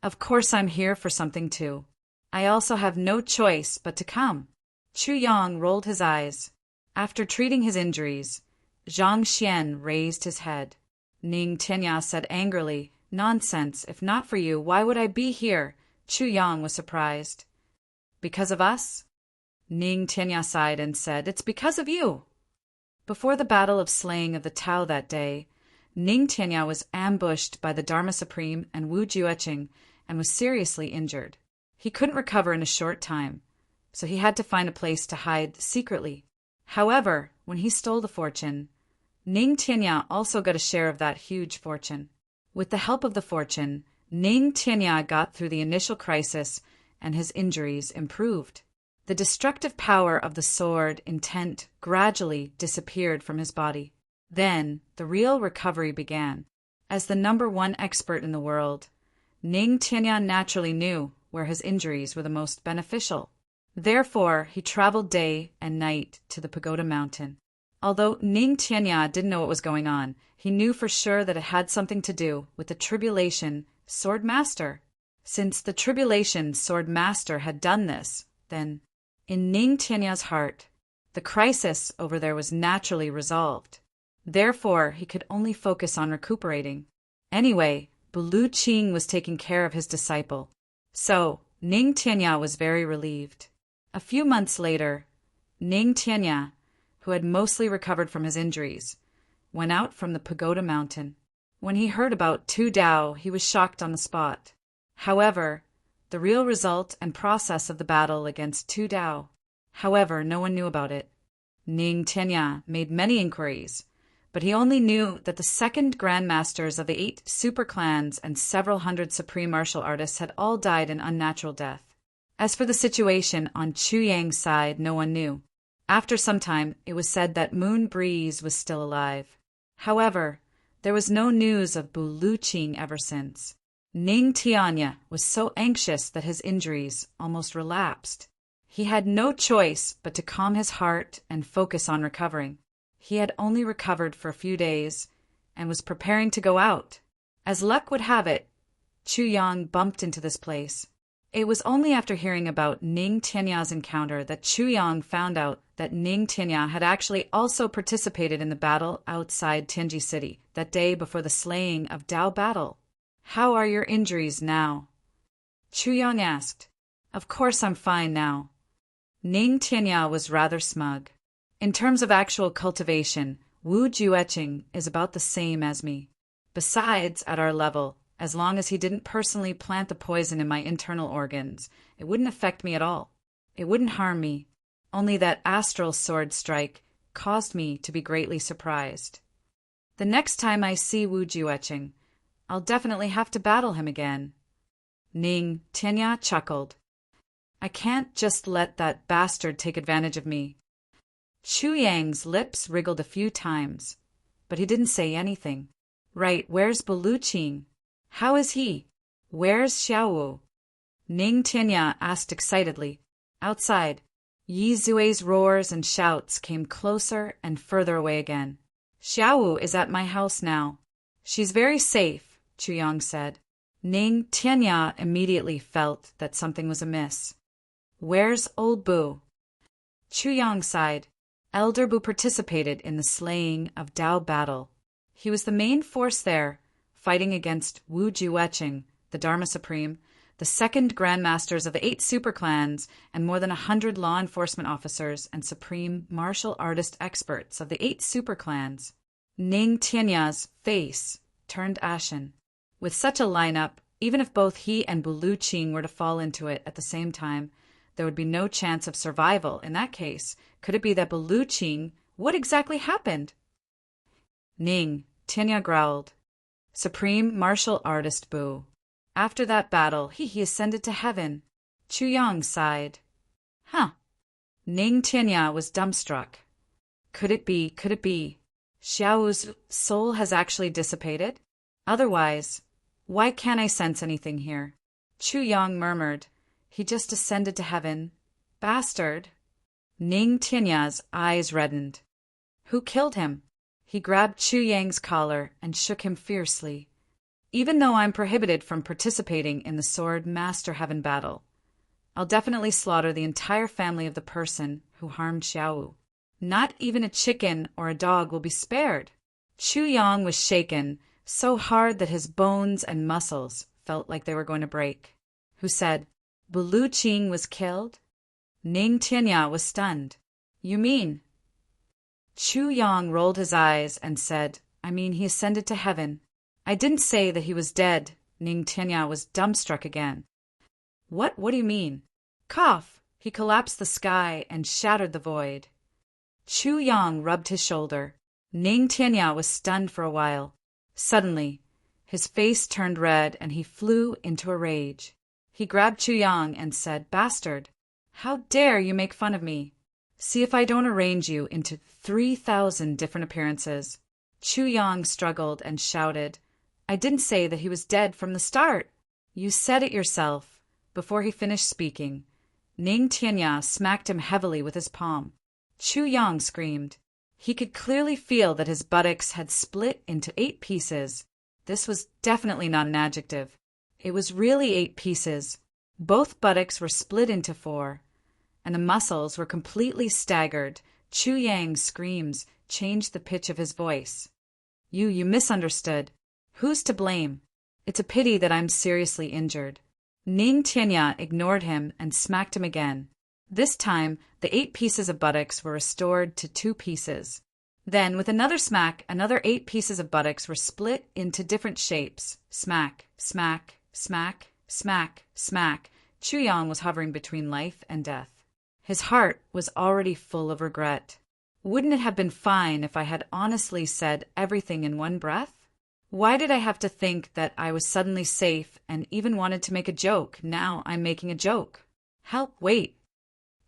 "Of course I'm here for something too. I also have no choice but to come." Chu Yang rolled his eyes. After treating his injuries, Zhang Xian raised his head. Ning Tianya said angrily, "Nonsense, if not for you, why would I be here?" Chu Yang was surprised. "Because of us?" Ning Tianya sighed and said, "It's because of you." Before the battle of slaying of the Tao that day, Ning Tianya was ambushed by the Dharma Supreme and Wu Jueqing and was seriously injured. He couldn't recover in a short time, so he had to find a place to hide secretly. However, when he stole the fortune, Ning Tianya also got a share of that huge fortune. With the help of the fortune, Ning Tianya got through the initial crisis and his injuries improved. The destructive power of the sword intent gradually disappeared from his body. Then the real recovery began. As the #1 expert in the world, Ning Tianya naturally knew where his injuries were the most beneficial. Therefore, he traveled day and night to the Pagoda Mountain. Although Ning Tianya didn't know what was going on, he knew for sure that it had something to do with the Tribulation Sword Master. Since the Tribulation Sword Master had done this, then, in Ning Tianya's heart, the crisis over there was naturally resolved. Therefore, he could only focus on recuperating. Anyway, Buluqing was taking care of his disciple. So, Ning Tianya was very relieved. A few months later, Ning Tianya, who had mostly recovered from his injuries, went out from the Pagoda Mountain. When he heard about Tu Dao, he was shocked on the spot. However, the real result and process of the battle against Tu Dao, no one knew about it. Ning Tianya made many inquiries, but he only knew that the second grandmasters of the 8 super clans and several hundred supreme martial artists had all died an unnatural death. As for the situation on Chu Yang's side, no one knew. After some time, it was said that Moon Breeze was still alive. However, there was no news of Buluqing ever since. Ning Tianya was so anxious that his injuries almost relapsed. He had no choice but to calm his heart and focus on recovering. He had only recovered for a few days and was preparing to go out. As luck would have it, Chu Yang bumped into this place. It was only after hearing about Ning Tianya's encounter that Chu Yang found out that Ning Tianya had actually also participated in the battle outside Tianji City that day before the slaying of Dao Battle. "How are your injuries now?" Chu Yang asked. "Of course I'm fine now." Ning Tianya was rather smug. "In terms of actual cultivation, Wu Jueqing is about the same as me. Besides, at our level, as long as he didn't personally plant the poison in my internal organs, it wouldn't affect me at all. It wouldn't harm me. Only that astral sword strike caused me to be greatly surprised. The next time I see Wu Jueqing, I'll definitely have to battle him again." Ning Tianya chuckled. "I can't just let that bastard take advantage of me." Chu Yang's lips wriggled a few times, but he didn't say anything. "Right, where's Buluqing? How is he? Where's Xiaowu?" Ning Tianya asked excitedly. Outside, Yi Zue's roars and shouts came closer and further away again. "Xiaowu is at my house now. She's very safe," Chu Yang said. Ning Tianya immediately felt that something was amiss. "Where's old Bu?" Chu Yang sighed. Elder Bu participated in the slaying of Dao Battle. He was the main force there, fighting against Wu Jueqing, the Dharma Supreme, the second Grandmasters of the 8 superclans, and more than 100 law enforcement officers and supreme martial artist experts of the 8 superclans. Ning Tianya's face turned ashen. With such a lineup, even if both he and Buluqing were to fall into it at the same time, there would be no chance of survival. In that case, could it be that Buluqing... What exactly happened? Ning Tianya growled. "Supreme martial artist Bu. After that battle, he ascended to heaven." Chu Yang sighed. "Huh." Ning Tianya was dumbstruck. Could it be? Xiao's soul has actually dissipated? Otherwise, why can't I sense anything here? Chu Yang murmured. "He just ascended to heaven. Bastard." Ning Tianya's eyes reddened. "Who killed him?" He grabbed Chu Yang's collar and shook him fiercely. "Even though I'm prohibited from participating in the Sword Master Heaven battle, I'll definitely slaughter the entire family of the person who harmed Xiaowu. Not even a chicken or a dog will be spared." Chu Yang was shaken so hard that his bones and muscles felt like they were going to break. "Who said Buluqing was killed?" Ning Tianya was stunned. "You mean?" Chu Yang rolled his eyes and said, "I mean he ascended to heaven. I didn't say that he was dead." Ning Tianya was dumbstruck again. What do you mean?" Cough! He collapsed the sky and shattered the void. Chu Yang rubbed his shoulder. Ning Tianya was stunned for a while. Suddenly, his face turned red and he flew into a rage. He grabbed Chu Yang and said, "Bastard! How dare you make fun of me? See if I don't arrange you into 3,000 different appearances." Chu Yang struggled and shouted, "I didn't say that he was dead from the start." "You said it yourself." Before he finished speaking, Ning Tianya smacked him heavily with his palm. Chu Yang screamed. He could clearly feel that his buttocks had split into 8 pieces. This was definitely not an adjective. It was really 8 pieces. Both buttocks were split into 4, and the muscles were completely staggered. Chu Yang's screams changed the pitch of his voice. You misunderstood. Who's to blame? It's a pity that I'm seriously injured." Ning Tianya ignored him and smacked him again. This time, the 8 pieces of buttocks were restored to 2 pieces. Then, with another smack, another 8 pieces of buttocks were split into different shapes. Smack, smack, smack, smack, smack. Chu Yang was hovering between life and death. His heart was already full of regret. Wouldn't it have been fine if I had honestly said everything in one breath? Why did I have to think that I was suddenly safe and even wanted to make a joke? Now I'm making a joke. Help, wait.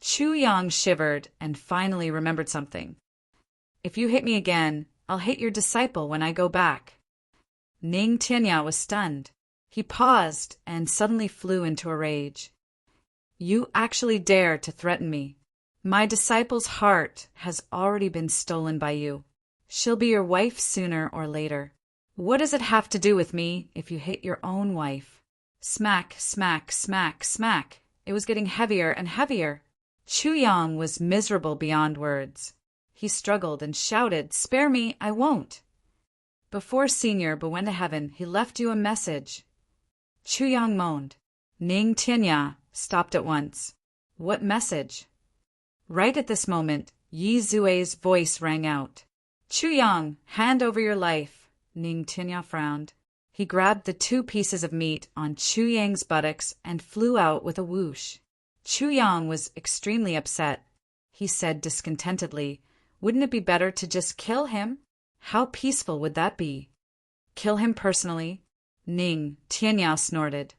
Chu Yang shivered and finally remembered something. "If you hit me again, I'll hit your disciple when I go back." Ning Tianya was stunned. He paused and suddenly flew into a rage. You actually dare to threaten me. My disciple's heart has already been stolen by you. She'll be your wife sooner or later. What does it have to do with me if you hit your own wife? Smack, smack, smack, smack. It was getting heavier and heavier. Chu Yang was miserable beyond words. He struggled and shouted, "Spare me, I won't." Before Senior but went to heaven, he left you a message. Chu Yang moaned. Ning Tianya stopped at once. What message? Right at this moment, Yi Zue's voice rang out. Chu Yang, hand over your life. Ning Tianya frowned. He grabbed the 2 pieces of meat on Chu Yang's buttocks and flew out with a whoosh. Chu Yang was extremely upset. He said discontentedly, wouldn't it be better to just kill him? How peaceful would that be? Kill him personally? Ning Tianya snorted.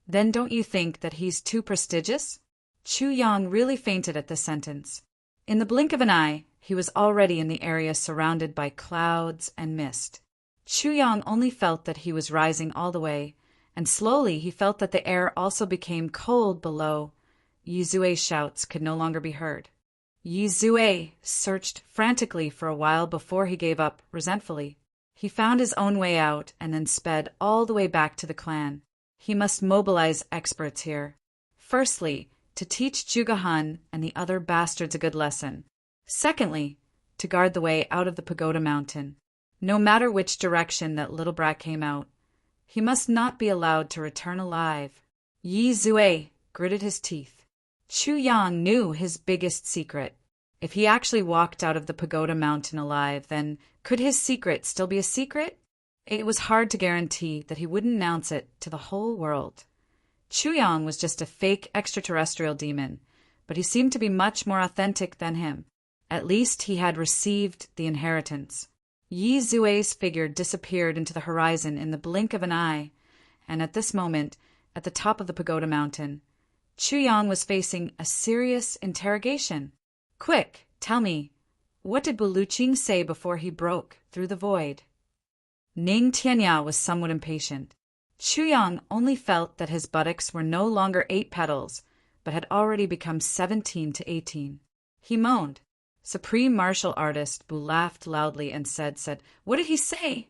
Then don't you think that he's too prestigious? Chu Yang really fainted at this sentence. In the blink of an eye, he was already in the area surrounded by clouds and mist. Chu Yang only felt that he was rising all the way, and slowly he felt that the air also became cold below. Yi Zue's shouts could no longer be heard. Yi Zue searched frantically for a while before he gave up resentfully. He found his own way out and then sped all the way back to the clan. He must mobilize experts here. Firstly, to teach Zhuge and the other bastards a good lesson. Secondly, to guard the way out of the pagoda mountain. No matter which direction that little brat came out, he must not be allowed to return alive. Yi Zue gritted his teeth. Chu Yang knew his biggest secret. If he actually walked out of the pagoda mountain alive, then could his secret still be a secret? It was hard to guarantee that he wouldn't announce it to the whole world. Chu Yang was just a fake extraterrestrial demon, but he seemed to be much more authentic than him. At least he had received the inheritance. Yi Zue's figure disappeared into the horizon in the blink of an eye, and at this moment, at the top of the pagoda mountain, Chu Yang was facing a serious interrogation. Quick, tell me, what did Buluqing say before he broke through the void? Ning Tianya was somewhat impatient. Chu Yang only felt that his buttocks were no longer 8 petals, but had already become 17 to 18. He moaned. Supreme Martial Artist Bu laughed loudly and said, What did he say?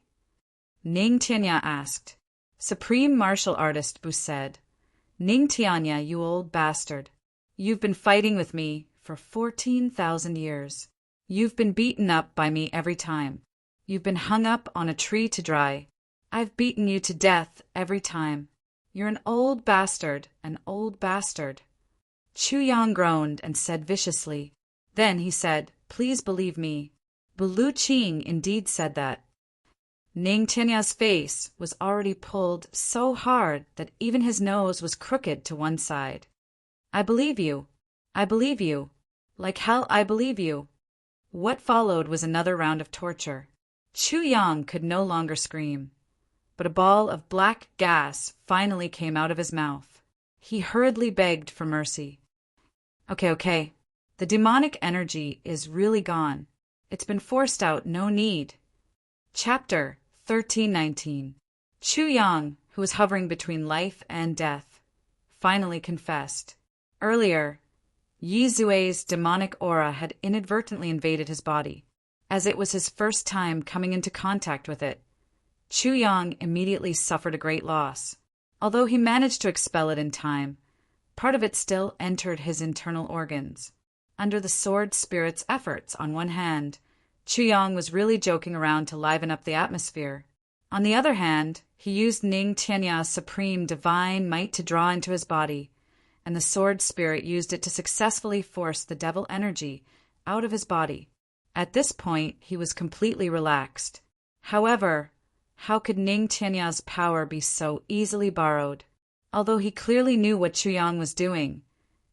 Ning Tianya asked. Supreme Martial Artist Bu said, Ning Tianya, you old bastard. You've been fighting with me for 14,000 years. You've been beaten up by me every time. You've been hung up on a tree to dry. I've beaten you to death every time. You're an old bastard, an old bastard. Chu Yang groaned and said viciously. Then he said, Please believe me. Buluqing indeed said that. Ning Tianya's face was already pulled so hard that even his nose was crooked to one side. I believe you. I believe you. Like hell I believe you. What followed was another round of torture. Chu Yang could no longer scream, but a ball of black gas finally came out of his mouth. He hurriedly begged for mercy. Okay. The demonic energy is really gone. It's been forced out, no need. Chapter 1319. Chu Yang, who was hovering between life and death, finally confessed. Earlier, Yi Zue's demonic aura had inadvertently invaded his body. As it was his first time coming into contact with it, Chu Yang immediately suffered a great loss. Although he managed to expel it in time, part of it still entered his internal organs. Under the sword spirit's efforts, on one hand, Chu Yang was really joking around to liven up the atmosphere. On the other hand, he used Ning Tianya's supreme divine might to draw into his body, and the sword spirit used it to successfully force the devil energy out of his body. At this point, he was completely relaxed. However, how could Ning Tianya's power be so easily borrowed? Although he clearly knew what Chu Yang was doing,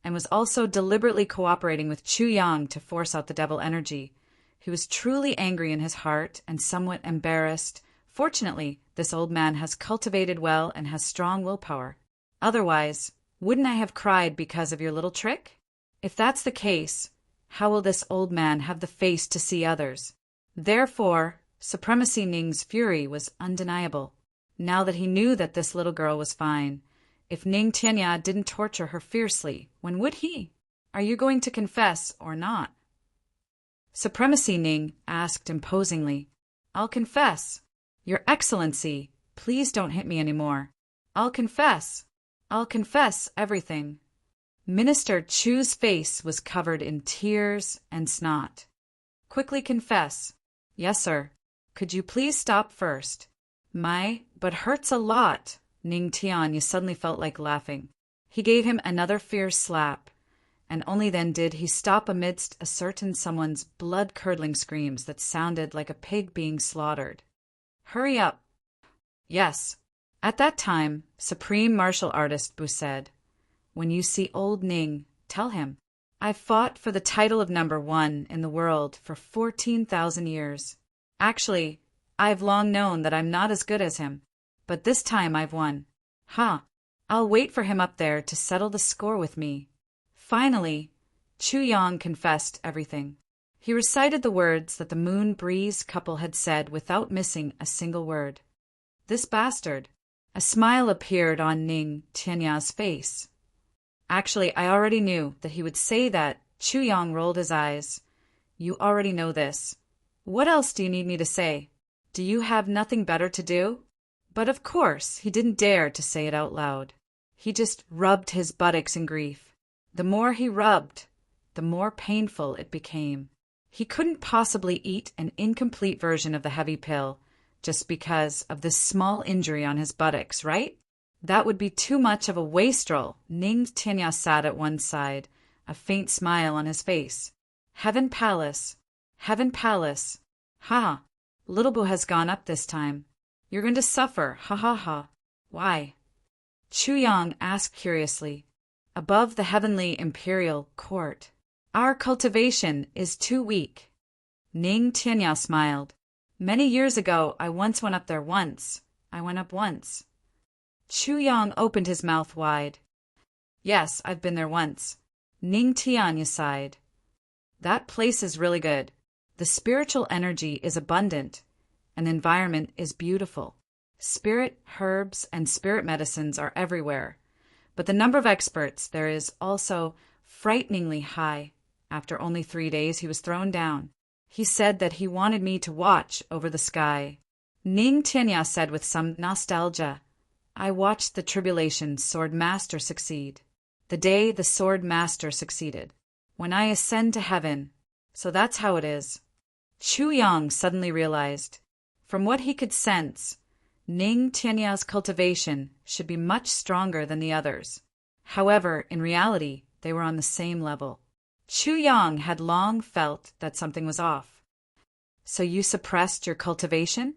and was also deliberately cooperating with Chu Yang to force out the devil energy, he was truly angry in his heart and somewhat embarrassed. Fortunately, this old man has cultivated well and has strong willpower. Otherwise, wouldn't I have cried because of your little trick? If that's the case, how will this old man have the face to see others? Therefore, Supremacy Ning's fury was undeniable. now that he knew that this little girl was fine. If Ning Tianya didn't torture her fiercely, when would he? Are you going to confess or not? Supremacy, Ning asked imposingly. I'll confess. Your Excellency, please don't hit me anymore. I'll confess. I'll confess everything. Minister Chu's face was covered in tears and snot. Quickly confess. Yes, sir. Could you please stop first? But hurts a lot. Ning Tianya suddenly felt like laughing. He gave him another fierce slap, and only then did he stop amidst a certain someone's blood-curdling screams that sounded like a pig being slaughtered. Hurry up. Yes. At that time, Supreme Martial Artist Bu said, when you see old Ning, tell him, I've fought for the title of #1 in the world for 14,000 years. Actually, I've long known that I'm not as good as him, but this time I've won. I'll wait for him up there to settle the score with me. Finally, Chu Yang confessed everything. He recited the words that the Moon Breeze couple had said without missing a single word. This bastard. A smile appeared on Ning Tianya's face. Actually, I already knew that he would say that. Chu Yang rolled his eyes. You already know this. What else do you need me to say? Do you have nothing better to do? But of course, he didn't dare to say it out loud. He just rubbed his buttocks in grief. The more he rubbed, the more painful it became. He couldn't possibly eat an incomplete version of the heavy pill just because of this small injury on his buttocks, right? That would be too much of a wastrel. Ning Tianya sat at one side, a faint smile on his face. Heaven Palace. Heaven Palace. Ha! Little Boo has gone up this time. You're going to suffer. Ha ha ha. Why? Chu Yang asked curiously. Above the heavenly imperial court. Our cultivation is too weak. Ning Tianya smiled. Many years ago, I once went up there once. I went up once. Chu Yang opened his mouth wide. Yes, I've been there once. Ning Tianya sighed. That place is really good. The spiritual energy is abundant, and the environment is beautiful. Spirit herbs and spirit medicines are everywhere, but the number of experts there is also frighteningly high. After only 3 days, he was thrown down. He said that he wanted me to watch over the sky. Ning Tianya said with some nostalgia, I watched the tribulation Sword Master succeed. The day the Sword Master succeeded. When I ascend to heaven. So that's how it is. Chu Yang suddenly realized. From what he could sense, Ning Tianya's cultivation should be much stronger than the others. However, in reality, they were on the same level. Chu Yang had long felt that something was off. So you suppressed your cultivation?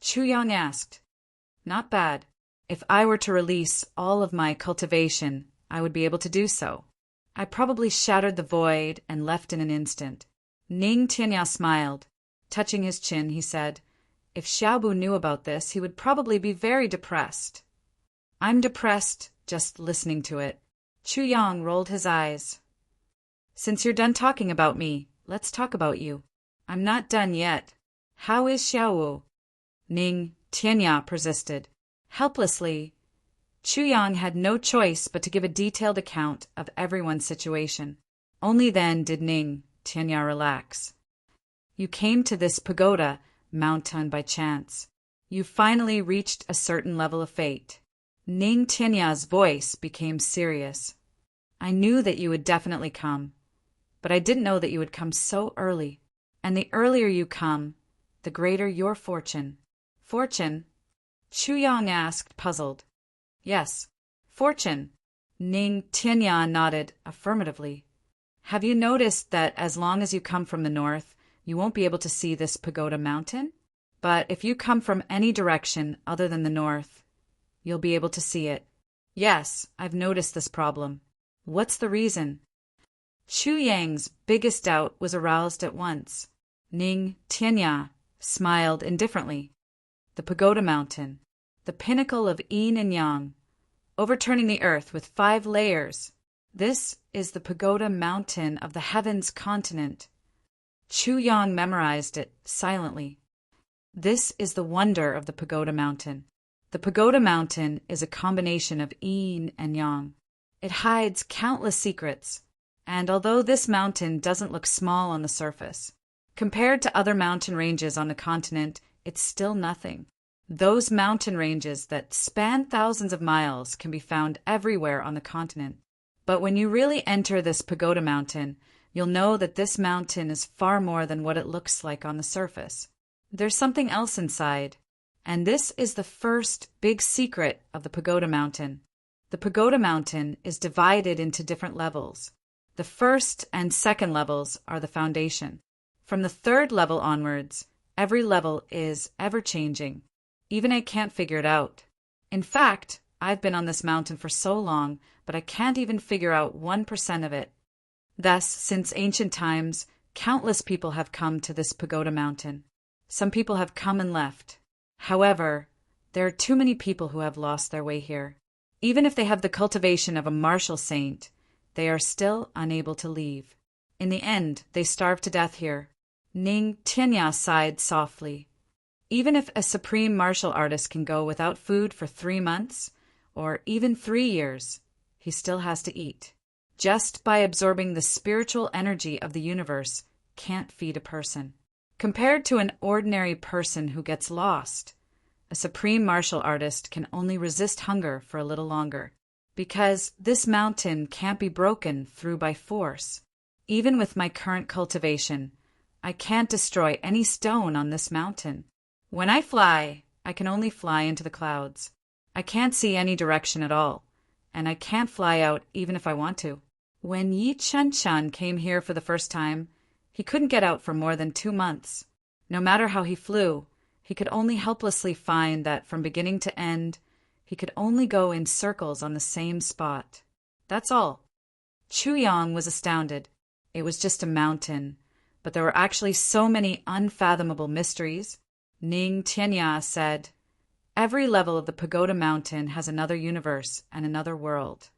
Chu Yang asked. Not bad. If I were to release all of my cultivation, I would be able to do so. I probably shattered the void and left in an instant. Ning Tianya smiled. Touching his chin, he said, if Xiaobu knew about this, he would probably be very depressed. I'm depressed just listening to it. Chu Yang rolled his eyes. Since you're done talking about me, let's talk about you. I'm not done yet. How is Xiaowu? Ning Tianya persisted. Helplessly, Chu Yang had no choice but to give a detailed account of everyone's situation. Only then did Ning Tianya relax. You came to this pagoda mountain by chance. You finally reached a certain level of fate. Ning Tianya's voice became serious. I knew that you would definitely come, but I didn't know that you would come so early. And the earlier you come, the greater your fortune. Fortune? Chu Yang asked, puzzled. Yes, fortune. Ning Tianya nodded affirmatively. Have you noticed that as long as you come from the north, you won't be able to see this pagoda mountain? But if you come from any direction other than the north, you'll be able to see it. Yes, I've noticed this problem. What's the reason? Chu Yang's biggest doubt was aroused at once. Ning Tianya smiled indifferently. The pagoda mountain, the pinnacle of yin and yang, overturning the earth with 5 layers. This is the pagoda mountain of the heavens continent. Chu Yang memorized it silently. This is the wonder of the pagoda mountain. The pagoda mountain is a combination of yin and yang. It hides countless secrets, and although this mountain doesn't look small on the surface, compared to other mountain ranges on the continent, it's still nothing. Those mountain ranges that span thousands of miles can be found everywhere on the continent. But when you really enter this pagoda mountain, you'll know that this mountain is far more than what it looks like on the surface. There's something else inside, and this is the first big secret of the pagoda mountain. The pagoda mountain is divided into different levels. The first and second levels are the foundation. From the third level onwards, every level is ever-changing. Even I can't figure it out. In fact, I've been on this mountain for so long, but I can't even figure out 1% of it. Thus, since ancient times, countless people have come to this pagoda mountain. Some people have come and left. However, there are too many people who have lost their way here. Even if they have the cultivation of a martial saint, they are still unable to leave. In the end, they starve to death here. Ning Tianya sighed softly. Even if a supreme martial artist can go without food for 3 months, or even 3 years, he still has to eat. Just by absorbing the spiritual energy of the universe can't feed a person. Compared to an ordinary person who gets lost, a supreme martial artist can only resist hunger for a little longer, because this mountain can't be broken through by force. Even with my current cultivation, I can't destroy any stone on this mountain. When I fly, I can only fly into the clouds. I can't see any direction at all, and I can't fly out even if I want to. When Yi Chen came here for the first time, he couldn't get out for more than 2 months. No matter how he flew, he could only helplessly find that from beginning to end, he could only go in circles on the same spot. That's all. Chu Yang was astounded. It was just a mountain, but there were actually so many unfathomable mysteries. Ning Tianya said, "Every level of the pagoda mountain has another universe and another world.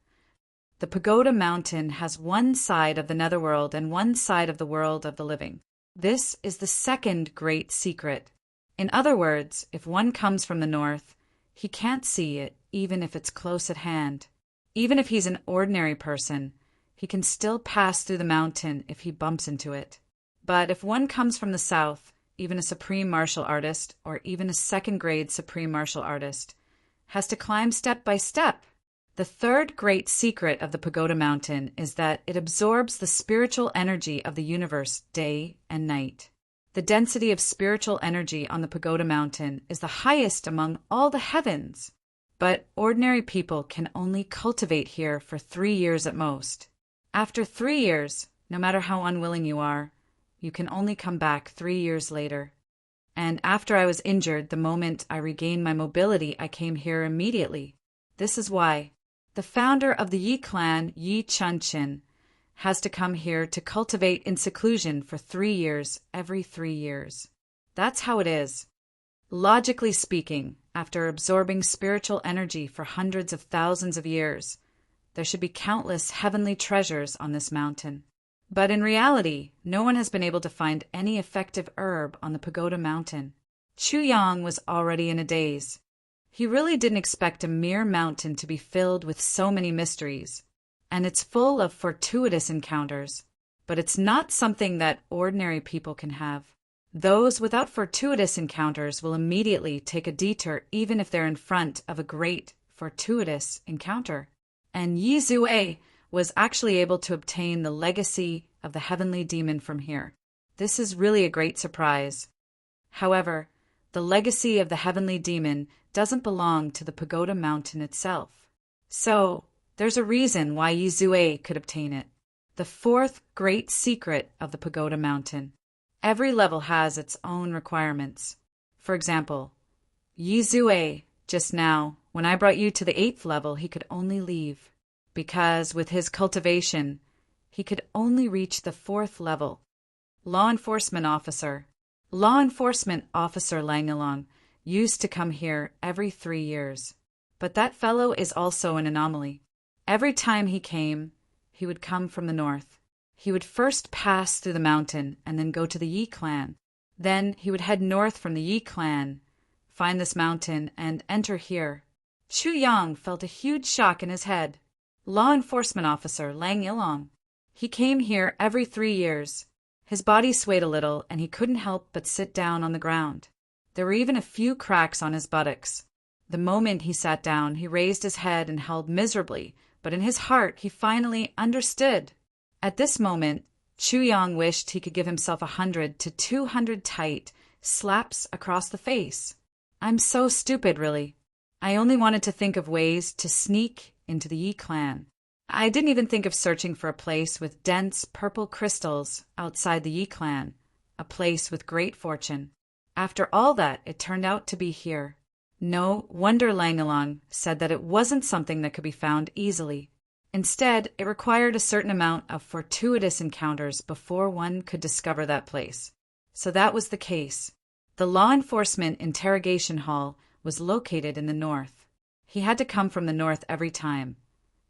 The pagoda mountain has one side of the netherworld and one side of the world of the living. This is the second great secret. In other words, if one comes from the north, he can't see it even if it's close at hand. Even if he's an ordinary person, he can still pass through the mountain if he bumps into it. But if one comes from the south, even a supreme martial artist, or even a second-grade supreme martial artist, has to climb step by step. The third great secret of the pagoda mountain is that it absorbs the spiritual energy of the universe day and night. The density of spiritual energy on the pagoda mountain is the highest among all the heavens. But ordinary people can only cultivate here for 3 years at most. After 3 years, no matter how unwilling you are, you can only come back 3 years later. And after I was injured, the moment I regained my mobility, I came here immediately. This is why. The founder of the Yi clan, Yi Chen, has to come here to cultivate in seclusion for 3 years every 3 years. That's how it is. Logically speaking, after absorbing spiritual energy for hundreds of thousands of years, there should be countless heavenly treasures on this mountain. But in reality, no one has been able to find any effective herb on the pagoda mountain. Chu Yang was already in a daze. He really didn't expect a mere mountain to be filled with so many mysteries, and it's full of fortuitous encounters. But it's not something that ordinary people can have. Those without fortuitous encounters will immediately take a detour even if they're in front of a great fortuitous encounter. And Yi Zue was actually able to obtain the legacy of the heavenly demon from here. This is really a great surprise. However, the legacy of the heavenly demon doesn't belong to the pagoda mountain itself. So, there's a reason why Yi Zue could obtain it. The fourth great secret of the pagoda mountain. Every level has its own requirements. For example, Yi Zue, just now, when I brought you to the 8th level, he could only leave, because with his cultivation, he could only reach the 4th level. Law enforcement officer Langalong used to come here every 3 years. But that fellow is also an anomaly. Every time he came, he would come from the north. He would first pass through the mountain and then go to the Yi clan. Then he would head north from the Yi clan, find this mountain, and enter here. Chu Yang felt a huge shock in his head. Law enforcement officer Lang Ilong. He came here every 3 years. His body swayed a little, and he couldn't help but sit down on the ground. There were even a few cracks on his buttocks. The moment he sat down, he raised his head and held miserably, but in his heart he finally understood. At this moment, Chu Yang wished he could give himself 100 to 200 tight slaps across the face. I'm so stupid, really. I only wanted to think of ways to sneak into the Yi clan. I didn't even think of searching for a place with dense purple crystals outside the Yi clan, a place with great fortune. After all that, it turned out to be here. No wonder Lang Ilong said that it wasn't something that could be found easily. Instead, it required a certain amount of fortuitous encounters before one could discover that place. So that was the case. The law enforcement interrogation hall was located in the north. He had to come from the north every time.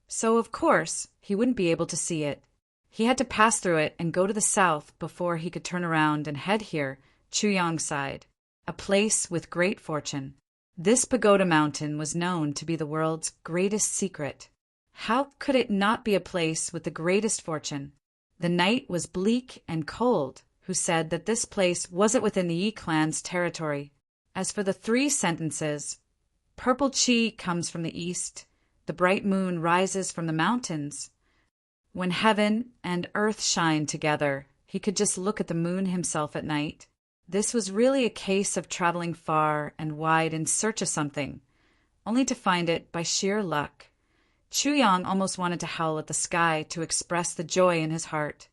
So, of course, he wouldn't be able to see it. He had to pass through it and go to the south before he could turn around and head here, Chu Yang's side, a place with great fortune. This pagoda mountain was known to be the world's greatest secret. How could it not be a place with the greatest fortune? The night was bleak and cold, who said that this place wasn't within the Yi clan's territory. As for the 3 sentences, purple chi comes from the east, the bright moon rises from the mountains. When heaven and earth shine together, he could just look at the moon himself at night. This was really a case of traveling far and wide in search of something, only to find it by sheer luck. Chu Yang almost wanted to howl at the sky to express the joy in his heart.